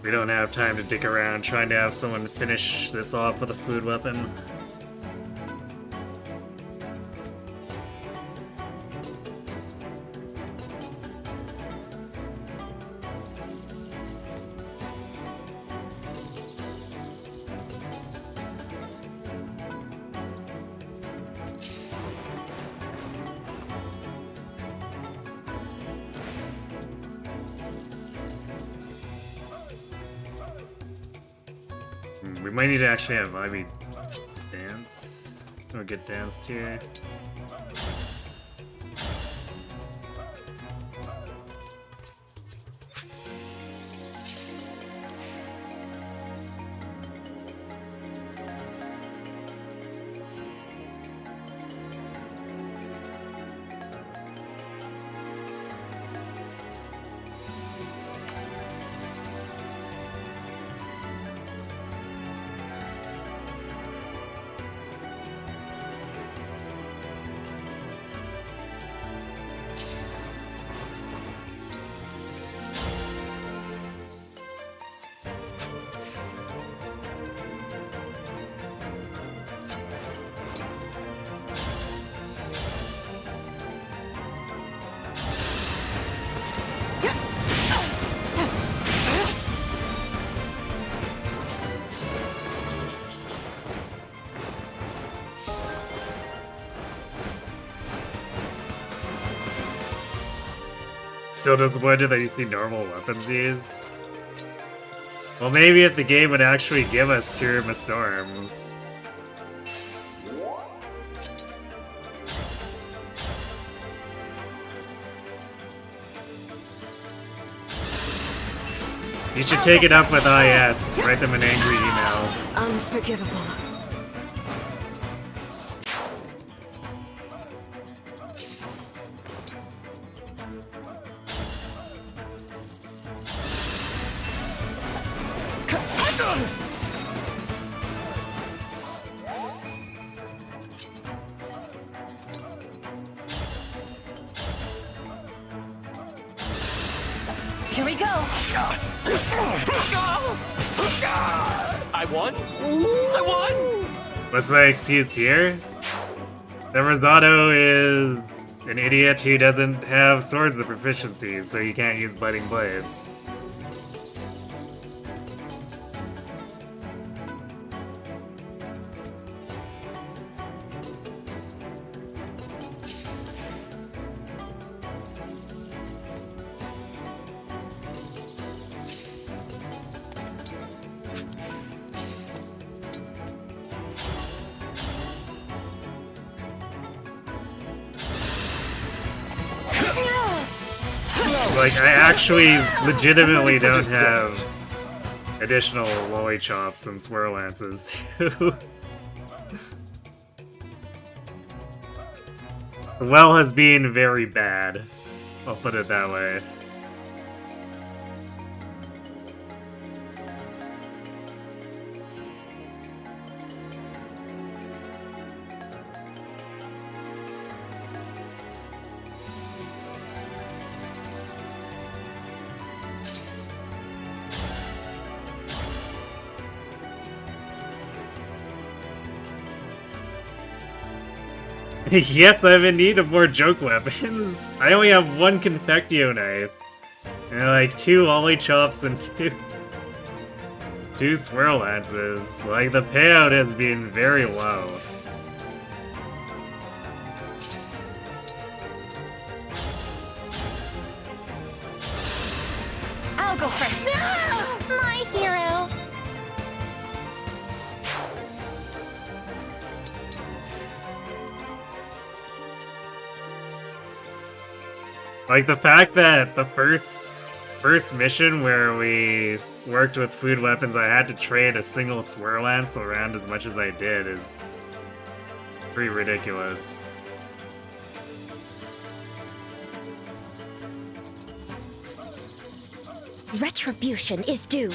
we don't have time to dick around trying to have someone finish this off with a food weapon. We might need to actually have Ivy dance. Or get danced here. Still disappointed that you see normal weapons used? Well, maybe if the game would actually give us Tiramistorms. You should take it up with IS. Write them an angry email. Unforgivable. Here we go. I won? I won! What's my excuse here? The Rosado is an idiot who doesn't have swords of proficiency, so he can't use biting blades. Like, I actually legitimately don't have additional lollichops and swirl lances, too. The well has been very bad. I'll put it that way. Yes, I'm in need of more joke weapons. I only have one Confectioknife. And like 2 lollichops and 2 swirl lances. Like, the payout has been very low. I'll go first. My hero. Like, the fact that the first mission where we worked with food weapons, I had to trade a single swirl lance around as much as I did is pretty ridiculous. Retribution is due.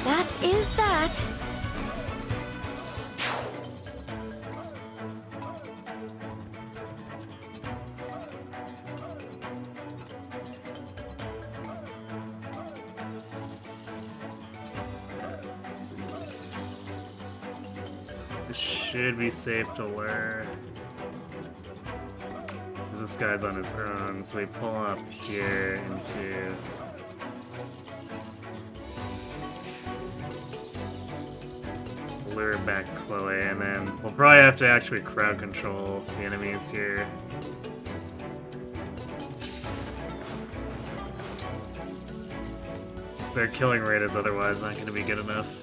That is that. This should be safe to lure. Because this guy's on his own, so we pull up here into... lure bring back Chloe, and then we'll probably have to actually crowd control the enemies here. So their killing rate is otherwise not going to be good enough.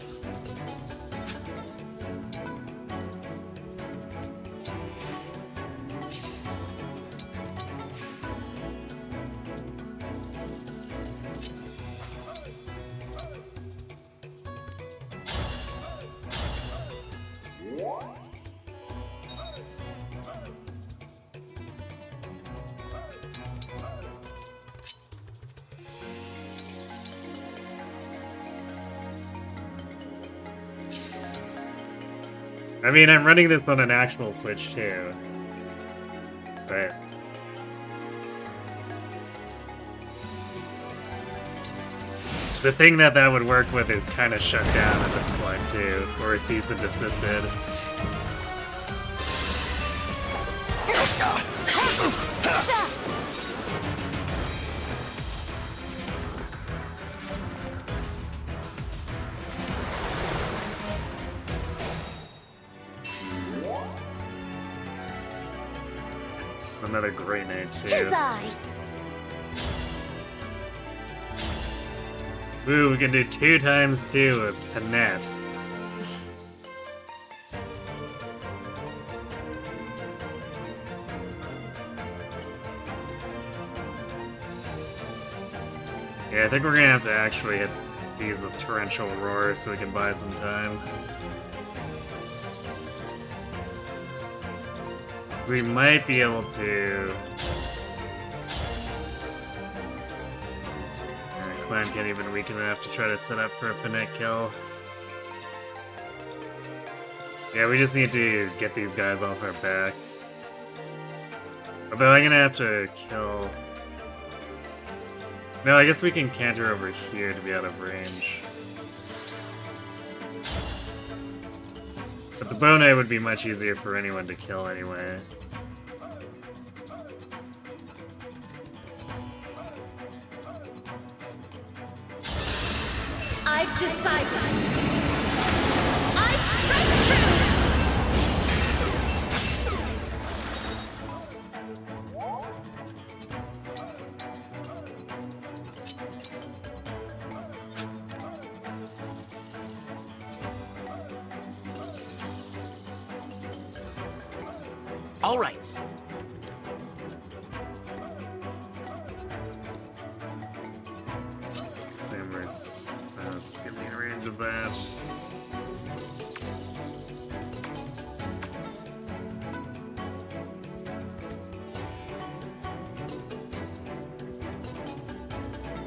I mean, I'm running this on an actual Switch too, but the thing that would work with is kind of shut down at this point too, or cease and desisted. This is another great night too. Tis I. Ooh, we can do 2 times 2 with a net. Yeah, I think we're gonna have to actually hit these with torrential roar so we can buy some time. So we might be able to... Clan can't even weaken enough to try to set up for a Panette kill. Yeah, we just need to get these guys off our back. Although I'm gonna have to kill... No, I guess we can canter over here to be out of range. But the Bone Eye would be much easier for anyone to kill anyway. I've decided. I strike true. All right. Let's get me in range of that.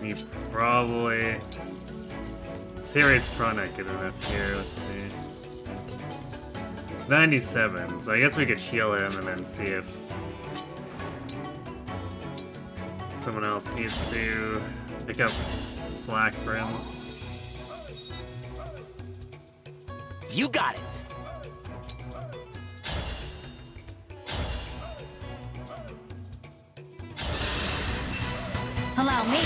We probably... C rate's probably not good enough here, let's see. It's 97, so I guess we could heal him and then see if someone else needs to pick up slack for him. You got it. Allow me.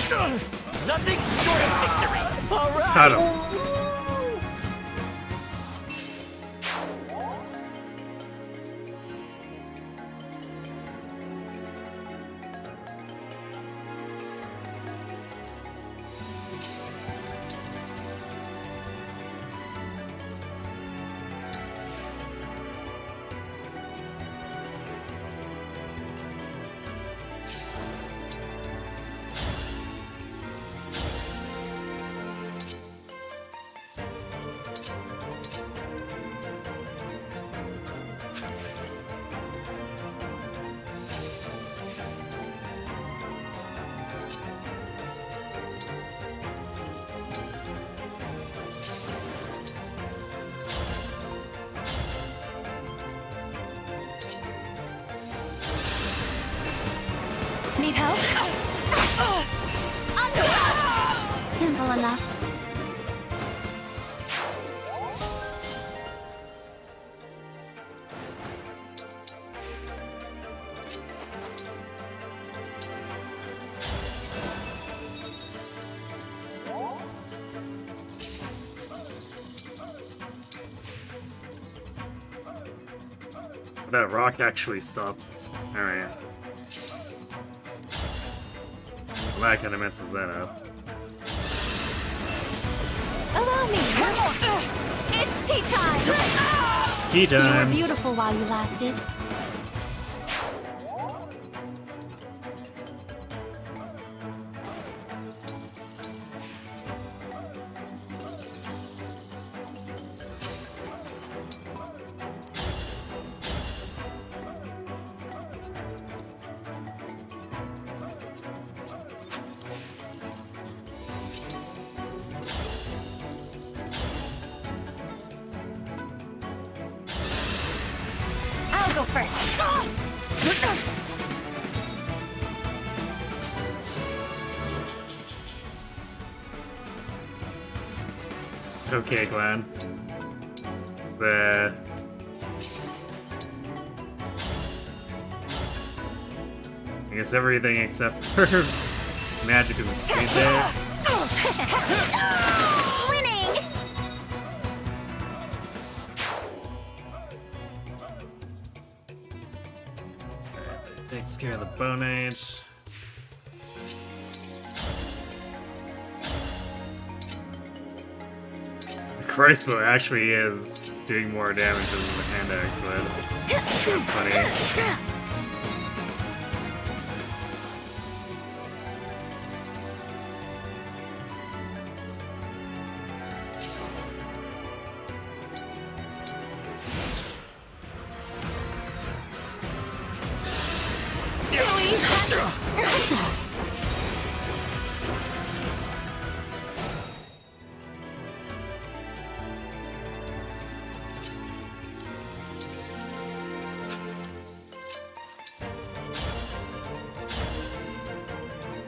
Nothing short of victory. All right. Got him. Need help? Simple enough. That rock actually sups. Alright. Well, that kind of messes that up. Allow me. It's tea time. Tea time. You were beautiful while you lasted. I'll go first. Okay, Glenn. I guess everything except for magic and speed there. Winning! Takes care of the Bone Age. The crossbow actually is doing more damage than the hand axe would. That's funny.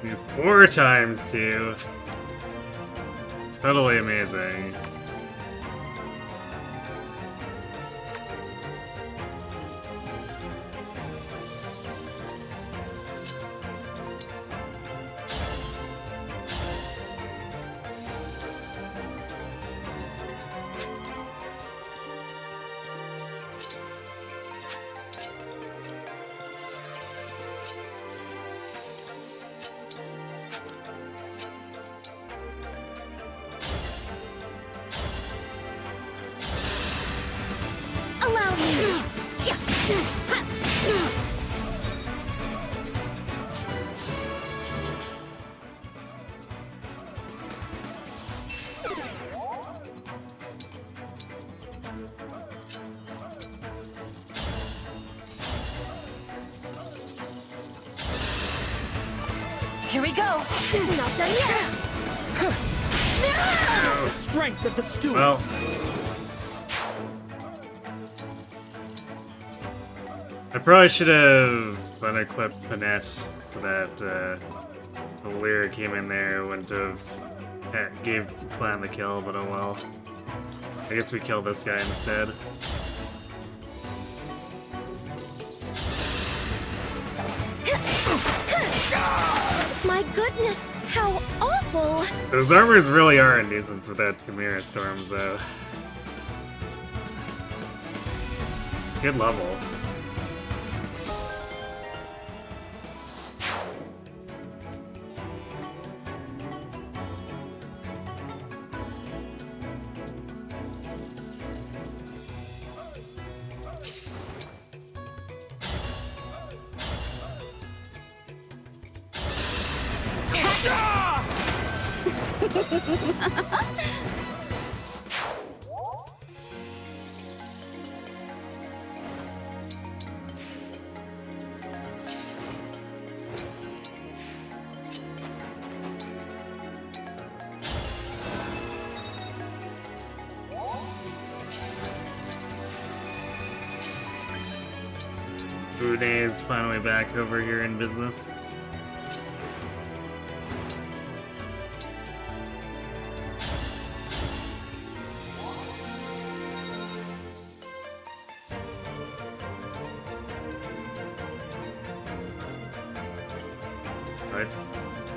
Do 4 times 2. Totally amazing. Allow me. Here we go. Not done yet. The strength of the stewards. Well, I probably should have unequipped Panette so that the Lear came in there, wouldn't have gave Plan the kill, but oh well. I guess we kill this guy instead. My goodness, how awful! Those armors really are a nuisance without Tiramistorms, though. Good level. Udane's finally back over here in business.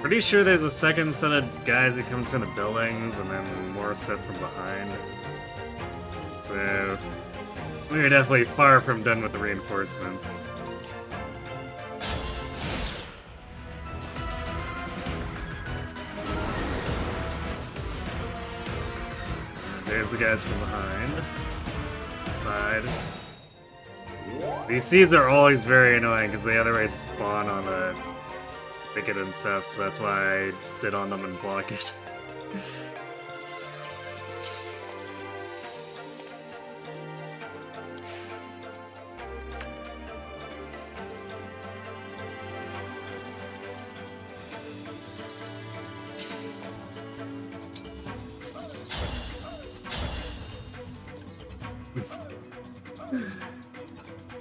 Pretty sure there's a second set of guys that comes from the buildings and then more set from behind. So We're definitely far from done with the reinforcements. There's the guys from behind. Side. These seeds are always very annoying because they otherwise spawn on the thicket and stuff, so that's why I sit on them and block it.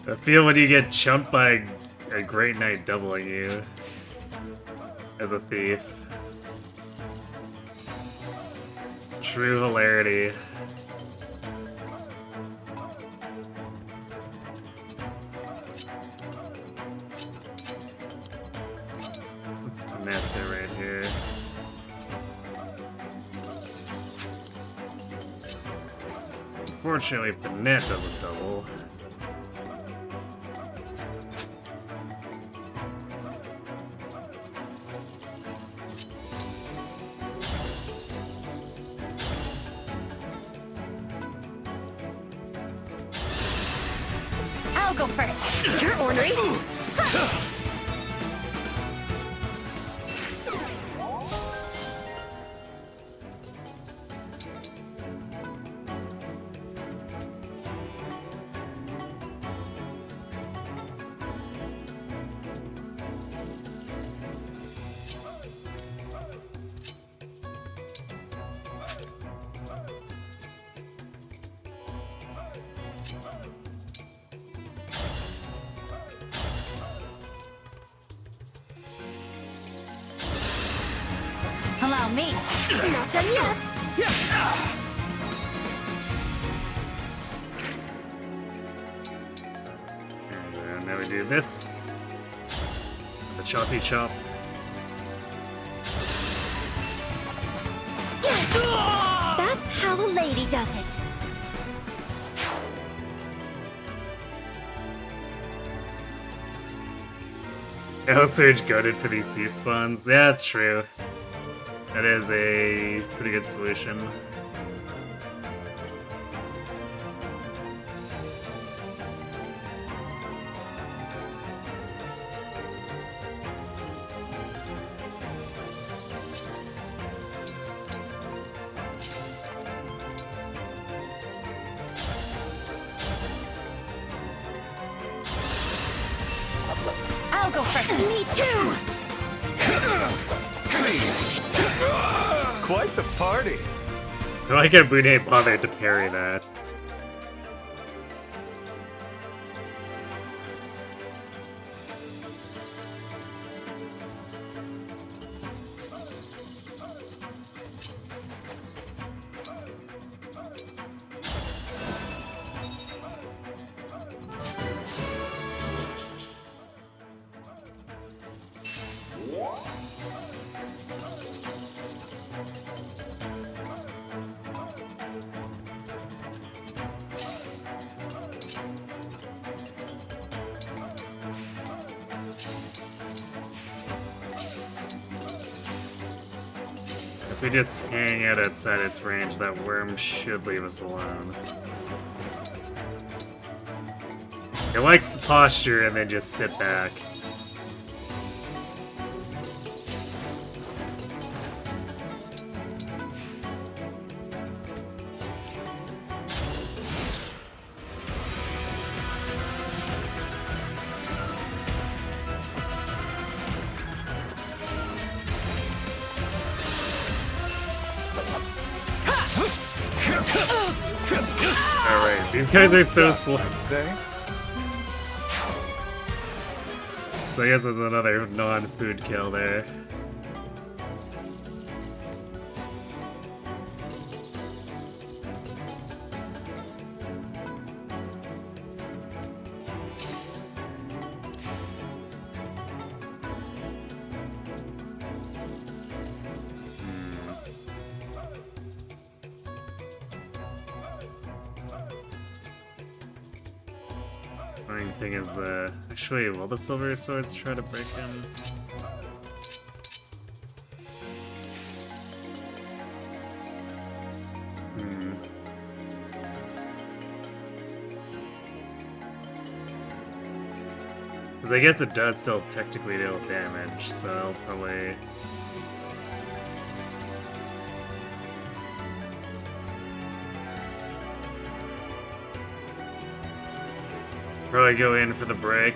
I feel when you get chumped by a Great Knight doubling you as a thief. True hilarity. What's Panetza right here? Unfortunately, Panet doesn't double. I'll go first. You're ornery. Allow me. Not done yet. And now we do this. The choppy chop. That's how a lady does it. Surge goaded for these thief spawns. Yeah, that's true. That is a pretty good solution. I'll go first. Me too. Quite the party. I like how Brunei bothered to parry that. If we just hang out outside its range, that worm should leave us alone. It likes the posture and then just sit back. Alright, these guys are so slow. So I guess it's another non-food kill there. Annoying thing is the... Actually, will the silver swords try to break him? Because I guess it does still technically deal damage, so I'll probably... Probably go in for the break.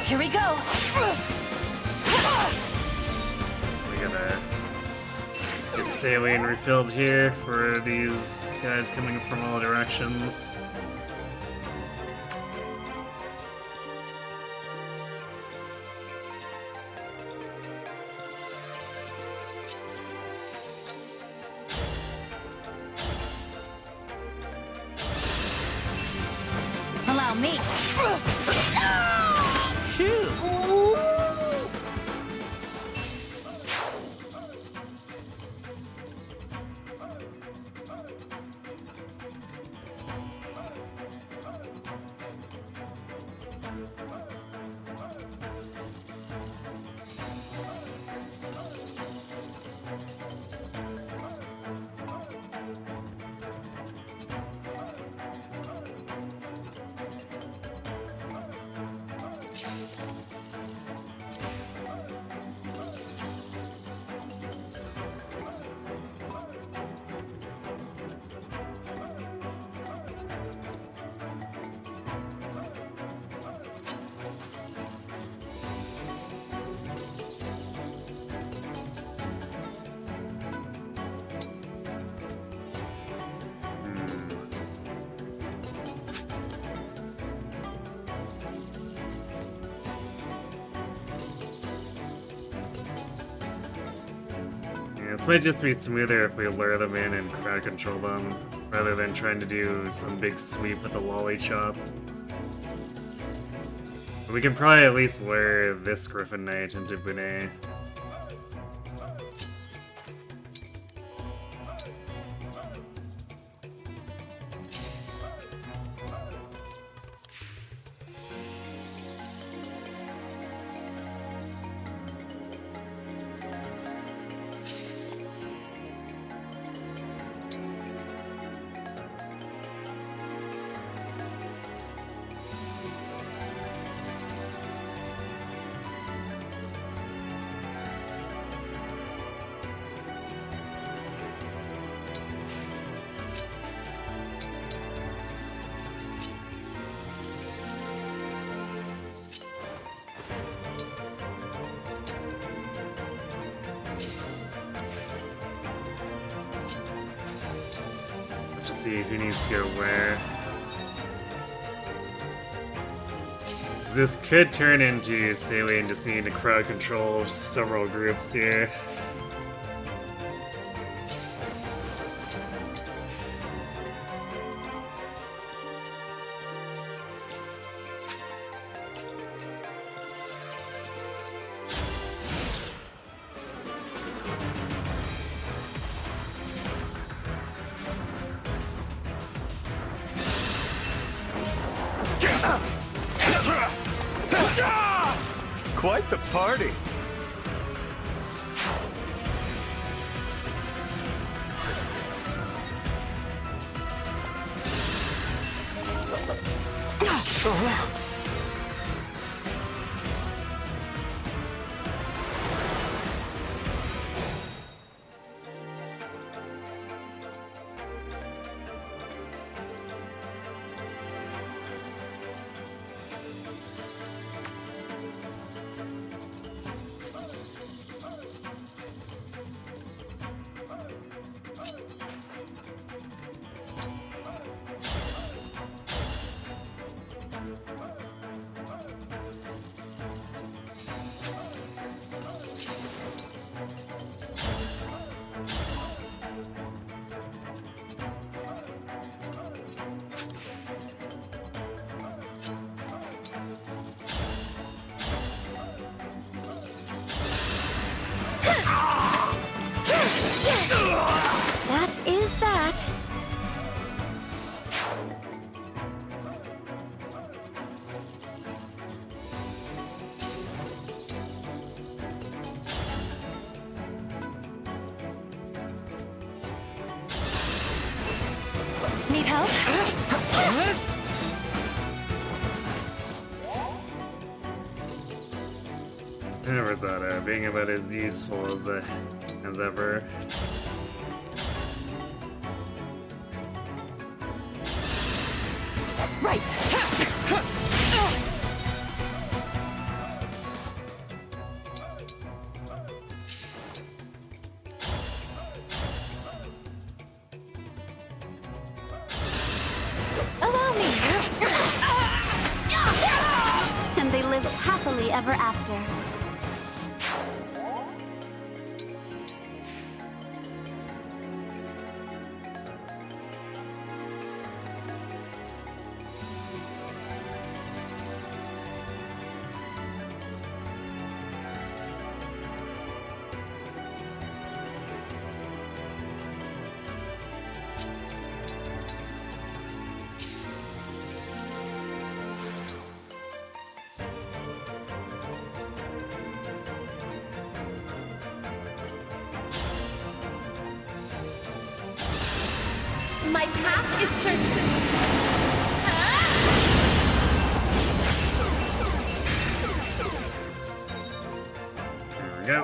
Here we go. We gotta get saline refilled here for these guys coming from all directions. Allow me. This might just be smoother if we lure them in and crowd control them, rather than trying to do some big sweep with the lolly chop. We can probably at least lure this Griffin Knight into Bune. See who needs to go where. This could turn into Saline just needing to crowd control several groups here. Quite the party. Need help? I never thought being about as useful as ever. Right. Allow me! And they lived happily ever after. My path is certain. There we go.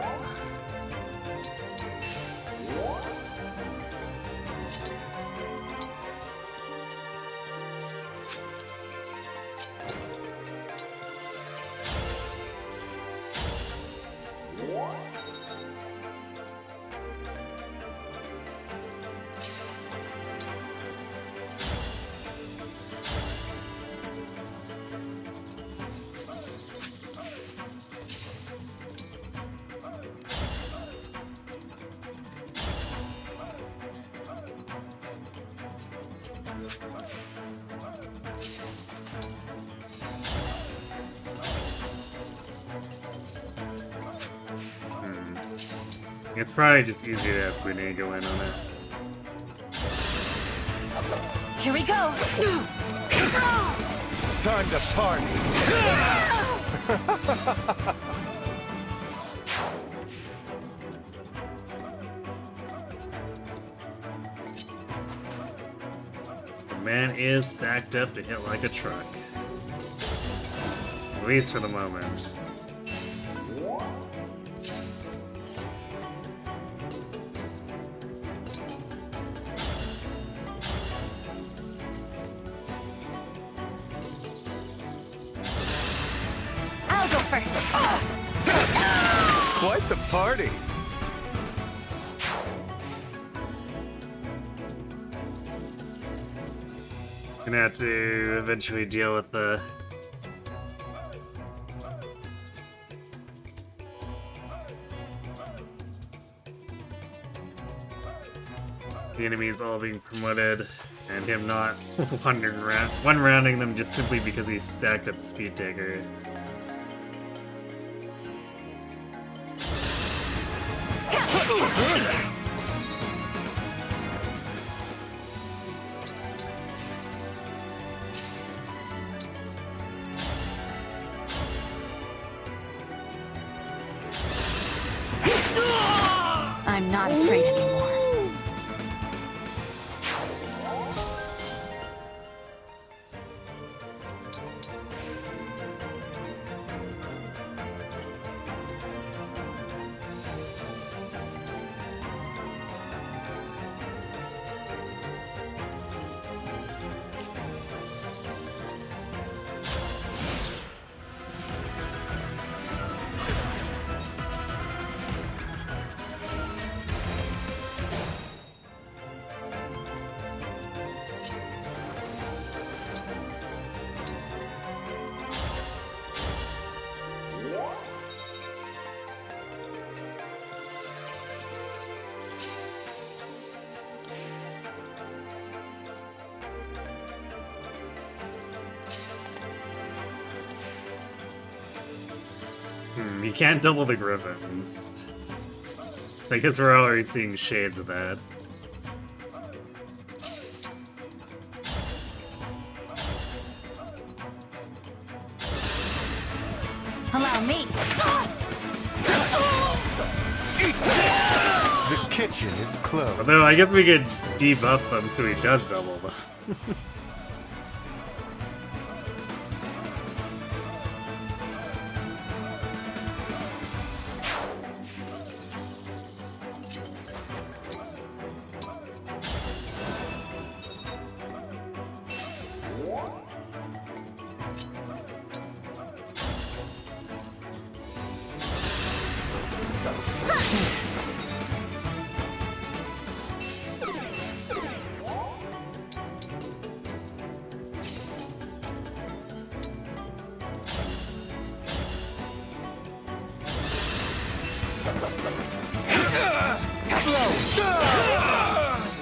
It's probably just easier to have Brunei go in on it. Here we go. Time to party! The man is stacked up to hit like a truck. At least for the moment. I'll go first. Quite the party! Gonna have to eventually deal with the enemies all being promoted and him not one-rounding them just simply because he's stacked up Speed Taker. I'm not afraid anymore. You can't double the griffins. So I guess we're already seeing shades of that. Allow me. The kitchen kitchen is closed. Although I guess we could debuff him so he does double them.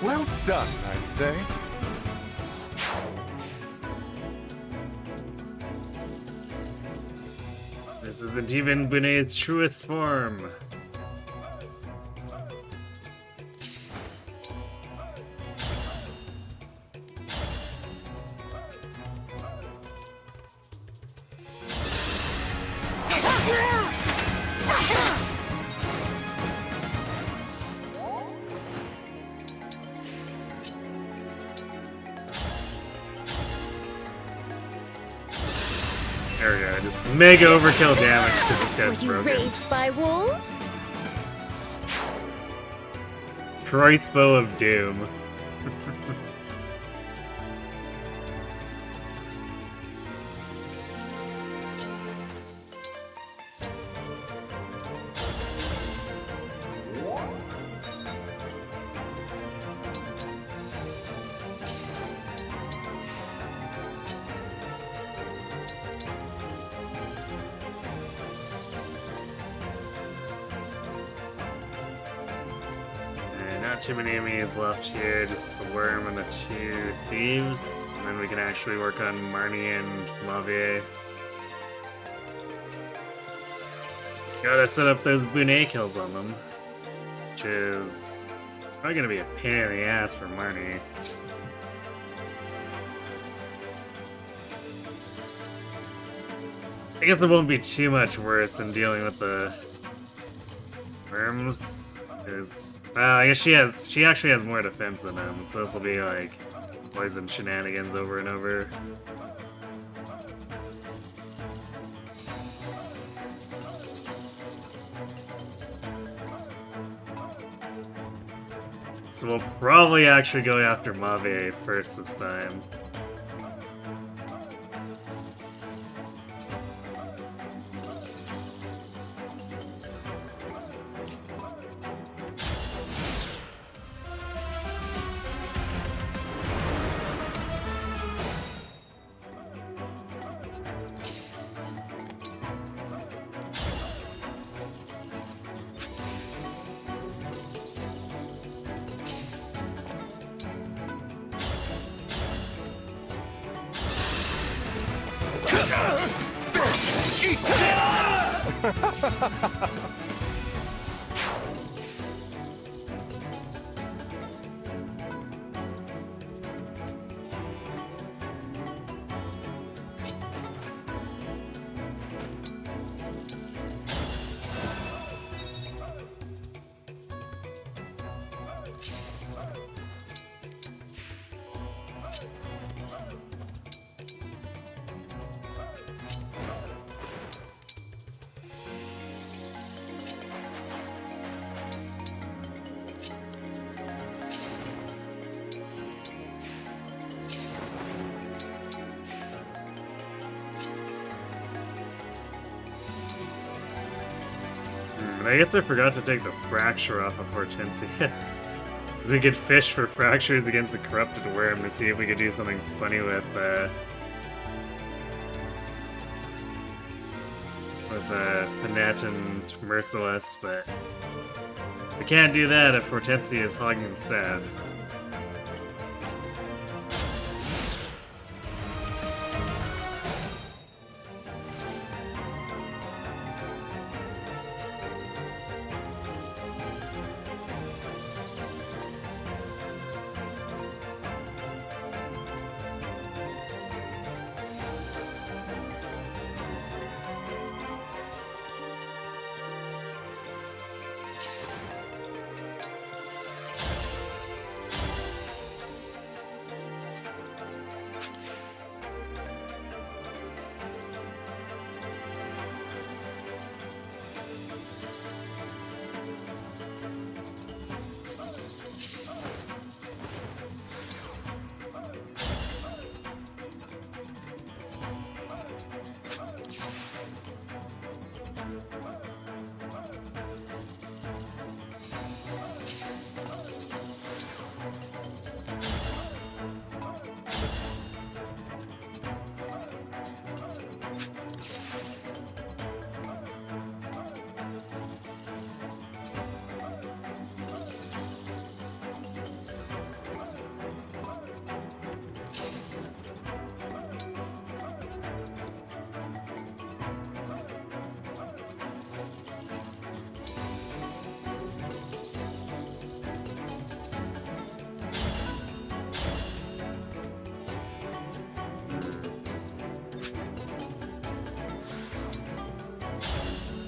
Well done, I'd say. This is the Demon Bunet's truest form. There we go, just mega overkill damage because it Were gets you broken. raised by wolves? Crossbow of Doom. Not too many enemies left here, just the worm and the two thieves, and then we can actually work on Marnie and Mavier. Gotta set up those Bunet kills on them, which is probably gonna be a pain in the ass for Marnie. I guess it won't be too much worse than dealing with the worms, because I guess she actually has more defense than him, so this will be like poison shenanigans over and over. So we'll probably actually go after Mavier first this time. I guess I forgot to take the fracture off of Hortensia. Because we could fish for fractures against a corrupted worm to see if we could do something funny with Annette and Merciless, but we can't do that if Hortensia is hogging the staff.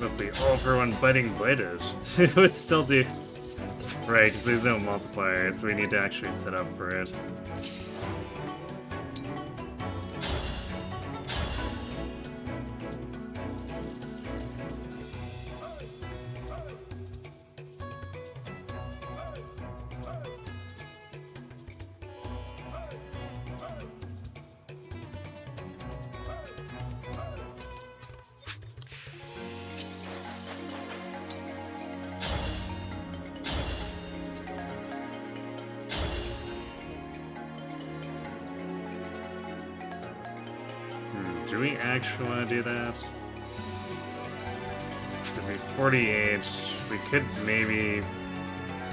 But the all-for-one biting bladed. It would still do... Right, because there's no multiplier, so we need to actually set up for it. Do we actually want to do that? So it'd be 48. We could maybe,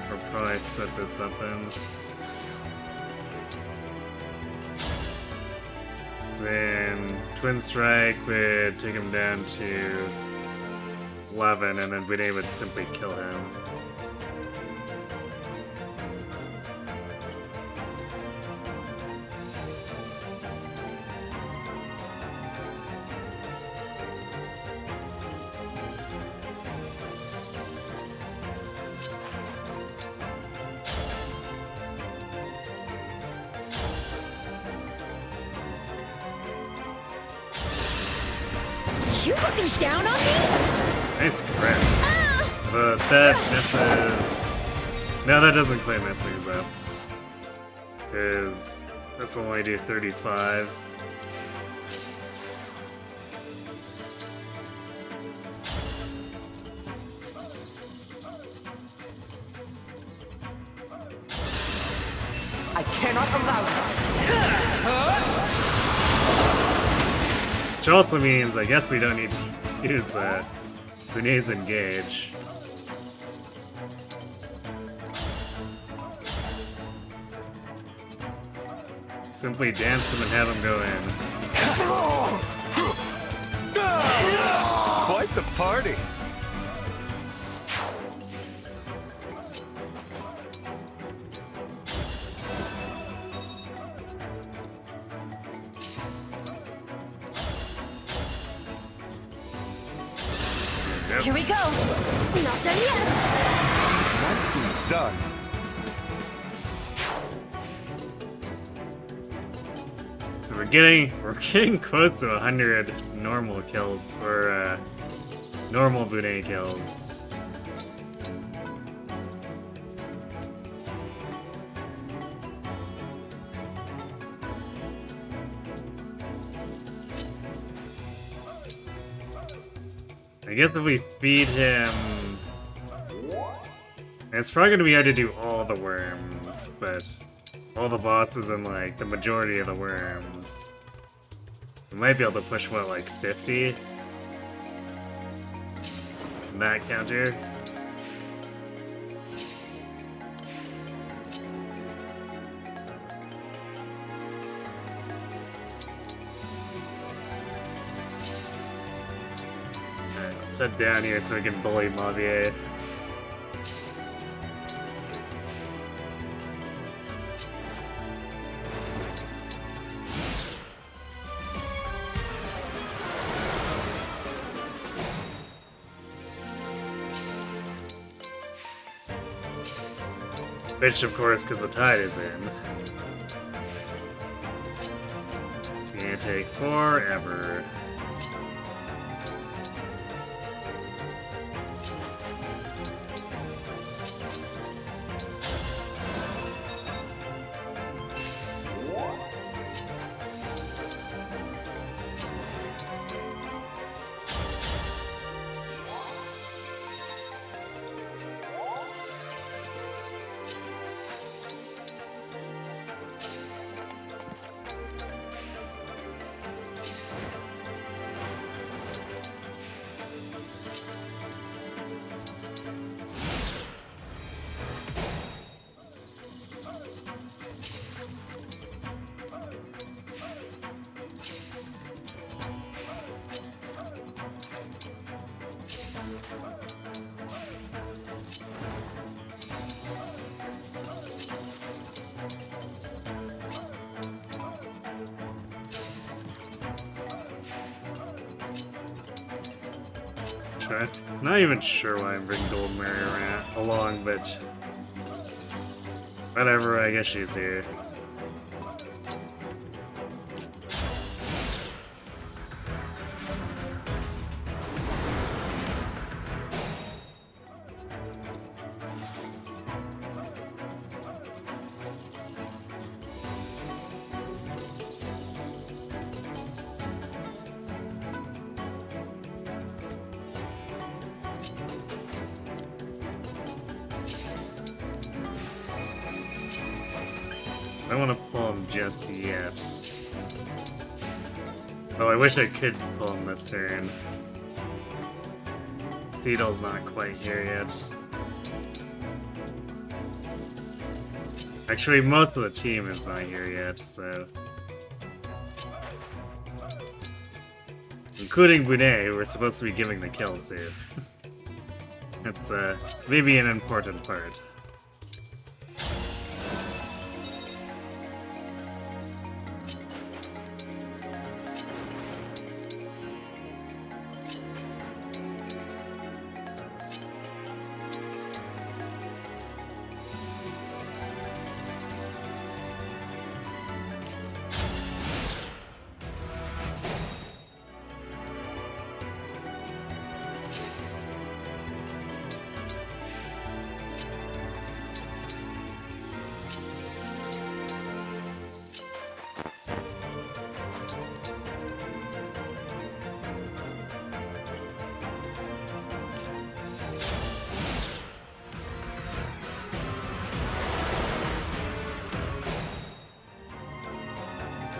or probably set this up in. Then Twin Strike would take him down to 11, and then Vinay would simply kill him. You looking down on me? Nice crit. But that misses... No, that doesn't quite miss things up. Because this will only do 35. I cannot allow this. Which also means, I guess we don't need to use Renee's Engage. Simply dance him and have him go in. Quite the party. Here we go. Not done yet. Nicely done. So we're getting close to 100 normal kills, or normal Bunei kills. I guess if we feed him... It's probably going to be hard to do all the worms, but all the bosses and, like, the majority of the worms. We might be able to push, what, like 50? In that counter. Let's head down here so we can bully Mavier. Which, of course, because the tide is in. It's gonna take forever. Sure. Not even sure why I'm bringing Golden Mary along, but whatever, I guess she's here. I don't want to pull him just yet. Oh, I wish I could pull him this turn. Seedle's not quite here yet. Actually, most of the team is not here yet, so... Including Bunet, who we're supposed to be giving the kills to. That's, maybe an important part.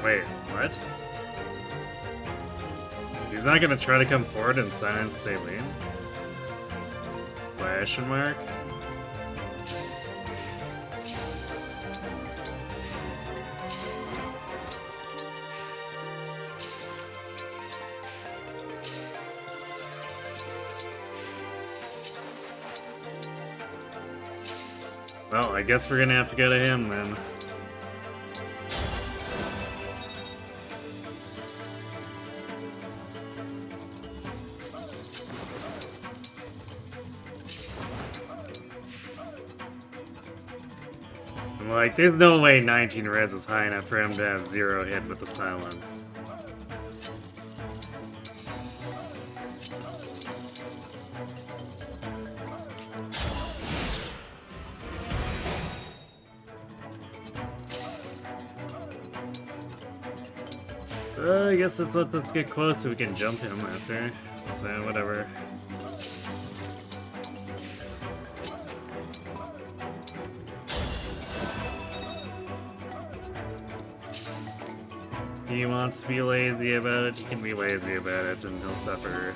Wait, what? He's not gonna try to come forward and silence Saline? Question mark? Well, I guess we're gonna have to go to him then. Like, there's no way 19 res is high enough for him to have 0 hit with the silence. I guess let's get close so we can jump him after. So, whatever. He wants to be lazy about it, he can be lazy about it, and he'll suffer.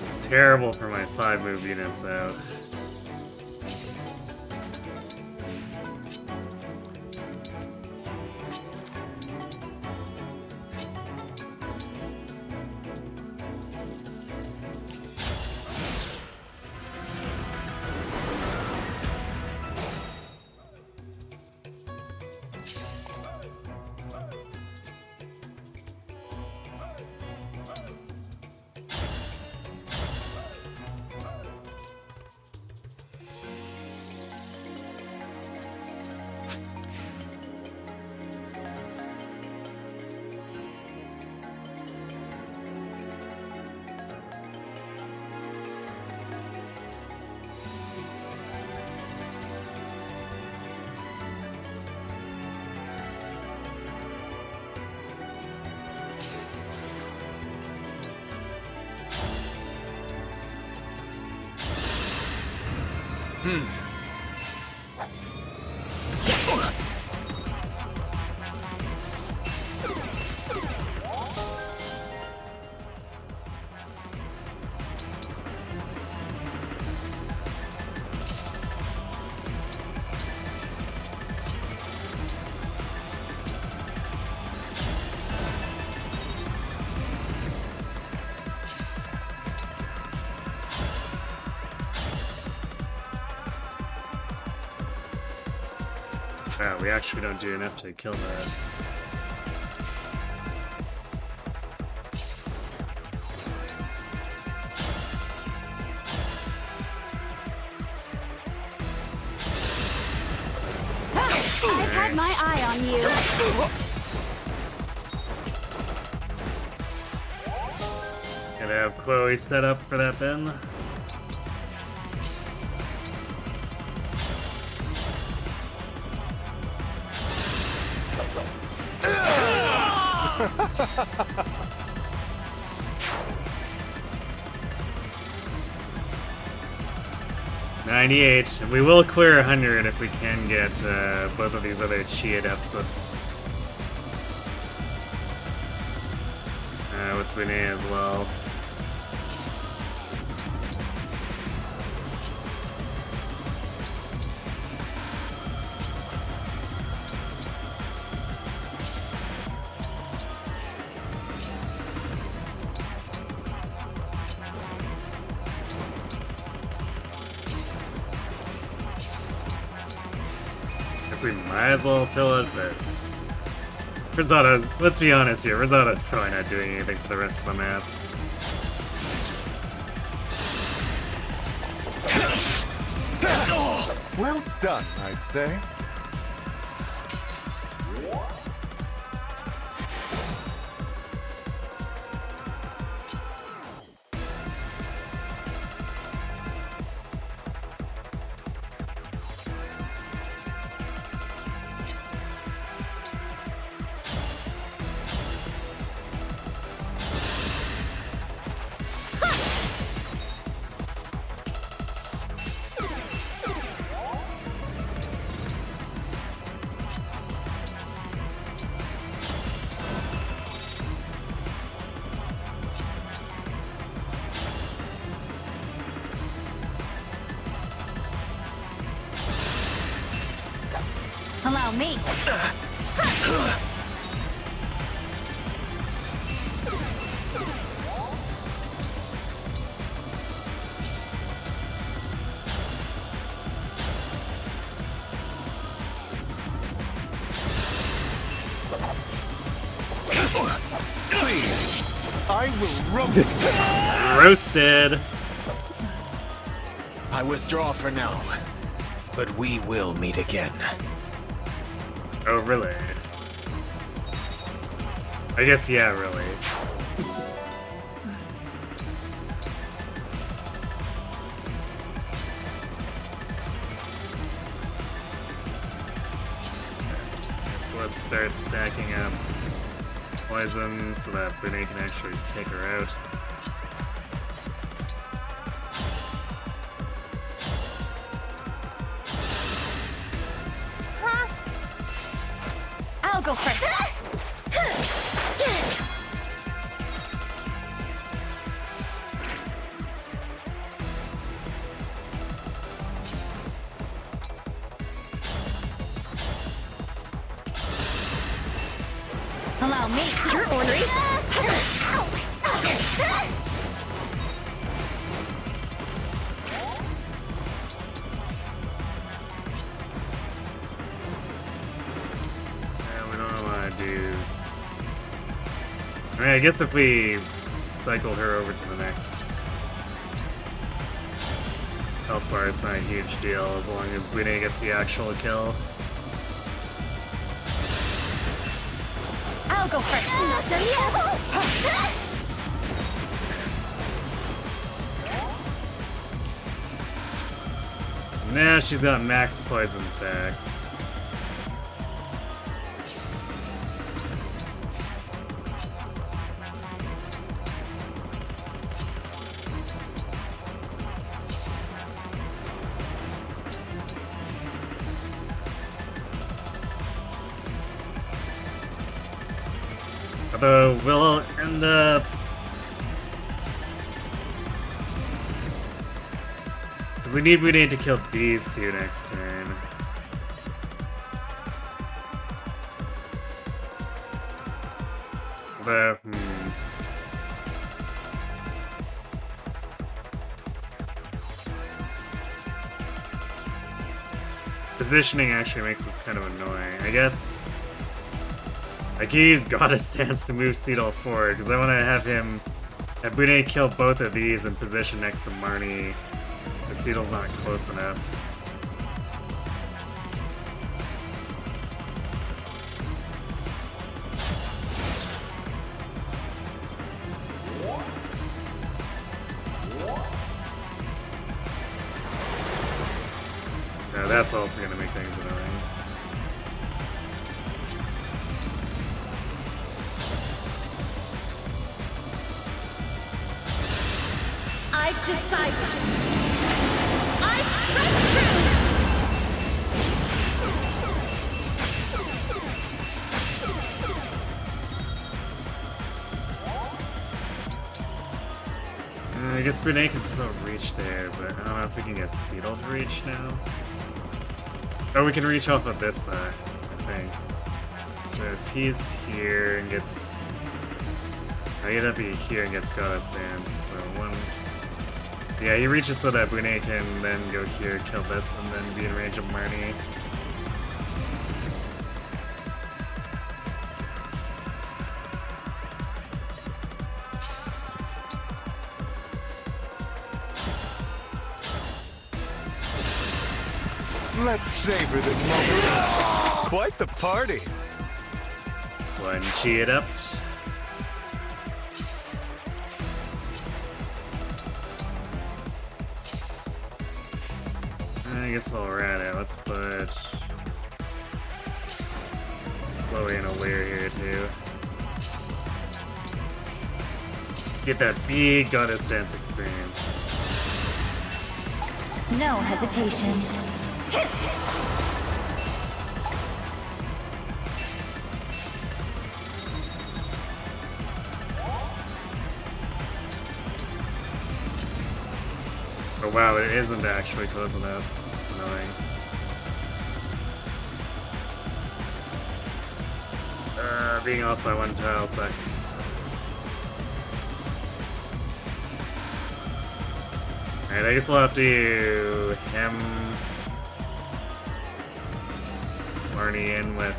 It's terrible for my 5-move units out. Wow, we actually don't do enough to kill that. I've had my eye on you. Gonna have Chloe set up for that then. $98. We will clear 100 if we can get both of these other chi adepts with Bunei as well. We might as well fill it, but Rosada, let's be honest here, Rosada's probably not doing anything for the rest of the map. Well done, I'd say. Allow me. Please, I will roast. Roasted. I withdraw for now, but we will meet again. Oh, really? I guess, yeah, really. So let's start stacking up poison so that Bunei can actually take her out. I'll go first. Allow me. You're ornery. I mean, I guess if we cycle her over to the next health bar, it's not a huge deal as long as Bunei gets the actual kill. I'll go first. Not done yet. So now she's got max poison stacks. Although we'll end up... Because we need to kill these two next turn. Although, Positioning actually makes this kind of annoying. I guess I can use Goddess Stance to move Seedle forward, because I want to have him, have Bune kill both of these in position next to Marnie, but Seedle's not close enough. That's also going to make things annoying. I've decided. I strike through! I guess Brene can still reach there, but I don't know if we can get Seedle to reach now. Oh, we can reach off of this side, I think. So if he's here and gets... I get up here and gets Goddess Stance, so one... Yeah, he reaches so that Bune can then go here, kill this, and then be in range of Marnie. Let's savor this moment. Quite the party. One chi it up. I guess while we're at it, let's put Chloe in a layer here too. Get that big Goddess Stance experience. No hesitation. Oh wow, it isn't actually close enough. It's annoying. Being off by one tile sucks. Alright, I guess we'll have to do him, Marnie in with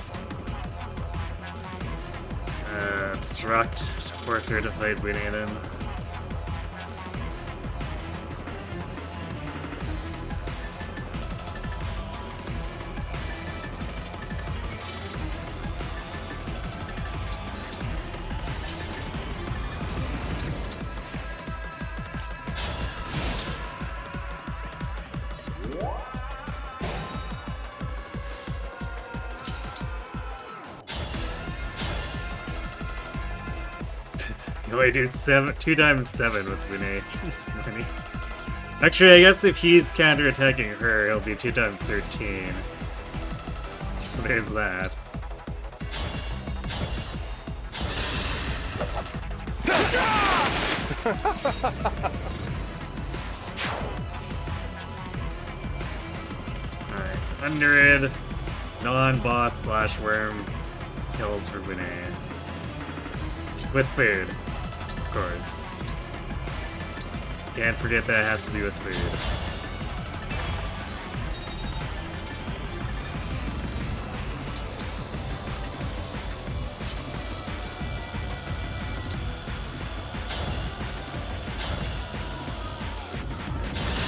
Obstruct to force her to fight Bunaden. You only do 2 times 7 with Bune. It's money. Actually, I guess if he's counterattacking her, it'll be 2 times 13. So there's that. Alright, 100 non-boss / worm kills for Bune. With food. Of course. Can't forget that it has to be with food.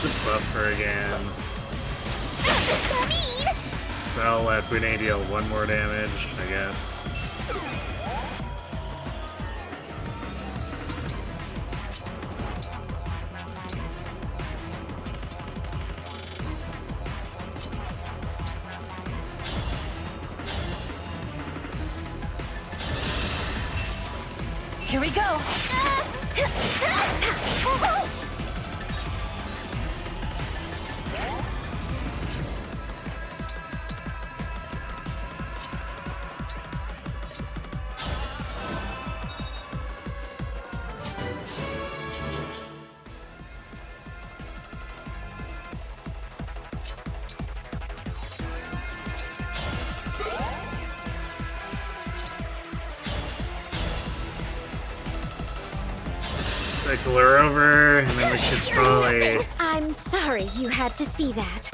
Let's buff her again. So I'll let Bune deal 1 more damage, I guess. Here we go. Cycle her over, and then we should probably... I'm sorry you had to see that.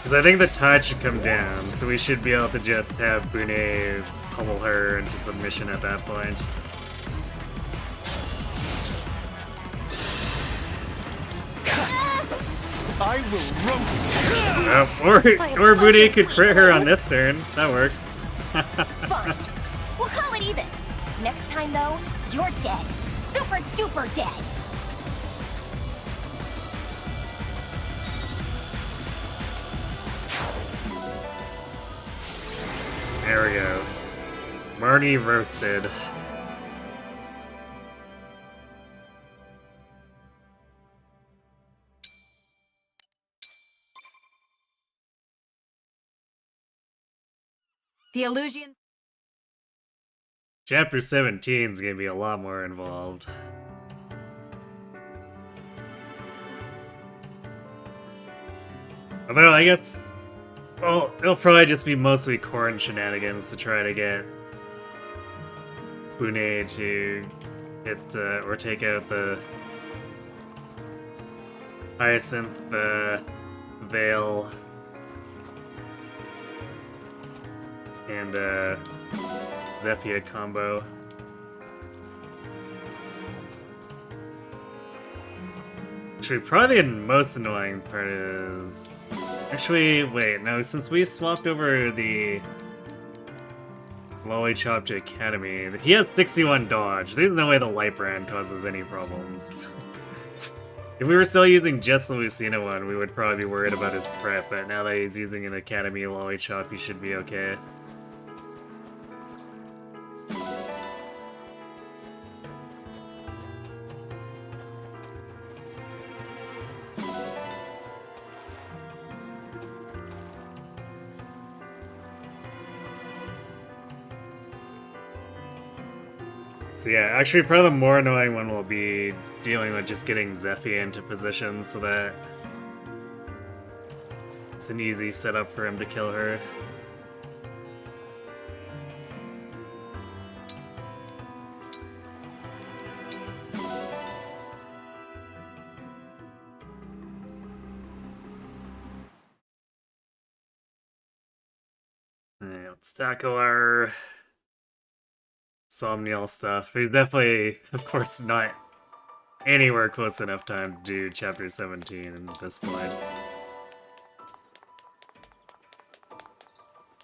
Because I think the tide should come down, so we should be able to just have Bune pummel her into submission at that point. I will roast. Or Bune could crit her on this turn. That works. Fine. We'll call it even. Next time, though, you're dead. Super duper dead. There we go. Marnie roasted. The illusion. Chapter 17 is gonna be a lot more involved. Although, I guess... Well, it'll probably just be mostly corn shenanigans to try to get Bune to hit, or take out the Hyacinth, the Veil, and, Zephia combo. Actually, probably the most annoying part is... Actually, wait, no, since we swapped over the Lollichop to Academy, he has 61 dodge. There's no way the Light Brand causes any problems. If we were still using just the Lucina one, we would probably be worried about his crit, but now that he's using an Academy Lollichop, he should be okay. So yeah, actually probably the more annoying one will be dealing with just getting Zephia into position so that it's an easy setup for him to kill her. Alright, let's tackle our Somniel stuff. There's definitely, of course, not anywhere close enough time to do Chapter 17 at this point.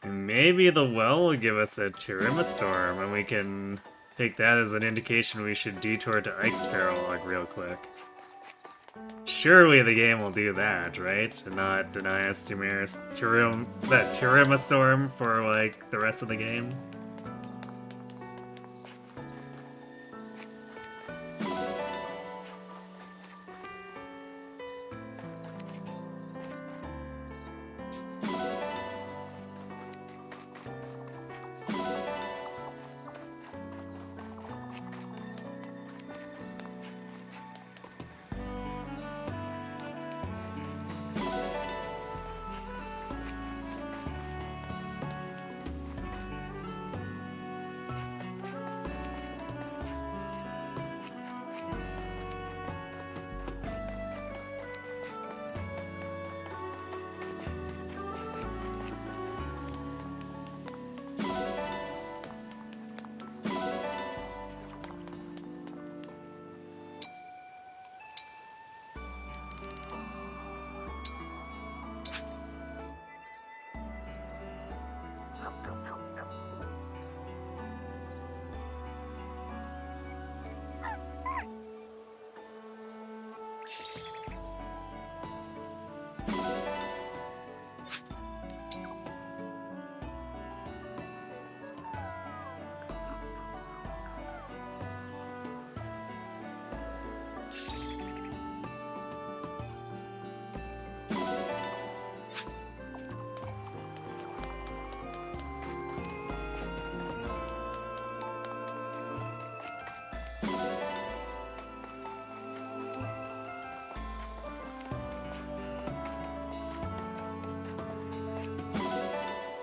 And maybe the well will give us a Tiramistorm, and we can take that as an indication we should detour to Ike's Paralog real quick. Surely the game will do that, right? And not deny us that Tiramistorm for, like, the rest of the game?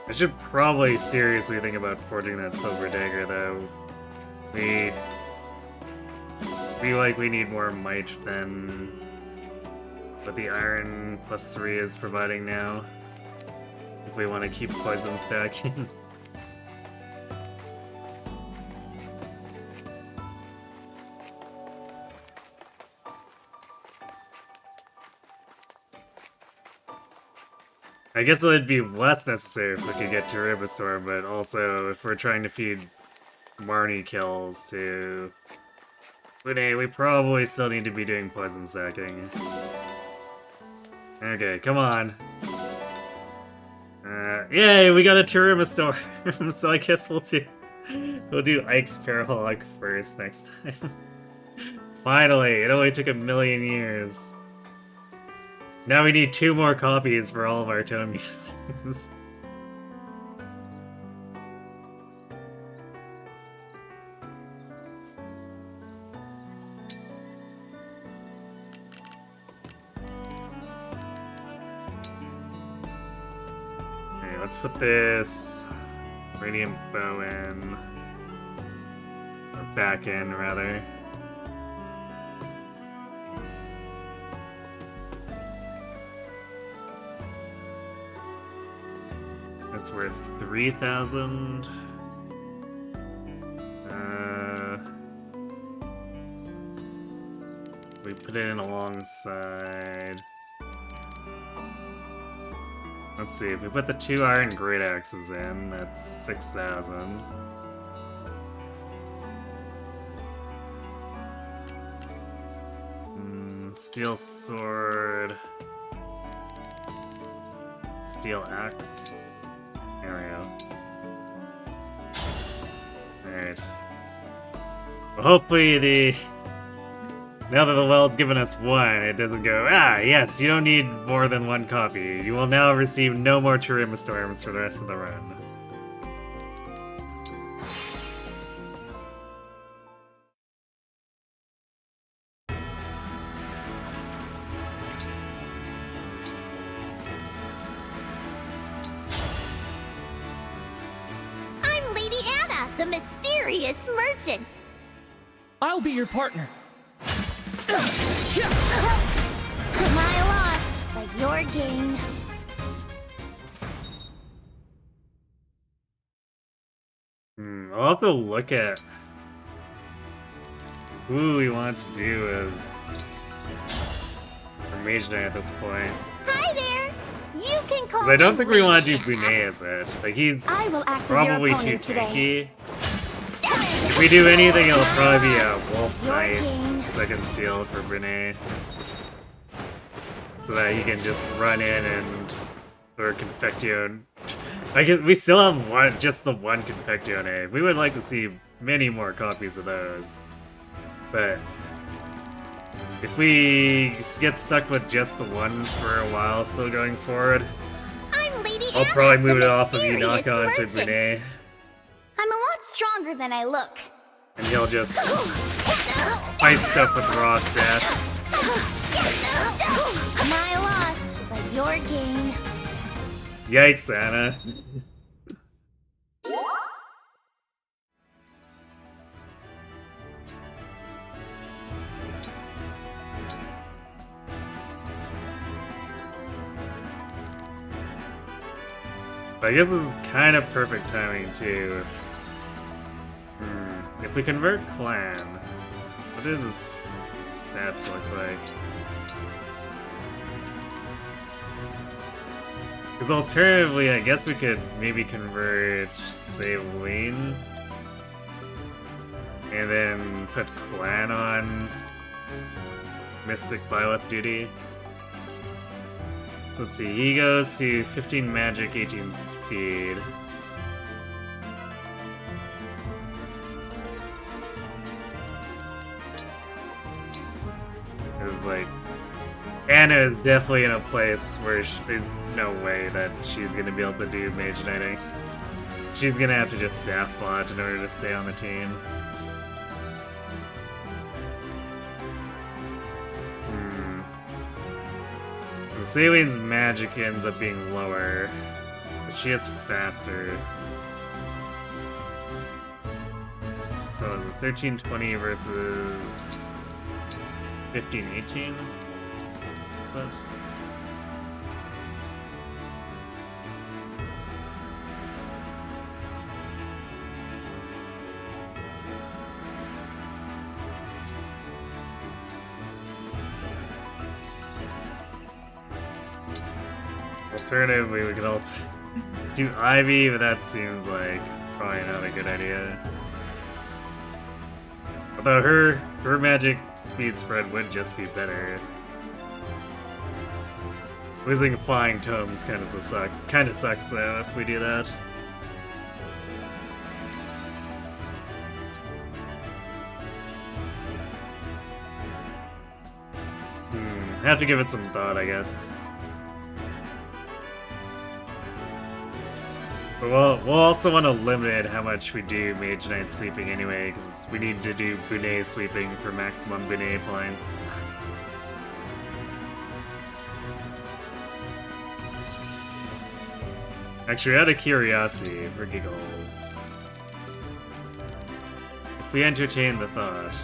I should probably seriously think about forging that silver dagger, though. We likely need more might than what the iron +3 is providing now. if we want to keep poison stacking. I guess it would be less necessary if we could get Tiramistorm, but also if we're trying to feed Marnie kills to Lune, we probably still need to be doing poison stacking. Okay, come on. Yay, we got a Tiramistorm, so I guess we'll do Ike's Paraholic first next time. Finally, it only took 1,000,000 years. Now we need 2 more copies for all of our tome uses. Okay, let's put this Radiant Bow in. Or back in, rather. That's worth 3,000. We put it in alongside. Let's see, if we put the 2 iron great axes in, that's 6,000. Steel sword. Steel axe. There we go. Alright. Well, hopefully now that the world's given us 1, it doesn't go, yes, you don't need more than 1 copy. You will now receive no more Tiramistorms for the rest of the run. The mysterious merchant. I'll be your partner. My loss, but your gain. I'll have to look at who we want to do as our Mage Knight at this point. Hi there. You can call. Because I don't think we want to do Brunei as it. Like, he's probably too tanky. If we do anything, it'll probably be a Wolf Knight second seal for Brunei. So that he can just run in and throw Confectio. We still have just the one Confectioknife. We would like to see many more copies of those. But if we get stuck with just the one for a while still going forward, I'll probably move it off of Yunaka to Brunei. I'm a lot stronger than I look. And he'll just fight stuff with raw stats. My loss, but your gain. Yikes, Anna. But I guess this is kind of perfect timing too. If we convert clan, what does his stats look like? Because alternatively, I guess we could maybe convert, say, Lane, and then put clan on Mystic Byleth duty. So let's see, he goes to 15 magic, 18 speed. It's like, Anna is definitely in a place where there's no way that she's gonna be able to do Mage Knighting. She's gonna have to just staff bot in order to stay on the team. So Saileen's magic ends up being lower, but she is faster. So is it 1320 versus 1518? What's that? Alternatively, we could also do Ivy, but that seems like probably not a good idea. Although her magic speed spread would just be better. Losing flying tomes kind of sucks though if we do that. Have to give it some thought, I guess. But we'll also want to limit how much we do Mage Knight sweeping anyway, because we need to do Bunet sweeping for maximum Bunet points. Actually, out of curiosity, for giggles, if we entertain the thought,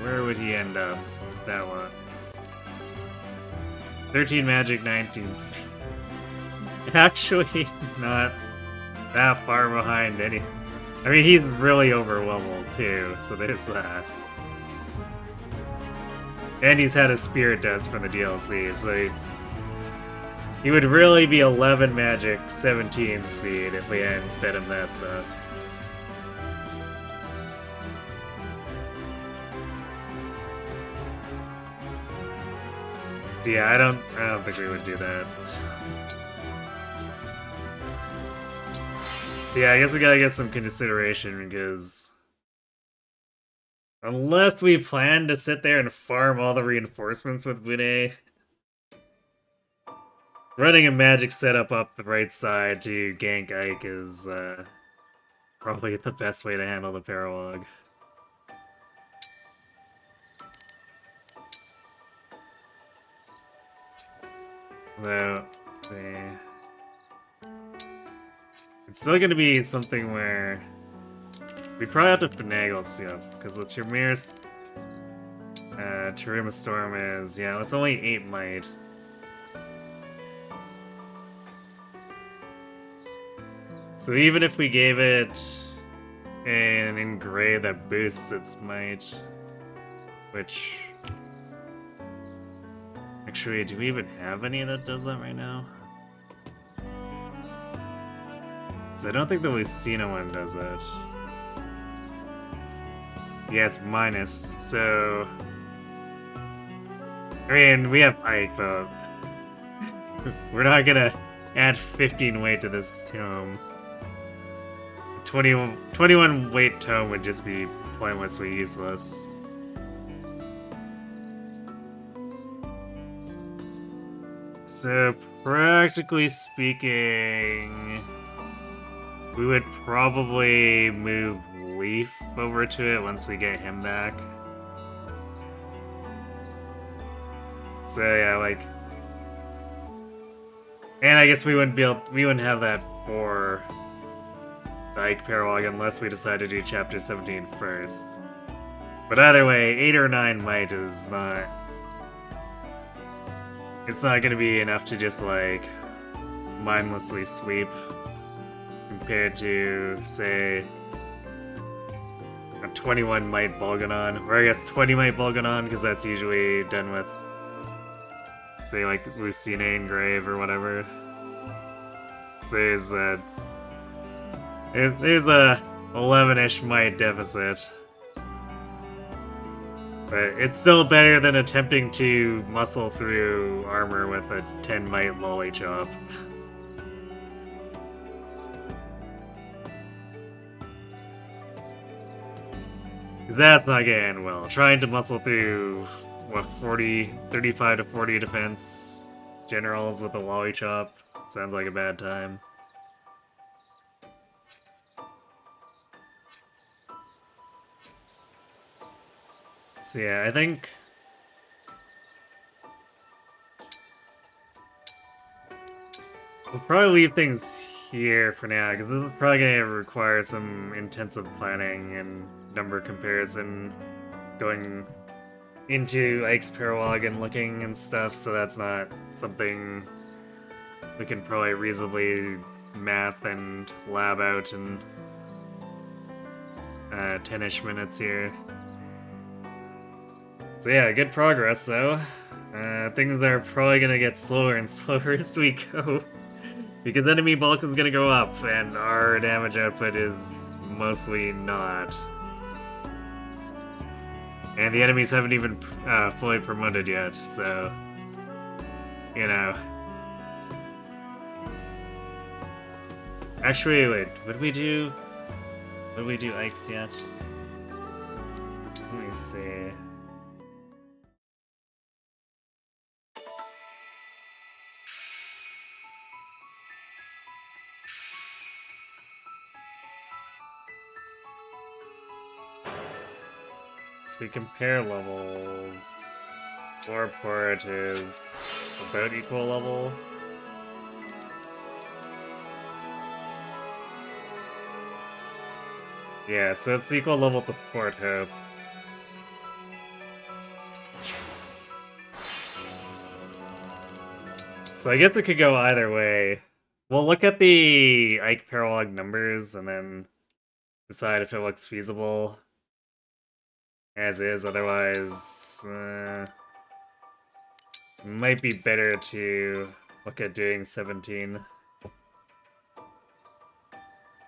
where would he end up stat-wise? 13 magic, 19 speed. Actually, not that far behind any. I mean, he's really over leveled too, so there's that. And he's had a spirit dust from the DLC, so he would really be 11 magic, 17 speed if we hadn't fed him that stuff. So yeah, I don't think we would do that. So yeah, I guess we gotta get some consideration because unless we plan to sit there and farm all the reinforcements with Bunet, running a magic setup up the right side to gank Ike is probably the best way to handle the Paralog. Though, let's see. It's still gonna be something where we probably have to finagle stuff, because the Tiramistorm is, yeah, it's only 8 might. So even if we gave it an engrave that boosts its might, which... Actually, do we even have any that does that right now? Because I don't think the Lucina one does it. Yeah, it's minus, so... I mean, we have Ike, but... we're not gonna add 15 weight to this tome. 21 weight tome would just be pointlessly useless. So, practically speaking, we would probably move Leaf over to it once we get him back. So yeah, like, and I guess we wouldn't have that for Ike Paralog unless we decide to do Chapter 17 first. But either way, 8 or 9 might is not. It's not gonna be enough to just, like, mindlessly sweep compared to, say, a 21 might Bolganon, or I guess 20 might Bolganon, because that's usually done with, say, like, Lucina Engrave or whatever. So there's a 11-ish might deficit. But it's still better than attempting to muscle through armor with a 10 might lolly chop. Because that's not gonna end well. Trying to muscle through, what, 35 to 40 defense generals with a lolly chop sounds like a bad time. So yeah, I think we'll probably leave things here for now, because this is probably going to require some intensive planning and number comparison going into Ike's Paralog and looking and stuff, so that's not something we can probably reasonably math and lab out in 10-ish minutes here. So yeah, good progress though. things are probably gonna get slower and slower as we go. Because enemy bulk is gonna go up, and our damage output is mostly not. And the enemies haven't even fully promoted yet, so... You know. Actually, wait, would we do Ike's yet? Let me see. So we compare levels. Warport is about equal level. Yeah, so it's equal level to Fort Hope. So I guess it could go either way. We'll look at the Ike paralog numbers and then decide if it looks feasible as is. Otherwise, might be better to look at doing 17.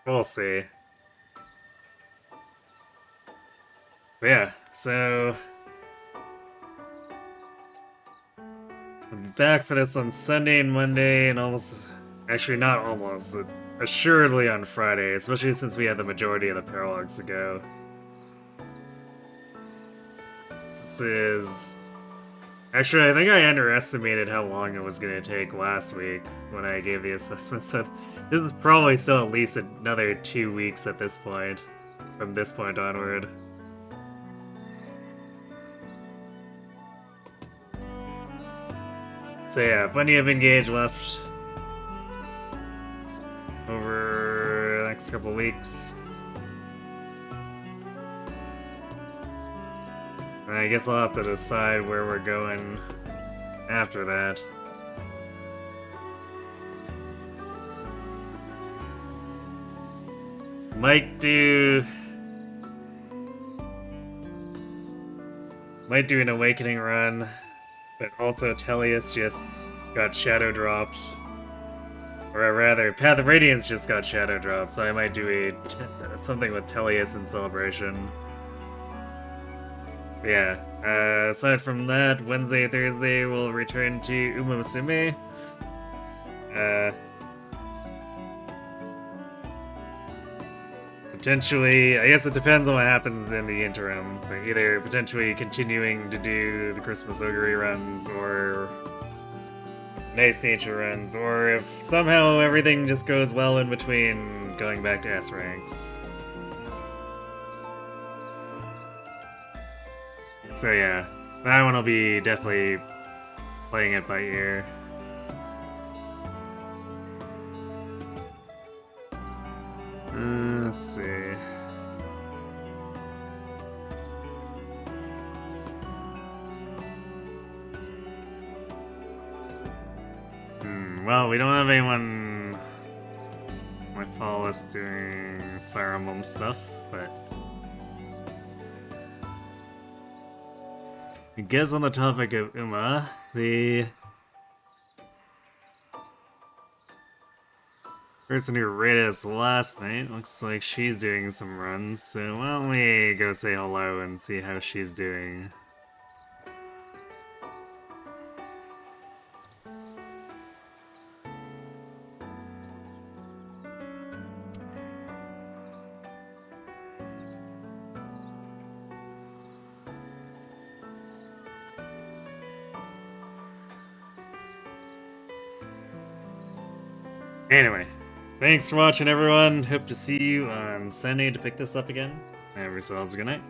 We'll see. But yeah, so I'm back for this on Sunday and Monday, and almost, actually not almost, assuredly on Friday, especially since we have the majority of the paralogs to go. This is... Actually, I think I underestimated how long it was going to take last week when I gave the assessment, so this is probably still at least another 2 weeks at this point, from this point onward. So yeah, plenty of Engage left over the next couple weeks. And I guess I'll have to decide where we're going after that. Might do an Awakening run. But also Tellius just got shadow dropped. Or rather, Path of Radiance just got shadow dropped, so I might do something with Tellius in Celebration. But yeah, aside from that, Wednesday, Thursday, we'll return to Uma Musume. Potentially, I guess it depends on what happens in the interim, but either potentially continuing to do the Christmas Augury runs, or Nice Nature runs, or if somehow everything just goes well in between, going back to S ranks. So yeah, that one will be definitely playing it by ear. Let's see. Well, we don't have anyone on my follow list doing Fire Emblem stuff, but I guess on the topic of Uma, the person who rated us last night looks like she's doing some runs, so why don't we go say hello and see how she's doing. Anyway. Thanks for watching, everyone. Hope to see you on Sunday to pick this up again. Have yourselves a good night.